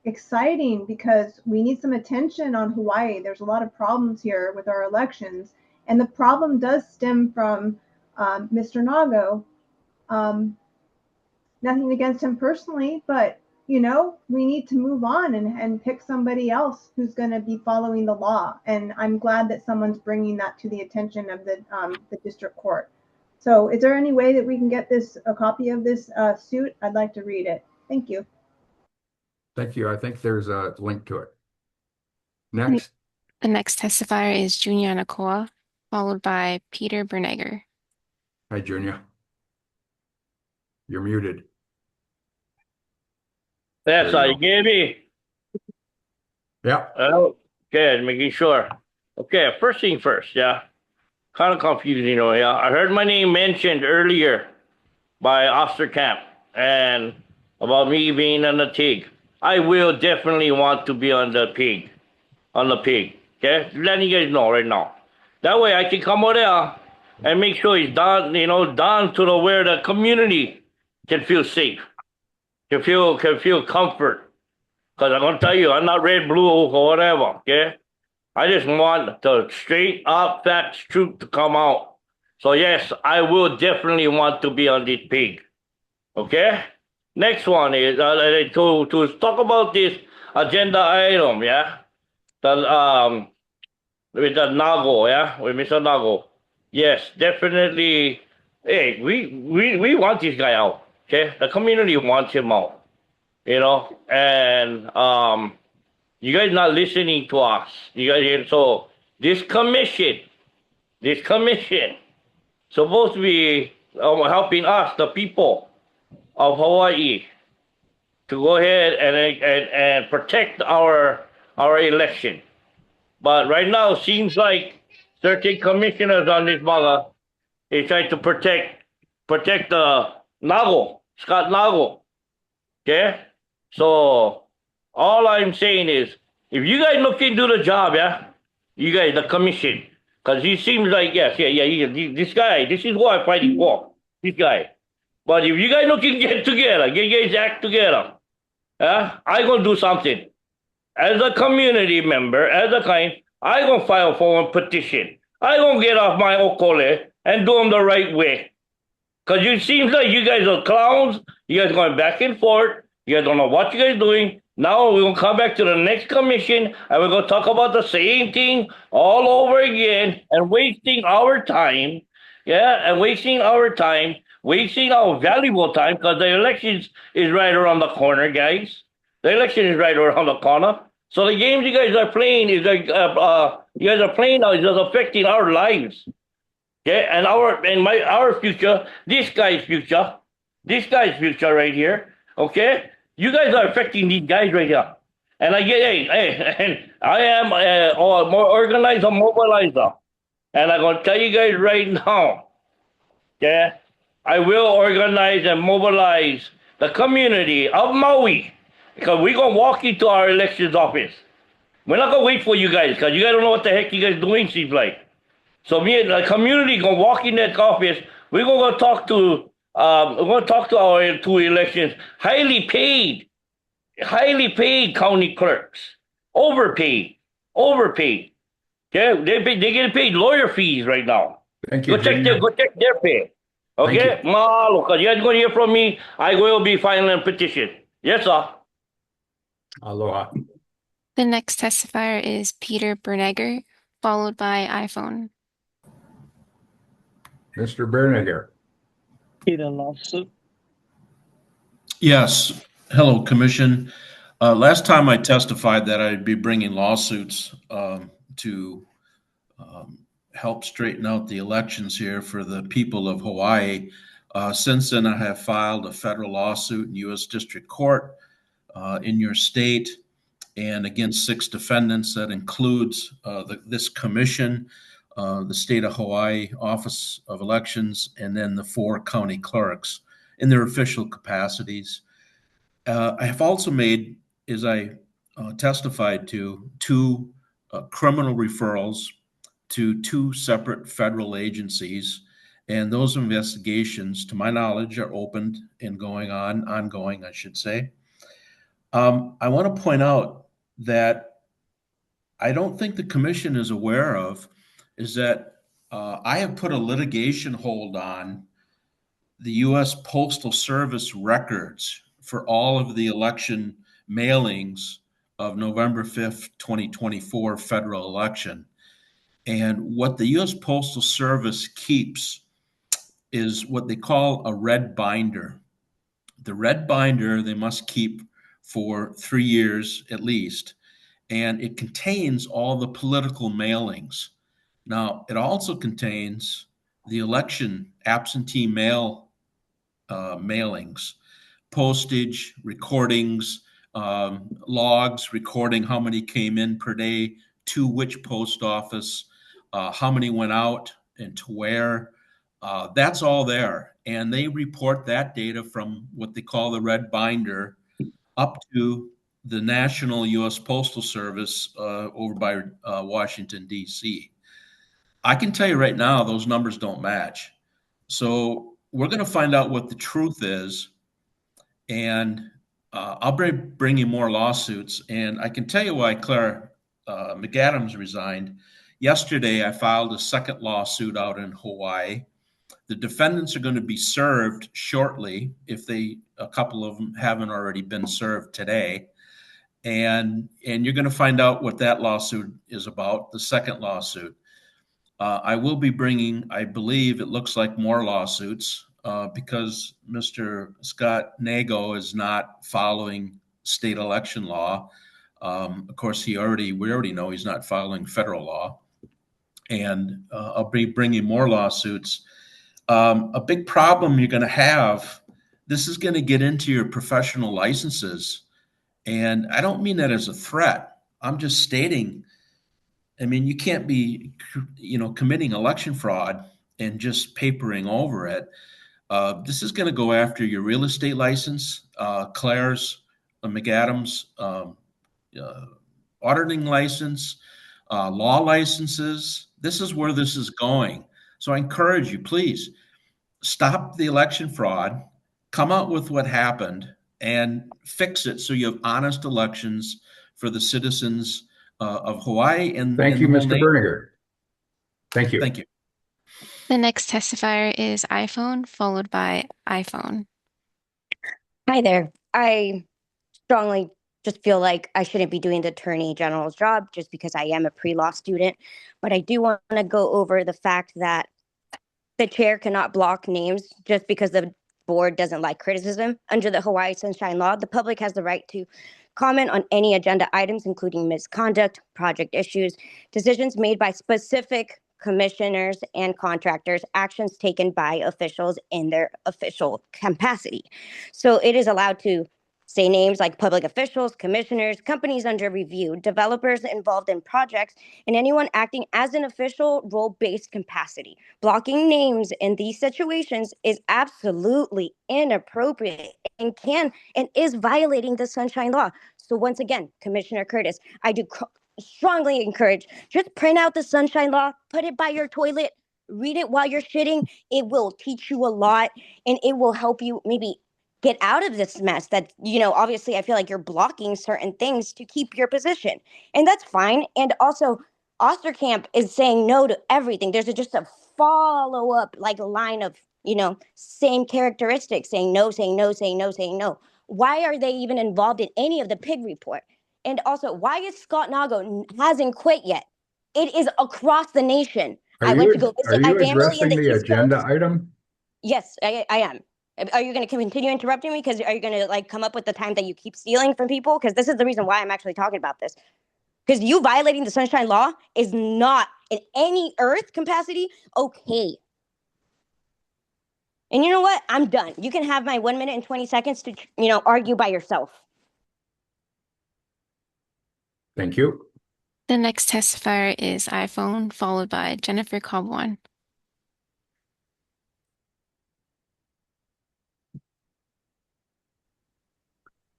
R: exciting because we need some attention on Hawaii. There's a lot of problems here with our elections, and the problem does stem from Mr. Nago. Nothing against him personally, but you know, we need to move on and pick somebody else who's going to be following the law. And I'm glad that someone's bringing that to the attention of the district court. So is there any way that we can get a copy of this suit? I'd like to read it. Thank you.
D: Thank you. I think there's a link to it. Next.
A: The next testifier is Junia Nakoa, followed by Peter Bernegger.
D: Hi, Junior. You're muted.
W: Yes,
D: There
W: I
D: you go.
W: hear me.
D: Yeah.
W: Okay, making sure. Okay, first thing first, yeah.
F: kind of confusing, yeah. I heard my name mentioned earlier by Osterkamp and about me being on the TIG. I will definitely want to be on the pig, okay? Letting you guys know right now. That way I can come over there and make sure it's done, down to the where the community can feel safe, can feel comfort. Because I'm gonna tell you, I'm not red, blue, or whatever, okay? I just want the straight up facts, truth to come out. So yes, I will definitely want to be on this pig. Okay? Next one is to talk about this agenda item, yeah? With the Nago, yeah? With Mr. Nago. Yes, definitely. Hey, we want this guy out. Okay? The community wants him out. And you guys not listening to us. You guys, so this commission supposed to be helping us, the people of Hawaii, to go ahead and protect our election. But right now, it seems like certain commissioners on this bugger is trying to protect the Nago, Scott Nago. Okay? So all I'm saying is, if you guys look into the job, yeah, you guys, the commission, because he seems like, this guy, this is what I'm fighting for, this guy. But if you guys look and get together, get your guys act together, I gonna do something. As a community member, as a kind, I gonna file for a petition. I gonna get off my okole and do them the right way. Because it seems like you guys are clowns. You guys going back and forth. You guys don't know what you guys are doing. Now we're going to come back to the next commission and we're going to talk about the same thing all over again and wasting our time. Yeah, and wasting our time, wasting our valuable time because the elections is right around the corner, guys. The election is right around the corner. So the games you guys are playing is like you guys are playing now is just affecting our lives. Okay, and our future, this guy's future right here. Okay, you guys are affecting these guys right here, and I get and I am more organized and mobilizer, and I'm gonna tell you guys right now. Okay, I will organize and mobilize the community of Maui because we're gonna walk into our elections office. We're not gonna wait for you guys because you guys don't know what the heck you guys doing. Seems like. So me and the community gonna walk in that office. We're gonna talk to our two elections, highly paid county clerks, overpaid. Okay, they get paid lawyer fees right now.
D: Thank you.
F: Go check their pay. Okay, mahalo. Because you guys gonna hear from me. I will be filing a petition. Yes, sir.
D: Aloha.
A: The next testifier is Peter Bernegger, followed by iPhone.
D: Mr. Bernegger.
U: Peter lawsuit.
S: Yes. Hello, Commission. Last time I testified that I'd be bringing lawsuits to help straighten out the elections here for the people of Hawaii. Since then, I have filed a federal lawsuit in U.S. District Court in your state and against 6 defendants. That includes this commission, the state of Hawaii Office of Elections, and then the 4 county clerks in their official capacities. I have also made, as I testified to, 2 criminal referrals to 2 separate federal agencies, and those investigations, to my knowledge, are opened and ongoing, I should say. I want to point out that I don't think the commission is aware of is that I have put a litigation hold on the U.S. Postal Service records for all of the election mailings of November 5th, 2024 federal election. And what the U.S. Postal Service keeps is what they call a red binder. The red binder they must keep for 3 years at least, and it contains all the political mailings. Now, it also contains the election absentee mail mailings, postage, recordings, logs recording how many came in per day to which post office, how many went out, and to where. That's all there. And they report that data from what they call the red binder up to the National U.S. Postal Service over by Washington, D.C. I can tell you right now, those numbers don't match. So we're going to find out what the truth is. And I'll bring you more lawsuits. And I can tell you why Claire McAdams resigned. Yesterday, I filed a second lawsuit out in Hawaii. The defendants are going to be served shortly, if a couple of them haven't already been served today. And you're going to find out what that lawsuit is about, the second lawsuit. I will be bringing, I believe it looks like, more lawsuits because Mr. Scott Nago is not following state election law. Of course, we already know he's not following federal law. And I'll be bringing more lawsuits. A big problem you're going to have, this is going to get into your professional licenses. And I don't mean that as a threat. I'm just stating, I mean, you can't be, committing election fraud and just papering over it. This is going to go after your real estate license, Claire's, McAdams, auditing license, law licenses. This is where this is going. So I encourage you, please stop the election fraud, come out with what happened, and fix it so you have honest elections for the citizens of Hawaii. And
D: thank you, Mr. Berniger. Thank you.
S: Thank you.
A: The next testifier is iPhone, followed by iPhone.
I: Hi there. I strongly just feel like I shouldn't be doing the Attorney General's job just because I am a pre-law student. But I do want to go over the fact that the chair cannot block names just because the board doesn't like criticism. Under the Hawaii Sunshine Law, the public has the right to comment on any agenda items, including misconduct, project issues, decisions made by specific commissioners and contractors, actions taken by officials in their official capacity. So it is allowed to say names like public officials, commissioners, companies under review, developers involved in projects, and anyone acting as an official role-based capacity. Blocking names in these situations is absolutely inappropriate and can and is violating the Sunshine Law. So once again, Commissioner Curtis, I do strongly encourage, just print out the Sunshine Law, put it by your toilet, read it while you're shitting. It will teach you a lot, and it will help you maybe get out of this mess that, obviously I feel like you're blocking certain things to keep your position, and that's fine. And also Osterkamp is saying no to everything. There's just a follow-up line of, same characteristics, saying no, saying no, saying no, saying no. Why are they even involved in any of the pig report? And also, why is Scott Nago hasn't quit yet? It is across the nation. I went to go visit my family in the East
D: agenda
I: Coast.
D: item?
I: Yes, I am. Are you going to continue interrupting me? Because are you going to come up with the time that you keep stealing from people? Because this is the reason why I'm actually talking about this. Because you violating the Sunshine Law is not in any earth capacity okay. And you know what? I'm done. You can have my 1 minute and 20 seconds to, argue by yourself.
D: Thank you.
A: The next testifier is iPhone, followed by Jennifer Cobb-One.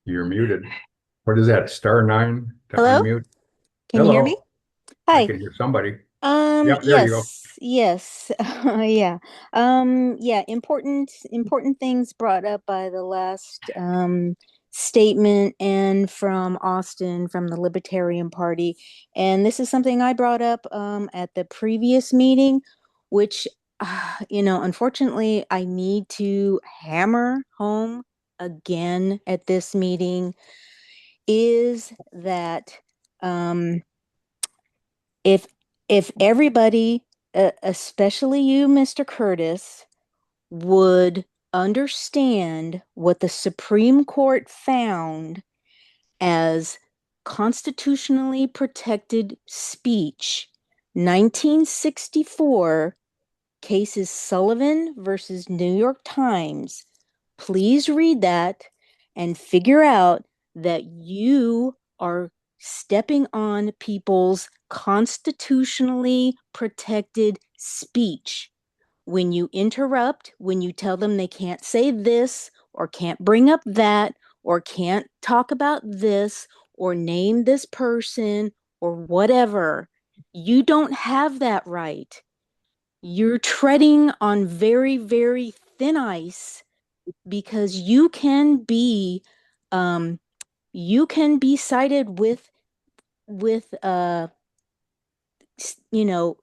D: You're muted. What is that? *9 to
T: Hello?
D: unmute?
T: Can you hear me?
D: I
T: Hi.
D: can hear somebody. Yep, there you go.
T: Yes. Yeah. Yeah, important things brought up by the last statement and from Austin from the Libertarian Party. And this is something I brought up at the previous meeting, which unfortunately I need to hammer home again at this meeting, is that if everybody, especially you, Mr. Curtis, would understand what the Supreme Court found as constitutionally protected speech, 1964, cases Sullivan versus New York Times, please read that and figure out that you are stepping on people's constitutionally protected speech. When you interrupt, when you tell them they can't say this or can't bring up that or can't talk about this or name this person or whatever, you don't have that right. You're treading on very, very thin ice because you can be cited with you know,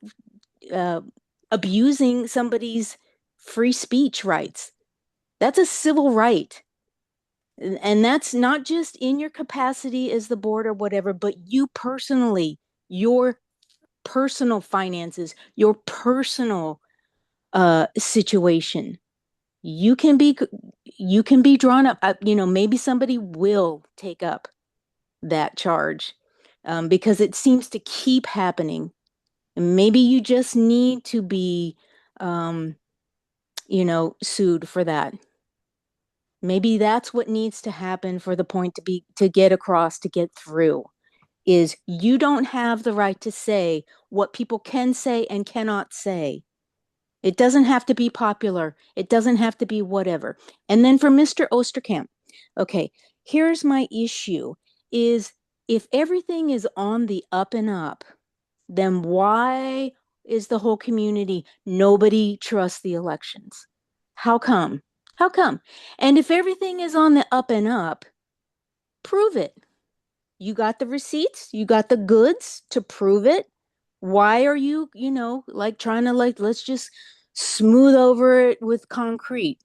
T: abusing somebody's free speech rights. That's a civil right. And that's not just in your capacity as the board or whatever, but you personally, your personal finances, your personal situation. You can be drawn up, maybe somebody will take up that charge because it seems to keep happening. And maybe you just need to be, sued for that. Maybe that's what needs to happen for the point to get across, to get through, is you don't have the right to say what people can say and cannot say. It doesn't have to be popular. It doesn't have to be whatever. And then for Mr. Osterkamp, okay, here's my issue is if everything is on the up and up, then why is the whole community, nobody trusts the elections? How come? How come? And if everything is on the up and up, prove it. You got the receipts, you got the goods to prove it. Why are you, trying to let's just smooth over it with concrete?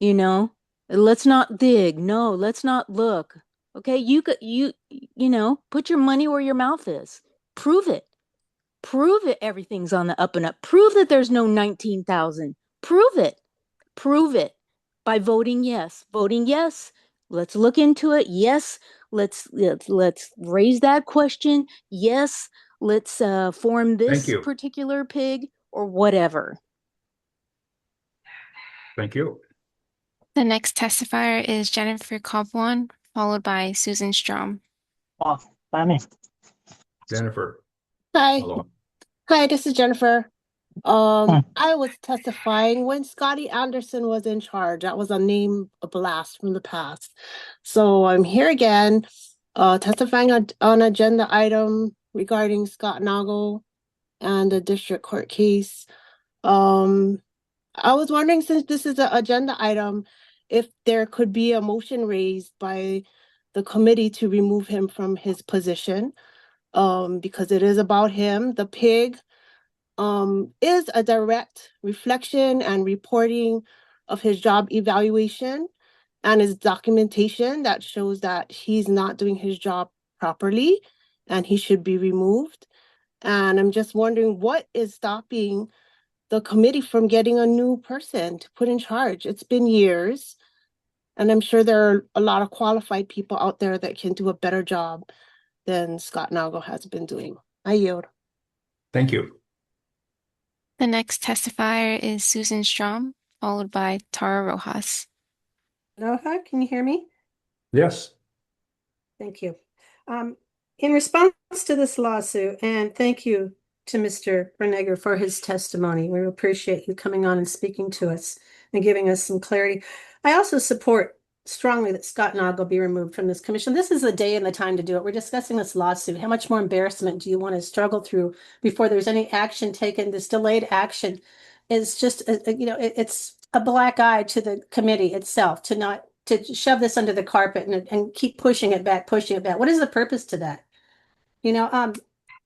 T: Let's not dig. No, let's not look. Okay, you put your money where your mouth is. Prove it. Prove it everything's on the up and up. Prove that there's no 19,000. Prove it. Prove it by voting yes. Voting yes. Let's look into it. Yes. Let's raise that question. Yes. Let's form this particular pig or whatever.
D: Thank you.
A: The next testifier is Jennifer Coblon, followed by Susan Strom.
P: Oh, Danny.
D: Jennifer.
K: Hi.
D: Hello.
K: Hi, this is Jennifer. I was testifying when Scotty Anderson was in charge. That was a blast from the past. So I'm here again, testifying on agenda item regarding Scott Nagle and the district court case. I was wondering, since this is an agenda item, if there could be a motion raised by the committee to remove him from his position, because it is about him. The pig is a direct reflection and reporting of his job evaluation and his documentation that shows that he's not doing his job properly and he should be removed. And I'm just wondering what is stopping the committee from getting a new person to put in charge. It's been years, and I'm sure there are a lot of qualified people out there that can do a better job than Scott Nagle has been doing. I yield.
D: Thank you.
A: The next testifier is Susan Strom, followed by Tara Rojas.
K: Aloha, can you hear me?
D: Yes.
K: Thank you. In response to this lawsuit, and thank you to Mr. Brinegar for his testimony. We appreciate you coming on and speaking to us and giving us some clarity. I also support strongly that Scott Nagle be removed from this commission. This is the day and the time to do it. We're discussing this lawsuit. How much more embarrassment do you want to struggle through before there's any action taken? This delayed action is just, it's a black eye to the committee itself to shove this under the carpet and keep pushing it back. What is the purpose to that?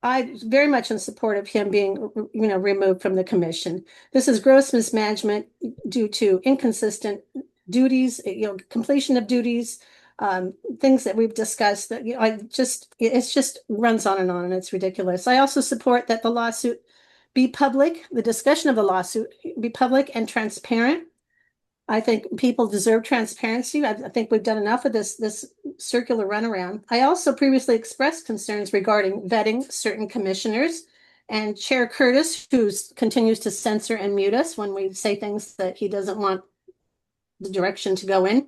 K: I very much in support of him being, removed from the commission. This is gross mismanagement due to inconsistent duties, completion of duties, things that we've discussed that, it just runs on and it's ridiculous. I also support that the lawsuit be public, the discussion of the lawsuit be public and transparent. I think people deserve transparency. I think we've done enough of this circular runaround. I also previously expressed concerns regarding vetting certain commissioners, and Chair Curtis, who continues to censor and mute us when we say things that he doesn't want the direction to go in.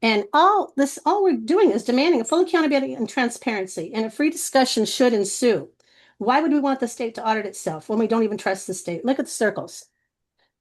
H: And all we're doing is demanding a full accountability and transparency, and a free discussion should ensue. Why would we want the state to audit itself when we don't even trust the state? Look at the circles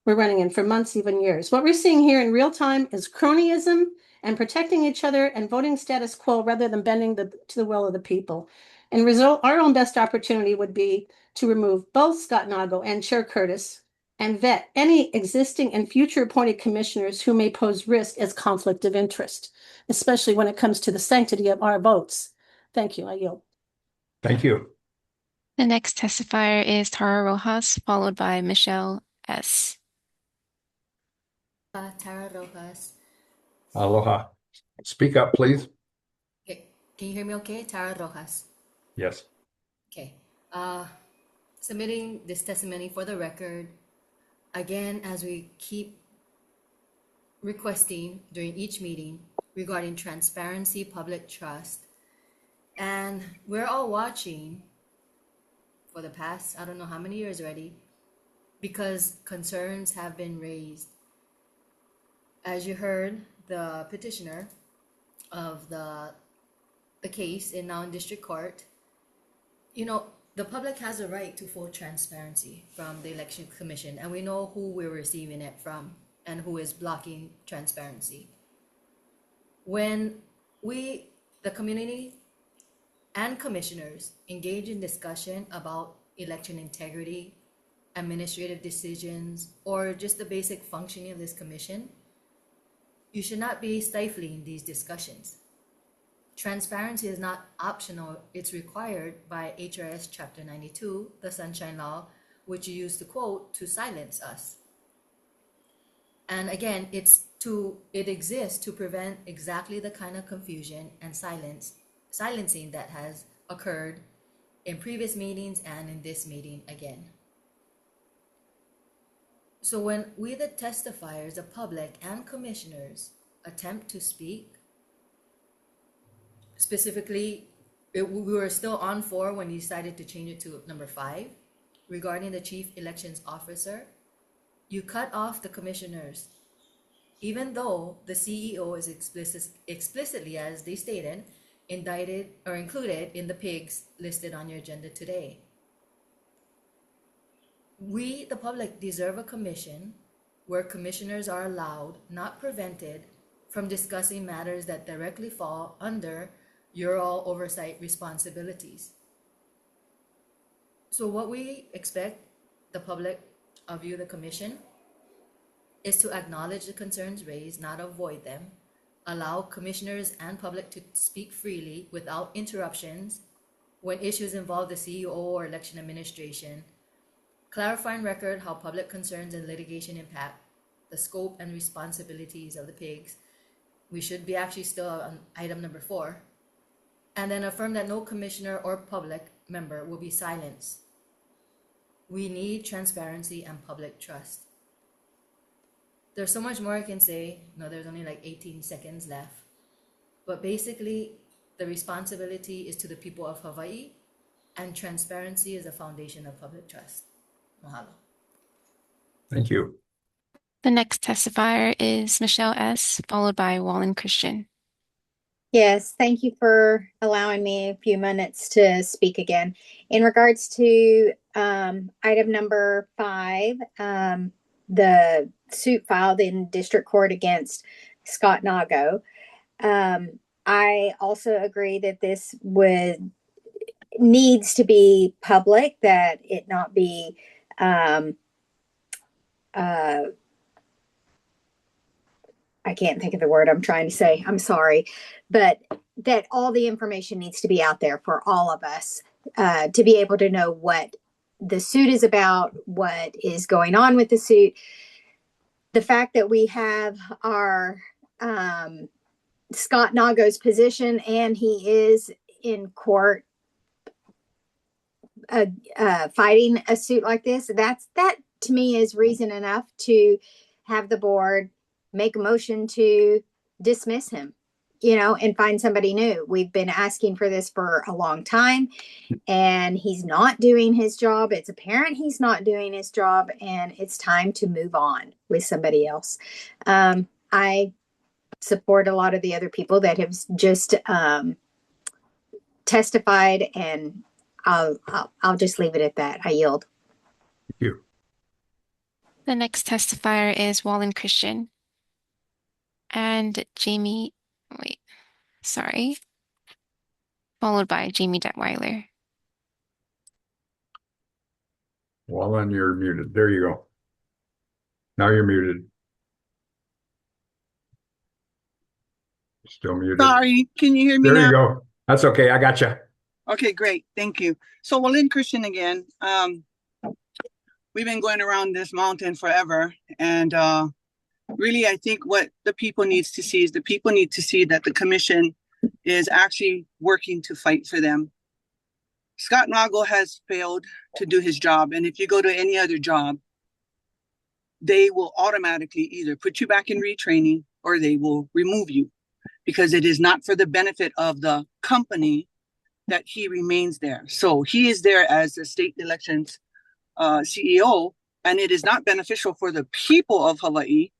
H: we're running in for months, even years. What we're seeing here in real time is cronyism and protecting each other and voting status quo rather than bending to the will of the people. And result, our own best opportunity would be to remove both Scott Nago and Chair Curtis and vet any existing and future appointed commissioners who may pose risk as conflict of interest, especially when it comes to the sanctity of our votes. Thank you. I yield.
D: Thank you.
A: The next testifier is Tara Rojas, followed by Michelle S.
L: Tara Rojas.
D: Aloha. Speak up, please.
L: Okay. Can you hear me okay? Tara Rojas.
D: Yes.
L: Okay. Submitting this testimony for the record, again, as we keep requesting during each meeting regarding transparency, public trust. And we're all watching for the past, I don't know how many years already, because concerns have been raised. As you heard, the petitioner of the case now in district court, the public has a right to full transparency from the election commission, and we know who we're receiving it from and who is blocking transparency. When we, the community and commissioners, engage in discussion about election integrity, administrative decisions, or just the basic functioning of this commission, you should not be stifling these discussions. Transparency is not optional, it's required by HRS Chapter 92, the Sunshine Law, which you use to quote to silence us. And again, it exists to prevent exactly the kind of confusion and silencing that has occurred in previous meetings and in this meeting again. So when we, the testifiers, the public and commissioners, attempt to speak, specifically, we were still on 4 when you decided to change it to number 5, regarding the chief elections officer, you cut off the commissioners, even though the CEO is explicitly, as they stated, indicted or included in the pigs listed on your agenda today. We, the public, deserve a commission where commissioners are allowed, not prevented, from discussing matters that directly fall under your all oversight responsibilities. So what we expect the public of you, the commission, is to acknowledge the concerns raised, not avoid them, allow commissioners and public to speak freely without interruptions when issues involve the CEO or election administration, clarify and record how public concerns and litigation impact the scope and responsibilities of the pigs. We should be actually still on item number 4. And then affirm that no commissioner or public member will be silenced. We need transparency and public trust. There's so much more I can say. No, there's only like 18 seconds left. But basically, the responsibility is to the people of Hawaii, and transparency is the foundation of public trust. Mahalo.
D: Thank you.
A: The next testifier is Michelle S., followed by Wallen Christian.
W: Yes, thank you for allowing me a few minutes to speak again. In regards to item number 5, the suit filed in district court against Scott Nago, I also agree that this needs to be public, that it not be I can't think of the word I'm trying to say. I'm sorry, but that all the information needs to be out there for all of us to be able to know what the suit is about, what is going on with the suit. The fact that we have our Scott Nago's position and he is in court fighting a suit like this, that to me is reason enough to have the board make a motion to dismiss him, and find somebody new. We've been asking for this for a long time, and he's not doing his job. It's apparent he's not doing his job, and it's time to move on with somebody else. I support a lot of the other people that have just testified, and I'll just leave it at that. I yield.
D: Thank you.
A: The next testifier is Wallen Christian. And followed by Jamie Detweiler.
D: Wallen, you're muted. There you go. Now you're muted. Still muted.
C: Sorry, can you hear me
D: There
C: now?
D: you go. That's okay. I got you.
C: Okay, great. Thank you. So, Wallen Christian again. We've been going around this mountain forever, and really, I think what the people needs to see is the people need to see that the commission is actually working to fight for them. Scott Nagel has failed to do his job, and if you go to any other job, they will automatically either put you back in retraining or they will remove you, because it is not for the benefit of the company that he remains there. So he is there as the state elections CEO, and it is not beneficial for the people of Hawaii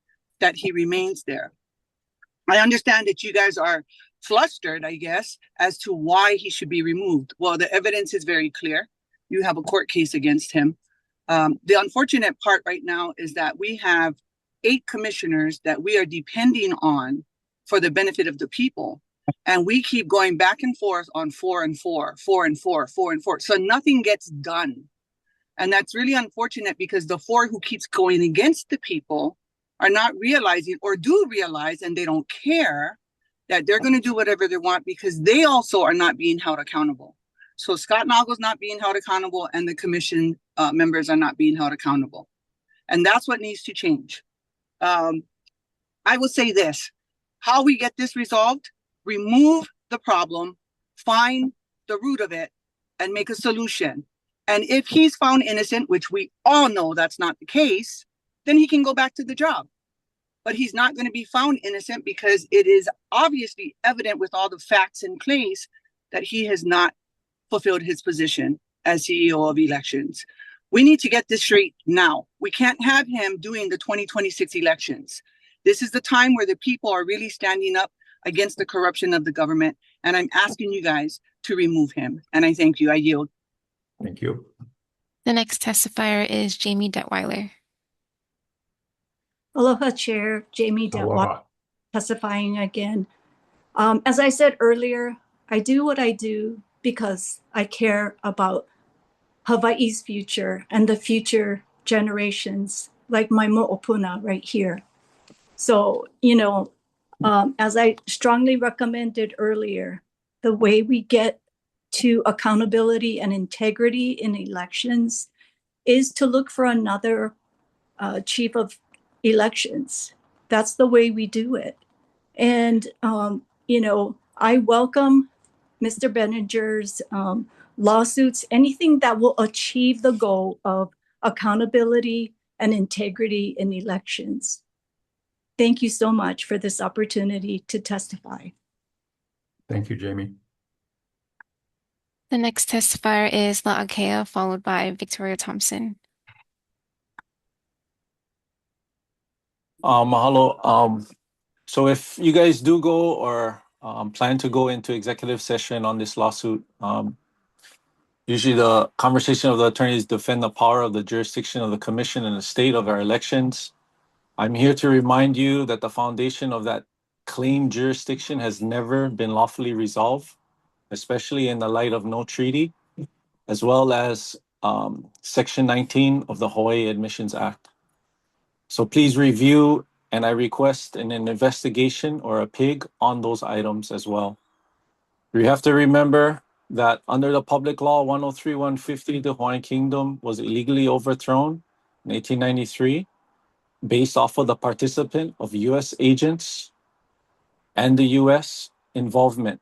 C: that he remains there. I understand that you guys are flustered, I guess, as to why he should be removed. Well, the evidence is very clear. You have a court case against him. The unfortunate part right now is that we have 8 commissioners that we are depending on for the benefit of the people. And we keep going back and forth on 4 and 4, 4 and 4, 4 and 4. So nothing gets done. And that's really unfortunate, because the 4 who keeps going against the people are not realizing, or do realize, and they don't care, that they're going to do whatever they want, because they also are not being held accountable. So Scott Nagel's not being held accountable, and the commission members are not being held accountable. And that's what needs to change. I will say this: how we get this resolved, remove the problem, find the root of it, and make a solution. And if he's found innocent, which we all know that's not the case, then he can go back to the job. But he's not going to be found innocent, because it is obviously evident with all the facts in place that he has not fulfilled his position as CEO of elections. We need to get this straight now. We can't have him doing the 2026 elections. This is the time where the people are really standing up against the corruption of the government. And I'm asking you guys to remove him. And I thank you. I yield.
D: Thank you.
A: The next testifier is Jamie Detweiler.
E: Aloha, Chair. Jamie Detweiler,
D: Aloha.
E: testifying again. As I said earlier, I do what I do because I care about Hawaii's future and the future generations, like my mo'opuna right here. So, as I strongly recommended earlier, the way we get to accountability and integrity in elections is to look for another chief of elections. That's the way we do it. And, I welcome Mr. Benninger's lawsuits, anything that will achieve the goal of accountability and integrity in elections. Thank you so much for this opportunity to testify.
D: Thank you, Jamie.
A: The next testifier is La'akea, followed by Victoria Thompson.
N: Mahalo. So if you guys do go or plan to go into executive session on this lawsuit, usually the conversation of the attorneys defend the power of the jurisdiction of the commission and the state of our elections. I'm here to remind you that the foundation of that claimed jurisdiction has never been lawfully resolved, especially in the light of no treaty, as well as Section 19 of the Hawaii Admissions Act. So please review, and I request an investigation or a PIG on those items as well. You have to remember that under the Public Law 103-150, the Hawaiian Kingdom was illegally overthrown in 1893 based off of the participant of U.S. agents and the U.S. involvement.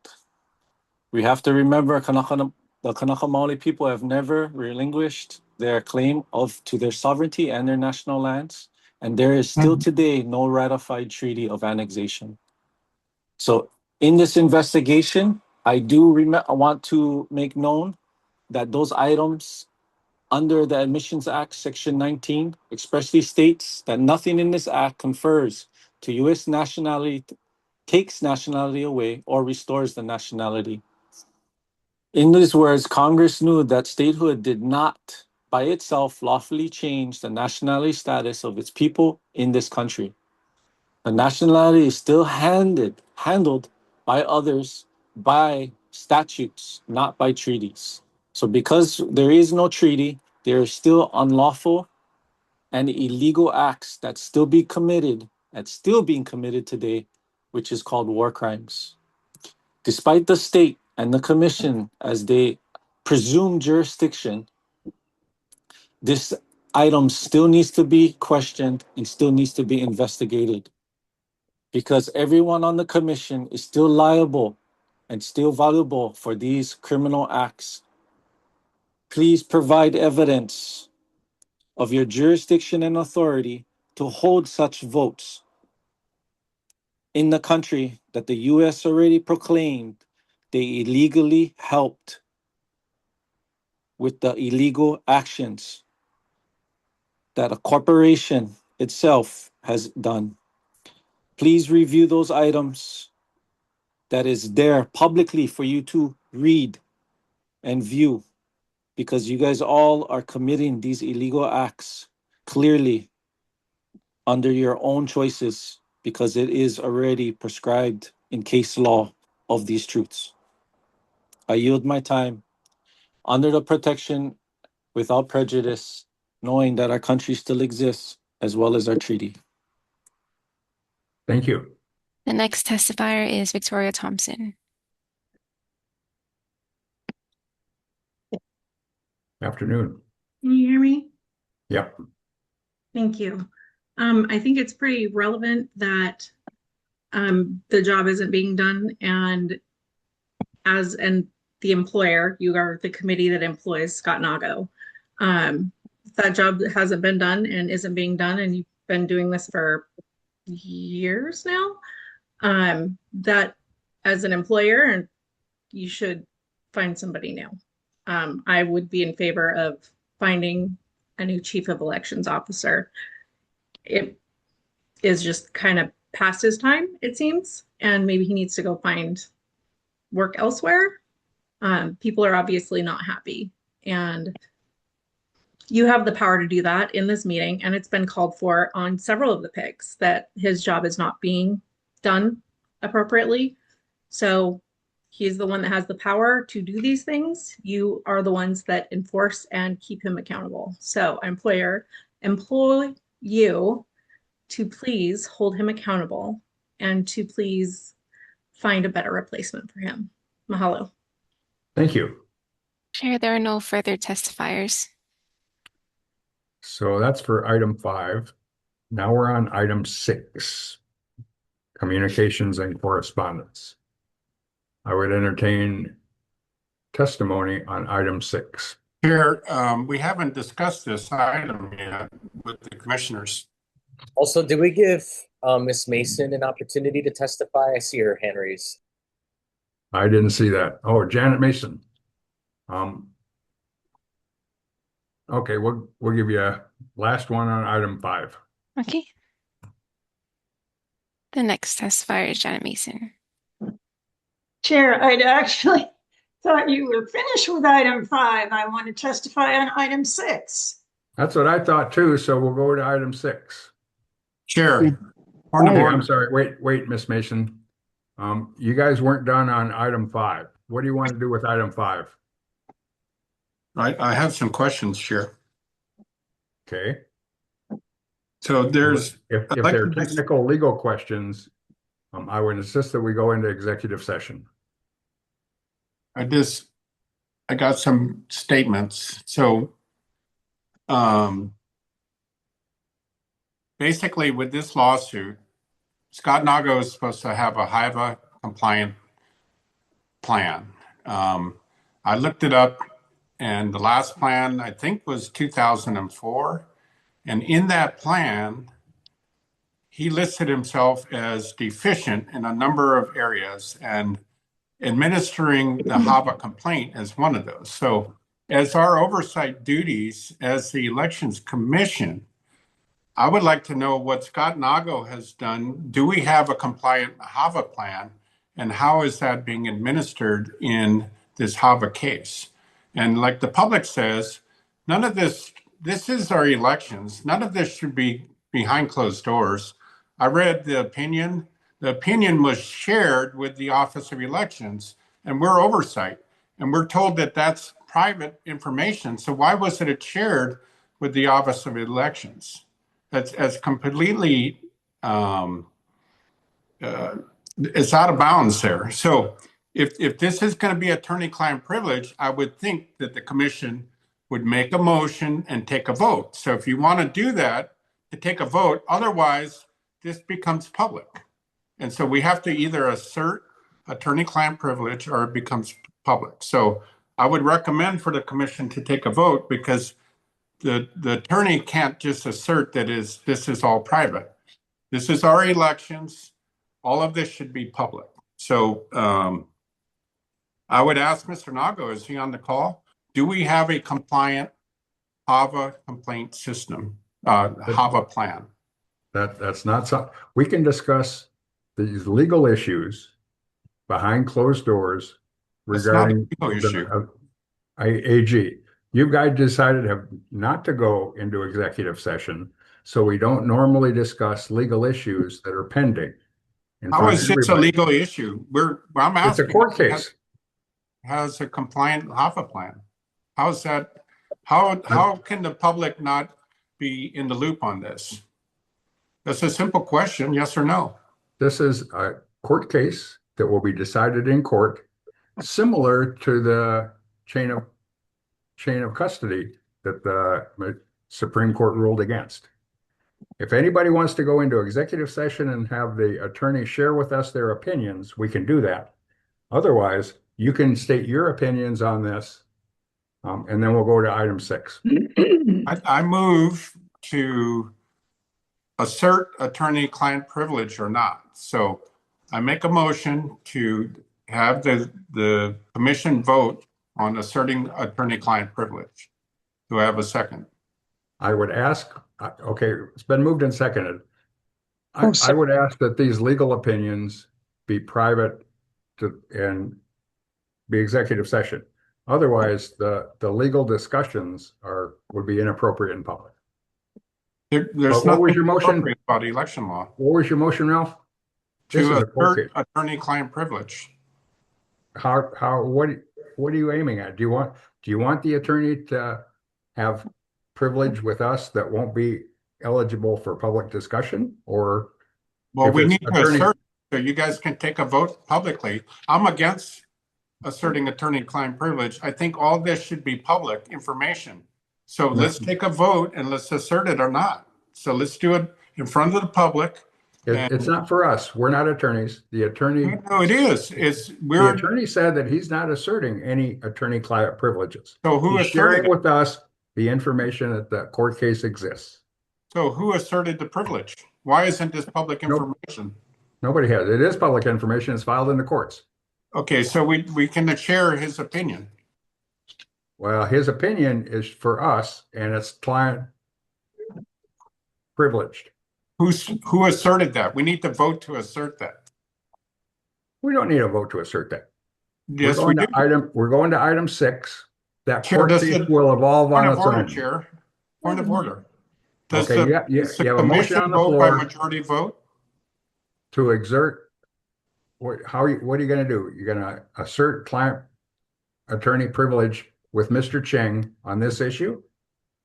N: We have to remember the Kanaka Maoli people have never relinquished their claim to their sovereignty and their national lands, and there is still today no ratified treaty of annexation. So in this investigation, I want to make known that those items under the Admissions Act, Section 19, expressly states that nothing in this act confers to U.S. nationality takes nationality away or restores the nationality. In these words, Congress knew that statehood did not by itself lawfully change the nationality status of its people in this country. The nationality is still handled by others by statutes, not by treaties. So because there is no treaty, there are still unlawful and illegal acts that still being committed today, which is called war crimes. Despite the state and the commission as they presume jurisdiction, this item still needs to be questioned and still needs to be investigated, because everyone on the commission is still liable and still valuable for these criminal acts. Please provide evidence of your jurisdiction and authority to hold such votes in the country that the US already proclaimed they illegally helped with the illegal actions that a corporation itself has done. Please review those items that is there publicly for you to read and view, because you guys all are committing these illegal acts clearly under your own choices, because it is already prescribed in case law of these truths. I yield my time under the protection without prejudice, knowing that our country still exists as well as our treaty.
D: Thank you.
A: The next testifier is Victoria Thompson.
D: Afternoon.
B: Can you hear me?
D: Yep.
B: Thank you. I think it's pretty relevant that the job isn't being done, and the employer, you are the committee that employs Scott Nago. That job hasn't been done and isn't being done, and you've been doing this for years now. That as an employer, you should find somebody new. I would be in favor of finding a new chief of elections officer. It is just kind of past his time, it seems, and maybe he needs to go find work elsewhere. People are obviously not happy, and you have the power to do that in this meeting, and it's been called for on several of the picks that his job is not being done appropriately. So he's the one that has the power to do these things. You are the ones that enforce and keep him accountable. So employer, employ you to please hold him accountable and to please find a better replacement for him. Mahalo.
D: Thank you.
A: Chair, there are no further testifiers.
D: So that's for item 5. Now we're on item 6, communications and correspondence. I would entertain testimony on item 6.
M: Chair, we haven't discussed this item yet with the commissioners.
O: Also, did we give Ms. Mason an opportunity to testify? I see her hand raised.
D: I didn't see that. Oh, Janet Mason. Okay, we'll give you a last one on item 5.
A: Okay. The next testifier is Janet Mason.
X: Chair, I'd actually thought you were finished with item 5. I want to testify on item 6.
D: That's what I thought too, so we'll go to item 6.
M: Chair.
D: I'm sorry, wait, Miss Mason. You guys weren't done on item 5. What do you want to do with item 5?
M: I have some questions, Chair.
D: Okay.
M: So there's
D: if there are technical legal questions, I would insist that we go into executive session.
M: I got some statements. So basically with this lawsuit, Scott Nago is supposed to have a HIVA compliant plan. I looked it up, and the last plan I think was 2004. And in that plan, he listed himself as deficient in a number of areas, and administering the HAVA complaint as one of those. So as our oversight duties as the Elections Commission, I would like to know what Scott Nago has done. Do we have a compliant HAVA plan? And how is that being administered in this HAVA case? And like the public says, none of this is our elections. None of this should be behind closed doors. I read the opinion. The opinion was shared with the Office of Elections, and we're oversight. And we're told that that's private information. So why wasn't it shared with the Office of Elections? That's completely it's out of bounds there. So if this is going to be attorney-client privilege, I would think that the commission would make a motion and take a vote. So if you want to do that, to take a vote, otherwise this becomes public. And so we have to either assert attorney-client privilege or it becomes public. So I would recommend for the commission to take a vote because the attorney can't just assert that this is all private. This is our elections. All of this should be public. So I would ask Mr. Nago, is he on the call? Do we have a compliant HAVA complaint system, HAVA plan?
D: That's not something we can discuss these legal issues behind closed doors regarding AG. You guys decided not to go into executive session, so we don't normally discuss legal issues that are pending.
M: How is this a legal issue? I'm asking.
D: It's a court case.
M: Has a compliant HAVA plan. How is that? How can the public not be in the loop on this? That's a simple question, yes or no?
D: This is a court case that will be decided in court, similar to the chain of custody that the Supreme Court ruled against. If anybody wants to go into executive session and have the attorney share with us their opinions, we can do that. Otherwise, you can state your opinions on this, and then we'll go to item 6.
M: I move to assert attorney-client privilege or not. So I make a motion to have the commission vote on asserting attorney-client privilege. Do I have a second?
D: I would ask, okay, it's been moved and seconded. I would ask that these legal opinions be private and be executive session. Otherwise, the legal discussions would be inappropriate in public.
M: There's
D: what was
M: nothing
D: your motion
M: appropriate about election law.
D: What was your motion, Ralph?
M: To assert attorney-client privilege.
D: What are you aiming at? Do you want the attorney to have privilege with us that won't be eligible for public discussion? Or
M: well, we need to assert so you guys can take a vote publicly. I'm against asserting attorney-client privilege. I think all this should be public information. So let's take a vote and let's assert it or not. So let's do it in front of the public.
D: It's not for us. We're not attorneys. The attorney.
M: No, it is.
D: The attorney said that he's not asserting any attorney-client privileges.
M: So who
D: is sharing with us the information that the court case exists?
M: So who asserted the privilege? Why isn't this public information?
D: Nobody has. It is public information. It's filed in the courts.
M: Okay, so we can share his opinion.
D: Well, his opinion is for us, and it's client privileged.
M: Who asserted that? We need to vote to assert that.
D: We don't need a vote to assert that.
M: Yes, we do.
D: We're going to item 6. That court case will evolve on its own.
M: Chair. Point of order. Does
D: Okay,
M: the,
D: you have a motion on the
M: vote
D: floor
M: by majority vote?
D: to exert. What are you going to do? You're going to assert client attorney privilege with Mr. Cheng on this issue?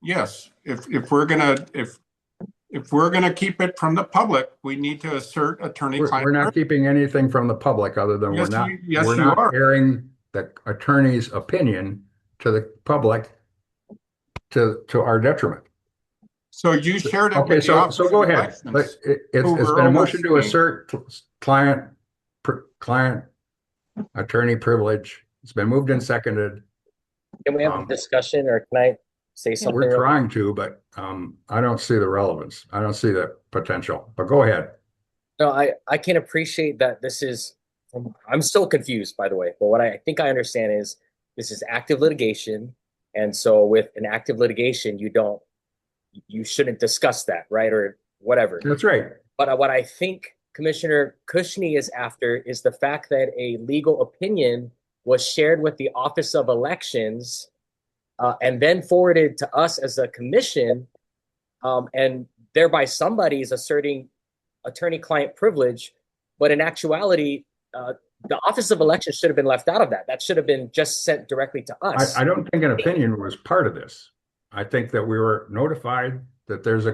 M: Yes. If we're gonna keep it from the public, we need to assert attorney-client.
D: We're not keeping anything from the public other than
M: Yes,
D: we're not airing the attorney's opinion to the public to our detriment.
M: So you shared it.
D: Okay, so go ahead. It's been a motion to assert client attorney privilege. It's been moved and seconded.
O: Can we have a discussion, or can I say something?
D: We're trying to, but I don't see the relevance. I don't see the potential, but go ahead.
O: No, I can appreciate that this is, I'm still confused, by the way, but what I think I understand is this is active litigation. And so with an active litigation, you don't you shouldn't discuss that, right? Or whatever.
D: That's right.
O: But what I think Commissioner Kushney is after is the fact that a legal opinion was shared with the Office of Elections and then forwarded to us as a commission, and thereby somebody is asserting attorney-client privilege. But in actuality, the Office of Elections should have been left out of that. That should have been just sent directly to us.
D: I don't think an opinion was part of this. I think that we were notified that there's a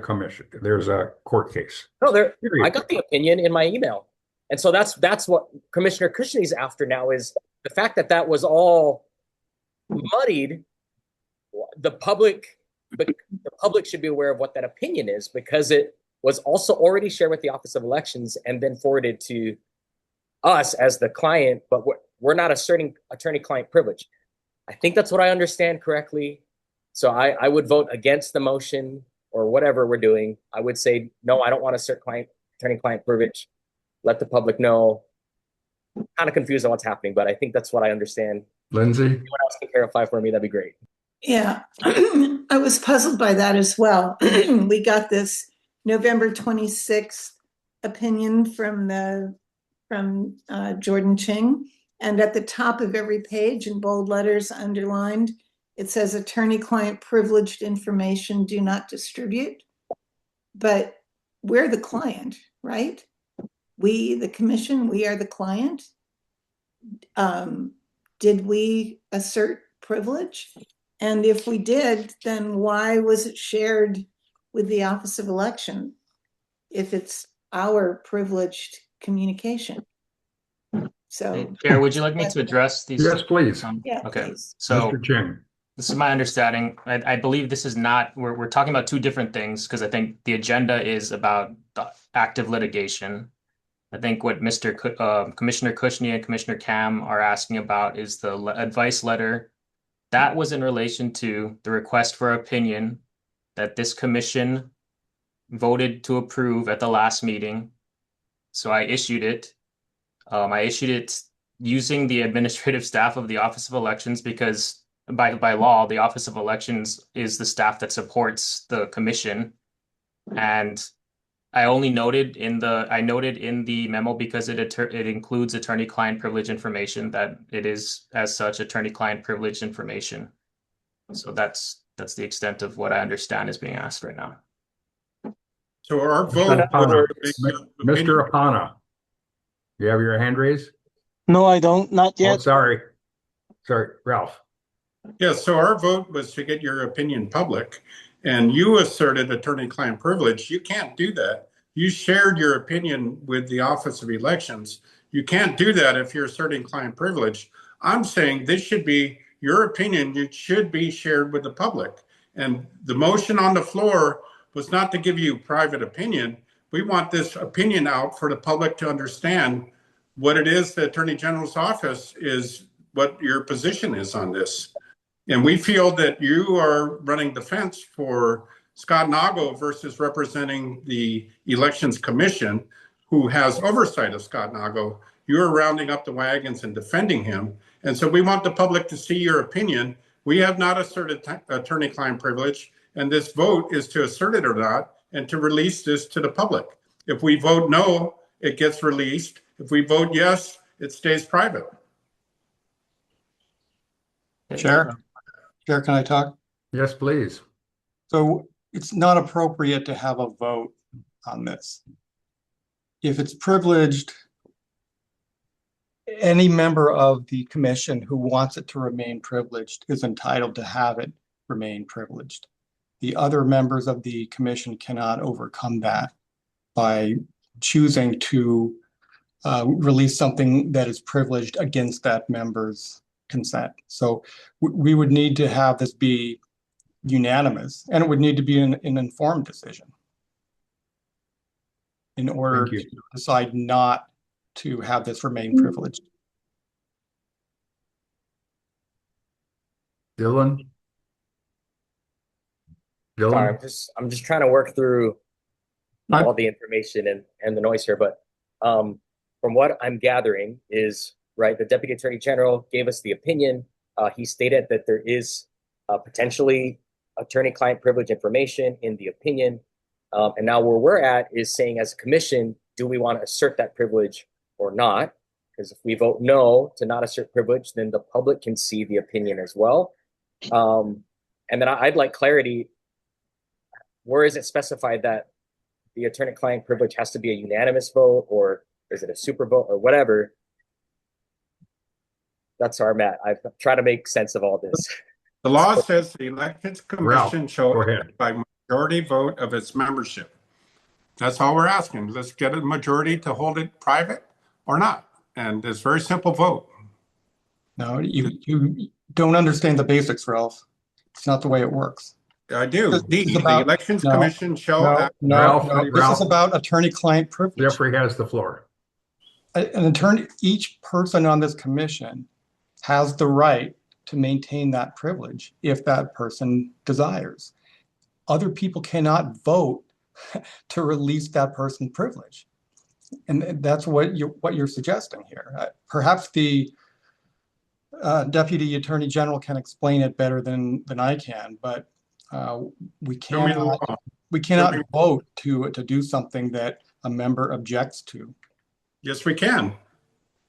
D: court case.
O: No, I got the opinion in my email. And so that's what Commissioner Kushney's after now, is the fact that that was all muddied. The public should be aware of what that opinion is, because it was also already shared with the Office of Elections and then forwarded to us as the client, but we're not asserting attorney-client privilege. I think that's what I understand correctly. So I would vote against the motion, or whatever we're doing. I would say, no, I don't want to assert attorney-client privilege. Let the public know. I'm kind of confused on what's happening, but I think that's what I understand.
D: Lindsay?
O: If anyone else can clarify for me, that'd be great.
X: Yeah, I was puzzled by that as well. We got this November 26th opinion from Jordan Ching, and at the top of every page in bold letters underlined, it says attorney-client privileged information do not distribute. But we're the client, right? We, the commission, we are the client. Did we assert privilege? And if we did, then why was it shared with the Office of Election if it's our privileged communication? So,
G: Chair, would you like me to address these?
D: Yes, please.
X: Yeah,
G: Okay.
X: please.
G: So
D: Mr. Ching.
G: this is my understanding. I believe this is not, we're talking about two different things, because I think the agenda is about the active litigation. I think what Commissioner Kushney and Commissioner Cam are asking about is the advice letter. That was in relation to the request for opinion that this commission voted to approve at the last meeting. So I issued it. I issued it using the administrative staff of the Office of Elections, because by law, the Office of Elections is the staff that supports the commission. And I only noted in the memo, because it includes attorney-client privilege information, that it is as such attorney-client privilege information. So that's the extent of what I understand is being asked right now.
M: So our vote.
D: Mr. Apana, you have your hand raised?
P: No, I don't. Not
D: Oh,
P: yet.
D: sorry, Ralph.
M: Yes, so our vote was to get your opinion public, and you asserted attorney-client privilege. You can't do that. You shared your opinion with the Office of Elections. You can't do that if you're asserting client privilege. I'm saying this should be your opinion. It should be shared with the public. And the motion on the floor was not to give you private opinion. We want this opinion out for the public to understand what it is the Attorney General's office is, what your position is on this. And we feel that you are running defense for Scott Nago versus representing the Elections Commission, who has oversight of Scott Nago. You're rounding up the wagons and defending him. And so we want the public to see your opinion. We have not asserted attorney-client privilege, and this vote is to assert it or not, and to release this to the public. If we vote no, it gets released. If we vote yes, it stays private.
J: Chair, can I talk?
D: Yes, please.
J: So it's not appropriate to have a vote on this. If it's privileged, any member of the commission who wants it to remain privileged is entitled to have it remain privileged. The other members of the commission cannot overcome that by choosing to release something that is privileged against that member's consent. So we would need to have this be unanimous, and it would need to be an informed decision in order to decide not to have this remain privileged.
D: Dylan?
O: Sorry, I'm just trying to work through all the information and the noise here, but from what I'm gathering is, right, the Deputy Attorney General gave us the opinion. He stated that there is potentially attorney-client privilege information in the opinion. And now where we're at is saying as a commission, do we want to assert that privilege or not? Because if we vote no to not assert privilege, then the public can see the opinion as well. And then I'd like clarity. Where is it specified that the attorney-client privilege has to be a unanimous vote, or is it a super vote, or whatever? That's where I'm at. I've tried to make sense of all this.
M: The law says the Elections Commission
D: Ralph,
M: shall
D: go ahead.
M: by majority vote of its membership. That's all we're asking. Let's get a majority to hold it private or not. And it's a very simple vote.
J: No, you don't understand the basics, Ralph. It's not the way it works.
M: I do.
J: This
M: The
J: is about-
M: Elections
J: no,
M: Commission shall
J: No,
M: act.
J: no,
D: Ralph,
J: no. This
D: Ralph.
J: is about attorney-client privilege.
D: Jeffrey has the floor.
J: An attorney, each person on this commission has the right to maintain that privilege if that person desires. Other people cannot vote to release that person's privilege. And that's what you're suggesting here. Perhaps the Deputy Attorney General can explain it better than I can, but we
M: Show me the
J: cannot
M: law.
J: we vote to do something that a member objects to.
M: Yes, we can.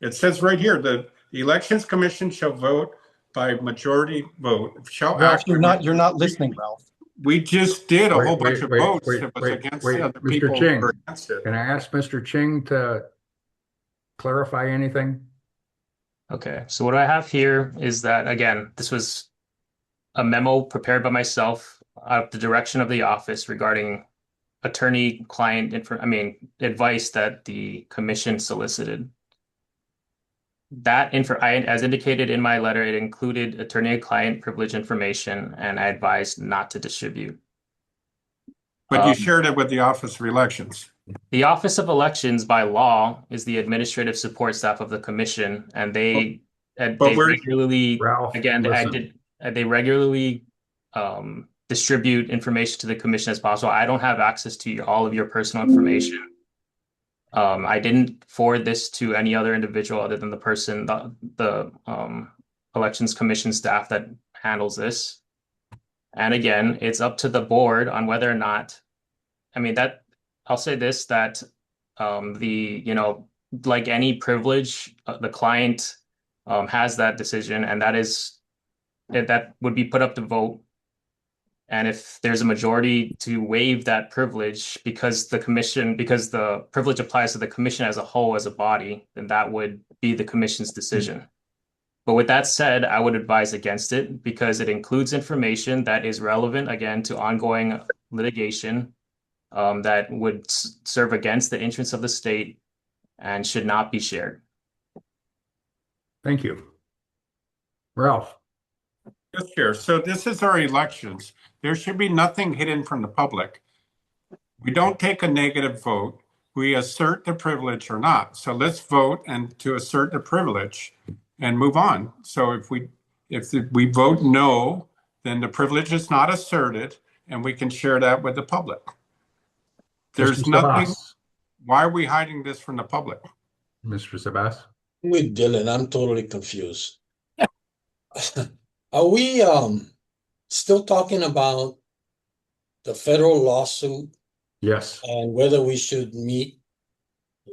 M: It says right here, the Elections Commission shall vote by majority vote. Shall
J: Ralph,
M: act.
J: you're not listening, Ralph.
M: We just did a
D: Wait,
M: whole
D: wait,
M: bunch of
D: wait,
M: votes.
D: wait,
M: It was
D: wait,
M: against
D: wait.
M: the other
D: Mr.
M: people
D: Ching,
M: who were against it.
D: Can I ask Mr. Ching to clarify anything?
G: Okay, so what I have here is that, again, this was a memo prepared by myself out of the direction of the office regarding attorney-client advice that the commission solicited. That as indicated in my letter, it included attorney-client privilege information, and I advised not to distribute.
M: But you shared it with the Office of Elections.
G: The Office of Elections, by law, is the administrative support staff of the commission, and they regularly,
D: Ralph,
G: again,
D: listen.
G: they regularly distribute information to the commission as possible. I don't have access to all of your personal information. I didn't forward this to any other individual other than the person, the Elections Commission staff that handles this. And again, it's up to the board on whether or not, I'll say this, that like any privilege, the client has that decision, and that would be put up to vote. And if there's a majority to waive that privilege because the privilege applies to the commission as a whole, as a body, then that would be the commission's decision. But with that said, I would advise against it because it includes information that is relevant, again, to ongoing litigation that would serve against the interests of the state and should not be shared.
D: Thank you. Ralph.
M: Yes, Chair. So this is our elections. There should be nothing hidden from the public. We don't take a negative vote. We assert the privilege or not. So let's vote and to assert the privilege and move on. So if we vote no, then the privilege is not asserted and we can share that with the public. There's
D: Mr.
M: nothing.
D: Sabas.
M: Why are we hiding this from the public?
D: Mr. Sabas.
F: With Dylan, I'm totally confused. Are we still talking about the federal lawsuit
D: Yes.
F: and whether we should meet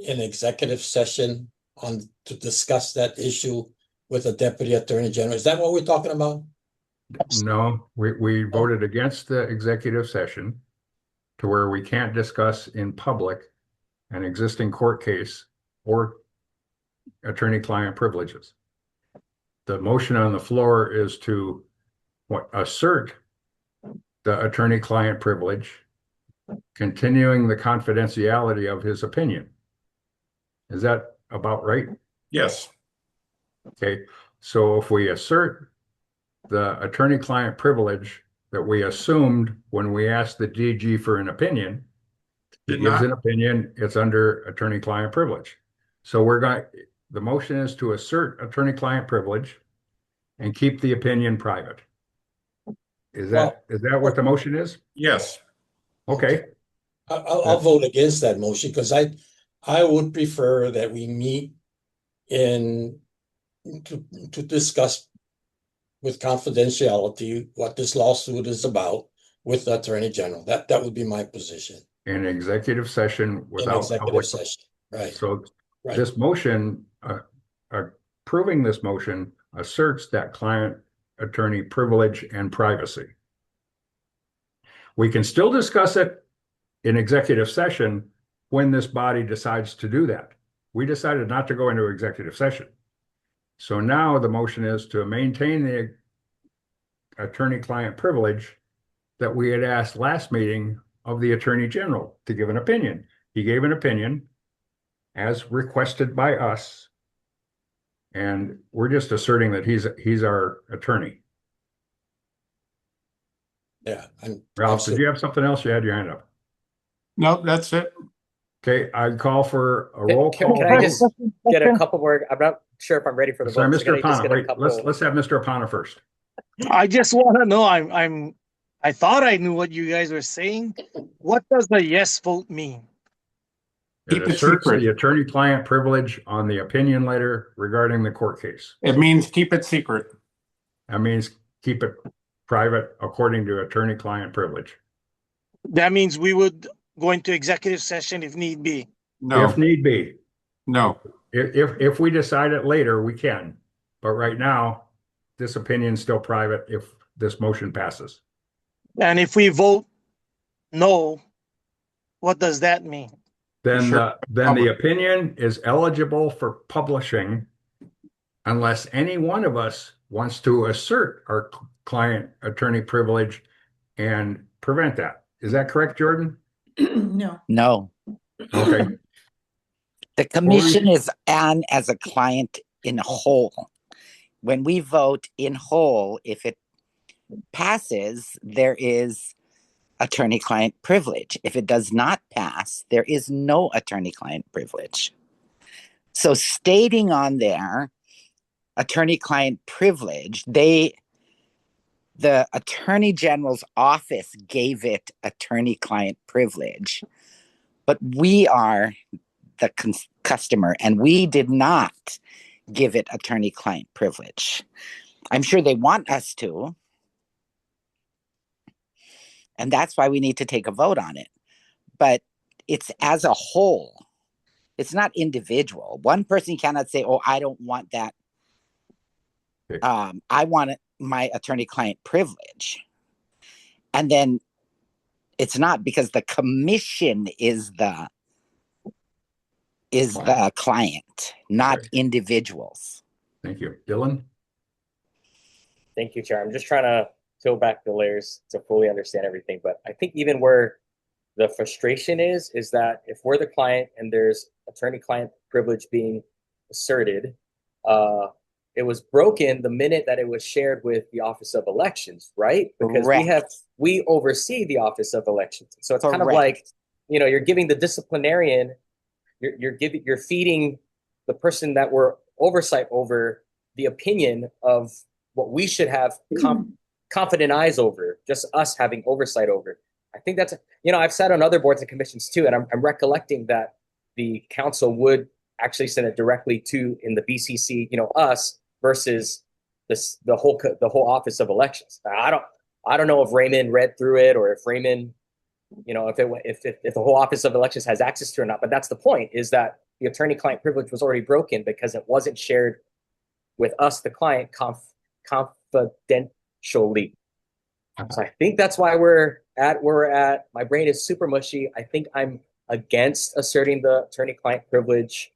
F: in executive session to discuss that issue with the Deputy Attorney General? Is that what we're talking about?
D: No, we voted against the executive session to where we can't discuss in public an existing court case or attorney-client privileges. The motion on the floor is to assert the attorney-client privilege, continuing the confidentiality of his opinion. Is that about right?
M: Yes.
D: Okay, so if we assert the attorney-client privilege that we assumed when we asked the DG for an opinion, he gives an opinion, it's under attorney-client privilege. So the motion is to assert attorney-client privilege and keep the opinion private. Is that what the motion is?
M: Yes.
D: Okay.
F: I'll vote against that motion because I would prefer that we meet to discuss with confidentiality what this lawsuit is about with the Attorney General. That would be my position.
D: In executive session
F: In
D: without
F: executive
D: public.
F: session, right?
D: So
F: Right.
D: this motion, approving this motion asserts that client attorney privilege and privacy. We can still discuss it in executive session when this body decides to do that. We decided not to go into executive session. So now the motion is to maintain the attorney-client privilege that we had asked last meeting of the Attorney General to give an opinion. He gave an opinion as requested by us. And we're just asserting that he's our attorney.
F: Yeah.
D: Ralph, did you have something else? You had your hand up.
M: No, that's it.
D: Okay, I'd call for a roll call.
O: Can I just get a couple more? I'm not sure if I'm ready for the
D: Sorry,
O: vote. So
D: Mr.
O: can I just
D: Apana,
O: get a
D: wait,
O: couple-
D: let's have Mr. Apana first.
P: I just want to know, I thought I knew what you guys were saying. What does the yes vote mean?
M: Keep
D: It
M: it
D: asserts
M: secret.
D: the attorney-client privilege on the opinion letter regarding the court case.
M: It means keep it secret.
D: That means keep it private according to attorney-client privilege.
P: That means we would go into executive session if need be.
M: No.
D: If need be.
M: No.
D: If we decide it later, we can. But right now, this opinion is still private if this motion passes.
P: And if we vote no, what does that mean?
D: Then
M: Sure.
D: then the opinion is eligible for publishing unless any one of us wants to assert our client attorney privilege and prevent that. Is that correct, Jordan?
X: No.
Q: No,
D: Okay.
Q: the commission is on as a client in whole. When we vote in whole, if it passes, there is attorney-client privilege. If it does not pass, there is no attorney-client privilege. So stating on there, attorney-client privilege, the Attorney General's office gave it attorney-client privilege, but we are the customer and we did not give it attorney-client privilege. I'm sure they want us to, and that's why we need to take a vote on it. But it's as a whole. It's not individual. One person cannot say, oh, I don't want that. I want my attorney-client privilege. And then it's not, because the commission is the client, not individuals.
D: Thank you. Dylan?
O: Thank you, Chair. I'm just trying to peel back the layers to fully understand everything. But I think even where the frustration is that if we're the client and there's attorney-client privilege being asserted, it was broken the minute that it was shared with the Office of Elections, right? Because we oversee the Office of Elections. So it's kind of like, you're giving the disciplinarian, you're feeding the person that we're oversight over the opinion of what we should have confident eyes over, just us having oversight over. I think that's, I've sat on other boards and commissions too, and I'm recollecting that the council would actually send it directly to, in the BCC, us versus the whole Office of Elections. I don't know if Raymond read through it or if Raymond, if the whole Office of Elections has access to it or not. But that's the point, is that the attorney-client privilege was already broken because it wasn't shared with us, the client, confidentially. So I think that's why we're at where we're at. My brain is super mushy. I think I'm against asserting the attorney-client privilege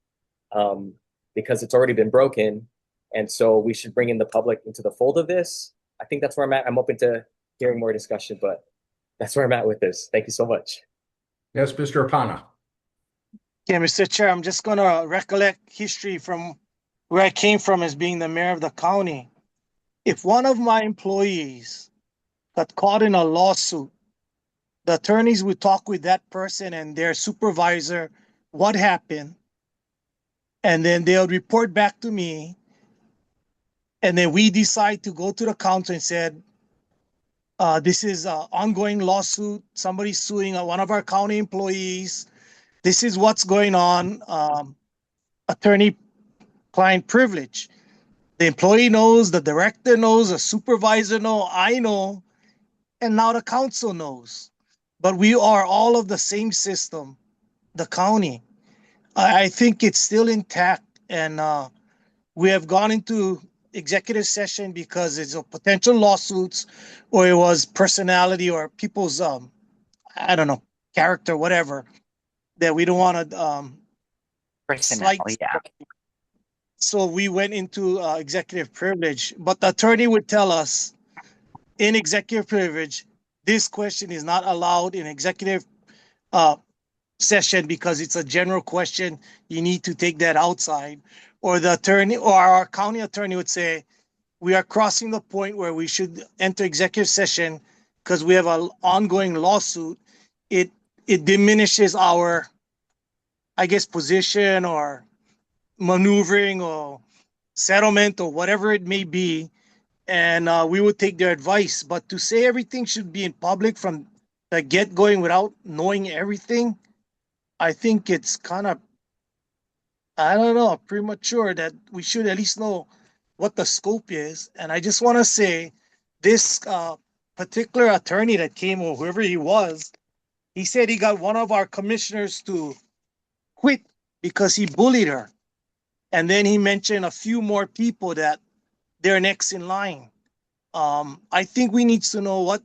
O: because it's already been broken. And so we should bring in the public into the fold of this. I think that's where I'm at. I'm open to hearing more discussion, but that's where I'm at with this. Thank you so much.
D: Yes, Mr. Apana.
P: Yeah, Mr. Chair, I'm just going to recollect history from where I came from as being the mayor of the county. If one of my employees got caught in a lawsuit, the attorneys would talk with that person and their supervisor what happened, and then they'll report back to me, and then we decide to go to the council and said, this is an ongoing lawsuit. Somebody's suing one of our county employees. This is what's going on. Attorney-client privilege. The employee knows, the director knows, the supervisor knows, I know, and now the council knows. But we are all of the same system, the county. I think it's still intact, and we have gone into executive session because it's a potential lawsuits, or it was personality or people's I don't know, character, whatever, that we don't want to slight.
Q: Personality, yeah.
P: So we went into executive privilege, but the attorney would tell us in executive privilege, this question is not allowed in executive session because it's a general question. You need to take that outside. Or the attorney or our county attorney would say, we are crossing the point where we should enter executive session because we have an ongoing lawsuit. It diminishes our, I guess, position or maneuvering or settlement or whatever it may be. And we would take their advice. But to say everything should be in public from the get going without knowing everything, I think it's kind of, I don't know, premature that we should at least know what the scope is. And I just want to say this particular attorney that came, or whoever he was, he said he got one of our commissioners to quit because he bullied her. And then he mentioned a few more people that they're next in line. I think we need to know what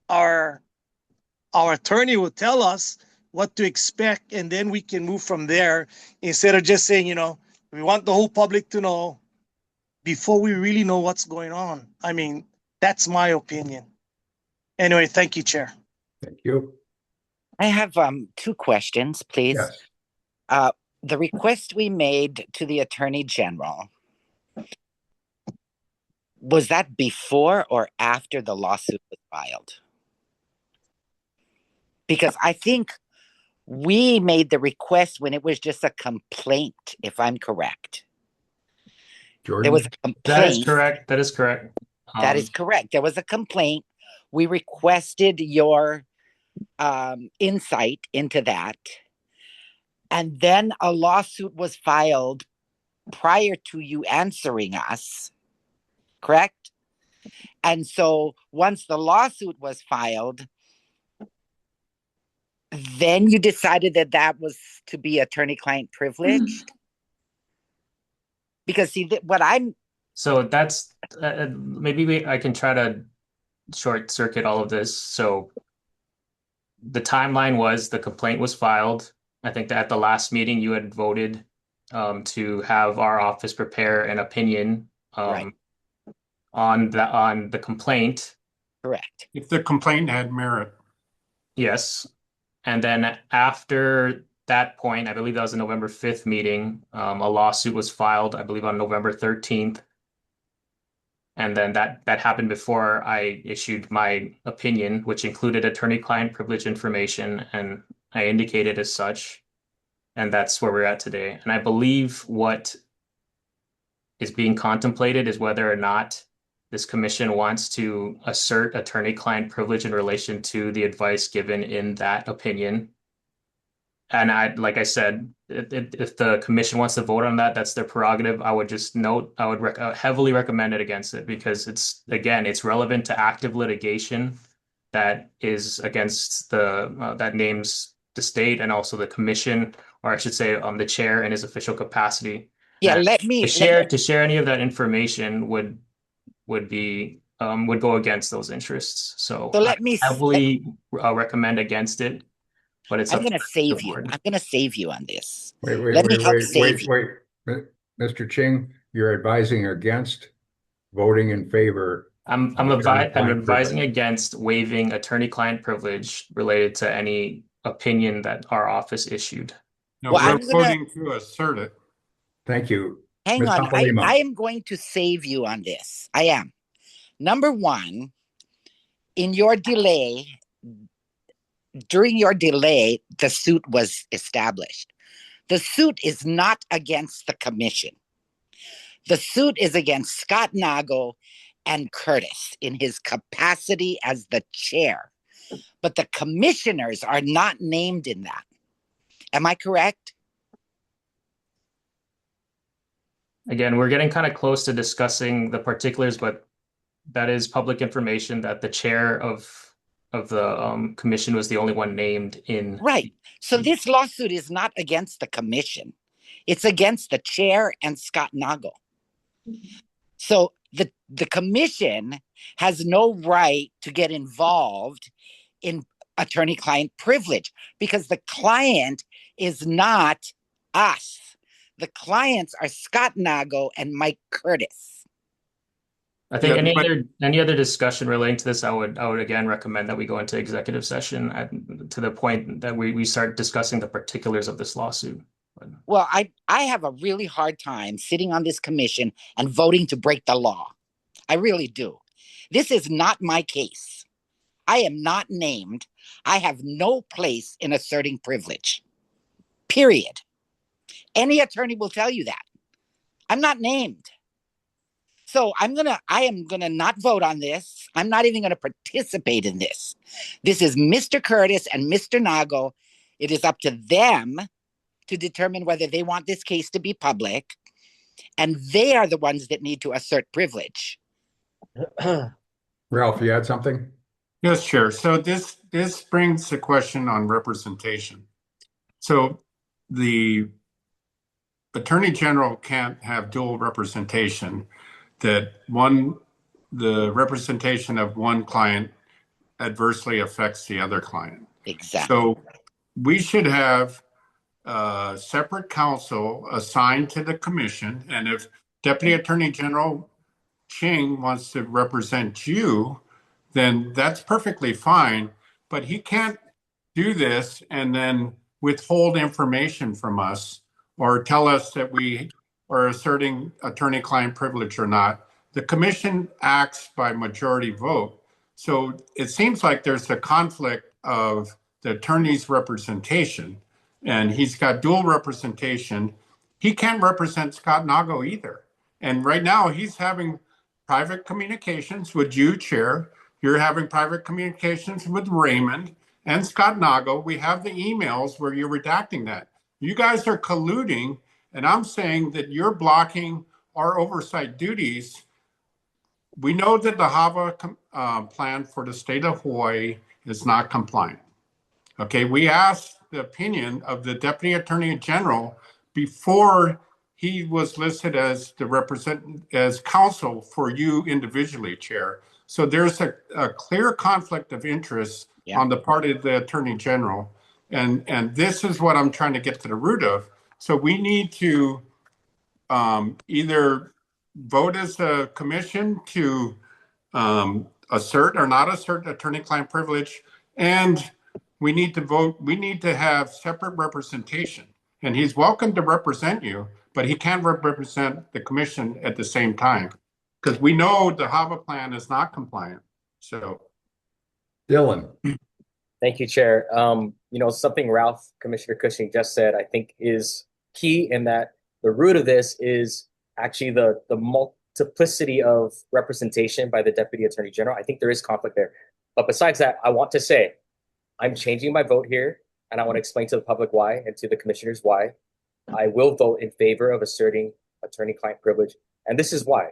P: our attorney will tell us what to expect, and then we can move from there instead of just saying, we want the whole public to know before we really know what's going on. I mean, that's my opinion. Anyway, thank you, Chair.
D: Thank you.
Q: I have two questions, please.
D: Yes.
Q: The request we made to the Attorney General, was that before or after the lawsuit was filed? Because I think we made the request when it was just a complaint, if I'm correct.
D: Jordan?
Q: There was a complaint.
G: That is correct. That is correct.
Q: That is correct. There was a complaint. We requested your insight into that. And then a lawsuit was filed prior to you answering us, correct? And so once the lawsuit was filed, then you decided that that was to be attorney-client privileged? Because see, what I'm...
G: So that's, maybe I can try to short circuit all of this. So the timeline was the complaint was filed. I think that at the last meeting you had voted to have our office prepare an opinion
Q: Right.
G: on the complaint.
Q: Correct.
M: If the complaint had merit.
G: Yes. And then after that point, I believe that was the November 5th meeting, a lawsuit was filed, I believe on November 13th. And then that happened before I issued my opinion, which included attorney-client privilege information, and I indicated as such. And that's where we're at today. And I believe what is being contemplated is whether or not this commission wants to assert attorney-client privilege in relation to the advice given in that opinion. And like I said, if the commission wants to vote on that, that's their prerogative. I would just note, I would heavily recommend it against it because it's relevant to active litigation that is against that names the state and also the commission, or I should say, the chair in his official capacity.
Q: Yeah,
G: And
Q: let me
G: to share any of that information would go against those interests. So
Q: let me
G: I heavily recommend against it. But it's
Q: I'm
G: up
Q: going to
G: to the
Q: save you.
G: board.
Q: I'm going to save you on this.
D: Wait,
Q: Let me help save you.
D: Mr. Ching, you're advising against voting in favor.
G: I'm advising against waiving attorney-client privilege related to any opinion that our office issued.
M: No,
Q: Well,
M: we're
Q: I'm gonna-
M: voting to assert it.
D: Thank you.
Q: Hang
D: Ms.
Q: on.
D: Topolima.
Q: I am going to save you on this. I am. Number one, during your delay, the suit was established. The suit is not against the commission. The suit is against Scott Nago and Curtis in his capacity as the chair. But the commissioners are not named in that. Am I correct?
G: Again, we're getting kind of close to discussing the particulars, but that is public information that the chair of the commission was the only one named in.
Q: Right. So this lawsuit is not against the commission. It's against the chair and Scott Nagle. So the commission has no right to get involved in attorney-client privilege because the client is not us. The clients are Scott Nagle and Mike Curtis.
G: I think any other discussion relating to this, I would again recommend that we go into executive session to the point that we start discussing the particulars of this lawsuit.
Q: Well, I have a really hard time sitting on this commission and voting to break the law. I really do. This is not my case. I am not named. I have no place in asserting privilege. Period. Any attorney will tell you that. I'm not named. So I am gonna not vote on this. I'm not even gonna participate in this. This is Mr. Curtis and Mr. Nagle. It is up to them to determine whether they want this case to be public, and they are the ones that need to assert privilege.
D: Ralph, you had something?
M: Yes, Chair. So this brings the question on representation. So the Attorney General can't have dual representation, that the representation of one client adversely affects the other client.
Q: Exactly.
M: So we should have separate counsel assigned to the commission. And if Deputy Attorney General Ching wants to represent you, then that's perfectly fine. But he can't do this and then withhold information from us or tell us that we are asserting attorney-client privilege or not. The commission acts by majority vote. So it seems like there's a conflict of the attorney's representation, and he's got dual representation. He can't represent Scott Nagle either. And right now he's having private communications with you, Chair. You're having private communications with Raymond and Scott Nagle. We have the emails where you're redacting that. You guys are colluding, and I'm saying that you're blocking our oversight duties. We know that the HAVA plan for the state of Hawaii is not compliant. Okay, we asked the opinion of the Deputy Attorney General before he was listed as as counsel for you individually, Chair. So there's a clear conflict of interest on the part of the Attorney General. And this is what I'm trying to get to the root of. So we need to either vote as a commission to assert or not assert attorney-client privilege, and we need to vote. We need to have separate representation. And he's welcome to represent you, but he can't represent the commission at the same time because we know the HAVA plan is not compliant. So,
D: Dylan.
O: Thank you, Chair. Something Ralph, Commissioner Cushing just said, I think is key in that the root of this is actually the multiplicity of representation by the Deputy Attorney General. I think there is conflict there. But besides that, I want to say I'm changing my vote here, and I want to explain to the public why and to the commissioners why. I will vote in favor of asserting attorney-client privilege, and this is why.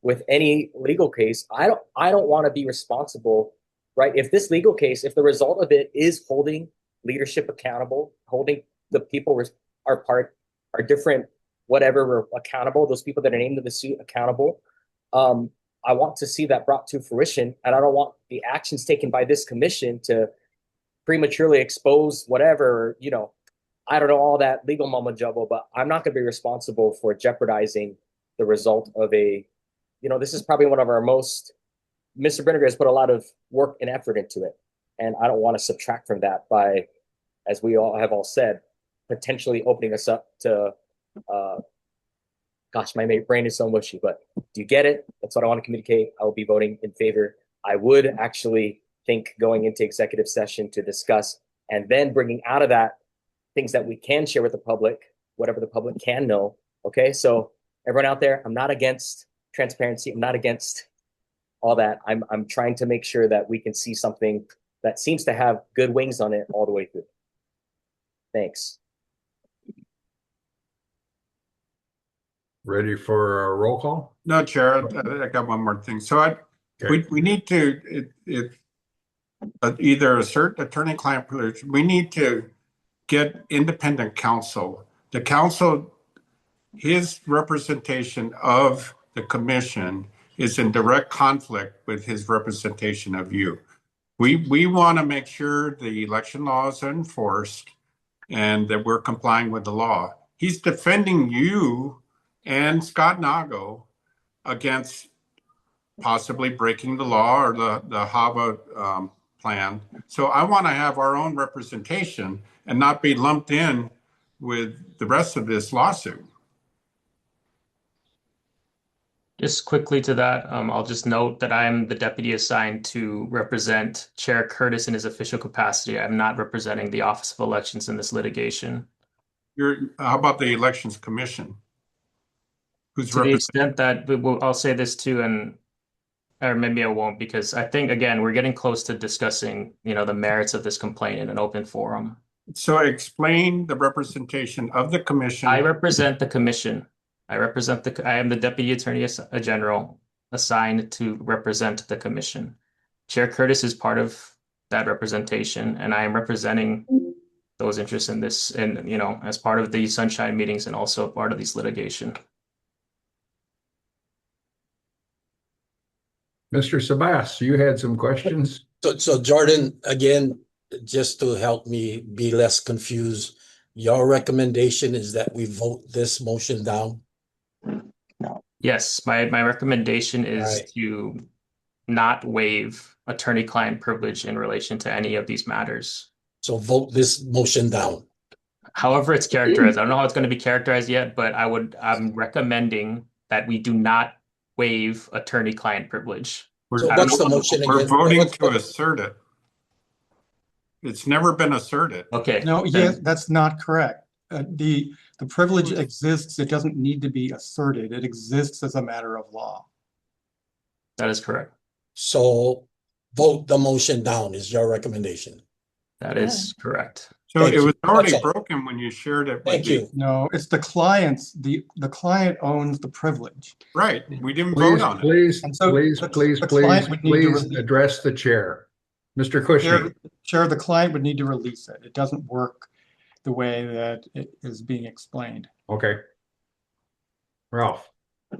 O: With any legal case, I don't want to be responsible, right? If this legal case, if the result of it is holding leadership accountable, holding the people are different, whatever, we're accountable, those people that are named in the suit accountable, I want to see that brought to fruition, and I don't want the actions taken by this commission to prematurely expose whatever, I don't know, all that legal mumbo jumbo, but I'm not going to be responsible for jeopardizing the result of this is probably one of our most, Mr. Brinegar has put a lot of work and effort into it. And I don't want to subtract from that by, as we all have said, potentially opening us up to, my brain is so mushy, but do you get it? That's what I want to communicate. I will be voting in favor. I would actually think going into executive session to discuss and then bringing out of that things that we can share with the public, whatever the public can know. Okay, so everyone out there, I'm not against transparency. I'm not against all that. I'm trying to make sure that we can see something that seems to have good wings on it all the way through. Thanks.
D: ready for a roll call?
M: No, Chair, I got one more thing. So we need to either assert attorney-client privilege. We need to get independent counsel. The counsel, his representation of the commission is in direct conflict with his representation of you. We want to make sure the election laws are enforced and that we're complying with the law. He's defending you and Scott Nago against possibly breaking the law or the HAVA plan. So I want to have our own representation and not be lumped in with the rest of this lawsuit.
G: Just quickly to that, I'll just note that I am the deputy assigned to represent Chair Curtis in his official capacity. I'm not representing the Office of Elections in this litigation.
M: How about the Elections Commission? Who's
G: to the extent that I'll say this too, or maybe I won't, because I think, again, we're getting close to discussing, the merits of this complaint in an open forum.
M: So explain the representation of the commission.
G: I represent the commission. I am the Deputy Attorney General assigned to represent the commission. Chair Curtis is part of that representation, and I am representing those interests in this, and as part of the sunshine meetings and also part of these litigation.
D: Mr. Sabas, you had some questions?
F: So Jordan, again, just to help me be less confused, your recommendation is that we vote this motion down?
G: Yes, my recommendation is to not waive attorney-client privilege in relation to any of these matters.
F: So vote this motion down.
G: However it's characterized. I don't know how it's going to be characterized yet, but I'm recommending that we do not waive attorney-client privilege.
F: So what's the motion again?
M: We're voting to assert it. It's never been asserted.
G: Okay.
J: No, that's not correct. The privilege exists. It doesn't need to be asserted. It exists as a matter of law.
G: That is correct.
F: So vote the motion down is your recommendation.
G: That is correct.
M: So it was already broken when you shared it.
F: Thank you.
J: No, it's the client's. The client owns the privilege.
M: Right. We didn't vote on it.
D: Please
J: the client would need to
D: address the chair. Mr. Cushing.
J: Chair, the client would need to release it. It doesn't work the way that it is being explained.
D: Okay. Ralph.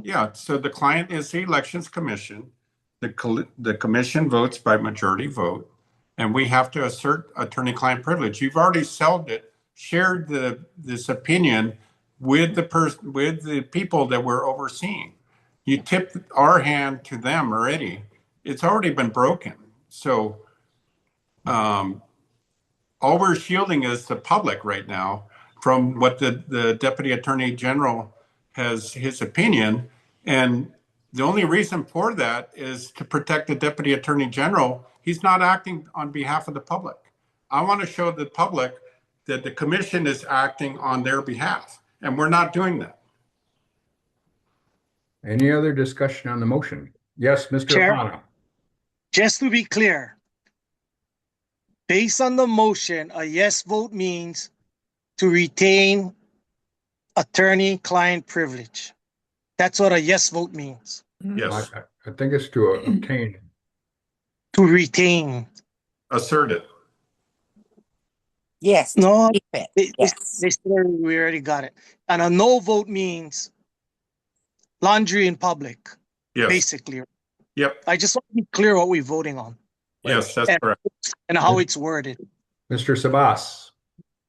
M: Yeah, so the client is the Elections Commission. The commission votes by majority vote, and we have to assert attorney-client privilege. You've already shared this opinion with the people that we're overseeing. You tipped our hand to them already. It's already been broken. So all we're shielding is the public right now from what the Deputy Attorney General has his opinion. And the only reason for that is to protect the Deputy Attorney General. He's not acting on behalf of the public. I want to show the public that the commission is acting on their behalf, and we're not doing that.
D: Any other discussion on the motion? Yes, Mr.
P: Chair?
D: Apano.
P: Just to be clear, based on the motion, a yes vote means to retain attorney-client privilege. That's what a yes vote means.
M: Yes.
D: I think it's to obtain.
P: To retain.
M: Assert it.
Q: Yes.
P: No,
Q: keep it.
P: we already got it. And a no vote means laundry in public,
M: Yes.
P: basically.
M: Yep.
P: I just want to be clear what we're voting on.
M: Yes, that's correct.
P: And how it's worded.
D: Mr. Sabas.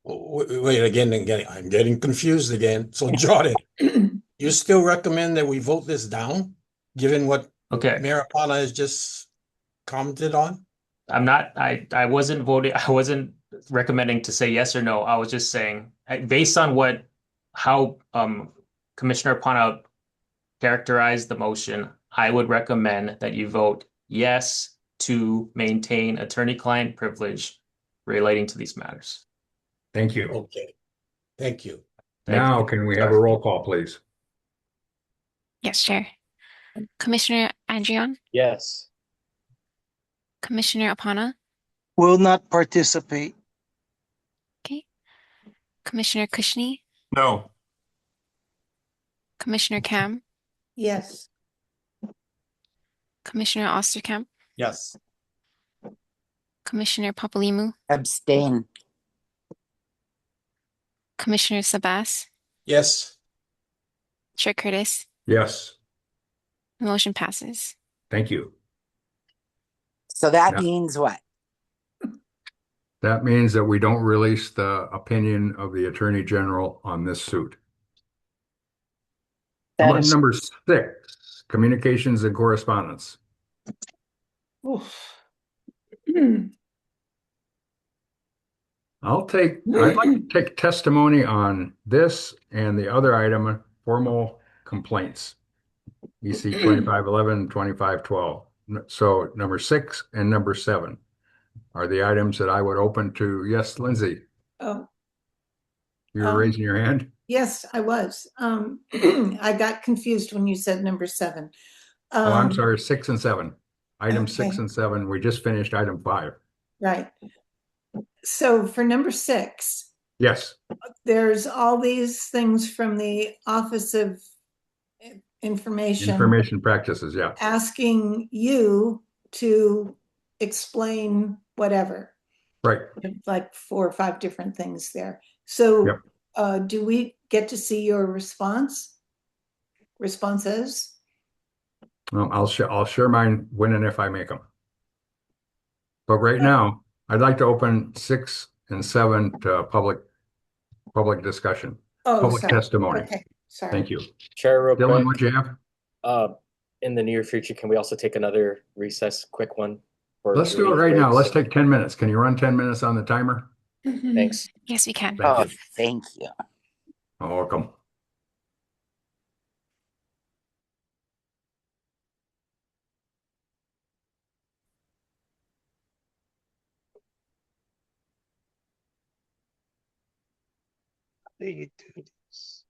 F: Wait, again, I'm getting confused again. So Jordan, you still recommend that we vote this down, given what Mayor Apana has just commented on?
G: I'm not, I wasn't voting, I wasn't recommending to say yes or no. I was just saying, based on how Commissioner Apana characterized the motion, I would recommend that you vote yes to maintain attorney-client privilege relating to these matters.
D: Thank you.
F: Okay. Thank you.
D: Now, can we have a roll call, please?
A: Yes, Chair. Commissioner Andrion,
O: Yes.
A: Commissioner Apana,
P: Will not participate.
A: okay. Commissioner Kushney,
M: No.
A: Commissioner Kam,
X: Yes.
A: Commissioner Osterkamp,
J: Yes.
A: Commissioner Papalimu,
Q: Abstain.
A: Commissioner Sabas,
F: Yes.
A: Chair Curtis.
D: Yes,
A: The motion passes.
D: thank you.
Q: So that
D: Yeah.
Q: means what?
D: That means that we don't release the opinion of the Attorney General on this suit. How about number 6, communications and correspondence?
X: Oof.
D: I'd like to take testimony on this and the other item, formal complaints. EC 2511, 2512. So number 6 and number 7 are the items that I would open to. Yes, Lindsay,
X: Oh,
D: you were raising your hand?
X: yes, I was. I got confused when you said number 7.
D: Oh, I'm sorry, 6 and 7. Item 6
X: okay.
D: and 7. We just finished item 5.
X: Right. So for number 6,
D: Yes,
X: there's all these things from the Office of Information
D: information practices, yeah.
X: asking you to explain whatever,
D: Right.
X: like 4 or 5 different things there. So
D: Yep.
X: do we get to see your responses?
D: I'll share mine when and if I make them. But right now, I'd like to open 6 and 7 to public discussion,
X: Oh,
D: public
X: sorry.
D: testimony.
X: Okay, sorry.
D: Thank you.
O: Chair, real
D: Dylan,
O: quick.
D: what'd you have?
O: In the near future, can we also take another recess, quick one?
D: Let's do it right now. Let's take 10 minutes. Can you run 10 minutes on the timer?
O: Thanks.
A: Yes, we can.
D: Thank you.
Q: Thank you.
D: You're welcome.
P: How do you do this?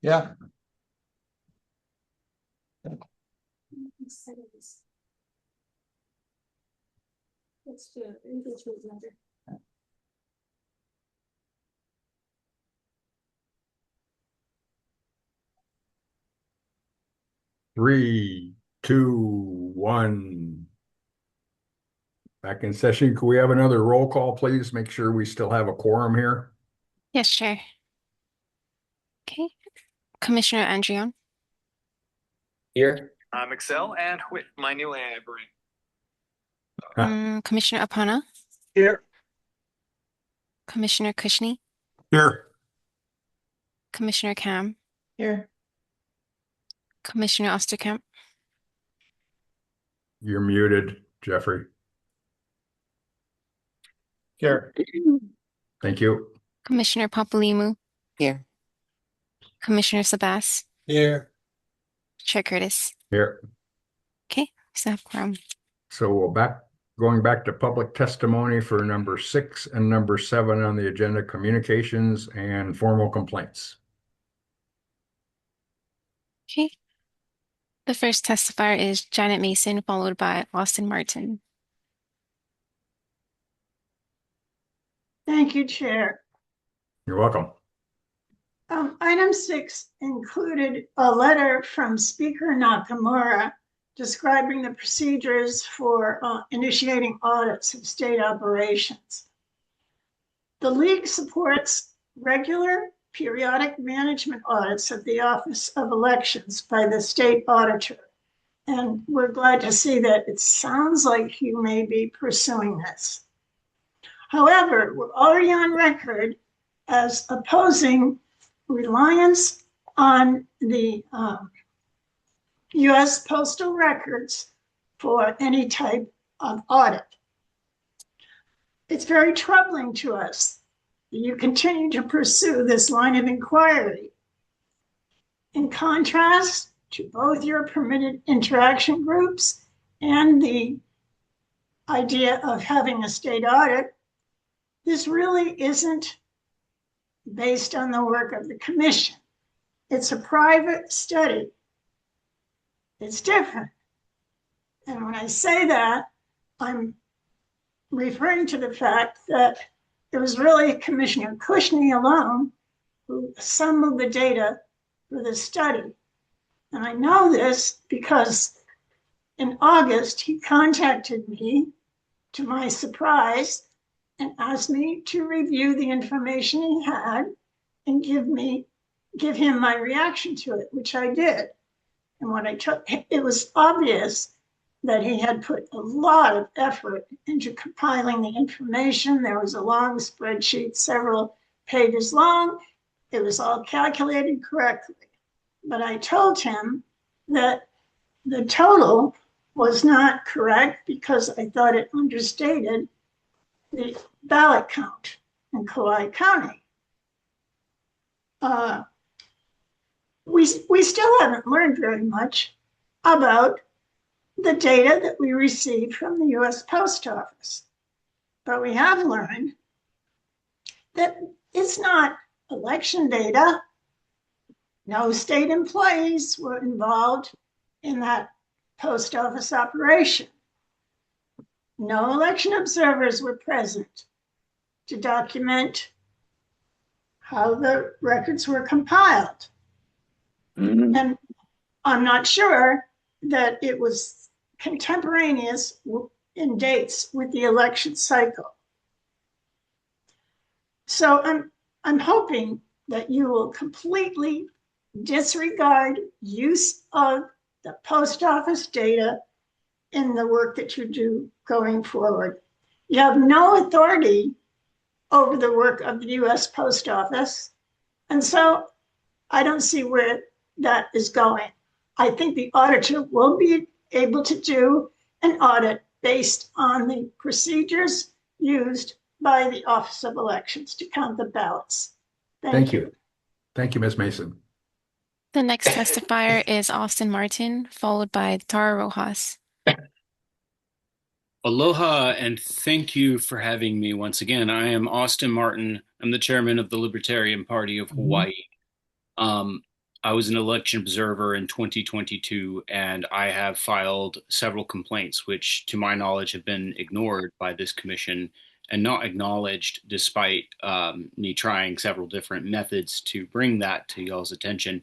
J: Yeah.
H: Let's do it.
D: 3, 2, 1. Back in session. Could we have another roll call, please? Make sure we still have a quorum here.
A: Yes, Chair. Okay. Commissioner Andrion,
O: Here.
R: Excel and with my new AI brain.
A: Commissioner Apana,
P: Here.
A: Commissioner Kushney,
D: Here.
A: Commissioner Cam,
X: Here.
A: Commissioner Osterkamp,
D: You're muted, Jeffrey.
J: Here.
D: Thank you.
A: Commissioner Papalimou,
Q: Here.
A: Commissioner Sabas,
F: Here.
A: Chair Curtis.
D: Here.
A: Okay, so have quorum.
D: So going back to public testimony for number 6 and number 7 on the agenda, communications and formal complaints.
A: Okay. The first testifier is Janet Mason, followed by Austin Martin.
S: Thank you, Chair.
D: You're welcome.
S: Item 6 included a letter from Speaker Nakamura describing the procedures for initiating audits of state operations. The League supports regular periodic management audits of the Office of Elections by the state auditor. And we're glad to see that it sounds like you may be pursuing this. However, we're already on record as opposing reliance on the U.S. postal records for any type of audit. It's very troubling to us that you continue to pursue this line of inquiry. In contrast to both your permitted interaction groups and the idea of having a state audit, this really isn't based on the work of the commission. It's a private study. It's different. And when I say that, I'm referring to the fact that it was really Commissioner Kushney alone who assembled the data for the study. And I know this because in August, he contacted me, to my surprise, and asked me to review the information he had and give him my reaction to it, which I did. And when I took, it was obvious that he had put a lot of effort into compiling the information. There was a long spreadsheet, several pages long. It was all calculated correctly. But I told him that the total was not correct because I thought it understated the ballot count in Kauai County. We still haven't learned very much about the data that we received from the U.S. Post Office. But we have learned that it's not election data. No state employees were involved in that post office operation. No election observers were present to document how the records were compiled. And I'm not sure that it was contemporaneous in dates with the election cycle. So I'm hoping that you will completely disregard use of the post office data in the work that you do going forward. You have no authority over the work of the U.S. Post Office. And so I don't see where that is going. I think the auditor will be able to do an audit based on the procedures used by the Office of Elections to count the ballots.
D: Thank you. Thank you, Ms. Mason.
A: The next testifier is Austin Martin, followed by Tara Rojas.
U: Aloha, and thank you for having me once again. I am Austin Martin. I'm the chairman of the Libertarian Party of Hawaii. I was an election observer in 2022, and I have filed several complaints, which, to my knowledge, have been ignored by this commission and not acknowledged, despite me trying several different methods to bring that to y'all's attention.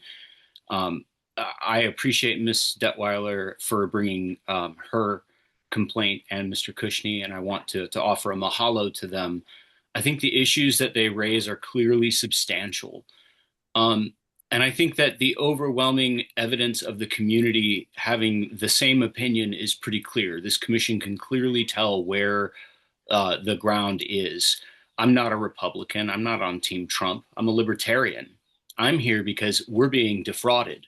U: I appreciate Ms. Detweiler for bringing her complaint and Mr. Cushney, and I want to offer a mahalo to them. I think the issues that they raise are clearly substantial. And I think that the overwhelming evidence of the community having the same opinion is pretty clear. This commission can clearly tell where the ground is. I'm not a Republican. I'm not on Team Trump. I'm a libertarian. I'm here because we're being defrauded.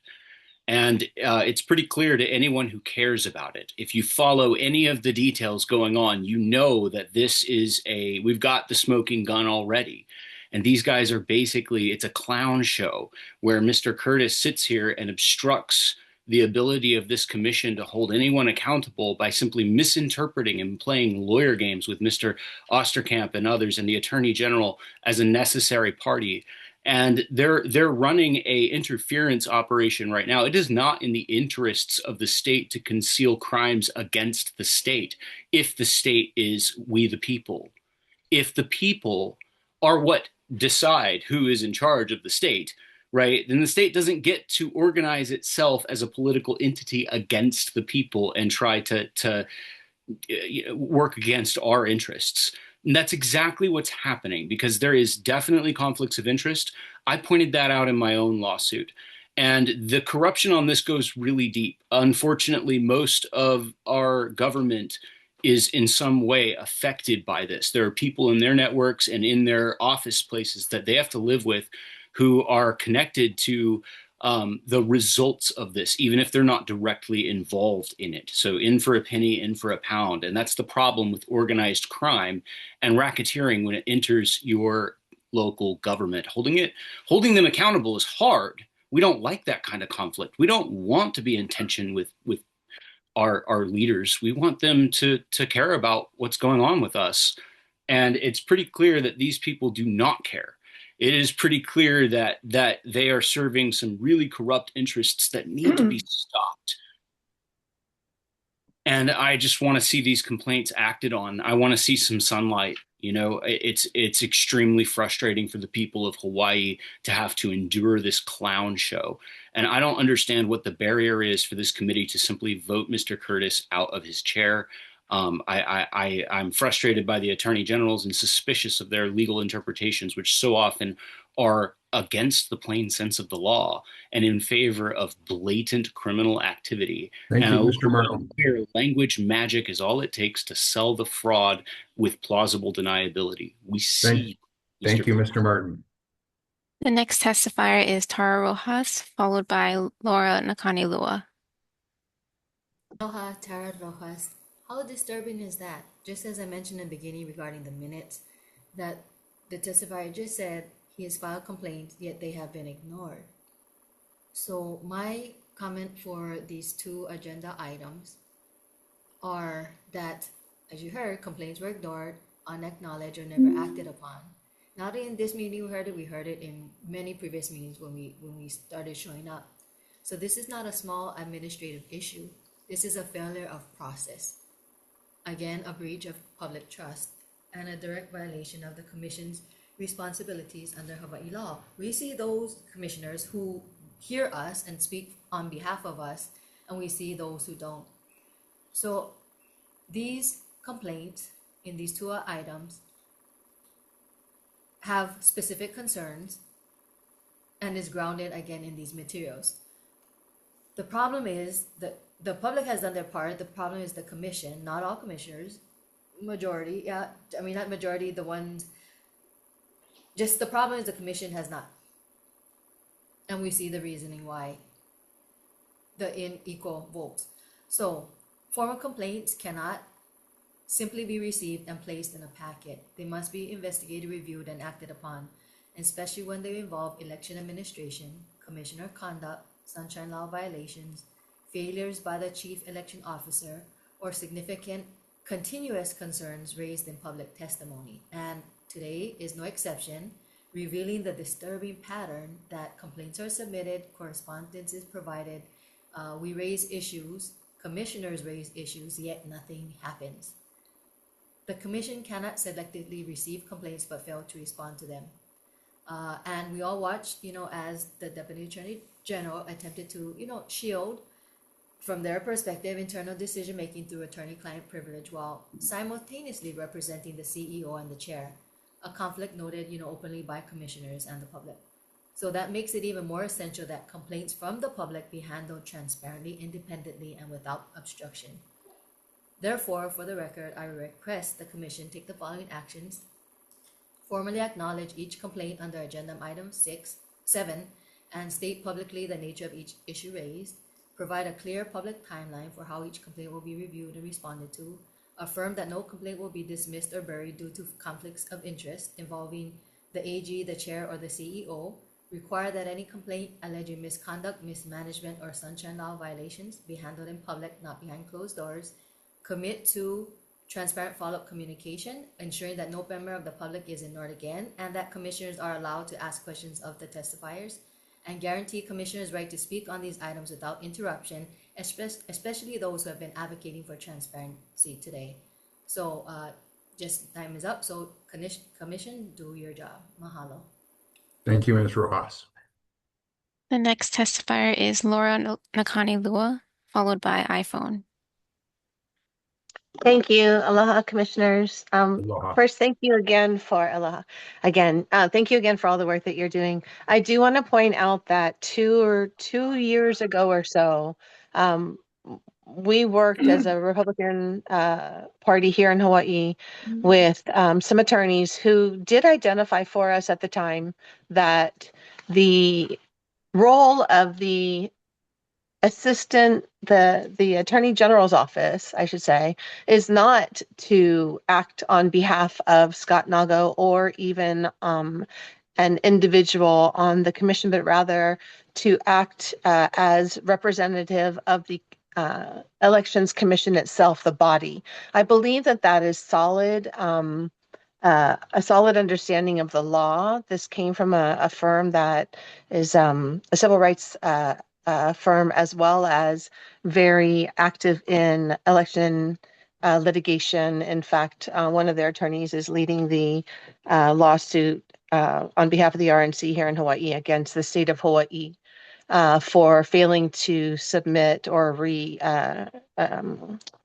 U: And it's pretty clear to anyone who cares about it. If you follow any of the details going on, you know that this is we've got the smoking gun already. And these guys are basically, it's a clown show where Mr. Curtis sits here and obstructs the ability of this commission to hold anyone accountable by simply misinterpreting and playing lawyer games with Mr. Osterkamp and others and the Attorney General as a necessary party. And they're running a interference operation right now. It is not in the interests of the state to conceal crimes against the state if the state is we the people. If the people are what decide who is in charge of the state, right, then the state doesn't get to organize itself as a political entity against the people and try to work against our interests. And that's exactly what's happening, because there is definitely conflicts of interest. I pointed that out in my own lawsuit. And the corruption on this goes really deep. Unfortunately, most of our government is in some way affected by this. There are people in their networks and in their office places that they have to live with who are connected to the results of this, even if they're not directly involved in it. So in for a penny, in for a pound. And that's the problem with organized crime and racketeering when it enters your local government. Holding them accountable is hard. We don't like that kind of conflict. We don't want to be in tension with our leaders. We want them to care about what's going on with us. And it's pretty clear that these people do not care. It is pretty clear that they are serving some really corrupt interests that need to be stopped. And I just want to see these complaints acted on. I want to see some sunlight. You know, it's extremely frustrating for the people of Hawaii to have to endure this clown show. And I don't understand what the barrier is for this committee to simply vote Mr. Curtis out of his chair. I'm frustrated by the attorney generals and suspicious of their legal interpretations, which so often are against the plain sense of the law and in favor of blatant criminal activity.
D: Thank you,
U: And
D: Mr. Martin.
U: language magic is all it takes to sell the fraud with plausible deniability. We see.
D: Thank you, Mr. Martin.
A: The next testifier is Tara Rojas, followed by Laura Nakanilua.
L: Aloha, Tara Rojas. How disturbing is that? Just as I mentioned in the beginning regarding the minutes, that the testifier just said he has filed complaints, yet they have been ignored. So my comment for these two agenda items are that, as you heard, complaints were ignored, unacknowledged, or never acted upon. Not in this meeting we heard it in many previous meetings when we started showing up. So this is not a small administrative issue. This is a failure of process. Again, a breach of public trust and a direct violation of the Commission's responsibilities under Hawaii law. We see those commissioners who hear us and speak on behalf of us, and we see those who don't. So these complaints in these two items have specific concerns and is grounded again in these materials. The problem is that the public has done their part. The problem is the commission, not all commissioners, majority, not majority, just the problem is the commission has not. And we see the reasoning why, the unequal votes. So formal complaints cannot simply be received and placed in a packet. They must be investigated, reviewed, and acted upon, especially when they involve election administration, commissioner conduct, sunshine law violations, failures by the chief election officer, or significant continuous concerns raised in public testimony. And today is no exception. revealing the disturbing pattern that complaints are submitted, correspondence is provided, we raise issues, commissioners raise issues, yet nothing happens. The commission cannot selectively receive complaints but fail to respond to them. And we all watched, as the Deputy Attorney General attempted to, shield from their perspective internal decision making through attorney-client privilege while simultaneously representing the CEO and the chair, a conflict noted, openly by commissioners and the public. So that makes it even more essential that complaints from the public be handled transparently, independently, and without obstruction. Therefore, for the record, I request the Commission take the following actions: formally acknowledge each complaint under Agenda Item 7, and state publicly the nature of each issue raised, provide a clear public timeline for how each complaint will be reviewed and responded to, affirm that no complaint will be dismissed or buried due to conflicts of interest involving the AG, the chair, or the CEO, require that any complaint alleging misconduct, mismanagement, or sunshine law violations be handled in public, not behind closed doors, commit to transparent follow-up communication, ensuring that no member of the public is ignored again, and that commissioners are allowed to ask questions of the testifiers, and guarantee commissioners' right to speak on these items without interruption, especially those who have been advocating for transparency today. So just time is up. So commission, do your job. Mahalo.
D: Thank you, Ms. Rojas.
A: The next testifier is Laura Nakani Lua, followed by iPhone.
I: Thank you. Aloha, commissioners.
D: Aloha.
I: First, thank you again for aloha. Again, thank you again for all the work that you're doing. I do want to point out that two years ago or so, we worked as a Republican party here in Hawaii with some attorneys who did identify for us at the time that the role of the the Attorney General's office, I should say, is not to act on behalf of Scott Nago or even an individual on the commission, but rather to act as representative of the Elections Commission itself, the body. I believe that that is solid. A solid understanding of the law. This came from a firm that is a civil rights firm, as well as very active in election litigation. In fact, one of their attorneys is leading the lawsuit on behalf of the RNC here in Hawaii against the state of Hawaii for failing to submit or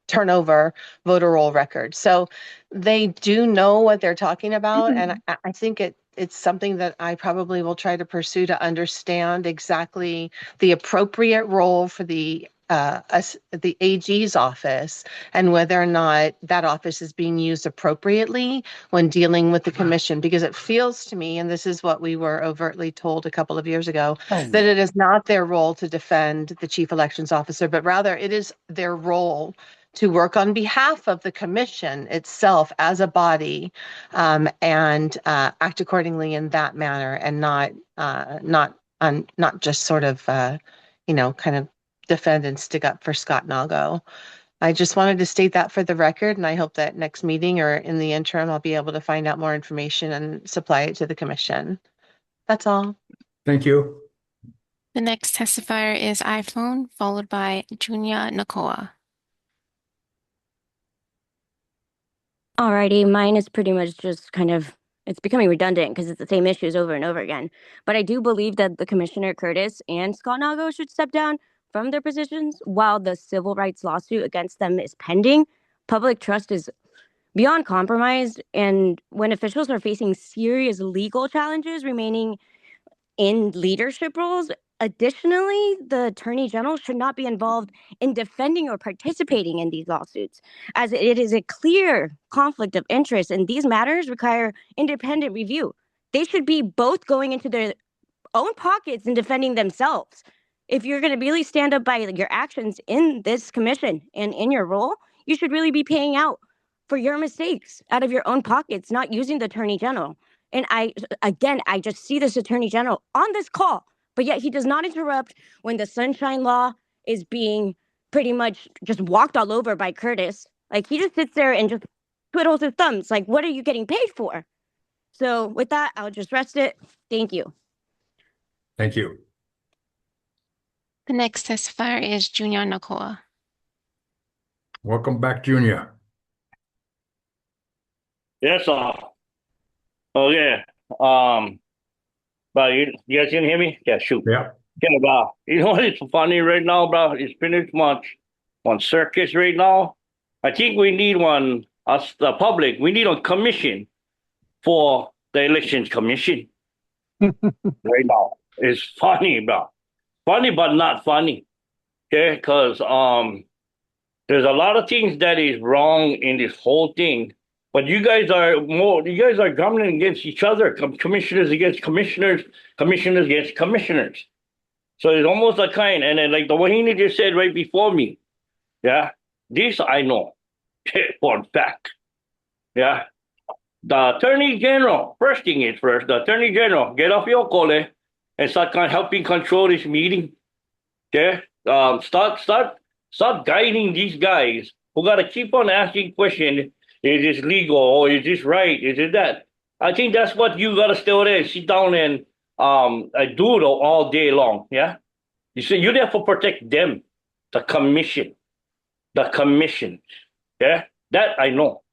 I: turn over voter roll records. So they do know what they're talking about. And I think it's something that I probably will try to pursue to understand exactly the appropriate role for the AG's office and whether or not that office is being used appropriately when dealing with the commission, because it feels to me, and this is what we were overtly told a couple of years ago, that it is not their role to defend the chief elections officer, but rather it is their role to work on behalf of the commission itself as a body and act accordingly in that manner, and not just sort of kind of defend and stick up for Scott Nago. I just wanted to state that for the record, and I hope that next meeting or in the interim, I'll be able to find out more information and supply it to the commission. That's all.
D: Thank you.
A: The next testifier is iPhone, followed by Junya Nakoa.
K: Alrighty, mine is pretty much just kind of, it's becoming redundant because it's the same issues over and over again. But I do believe that the Commissioner Curtis and Scott Nago should step down from their positions while the civil rights lawsuit against them is pending. Public trust is beyond compromised, and when officials are facing serious legal challenges remaining in leadership roles, additionally, the Attorney General should not be involved in defending or participating in these lawsuits, as it is a clear conflict of interest, and these matters require independent review. They should be both going into their own pockets and defending themselves. If you're going to really stand up by your actions in this commission and in your role, you should really be paying out for your mistakes out of your own pockets, not using the Attorney General. And I just see this Attorney General on this call, but yet he does not interrupt when the Sunshine Law is being pretty much just walked all over by Curtis. Like, he just sits there and just twiddles his thumbs. Like, what are you getting paid for? So with that, I'll just rest it. Thank you.
D: Thank you.
A: The next testifier is Junior Nakoa.
D: Welcome back, Junior.
C: Yes, sir. Okay. But you guys can hear me? Yeah, shoot.
D: Yeah.
C: Yeah, bro. You know what is funny right now, bro? It's finished one circus right now. I think we need one, us, the public, we need a commission for the elections commission right now. It's funny, bro. Funny, but not funny. Okay, because there's a lot of things that is wrong in this whole thing. But you guys are grumbling against each other, commissioners against commissioners, commissioners against commissioners. So it's almost a kind, and then like the Wahini just said right before me, yeah, this I know for a fact. Yeah. The Attorney General, first thing is first, the Attorney General, get off your cole and start helping control this meeting. Okay? Start guiding these guys who gotta keep on asking questions. Is this legal or is this right? Is it that? I think that's what you gotta stay there and sit down and do it all day long. Yeah. You see, you're there for protect them, the commission. Yeah, that I know.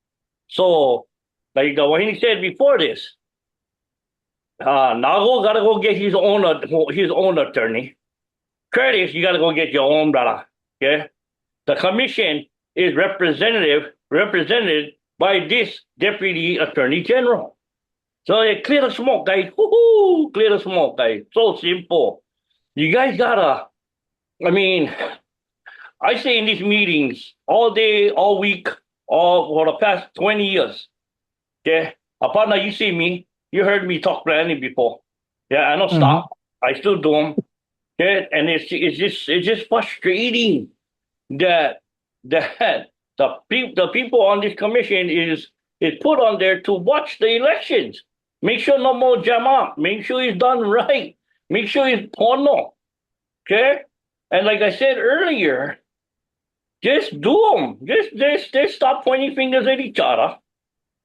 C: So, like the Wahini said before this, Nago gotta go get his own attorney. Curtis, you gotta go get your own brother. Okay. The commission is represented by this Deputy Attorney General. So they clear the smoke, guys. Woohoo! Clear the smoke, guys. So simple. You guys gotta, I say in these meetings all day, all week, all for the past 20 years. Okay? Aparna, you see me, you heard me talk planning before. Yeah, I don't stop. I still do them. Okay? And it's just frustrating that the people on this commission is put on there to watch the elections. Make sure no more jam up. Make sure it's done right. Make sure it's porno. Okay? And like I said earlier, just do them. Just stop pointing fingers at each other.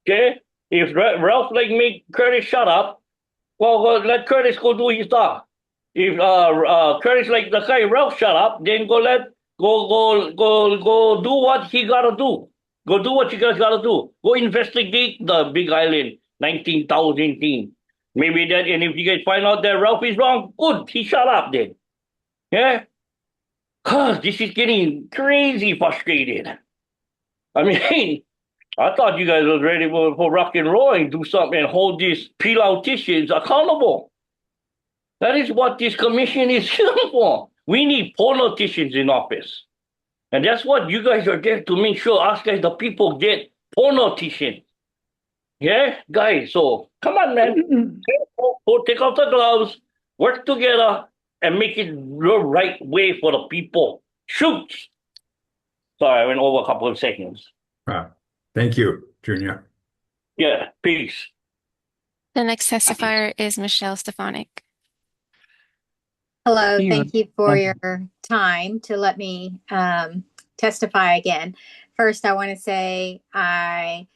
C: Okay? If Ralph make Curtis shut up, well, let Curtis go do his stuff. If Curtis like the guy Ralph shut up, then go do what he gotta do. Go do what you guys gotta do. Go investigate the Big Island 19,000 thing. Maybe that, and if you guys find out that Ralph is wrong, good, he shut up then. Yeah? Cause this is getting crazy frustrated. I thought you guys was ready for rock and roll and do something and hold these politicians accountable. That is what this commission is here for. We need politicians in office. And that's what you guys are there to make sure us guys, the people, get politicians. Yeah, guys, so come on, man. Take off the gloves, work together, and make it the right way for the people. Shoot! Sorry, I went over a couple of seconds.
D: Thank you, Junior.
C: Yeah, peace.
A: The next testifier is Michelle Stefanik.
T: Hello, thank you for your time to let me testify again. First, I want to say I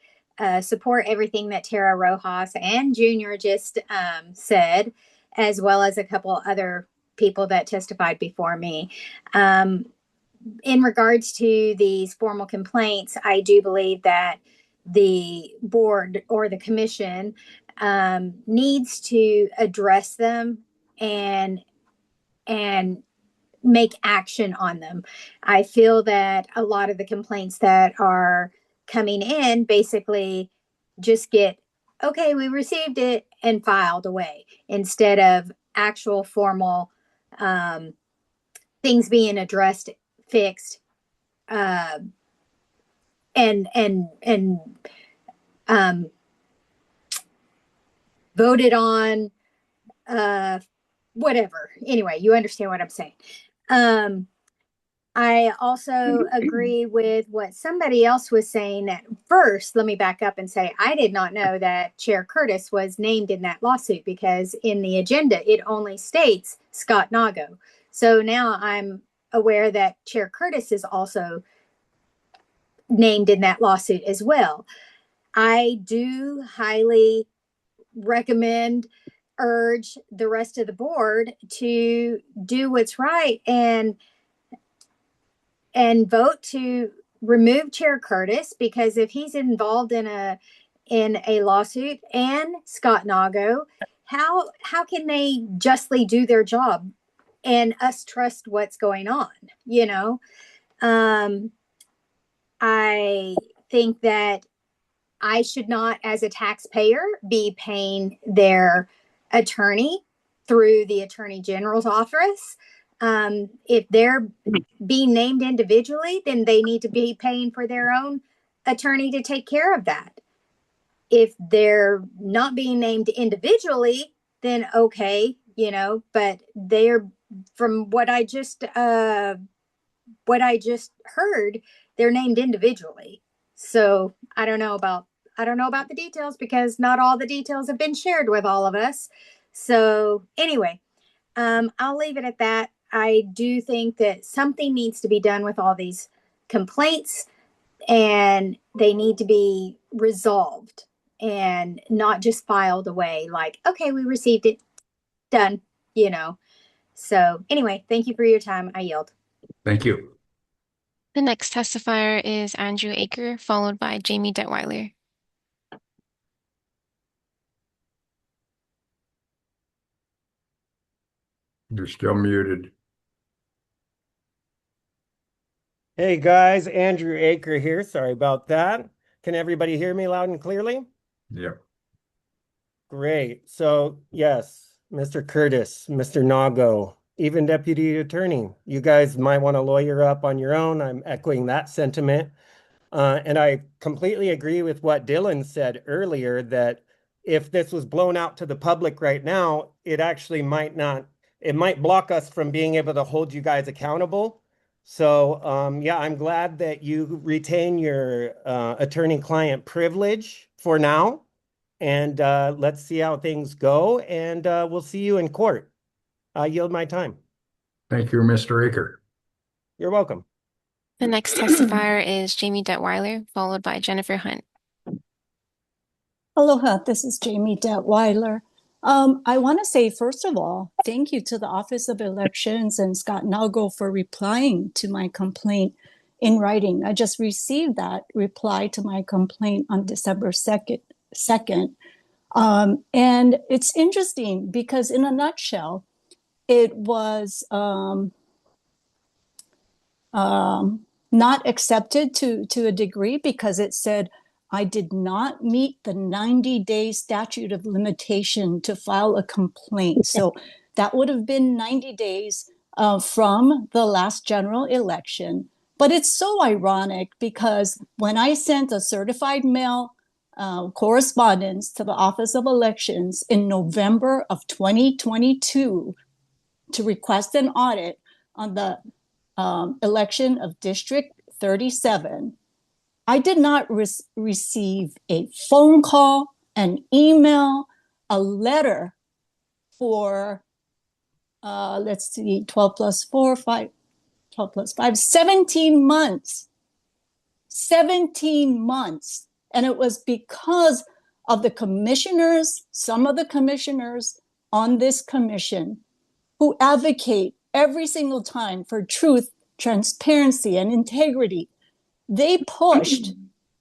T: support everything that Tara Rojas and Junior just said, as well as a couple other people that testified before me. In regards to these formal complaints, I do believe that the board or the commission needs to address them and make action on them. I feel that a lot of the complaints that are coming in basically just get, okay, we received it and filed away instead of actual formal things being addressed, fixed, and voted on, whatever. Anyway, you understand what I'm saying. I also agree with what somebody else was saying. At first, let me back up and say, I did not know that Chair Curtis was named in that lawsuit because in the agenda, it only states Scott Nago. So now I'm aware that Chair Curtis is also named in that lawsuit as well. I do highly urge the rest of the board to do what's right and vote to remove Chair Curtis, because if he's involved in a lawsuit, and Scott Nago, how can they justly do their job and us trust what's going on? You know, I think that I should not, as a taxpayer, be paying their attorney through the Attorney General's office. If they're being named individually, then they need to be paying for their own attorney to take care of that. If they're not being named individually, then okay, you know, but they're, from what I just heard, they're named individually. So I don't know about the details, because not all the details have been shared with all of us. So anyway, I'll leave it at that. I do think that something needs to be done with all these complaints, and they need to be resolved and not just filed away like, okay, we received it, done, you know. So anyway, thank you for your time. I yield.
D: Thank you.
A: The next testifier is Andrew Aker, followed by Jamie Detweiler.
D: You're still muted.
E: Hey guys, Andrew Aker here. Sorry about that. Can everybody hear me loud and clearly?
D: Yeah.
E: Great. So yes, Mr. Curtis, Mr. Nago, even Deputy Attorney, you guys might want to lawyer up on your own. I'm echoing that sentiment. And I completely agree with what Dylan said earlier, that if this was blown out to the public right now, it actually might block us from being able to hold you guys accountable. So yeah, I'm glad that you retain your attorney-client privilege for now. And let's see how things go. And we'll see you in court. I yield my time.
D: Thank you, Mr. Aker.
E: You're welcome.
A: The next testifier is Jamie Detweiler, followed by Jennifer Hunt.
N: Aloha, this is Jamie Detweiler. I want to say, first of all, thank you to the Office of Elections and Scott Nago for replying to my complaint in writing. I just received that reply to my complaint on December 2nd. And it's interesting because, in a nutshell, it was not accepted to a degree, because it said I did not meet the 90-day statute of limitation to file a complaint. So that would have been 90 days from the last general election. But it's so ironic, because when I sent a certified mail correspondence to the Office of Elections in November of 2022 to request an audit on the election of District 37, I did not receive a phone call, an email, a letter for, 12 plus 4, 5, 12 plus 5, 17 months. 17 months. And it was because of the commissioners, some of the commissioners on this commission, who advocate every single time for truth, transparency, and integrity. They pushed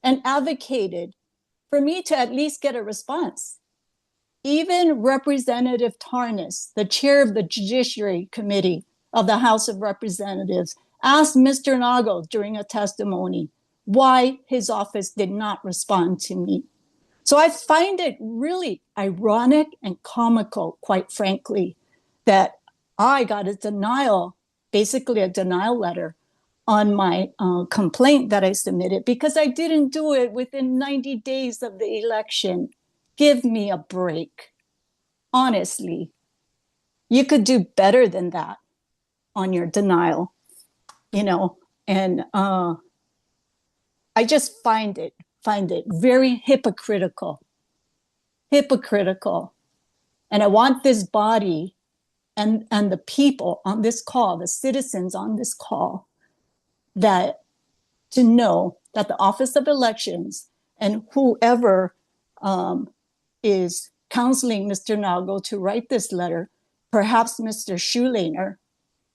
N: and advocated for me to at least get a response. Even Representative Tarnas, the chair of the Judiciary Committee of the House of Representatives, asked Mr. Nago during a testimony why his office did not respond to me. So I find it really ironic and comical, quite frankly, that I got a denial, basically a denial letter on my complaint that I submitted, because I didn't do it within 90 days of the election. Give me a break. Honestly, you could do better than that on your denial, you know, and I just find it very hypocritical. And I want this body and the people on this call, the citizens on this call, that to know that the Office of Elections and whoever is counseling Mr. Nago to write this letter. Perhaps Mr. Schulaner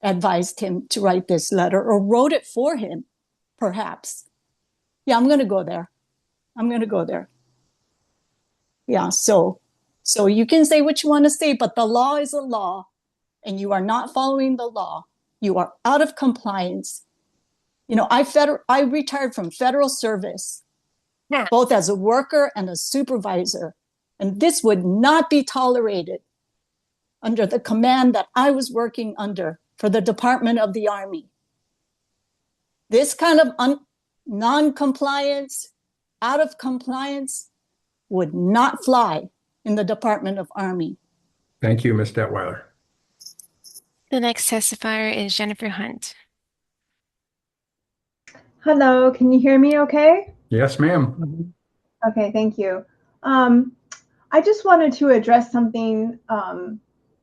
N: advised him to write this letter or wrote it for him, perhaps. Yeah, I'm going to go there. Yeah, so you can say what you want to say, but the law is a law, and you are not following the law. You are out of compliance. You know, I retired from federal service, both as a worker and a supervisor, and this would not be tolerated under the command that I was working under for the Department of the Army. This kind of non-compliance, out of compliance, would not fly in the Department of Army.
D: Thank you, Ms. Detweiler.
A: The next testifier is Jennifer Hunt.
B: Hello, can you hear me okay?
D: Yes, ma'am.
B: Okay, thank you. I just wanted to address something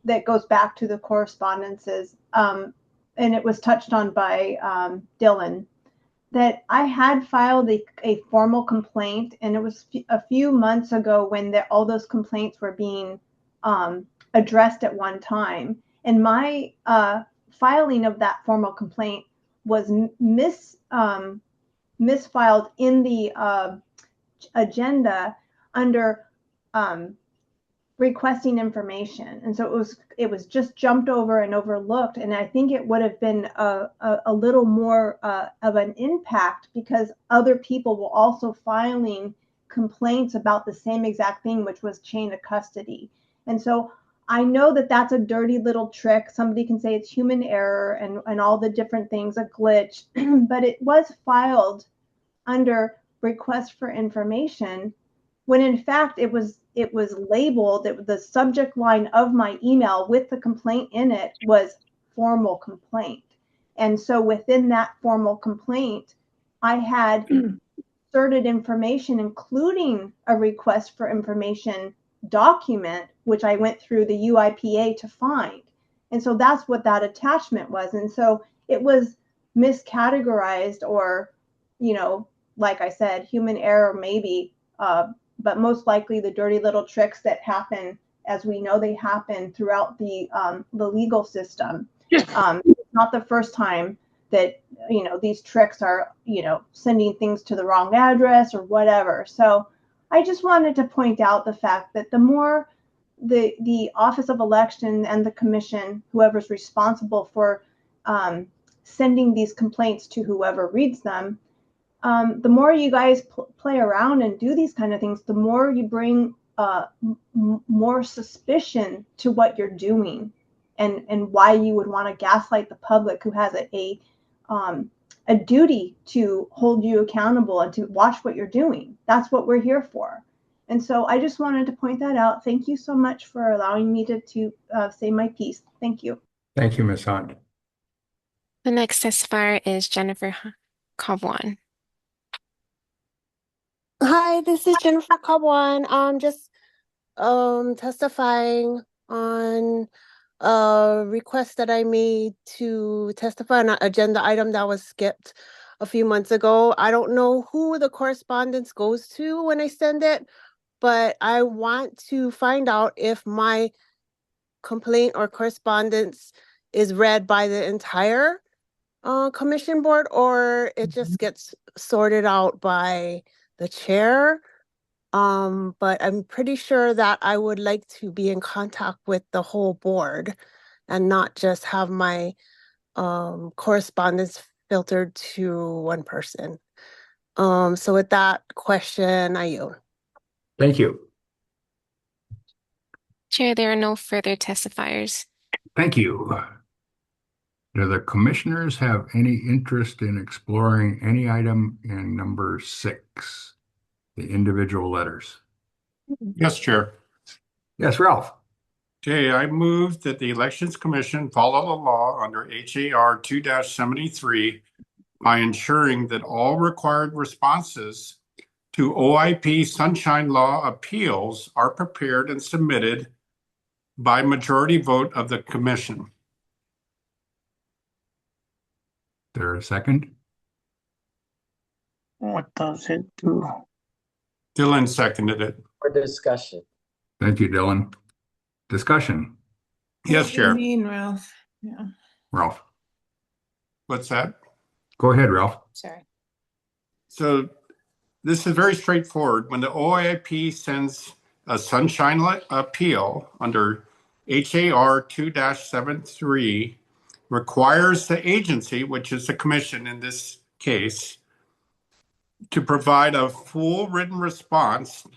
B: that goes back to the correspondences, and it was touched on by Dylan, that I had filed a formal complaint, and it was a few months ago when all those complaints were being addressed at one time. And my filing of that formal complaint was misfiled in the agenda under requesting information, and so it was just jumped over and overlooked. And I think it would have been a little more of an impact, because other people were also filing complaints about the same exact thing, which was chain of custody. And so I know that that's a dirty little trick. Somebody can say it's human error and all the different things, a glitch, but it was filed under request for information, when in fact it was labeled, the subject line of my email with the complaint in it was formal complaint. And so within that formal complaint, I had inserted information, including a request for information document, which I went through the UIPA to find. And so that's what that attachment was. And so it was miscategorized, or, you know, like I said, human error maybe, but most likely the dirty little tricks that happen, as we know they happen throughout the legal system. It's not the first time that, you know, these tricks are, you know, sending things to the wrong address or whatever. So I just wanted to point out the fact that the more the Office of Election and the Commission, whoever's responsible for sending these complaints to whoever reads them, the more you guys play around and do these kind of things, the more you bring more suspicion to what you're doing, and why you would want to gaslight the public, who has a duty to hold you accountable and to watch what you're doing. That's what we're here for. And so I just wanted to point that out. Thank you so much for allowing me to say my piece. Thank you.
D: Thank you, Ms. Hunt.
A: The next testifier is Jennifer Coblon.
G: Hi, this is Jennifer Coblon. I'm just testifying on a request that I made to testify on an agenda item that was skipped a few months ago. I don't know who the correspondence goes to when I send it, but I want to find out if my complaint or correspondence is read by the entire commission board, or it just gets sorted out by the chair. But I'm pretty sure that I would like to be in contact with the whole board and not just have my correspondence filtered to one person. So with that question, I yield.
D: Thank you.
A: Chair, there are no further testifiers.
D: Thank you. Do the commissioners have any interest in exploring any item in number 6, the individual letters?
M: Yes, Chair.
D: Yes, Ralph.
M: Okay, I move that the Elections Commission follow the law under HAR 2-73 by ensuring that all required responses to OIP Sunshine Law appeals are prepared and submitted by majority vote of the commission.
D: There a second?
P: What does it do?
M: Dylan seconded it.
O: For discussion.
D: Thank you, Dylan. Discussion,
M: Yes,
X: What do you
M: Chair.
X: mean, Ralph? Yeah,
D: Ralph.
M: What's that?
D: Go ahead, Ralph.
X: sorry.
M: So this is very straightforward. When the OIP sends a sunshine appeal under HAR 2-73, requires the agency, which is the commission in this case, to provide a full written response.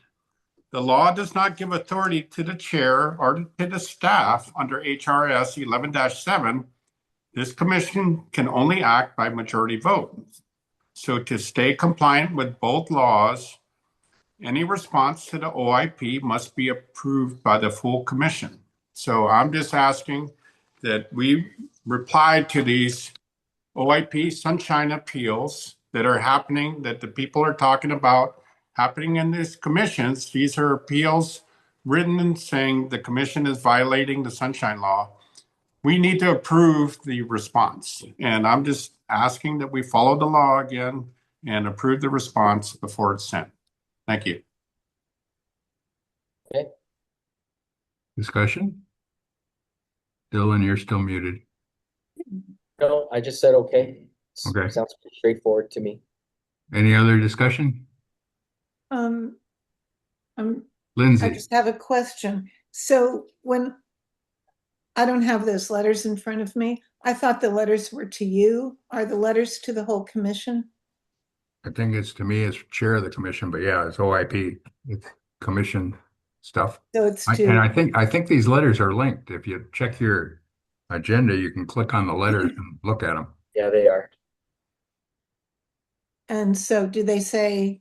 M: The law does not give authority to the chair or to the staff under HRS 11-7. This commission can only act by majority vote. So to stay compliant with both laws, any response to the OIP must be approved by the full commission. So I'm just asking that we reply to these OIP sunshine appeals that are happening, that the people are talking about happening in these commissions. These are appeals written and saying the commission is violating the sunshine law. We need to approve the response. And I'm just asking that we follow the law again and approve the response before it's sent. Thank you.
O: Okay.
D: Discussion? Dylan, you're still muted.
O: No, I just said okay.
D: Okay.
O: Sounds pretty straightforward to me.
D: Any other discussion?
X: I
D: Lindsay.
X: just have a question. So when I don't have those letters in front of me, I thought the letters were to you. Are the letters to the whole commission?
D: I think it's to me as chair of the commission, but yeah, it's OIP, it's commission stuff.
X: So it's
D: And I
X: to,
D: think these letters are linked. If you check your agenda, you can click on the letters and look at them.
O: Yeah, they are.
X: and so do they say,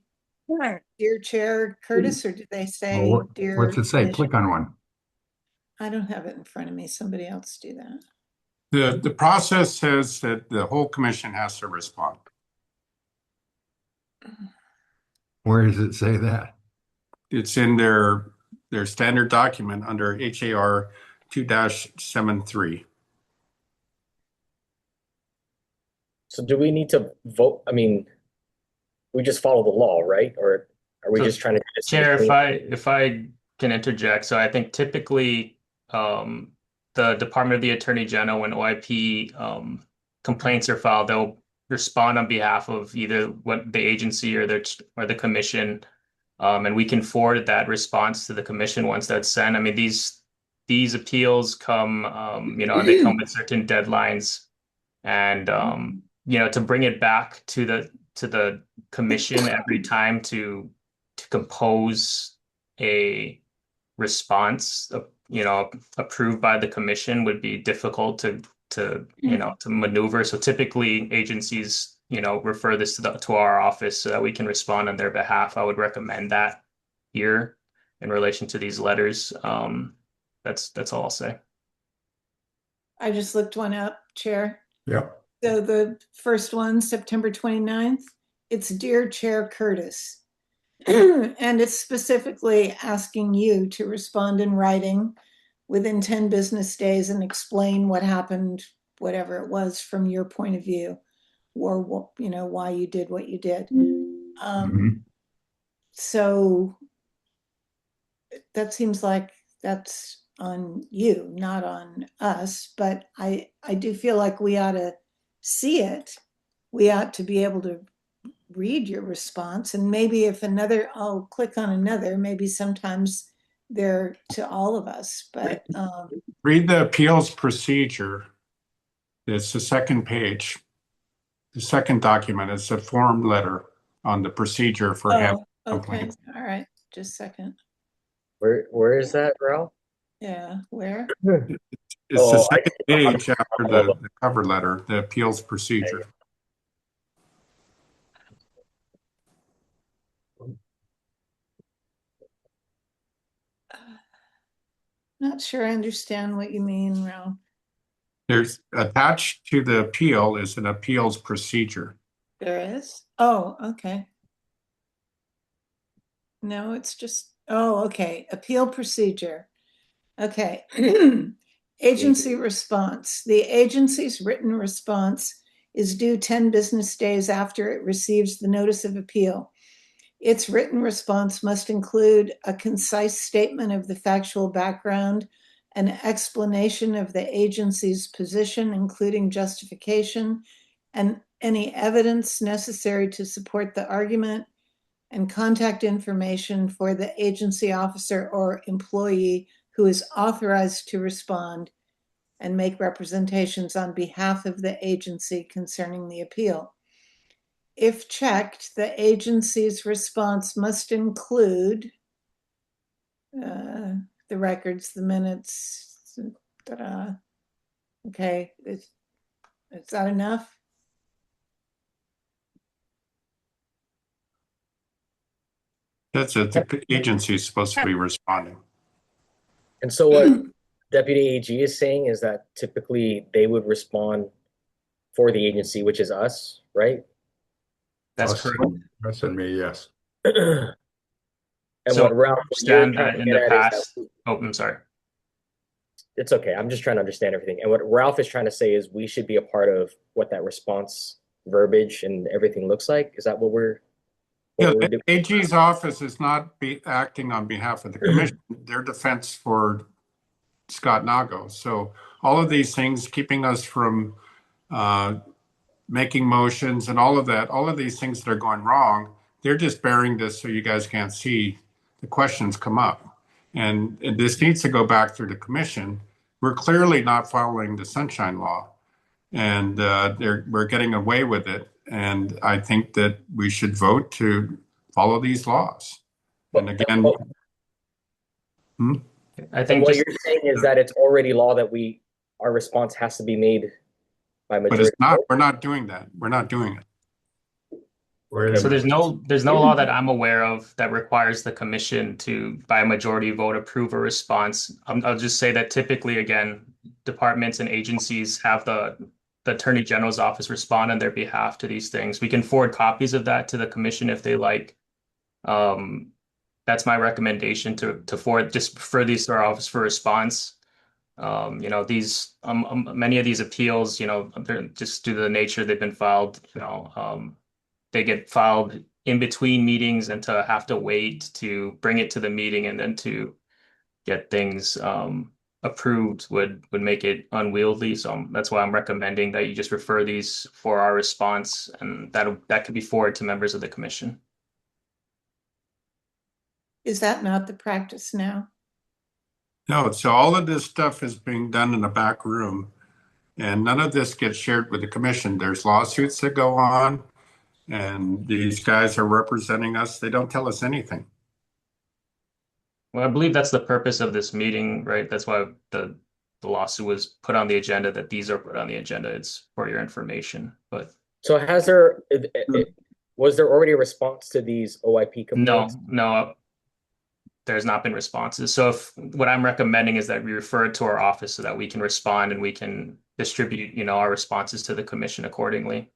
X: Dear Chair Curtis, or do they say,
D: Well,
X: Dear?
D: what's it say?
X: Commission?
D: Click on one.
X: I don't have it in front of me. Somebody else do that.
M: The process says that the whole commission has to respond.
D: Where does it say that?
M: It's in their standard document under HAR 2-73.
O: So do we need to vote? I mean, we just follow the law, right? Or are we
H: So,
O: just trying to do this?
H: Chair, if I can interject, so I think typically the Department of the Attorney General, when OIP complaints are filed, they'll respond on behalf of either what the agency or the commission, and we can forward that response to the commission once that's sent. I mean, these appeals come, and they come with certain deadlines, and to bring it back to the commission every time to compose a response, approved by the commission would be difficult to maneuver. So typically agencies, refer this to our office so that we can respond on their behalf. I would recommend that here in relation to these letters. That's all I'll say.
X: I just looked one up, Chair.
D: Yeah.
X: So the first one, September 29th, it's Dear Chair Curtis. And it's specifically asking you to respond in writing within 10 business days and explain what happened, whatever it was from your point of view, or why you did what you did. So that seems like that's on you, not on us, but I do feel like we ought to see it. We ought to be able to read your response, and maybe if I'll click on another, maybe sometimes they're to all of us, but
M: Read the appeals procedure. It's the second page. The second document is a form letter on the procedure for handling complaints.
X: All right, just a second.
O: Where is that, Ralph?
X: Yeah, where?
M: It's the second page after the cover letter, the appeals procedure.
X: Not sure I understand what you mean, Ralph.
M: There's attached to the appeal is an appeals procedure.
X: There is? Oh, okay. No, it's just, okay. Appeal procedure. Okay. Agency response. The agency's written response is due 10 business days after it receives the notice of appeal. Its written response must include a concise statement of the factual background, an explanation of the agency's position, including justification, and any evidence necessary to support the argument, and contact information for the agency officer or employee who is authorized to respond and make representations on behalf of the agency concerning the appeal. If checked, the agency's response must include the records, the minutes. Okay, is that enough?
M: That's it. The agency is supposed to be responding.
O: And so what Deputy AG is saying is that typically they would respond for the agency, which is us, right?
H: That's
D: Us,
H: correct.
D: Us and me, yes.
O: And
H: So
O: what Ralph, you're
H: understand
O: trying
H: that
O: to
H: in
O: get
H: the
O: at is that
H: past. Oh, I'm sorry.
O: it's okay. I'm just trying to understand everything. And what Ralph is trying to say is we should be a part of what that response verbiage and everything looks like. Is that what we're
M: Yeah,
O: what we're
M: the
O: doing?
M: AG's office is not acting on behalf of the commission. Their defense for Scott Nago. So all of these things, keeping us from making motions and all of that, all of these things that are going wrong, they're just bearing this so you guys can't see the questions come up. And this needs to go back through the commission. We're clearly not following the Sunshine Law, and we're getting away with it. And I think that we should vote to follow these laws. And again,
H: I
O: And
H: think
O: what
H: just
O: you're saying is that it's already law that our response has to be made by
M: but
O: majority.
M: it's not. We're not doing that. We're not doing it.
H: so there's no law that I'm aware of that requires the commission to by a majority vote approve a response. I'll just say that typically, again, departments and agencies have the Attorney General's office respond on their behalf to these things. We can forward copies of that to the commission if they like. That's my recommendation to forward, just refer these to our office for response. These many of these appeals, they're just due to the nature they've been filed, they get filed in between meetings, and to have to wait to bring it to the meeting and then to get things approved would make it unwieldy. So that's why I'm recommending that you just refer these for our response, and that could be forwarded to members of the commission.
X: Is that not the practice now?
M: No, so all of this stuff is being done in the back room, and none of this gets shared with the commission. There's lawsuits that go on, and these guys are representing us. They don't tell us anything.
H: Well, I believe that's the purpose of this meeting, right? That's why the lawsuit was put on the agenda, that these are put on the agenda. It's for your information. But
O: So was there already a response to these OIP complaints?
H: no, there's not been responses. So what I'm recommending is that we refer it to our office so that we can respond and we can distribute, our responses to the commission accordingly.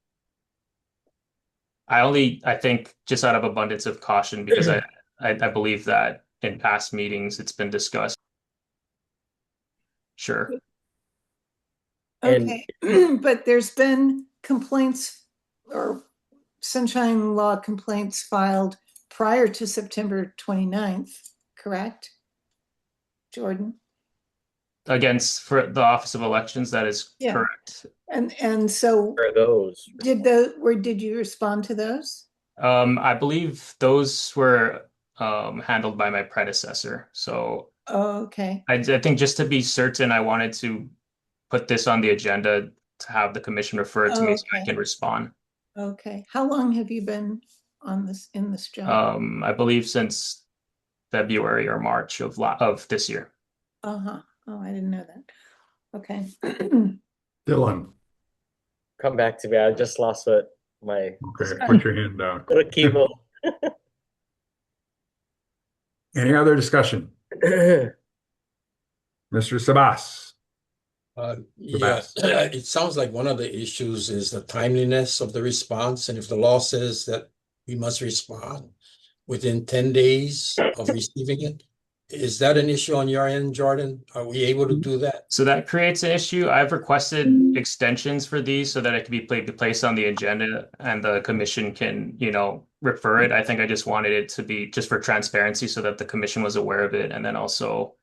H: I think just out of abundance of caution, because I believe that in past meetings it's been discussed. Sure.
X: Okay, but there's been complaints or Sunshine Law complaints filed prior to September 29th, correct? Jordan?
H: Against for the Office of Elections, that is
X: Yeah.
H: correct.
X: And so
O: Where are those?
X: did you respond to those?
H: I believe those were handled by my predecessor. So
X: Oh, okay.
H: I think just to be certain, I wanted to put this on the agenda to have the commission refer it to me so I
X: Okay.
H: can respond.
X: Okay. How long have you been in this job?
H: I believe since February or March of this year.
X: Uh-huh. Oh, I didn't know that. Okay.
D: Dylan.
O: Come back to me. I just lost my
D: Okay, put your hand down.
O: chemo.
D: Any other discussion? Mr. Sabas.
F: Yeah, it sounds like one of the issues is the timeliness of the response. And if the law says that we must respond within 10 days of receiving it, Is that an issue on your end, Jordan? Are we able to do that?
H: So that creates an issue. I've requested extensions for these so that it can be placed on the agenda and the commission can, refer it. I think I just wanted it to be just for transparency so that the commission was aware of it and then also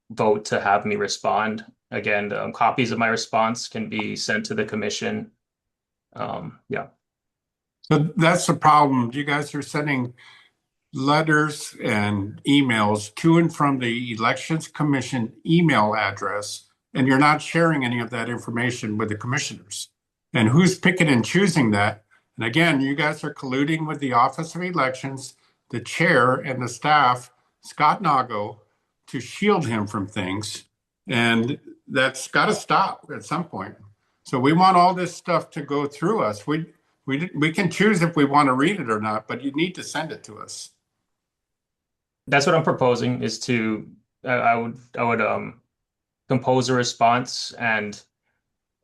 H: vote to have me respond. Again, copies of my response can be sent to the commission. Yeah.
M: So that's the problem. You guys are sending letters and emails to and from the Elections Commission email address, and you're not sharing any of that information with the commissioners. And who's picking and choosing that? And again, you guys are colluding with the Office of Elections, the chair, and the staff, Scott Nago, to shield him from things. And that's got to stop at some point. So we want all this stuff to go through us. We can choose if we want to read it or not, but you need to send it to us.
H: That's what I'm proposing is to, I would compose a response and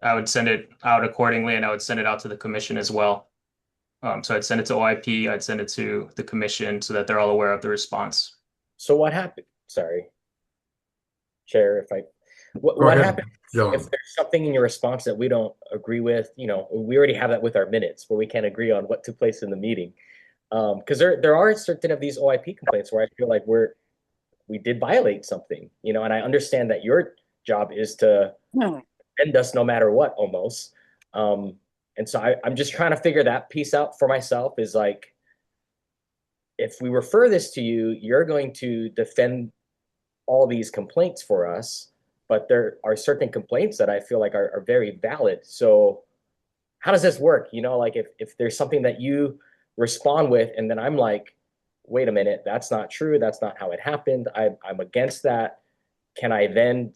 H: I would send it out accordingly and I would send it out to the commission as well. So I'd send it to OIP, I'd send it to the commission so that they're all aware of the response.
O: So what happened? Sorry, Chair, what
D: ahead,
O: happened
D: Dylan.
O: if there's something in your response that we don't agree with? We already have that with our minutes where we can't agree on what took place in the meeting. Because there are certain of these OIP complaints where I feel like we did violate something, and I understand that your job is to end us no matter what, almost. And so I'm just trying to figure that piece out for myself. Is like, if we refer this to you, you're going to defend all these complaints for us, but there are certain complaints that I feel like are very valid. So how does this work? Like if there's something that you respond with, and then I'm like, wait a minute, that's not true. That's not how it happened. I'm against that. Can I then,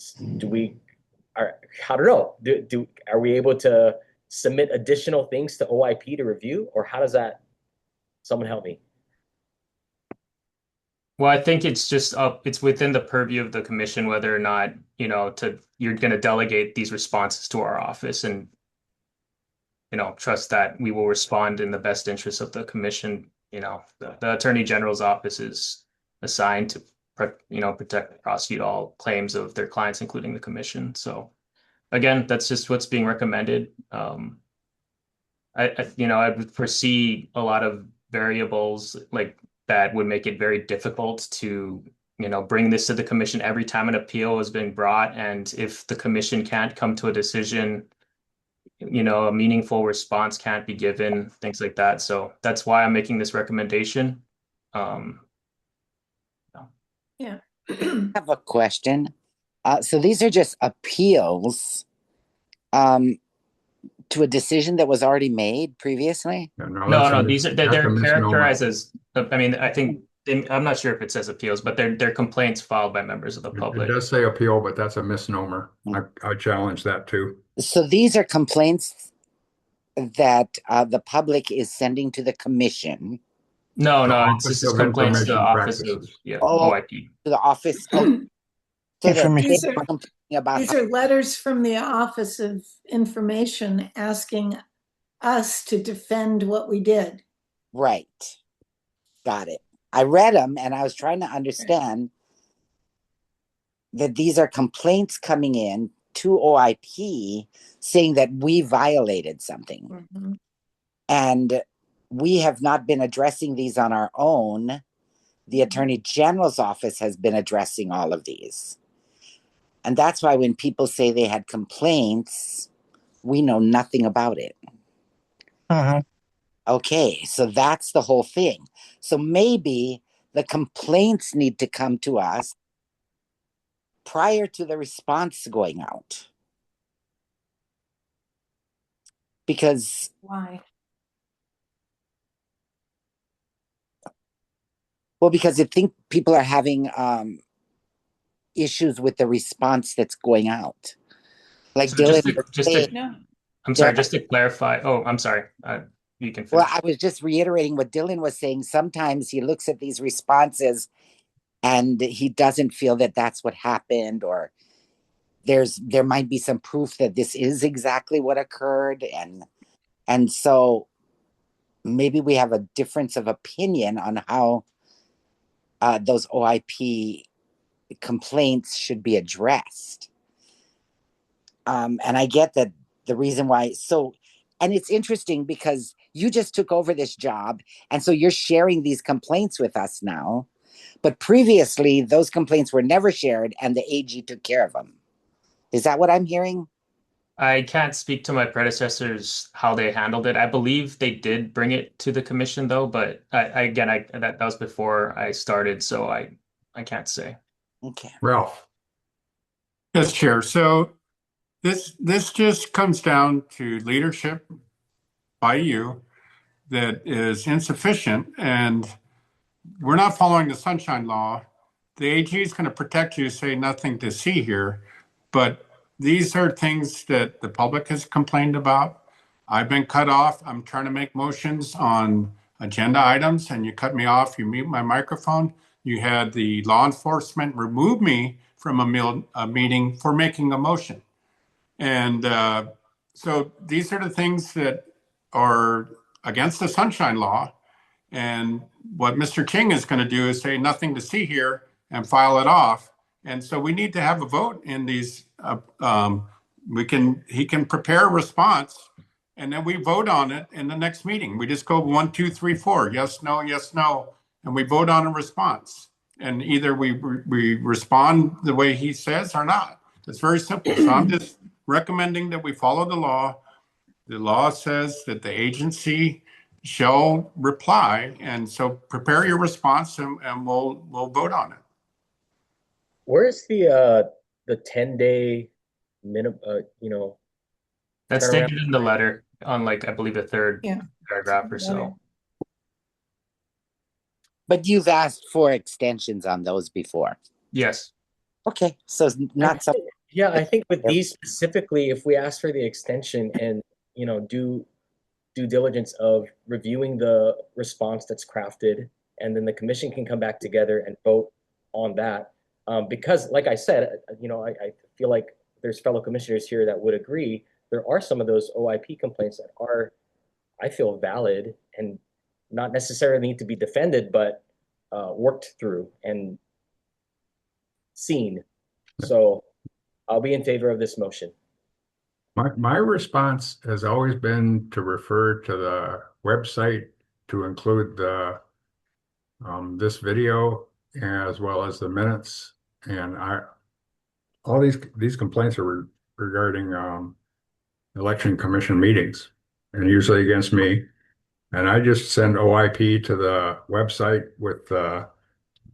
O: I don't know, are we able to submit additional things to OIP to review, or how does that, someone help me?
H: Well, I think it's just it's within the purview of the commission whether or not, you're going to delegate these responses to our office and, trust that we will respond in the best interest of the commission. The Attorney General's office is assigned to, protect and prosecute all claims of their clients, including the commission. So again, that's just what's being recommended. I would foresee a lot of variables like that would make it very difficult to, bring this to the commission every time an appeal has been brought. And if the commission can't come to a decision, a meaningful response can't be given, things like that. So that's why I'm making this recommendation.
X: Yeah.
Q: I have a question. So these are just appeals to a decision that was already made previously?
H: No, these are they're characterized as, I think I'm not sure if it says appeals, but they're complaints filed by members of the public.
D: It does say appeal, but that's a misnomer. I challenge that too.
Q: So these are complaints that the public is sending to the commission.
H: No, it's just complaints to the office of OIP.
Q: To the office.
X: These are letters from the Office of Information asking us to defend what we did.
Q: Right. Got it. I read them and I was trying to understand that these are complaints coming in to OIP saying that we violated something.
X: Mm-hmm.
Q: And we have not been addressing these on our own. The Attorney General's office has been addressing all of these. And that's why when people say they had complaints, we know nothing about it. Okay, so that's the whole thing. So maybe the complaints need to come to us prior to the response going out. Because
X: why?
Q: Well, because I think people are having issues with the response that's going out. Like
H: So
Q: Dylan,
H: I'm sorry, just to clarify. Oh, I'm sorry. You can finish.
Q: Well, I was just reiterating what Dylan was saying. Sometimes he looks at these responses and he doesn't feel that that's what happened, or there might be some proof that this is exactly what occurred, and so maybe we have a difference of opinion on how those OIP complaints should be addressed. And I get that the reason why. So, and it's interesting because you just took over this job, and so you're sharing these complaints with us now. But previously, those complaints were never shared, and the AG took care of them. Is that what I'm hearing?
H: I can't speak to my predecessors how they handled it. I believe they did bring it to the commission though, but that was before I started, so I can't say.
Q: Okay.
D: Ralph.
M: Yes, Chair. So this just comes down to leadership by you that is insufficient, and we're not following the Sunshine Law. The AG is going to protect you, say nothing to see here, but these are things that the public has complained about. I've been cut off. I'm trying to make motions on agenda items, and you cut me off. You mute my microphone. You had the law enforcement remove me from a meeting for making a motion. And so these are the things that are against the Sunshine Law. And what Mr. King is going to do is say nothing to see here and file it off. And so we need to have a vote in these. He can prepare a response, and then we vote on it in the next meeting. We just go 1, 2, 3, 4, yes, no, and we vote on a response. And either we respond the way he says or not. It's very simple. So I'm just recommending that we follow the law. The law says that the agency shall reply, and so prepare your response, and we'll vote on it.
O: Where's the 10-day minimum?
H: That's
O: turnaround?
H: stated in the letter on I believe the third paragraph or so.
Q: But you've asked for extensions on those before.
H: Yes.
Q: Okay, so it's not something.
O: Yeah, I think with these specifically, if we ask for the extension and do due diligence of reviewing the response that's crafted, and then the commission can come back together and vote on that. Because like I said, I feel like there's fellow commissioners here that would agree. There are some of those OIP complaints that are, I feel, valid and not necessarily need to be defended, but worked through and seen. So I'll be in favor of this motion.
D: My response has always been to refer to the website to include the this video as well as the minutes, and all these complaints are regarding election commission meetings, and usually against me. And I just send OIP to the website with the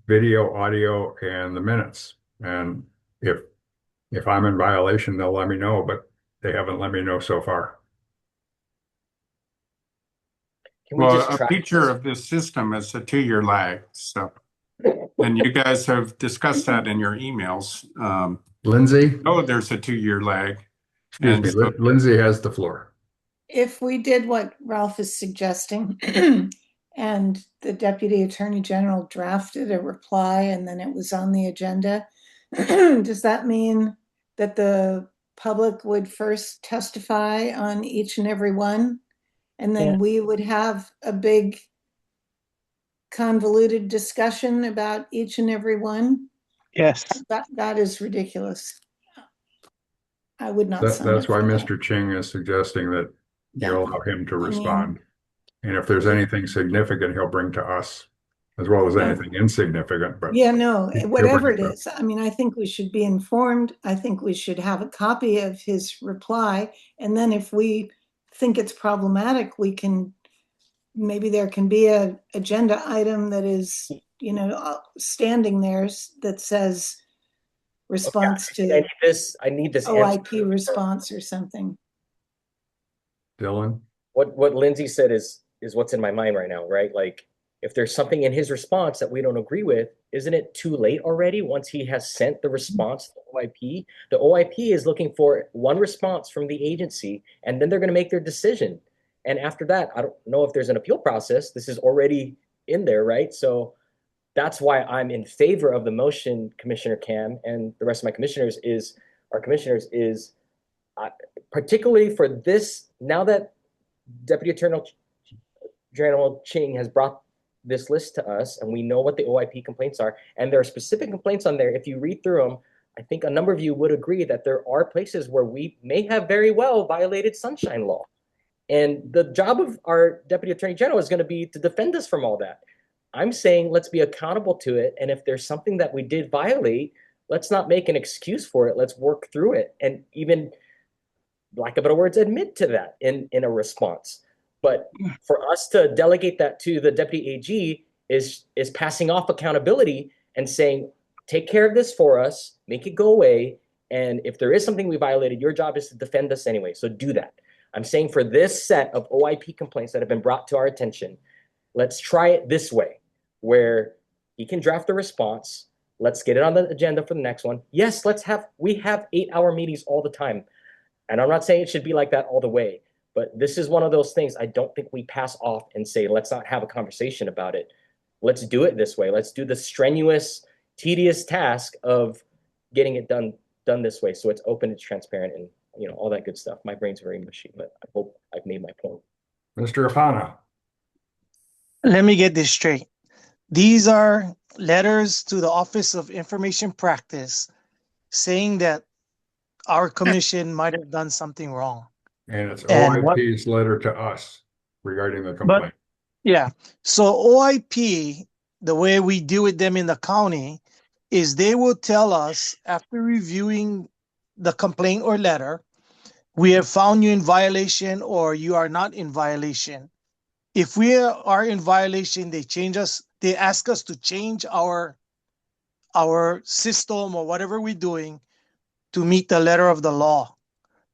D: video, audio, and the minutes. And if I'm in violation, they'll let me know, but they haven't let me know so far.
M: Well, a feature of this system is a 2-year lag. So, and you guys have discussed that in your emails.
D: Lindsay?
M: Oh, there's a 2-year lag.
D: Excuse me, Lindsay has the floor.
N: If we did what Ralph is suggesting and the Deputy Attorney General drafted a reply and then it was on the agenda, does that mean that the public would first testify on each and every one? And then we would have a big convoluted discussion about each and every one?
P: Yes.
N: That is ridiculous. I would not.
D: That's why Mr. Ching is suggesting that you allow him to respond. And if there's anything significant, he'll bring to us, as well as anything insignificant. But
N: whatever it is. I mean, I think we should be informed. I think we should have a copy of his reply. And then if we think it's problematic, maybe there can be an agenda item that is, standing there that says response to
O: I need this
N: OIP
O: answer.
N: response or something.
D: Dylan?
O: What Lindsay said is what's in my mind right now, right? Like, if there's something in his response that we don't agree with, isn't it too late already once he has sent the response to the OIP? The OIP is looking for one response from the agency, and then they're going to make their decision. And after that, I don't know if there's an appeal process. This is already in there, right? So that's why I'm in favor of the motion, Commissioner Cam, and the rest of my commissioners is particularly for this, now that Deputy Attorney General Ching has brought this list to us and we know what the OIP complaints are, and there are specific complaints on there, if you read through them, I think a number of you would agree that there are places where we may have very well violated sunshine law. And the job of our Deputy Attorney General is going to be to defend us from all that. I'm saying let's be accountable to it. And if there's something that we did violate, let's not make an excuse for it. Let's work through it. And even, lack of better words, admit to that in a response. But for us to delegate that to the Deputy AG is passing off accountability and saying, take care of this for us, make it go away. And if there is something we violated, your job is to defend us anyway. So do that. I'm saying for this set of OIP complaints that have been brought to our attention, let's try it this way, where he can draft a response. Let's get it on the agenda for the next one. Yes, we have 8-hour meetings all the time. And I'm not saying it should be like that all the way, but this is one of those things I don't think we pass off and say, let's not have a conversation about it. Let's do it this way. Let's do the strenuous, tedious task of getting it done this way. So it's open, it's transparent, and all that good stuff. My brain's very mushy, but I hope I've made my point.
D: Mr. Afana.
P: Let me get this straight. These are letters to the Office of Information Practice saying that our commission might have done something wrong.
D: And it's OIP's letter to us regarding the complaint.
P: Yeah. So OIP, the way we deal with them in the county is they will tell us after reviewing the complaint or letter, we have found you in violation or you are not in violation. If we are in violation, they ask us to change our system or whatever we're doing to meet the letter of the law.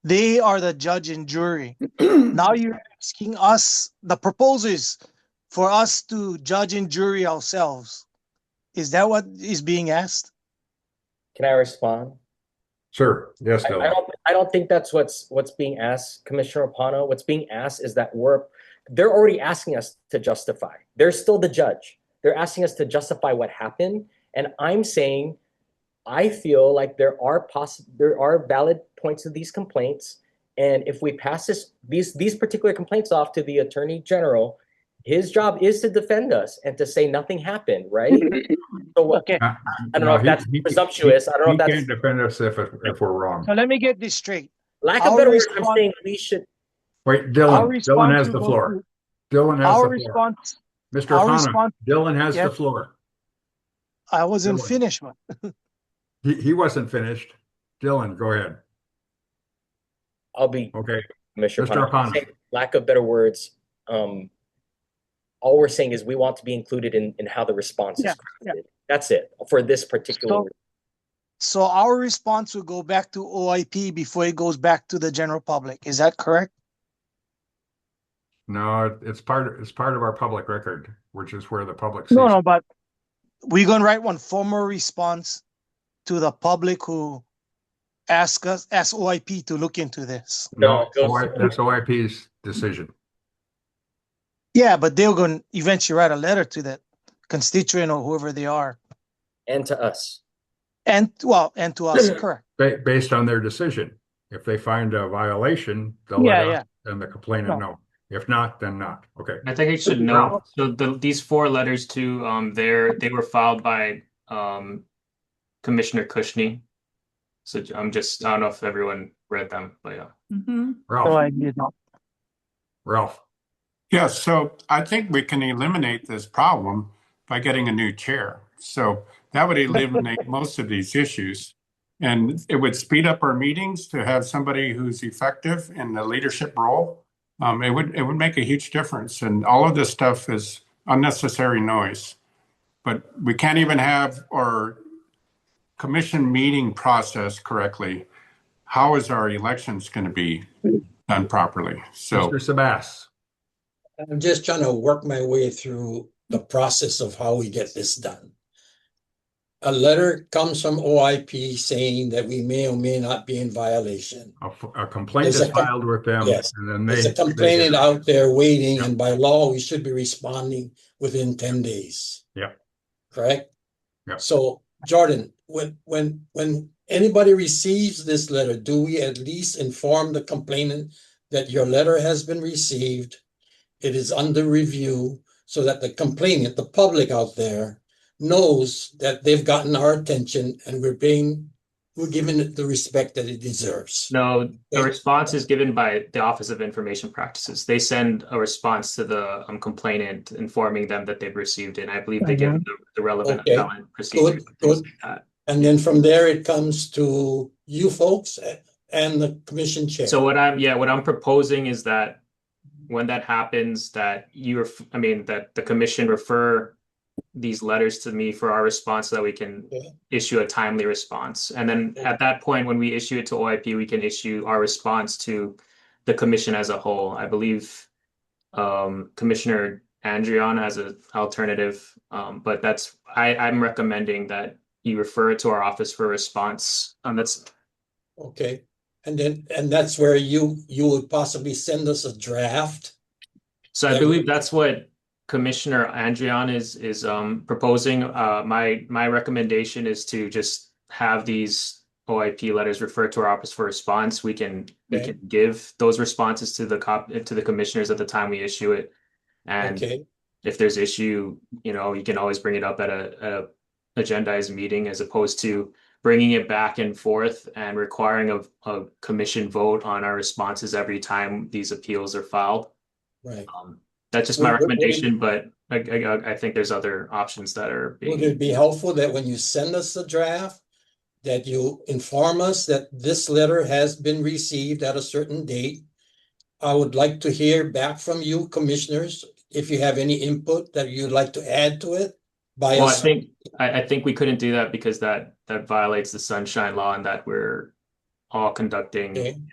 P: They are the judge and jury. Now you're asking us, the proposals for us to judge and jury ourselves. Is that what is being asked?
O: Can I respond?
D: Sure. Yes, Dylan.
O: I don't think that's what's being asked, Commissioner Opano. What's being asked is that they're already asking us to justify. They're still the judge. They're asking us to justify what happened. And I'm saying, I feel like there are valid points of these complaints. And if we pass these particular complaints off to the Attorney General, his job is to defend us and to say nothing happened, right? So
P: okay.
O: I don't know if that's presumptuous. I don't know if that's.
D: He can't defend us if we're wrong.
P: So let me get this straight.
O: Lack of better words, I'm saying we should.
D: Wait, Dylan. Dylan has the floor. Dylan has the floor. Mr. Afana, Dylan has the floor.
P: I wasn't finished.
D: He wasn't finished. Dylan, go ahead.
O: I'll be
D: okay.
O: Mr.
D: Afana.
O: Lack of better words. All we're saying is we want to be included in how the response is crafted. Yeah. That's it for this particular.
P: So our response will go back to OIP before it goes back to the general public. Is that correct?
D: No, it's part of our public record, which is where the public sees.
P: No, but we're gonna write one formal response to the public who ask OIP to look into this.
D: No, that's OIP's decision.
P: Yeah, but they're going to eventually write a letter to that constituent or whoever they are.
O: And to us.
P: And to us, correct.
D: Based on their decision. If they find a violation, they'll let us and the complainant know. If not, then not. Okay.
H: I think I should know. So these 4 letters to they were filed by Commissioner Cushney. So I don't know if everyone read them, but yeah.
N: Mm-hmm.
D: Ralph.
P: No, I did not.
D: Ralph.
M: Yes, so I think we can eliminate this problem by getting a new chair. So that would eliminate most of these issues. And it would speed up our meetings to have somebody who's effective in the leadership role. It would make a huge difference. And all of this stuff is unnecessary noise. But we can't even have our commission meeting process correctly. How is our elections going to be done properly? So,
D: Mr. Sabas.
F: I'm just trying to work my way through the process of how we get this done. A letter comes from OIP saying that we may or may not be in violation.
D: A complaint is filed with them.
F: Yes.
D: And then
F: there's a complainant out there waiting, and by law, we should be responding within 10 days.
D: Yeah.
F: Correct?
D: Yeah.
F: So, Jordan, when anybody receives this letter, do we at least inform the complainant that your letter has been received? It is under review, so that the complainant, the public out there, knows that they've gotten our attention and we're giving it the respect that it deserves.
H: No, the response is given by the Office of Information Practices. They send a response to the complainant informing them that they've received it. And I believe they give the relevant appellant procedures.
F: Good. And then from there, it comes to you folks and the commission chair.
H: So what I'm proposing is that when that happens, that that the commission refer these letters to me for our response so that we can issue a timely response. And then at that point, when we issue it to OIP, we can issue our response to the commission as a whole. I believe Commissioner Andrion has an alternative, but I'm recommending that you refer it to our office for a response. That's
F: okay. And that's where you would possibly send us a draft.
H: So I believe that's what Commissioner Andrion is proposing. My recommendation is to just have these OIP letters referred to our office for response. We can give those responses to the commissioners at the time we issue it. And if there's issue, you can always bring it up at a agendized meeting, as opposed to bringing it back and forth and requiring a commission vote on our responses every time these appeals are filed.
F: Right.
H: That's just my recommendation, but I think there's other options that are being.
F: Would it be helpful that when you send us the draft, that you inform us that this letter has been received at a certain date? I would like to hear back from you, commissioners, if you have any input that you'd like to add to it.
H: Well, I think we couldn't do that because that violates the Sunshine Law, and that we're all conducting,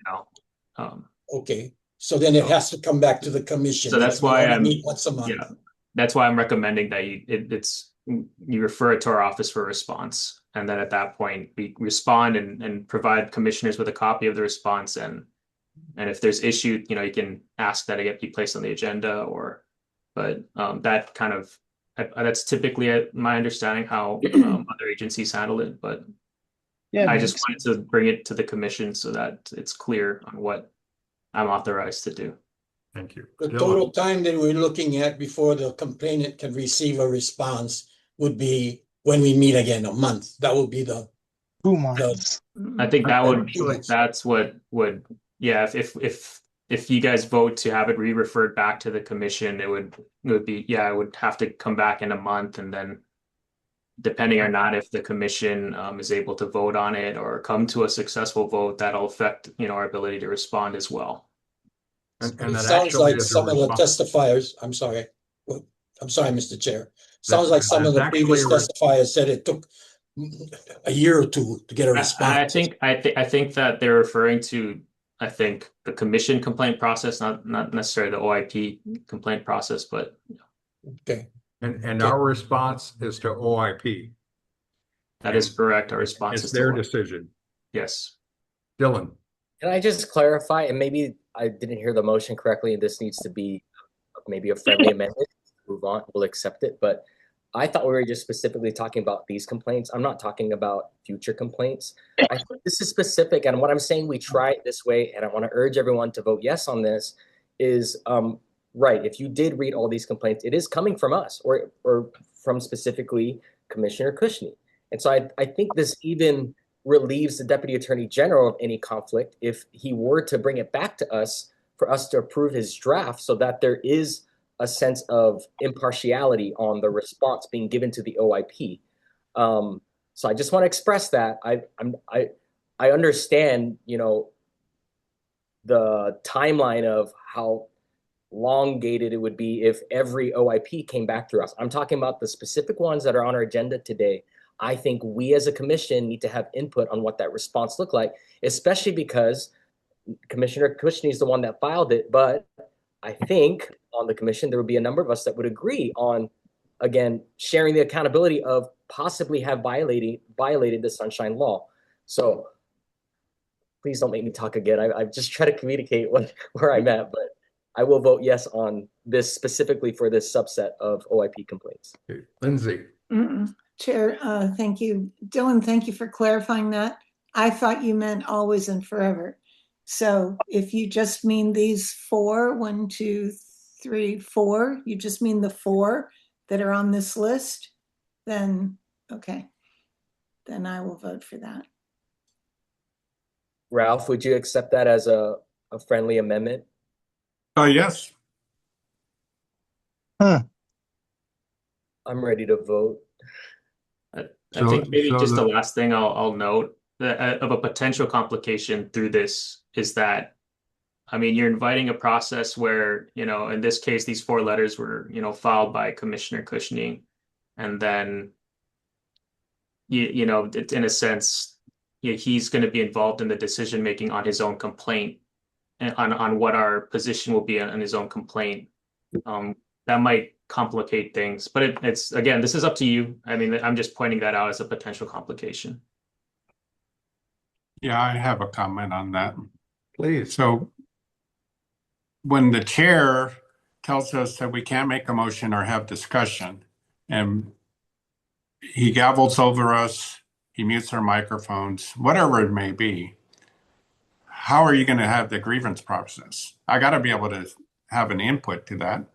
F: Okay. So then it has to come back to the commission.
H: So that's why I'm
F: meet once a month.
H: Yeah, that's why I'm recommending that you refer it to our office for a response, and then at that point we respond and provide commissioners with a copy of the response, and if there's issue, you can ask that it be placed on the agenda, but that kind of that's typically my understanding how other agencies handle it. But I just wanted to bring it to the commission so that it's clear on what I'm authorized to do.
D: Thank you.
F: The total time that we're looking at before the complainant can receive a response would be when we meet again, a month. That would be the
P: 2 months.
H: I think that's what would, if you guys vote to have it re-referred back to the commission, it would be, it would have to come back in a month, and then depending or not if the commission is able to vote on it or come to a successful vote, that'll affect our ability to respond as well.
F: And it sounds like some of the testifiers, I'm sorry, Mr. Chair. Sounds like some of the previous testifiers said it took a year or two to get a response.
H: I think that they're referring to, the commission complaint process, not necessarily the OIP complaint process, but.
F: Okay.
D: And our response is to OIP.
H: That is correct. Our response is
D: their decision.
H: Yes.
D: Dylan.
O: Can I just clarify, and maybe I didn't hear the motion correctly, and this needs to be maybe a friendly amendment. Move on, we'll accept it. But I thought we were just specifically talking about these complaints. I'm not talking about future complaints. I think this is specific, and what I'm saying, we try it this way, and I want to urge everyone to vote yes on this, is right. If you did read all these complaints, it is coming from us or from specifically Commissioner Cushney. And so I think this even relieves the Deputy Attorney General of any conflict if he were to bring it back to us for us to approve his draft, so that there is a sense of impartiality on the response being given to the OIP. So I just want to express that I understand, the timeline of how elongated it would be if every OIP came back through us. I'm talking about the specific ones that are on our agenda today. I think we as a commission need to have input on what that response looked like, especially because Commissioner Cushney is the one that filed it. But I think on the commission, there would be a number of us that would agree on, again, sharing the accountability of possibly have violated the Sunshine Law. So please don't make me talk again. I've just tried to communicate where I'm at, but I will vote yes on this specifically for this subset of OIP complaints.
D: Okay. Lindsay.
X: Chair, thank you. Dylan, thank you for clarifying that. I thought you meant always and forever. So if you just mean these 4, 1, 2,
N: 3, 4, you just mean the 4 that are on this list, then, okay. Then I will vote for that.
O: Ralph, would you accept that as a friendly amendment?
M: Yes.
O: I'm ready to vote.
H: I
D: So-
H: think maybe
D: so
H: just the
D: the-
H: last thing I'll note that of a potential complication through this is that, I mean, you're inviting a process where, you know, in this case, these 4 letters were, you know, filed by Commissioner Cushning, and then you know, in a sense, he's going to be involved in the decision making on his own complaint and on what our position will be on his own complaint. That might complicate things, but it's again, this is up to you. I mean, I'm just pointing that out as a potential complication.
M: Yeah, I have a comment on that.
D: Please.
M: So when the chair tells us that we can't make a motion or have discussion, and he gavels over us, he mutes our microphones, whatever it may be, how are you going to have the grievance process? I got to be able to have an input to that.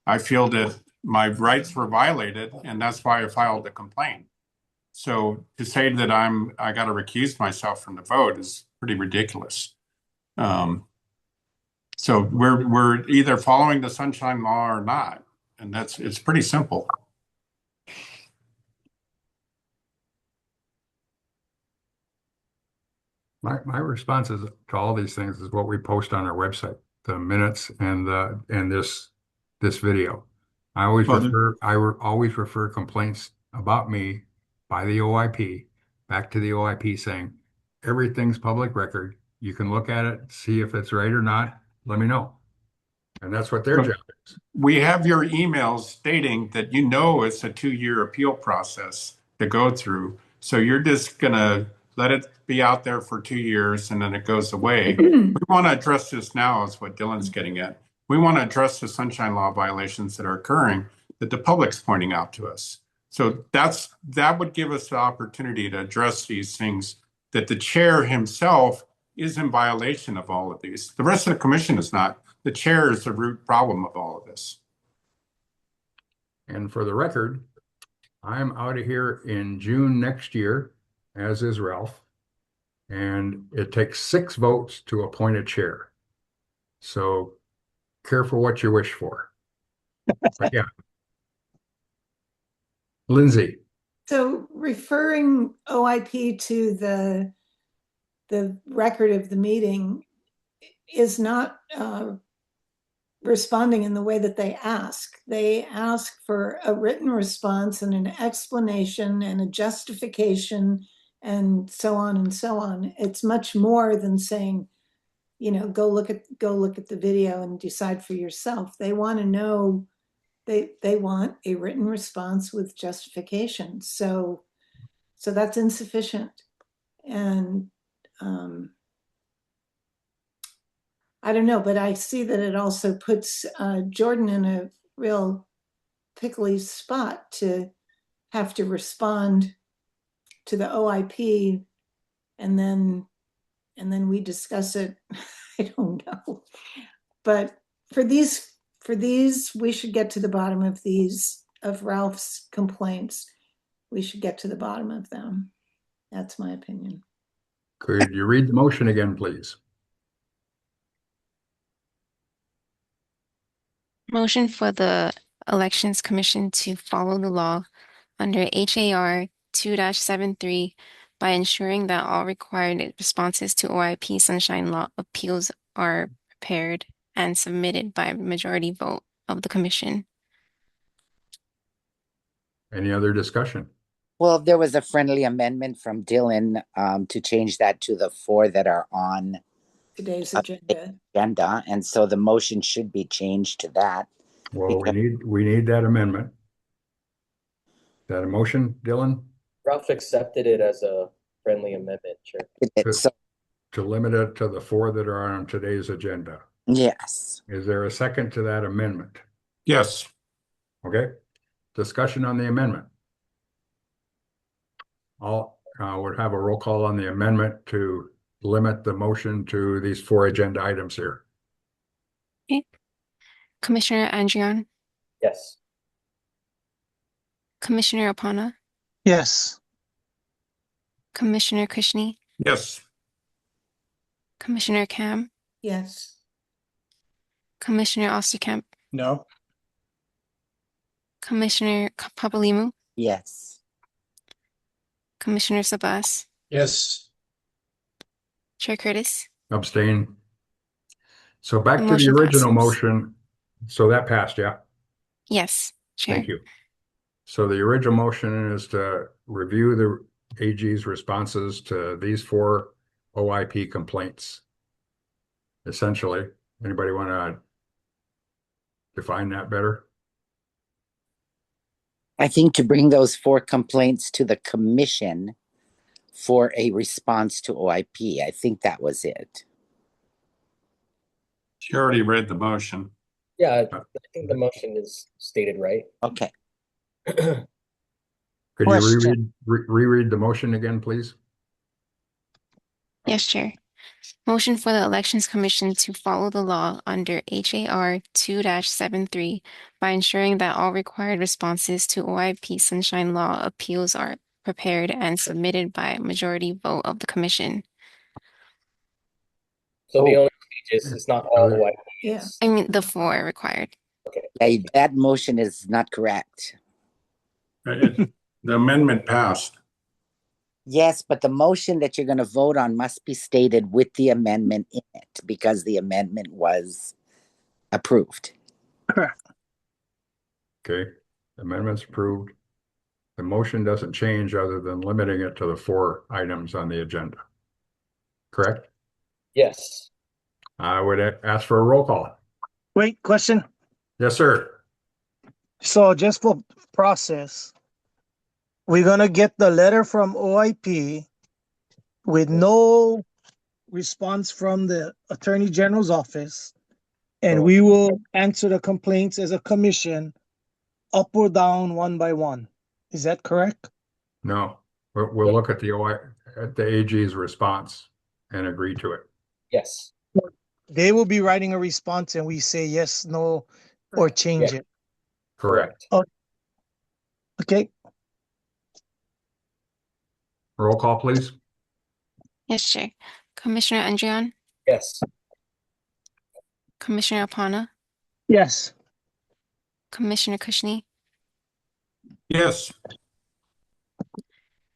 M: I feel that my rights were violated, and that's why I filed the complaint. So to say that I got to recuse myself from the vote is pretty ridiculous. So we're either following the Sunshine Law or not, and it's pretty simple.
D: My responses to all these things is what we post on our website, the minutes and this video. I always refer complaints about me by the OIP back to the OIP saying everything's public record. You can look at it, see if it's right or not. Let me know. And that's what their job is.
M: We have your emails stating that you know it's a 2-year appeal process to go through. So you're just going to let it be out there for 2 years and then it goes away. We want to address this now is what Dylan's getting at. We want to address the Sunshine Law violations that are occurring that the public's pointing out to us. So that would give us the opportunity to address these things that the chair himself is in violation of all of these. The rest of the commission is not. The chair is the root problem of all of this.
D: And for the record, I'm out of here in June next year, as is Ralph. And it takes 6 votes to appoint a chair. So careful what you wish for. But yeah. Lindsay.
N: So referring OIP to the record of the meeting is not responding in the way that they ask. They ask for a written response and an explanation and a justification and so on and so on. It's much more than saying, you know, go look at the video and decide for yourself. They want to know, they want a written response with justification. So that's insufficient. And I don't know, but I see that it also puts Jordan in a real pickly spot to have to respond to the OIP and then we discuss it. I don't know. But for these, we should get to the bottom of these, of Ralph's complaints. We should get to the bottom of them. That's my opinion.
D: Could you read the motion again, please?
A: Motion for the Elections Commission to follow the law under HAR 2-73 by ensuring that all required responses to OIP Sunshine Law appeals are prepared and submitted by majority vote of the commission.
D: Any other discussion?
Q: Well, there was a friendly amendment from Dylan to change that to the 4 that are on
N: today's agenda.
Q: And so the motion should be changed to that.
D: Well, we need that amendment. Is that a motion, Dylan?
O: Ralph accepted it as a friendly amendment, Chair.
D: To limit it to the 4 that are on today's agenda.
Q: Yes.
D: Is there a second to that amendment?
M: Yes.
D: Okay. Discussion on the amendment. I'll would have a roll call on the amendment to limit the motion to these 4 agenda items here.
A: Okay. Commissioner Andrian,
O: Yes.
A: Commissioner Apana,
P: Yes.
A: Commissioner Krishni,
M: Yes.
A: Commissioner Cam,
X: Yes.
A: Commissioner Osterkamp,
P: No.
A: Commissioner Papalimu,
Q: Yes.
A: Commissioner Sabas,
F: Yes.
A: Chair Curtis.
D: Abstain. So back
A: The
D: to the
A: motion
D: original
A: passes.
D: motion. So that passed, yeah?
A: Yes, Chair.
D: Thank you. So the original motion is to review the AG's responses to these 4 OIP complaints. Essentially, anybody want to define that better?
Q: I think to bring those 4 complaints to the commission for a response to OIP. I think that was it.
M: She already read the motion.
O: Yeah, I think the motion is stated right.
Q: Okay.
D: Could you
P: Question.
D: reread the motion again, please?
A: Yes, Chair. Motion for the Elections Commission to follow the law under HAR 2-73 by ensuring that all required responses to OIP Sunshine Law appeals are prepared and submitted by majority vote of the Commission.
O: So the only change is it's not all OIP.
X: Yeah.
A: I mean, the 4 required.
Q: Yeah, that motion is not correct.
M: The amendment passed.
Q: Yes, but the motion that you're going to vote on must be stated with the amendment in it because the amendment was approved.
P: Correct.
D: Okay, amendment's approved. The motion doesn't change other than limiting it to the 4 items on the agenda. Correct?
O: Yes.
D: I would ask for a roll call.
P: Wait, question.
D: Yes, sir.
P: So just for process, we're gonna get the letter from OIP with no response from the Attorney General's office, and we will answer the complaints as a commission, up or down, one by one. Is that correct?
D: No, we'll look at the AG's response and agree to it.
O: Yes.
P: They will be writing a response, and we say yes, no, or change it.
D: Correct.
P: Oh, okay.
D: Roll call, please.
A: Yes, Chair. Commissioner Andrian,
O: Yes.
A: Commissioner Apana,
P: Yes.
A: Commissioner Krishni,
M: Yes.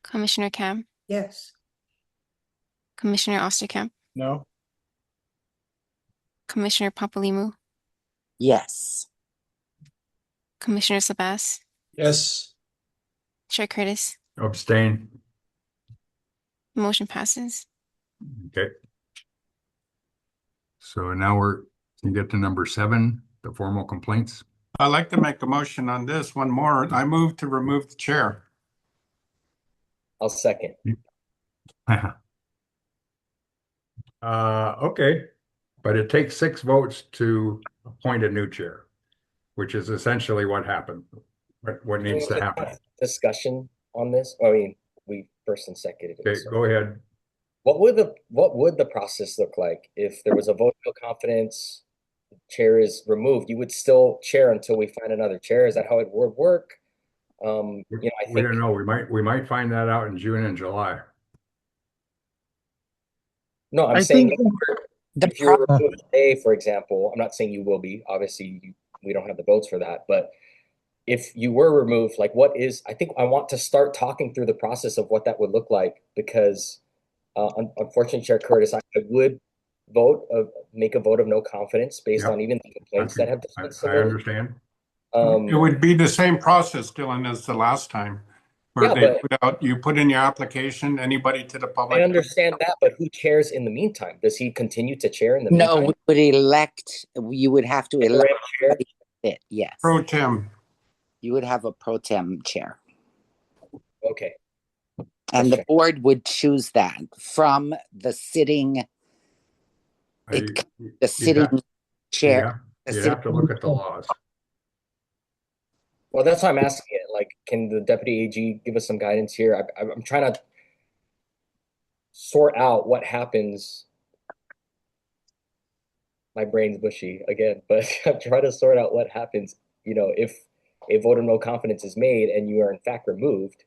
A: Commissioner Cam,
X: Yes.
A: Commissioner Osterkamp,
P: No.
A: Commissioner Papalimu,
Q: Yes.
A: Commissioner Sabas,
F: Yes.
A: Chair Curtis.
D: Abstain.
A: Motion passes.
D: Okay. So now can get to number 7, the formal complaints.
M: I'd like to make a motion on this one more. I move to remove the chair.
O: I'll second.
D: Okay, but it takes 6 votes to appoint a new chair, which is essentially what happened. What needs to happen.
O: Discussion on this? I mean, we first and seconded it.
D: Okay,
O: so.
D: go ahead.
O: What would the process look like if there was a vote of no confidence, chair is removed? You would still chair until we find another chair. Is that how it would work? I
D: We
O: think
D: don't know. We might find that out in June and July.
O: no. I'm
P: I
O: saying
P: think
O: if you're removed today, for example, I'm not saying you will be. Obviously, we don't have the votes for that. But if you were removed, like I think I want to start talking through the process of what that would look like because. Unfortunately, Chair Curtis, I would make a vote of no confidence based on even the complaints that have been submitted.
D: I understand.
M: It would be the same process, Dylan, as the last time. Where you put in your application, anybody to the public.
O: I understand that, but who chairs in the meantime? Does he continue to chair in the
Q: No,
O: meantime?
Q: you would have to elect it, yes.
M: Pro tem.
Q: You would have a pro tem chair.
O: Okay.
Q: And the board would choose that from the sitting chair.
D: You have to look at the laws.
O: Well, that's why I'm asking it. Like, can the deputy AG give us some guidance here? I'm trying to sort out what happens my brain's bushy again, but I'm trying to sort out what happens, if a vote of no confidence is made and you are in fact removed.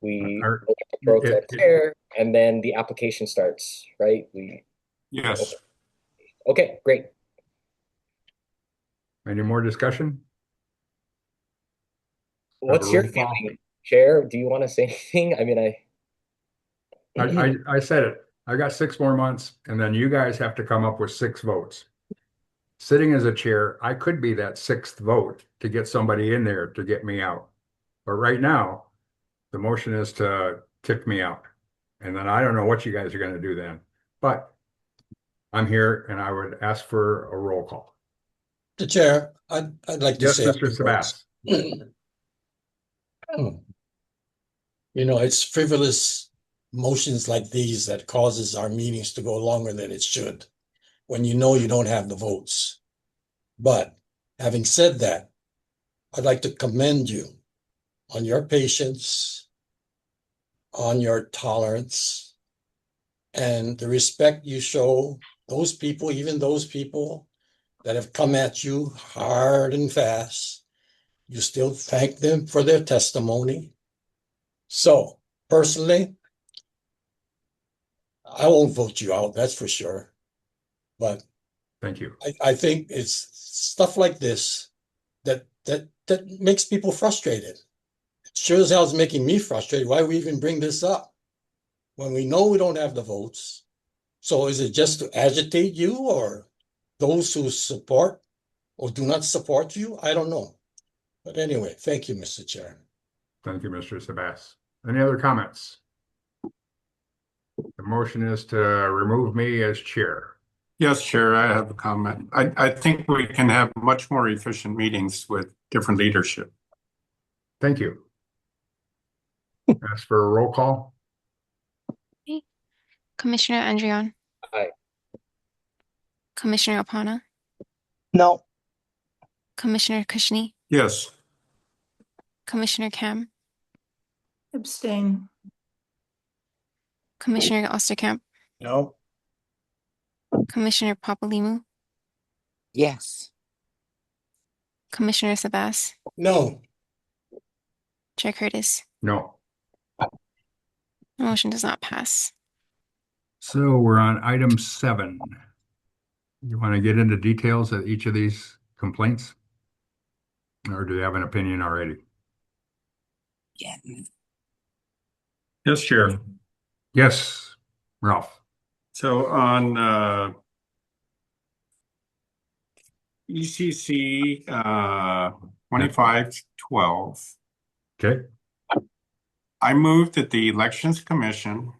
O: We elect a pro tem chair, and then the application starts, right?
M: Yes.
O: Okay, great.
D: Any more discussion?
O: What's your feeling, Chair? Do you want to say anything? I mean,
D: I said it. I got 6 more months, and then you guys have to come up with 6 votes. Sitting as a chair, I could be that 6th vote to get somebody in there to get me out. But right now, the motion is to kick me out. And then I don't know what you guys are going to do then. But I'm here, and I would ask for a roll call.
F: The chair, I'd like to
D: Yes,
F: say.
D: Mr. Sabas.
F: It's frivolous motions like these that causes our meetings to go longer than it should when you don't have the votes. But having said that, I'd like to commend you on your patience, on your tolerance, and the respect you show those people, even those people that have come at you hard and fast. You still thank them for their testimony. So, personally, I won't vote you out, that's for sure. But
D: thank you.
F: I think it's stuff like this that makes people frustrated. It sure as hell is making me frustrated. Why we even bring this up when we know we don't have the votes? So is it just to agitate you or those who support or do not support you? I don't know. But anyway, thank you, Mr. Chair.
D: Thank you, Mr. Sabas. Any other comments? The motion is to remove me as chair.
M: Yes, Chair, I have a comment. I think we can have much more efficient meetings with different leadership.
D: Thank you. Ask for a roll call.
A: Okay. Commissioner Andrion.
O: Aye.
A: Commissioner Opana.
P: No.
A: Commissioner Kushney.
M: Yes.
A: Commissioner Kam.
X: Abstain.
A: Commissioner Osterkamp.
F: No.
A: Commissioner Papalimu.
Q: Yes.
A: Commissioner Sabas.
F: No.
A: Chair Curtis.
D: No.
A: The motion does not pass.
D: So we're on item 7. You want to get into details of each of these complaints? Or do you have an opinion already?
Q: Yeah.
M: Yes, Chair.
D: Yes, Ralph.
M: So on ECC 2512.
D: Okay.
M: I move that the Elections Commission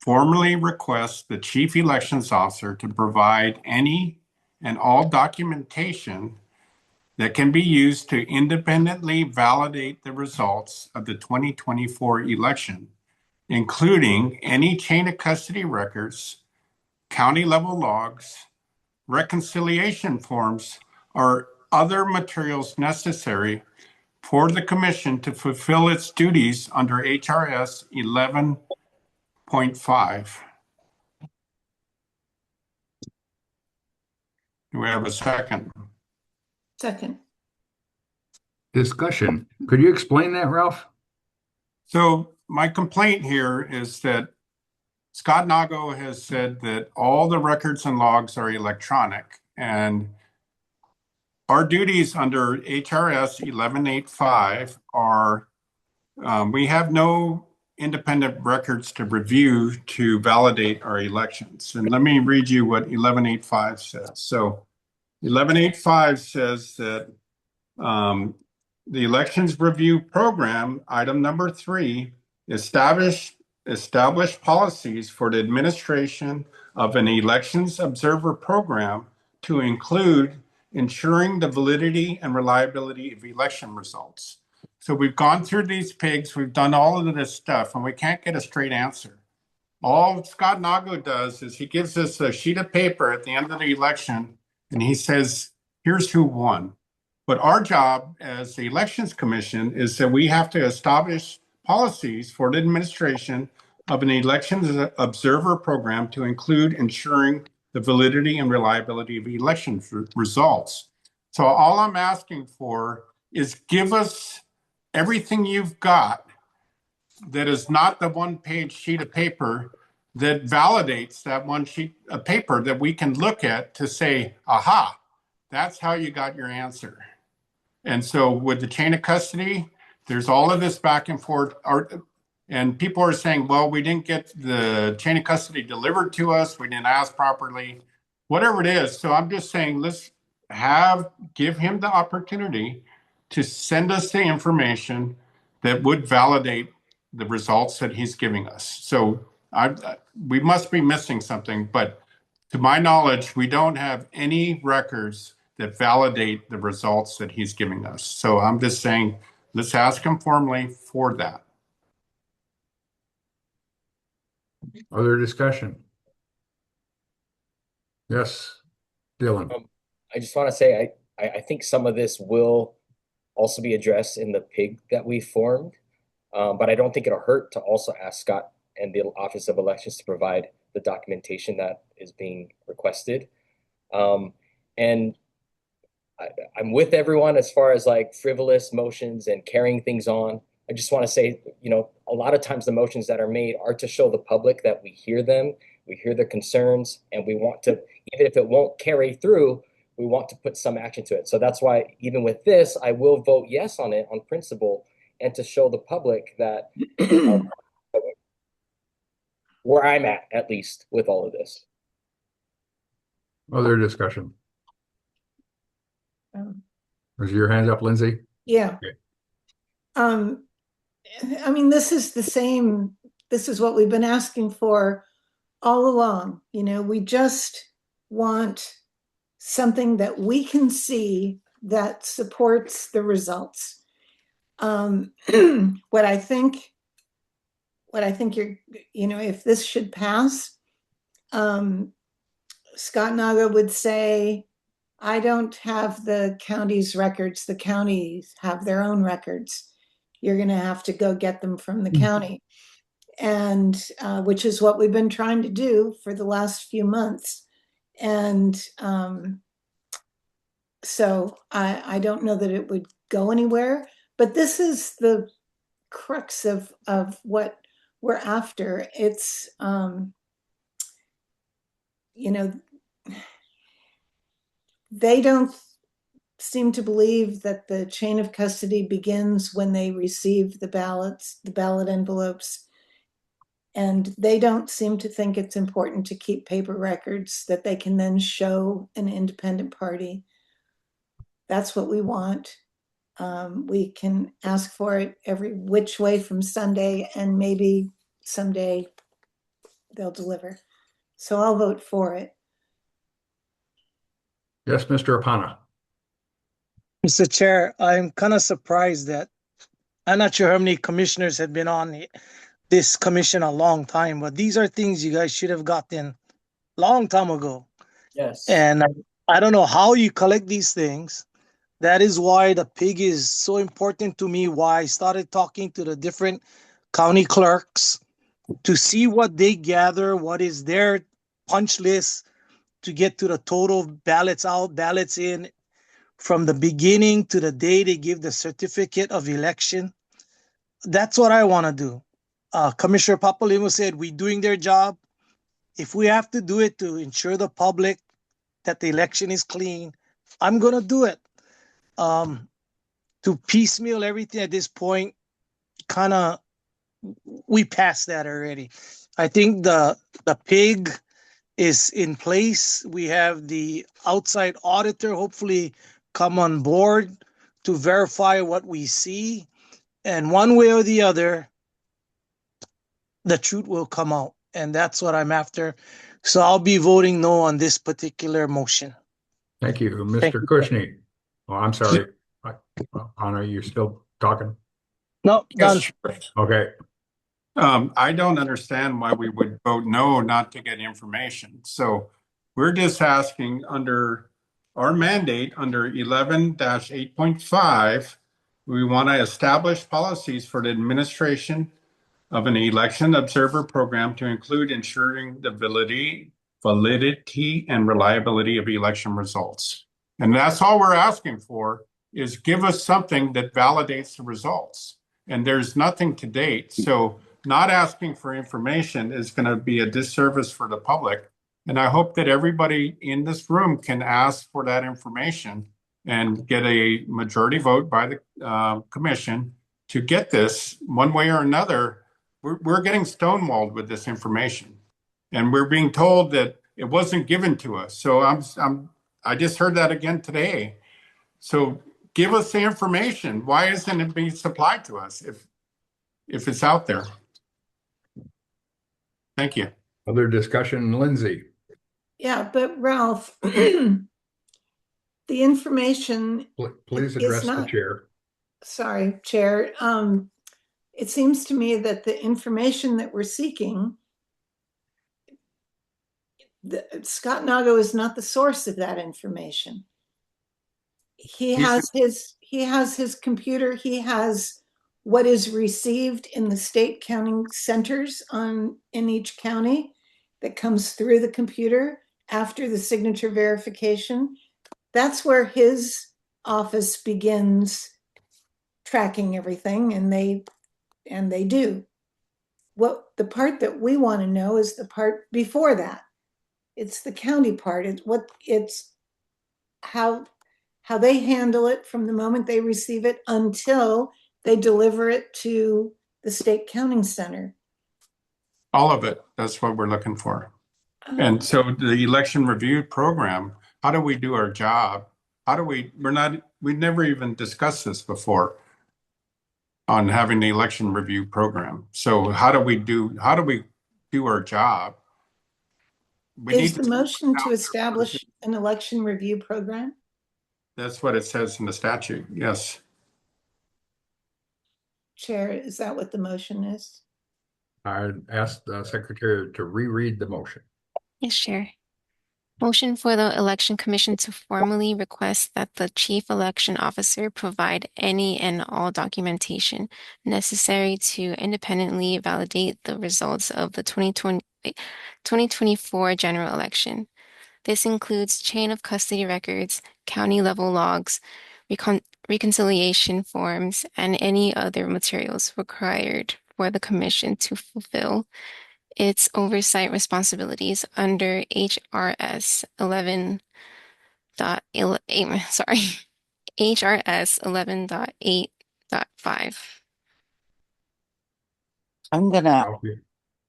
M: formally request the Chief Elections Officer to provide any and all documentation that can be used to independently validate the results of the 2024 election, including any chain of custody records, county level logs, reconciliation forms, or other materials necessary for the commission to fulfill its duties under HRS 11.5. Do we have a second?
X: Second.
D: Discussion. Could you explain that, Ralph?
M: So my complaint here is that Scott Nago has said that all the records and logs are electronic, and our duties under HRS 11.8.5 are we have no independent records to review to validate our elections. And let me read you what 11.8.5 says. So 11.8.5 says that the elections review program, item number 3, establish policies for the administration of an elections observer program to include ensuring the validity and reliability of election results. So we've gone through these pigs, we've done all of this stuff, and we can't get a straight answer. All Scott Nago does is he gives us a sheet of paper at the end of the election, and he says, here's who won. But our job as the Elections Commission is that we have to establish policies for the administration of an elections observer program to include ensuring the the validity and reliability of election results. So all I'm asking for is give us everything you've got that is not the one-page sheet of paper that validates that one sheet of paper that we can look at to say, aha, that's how you got your answer. And so with the chain of custody, there's all of this back and forth. And people are saying, well, we didn't get the chain of custody delivered to us. We didn't ask properly, whatever it is. So I'm just saying, let's give him the opportunity to send us the information that would validate the results that he's giving us. So we must be missing something, but to my knowledge, we don't have any records that validate the results that he's giving us. So I'm just saying, let's ask him formally for that.
D: Other discussion? Yes, Dylan.
O: I just want to say, I think some of this will also be addressed in the PIG that we formed, but I don't think it'll hurt to also ask Scott and the Office of Elections to provide the documentation that is being requested. And I'm with everyone as far as like frivolous motions and carrying things on. I just want to say, you know, a lot of times the motions that are made are to show the public that we hear them, we hear their concerns, and we want to, even if it won't carry through, we want to put some action to it. So that's why even with this, I will vote yes on it on principle and to show the public that where I'm at least with all of this.
D: Other discussion? Is your hands up, Lindsay?
N: Yeah.
D: Okay.
N: I mean, this is the same, this is what we've been asking for all along. You know, we just want something that we can see that supports the results. What I think you're, you know, if this should pass, Scott Naga would say, I don't have the county's records. The counties have their own records. You're going to have to go get them from the county. And which is what we've been trying to do for the last few months. And so I don't know that it would go anywhere, but this is the crux of what we're after. It's, you know, they don't seem to believe that the chain of custody begins when they receive the ballots, the ballot envelopes. And they don't seem to think it's important to keep paper records that they can then show an independent party. That's what we want. We can ask for it every which way from Sunday, and maybe someday they'll deliver. So I'll vote for it.
D: Yes, Mr. Apana.
P: Mr. Chair, I'm kind of surprised that I'm not sure how many commissioners have been on this commission a long time, but these are things you guys should have gotten long time ago.
O: Yes.
P: And I don't know how you collect these things. That is why the PIG is so important to me, why I started talking to the different county clerks to see what they gather, what is their punch list to get to the total ballots out, ballots in, from the beginning to the day they give the certificate of election. That's what I want to do. Commissioner Papalimos said we're doing their job. If we have to do it to ensure the public that the election is clean, I'm going to do it. To piecemeal everything at this point, kind of, we passed that already. I think the PIG is in place. We have the outside auditor hopefully come on board to verify what we see. And one way or the other, the truth will come out. And that's what I'm after. So I'll be voting no on this particular motion.
D: Thank you. Mr.
P: Thank you.
D: Kushney. Oh, I'm sorry. Anna, you're still talking?
P: No, done.
D: Okay.
M: I don't understand why we would vote no not to get information. So we're just asking under our mandate under 11-8.5, we want to establish policies for the administration of an election observer program to include ensuring the validity validity and reliability of election results. And that's all we're asking for, is give us something that validates the results. And there's nothing to date. So not asking for information is going to be a disservice for the public. And I hope that everybody in this room can ask for that information and get a majority vote by the commission to get this one way or another. We're getting stonewalled with this information, and we're being told that it wasn't given to us. So I just heard that again today. So give us the information. Why isn't it being supplied to us if it's out there? Thank you.
D: Other discussion, Lindsay?
X: Yeah, but Ralph, the information.
D: Please address the chair.
X: Sorry, Chair. It seems to me that the information that we're seeking, Scott Nago is not the source of that information. He has his computer. He has what is received in the state counting centers in each county that comes through the computer after the signature verification. That's where his office begins tracking everything, and they do. What the part that we want to know is the part before that. It's the county part. It's how they handle it from the moment they receive it until they deliver it to the state counting center.
M: All of it. That's what we're looking for. And so the election review program, how do we do our job? We've never even discussed this before on having the election review program. So how do we do our job?
X: Is the motion to establish an election review program?
M: That's what it says in the statute. Yes.
X: Chair, is that what the motion is?
D: I asked the secretary to reread the motion.
A: Yes, Chair. Motion for the Election Commission to formally request that the Chief Election Officer provide any and all documentation necessary to independently validate the results of the 2024 general election. This includes chain of custody records, county level logs, reconciliation forms, and any other materials required for the Commission to fulfill its oversight responsibilities under HRS 11.8.5.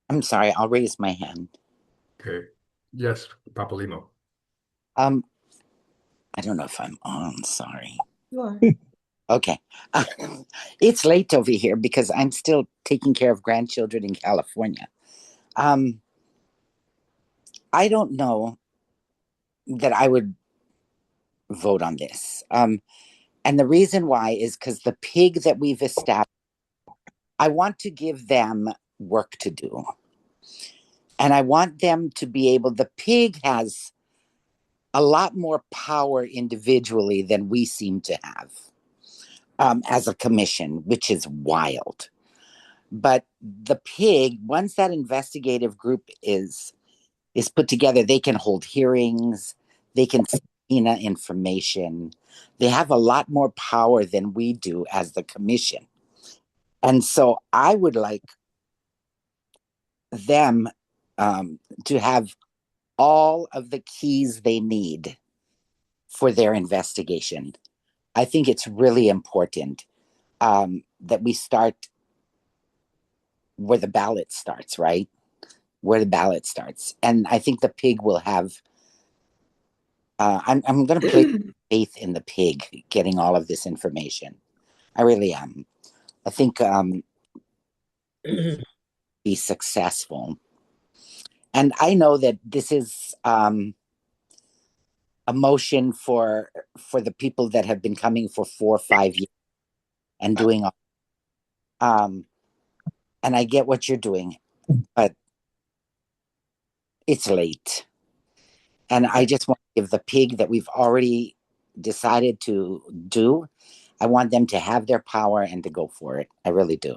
Q: I'm sorry, I'll raise my hand.
D: Okay. Yes, Papalimo.
Q: I don't know if I'm on, sorry.
X: You are.
Q: Okay. It's late over here because I'm still taking care of grandchildren in California. I don't know that I would vote on this. And the reason why is because the PIG that we've established, I want to give them work to do. And I want them to be able, the PIG has a lot more power individually than we seem to have as a commission, which is wild. But the PIG, once that investigative group is put together, they can hold hearings, they can subpoena information. They have a lot more power than we do as the commission. And so I would like them to have all of the keys they need for their investigation. I think it's really important that we start where the ballot starts, right? Where the ballot starts. And I think the PIG will have, I'm going to put faith in the PIG getting all of this information. I really am. I think be successful. And I know that this is a motion for the people that have been coming for 4 or 5 years and doing all. And I get what you're doing, but it's late. And I just want to give the PIG that we've already decided to do, I want them to have their power and to go for it. I really do.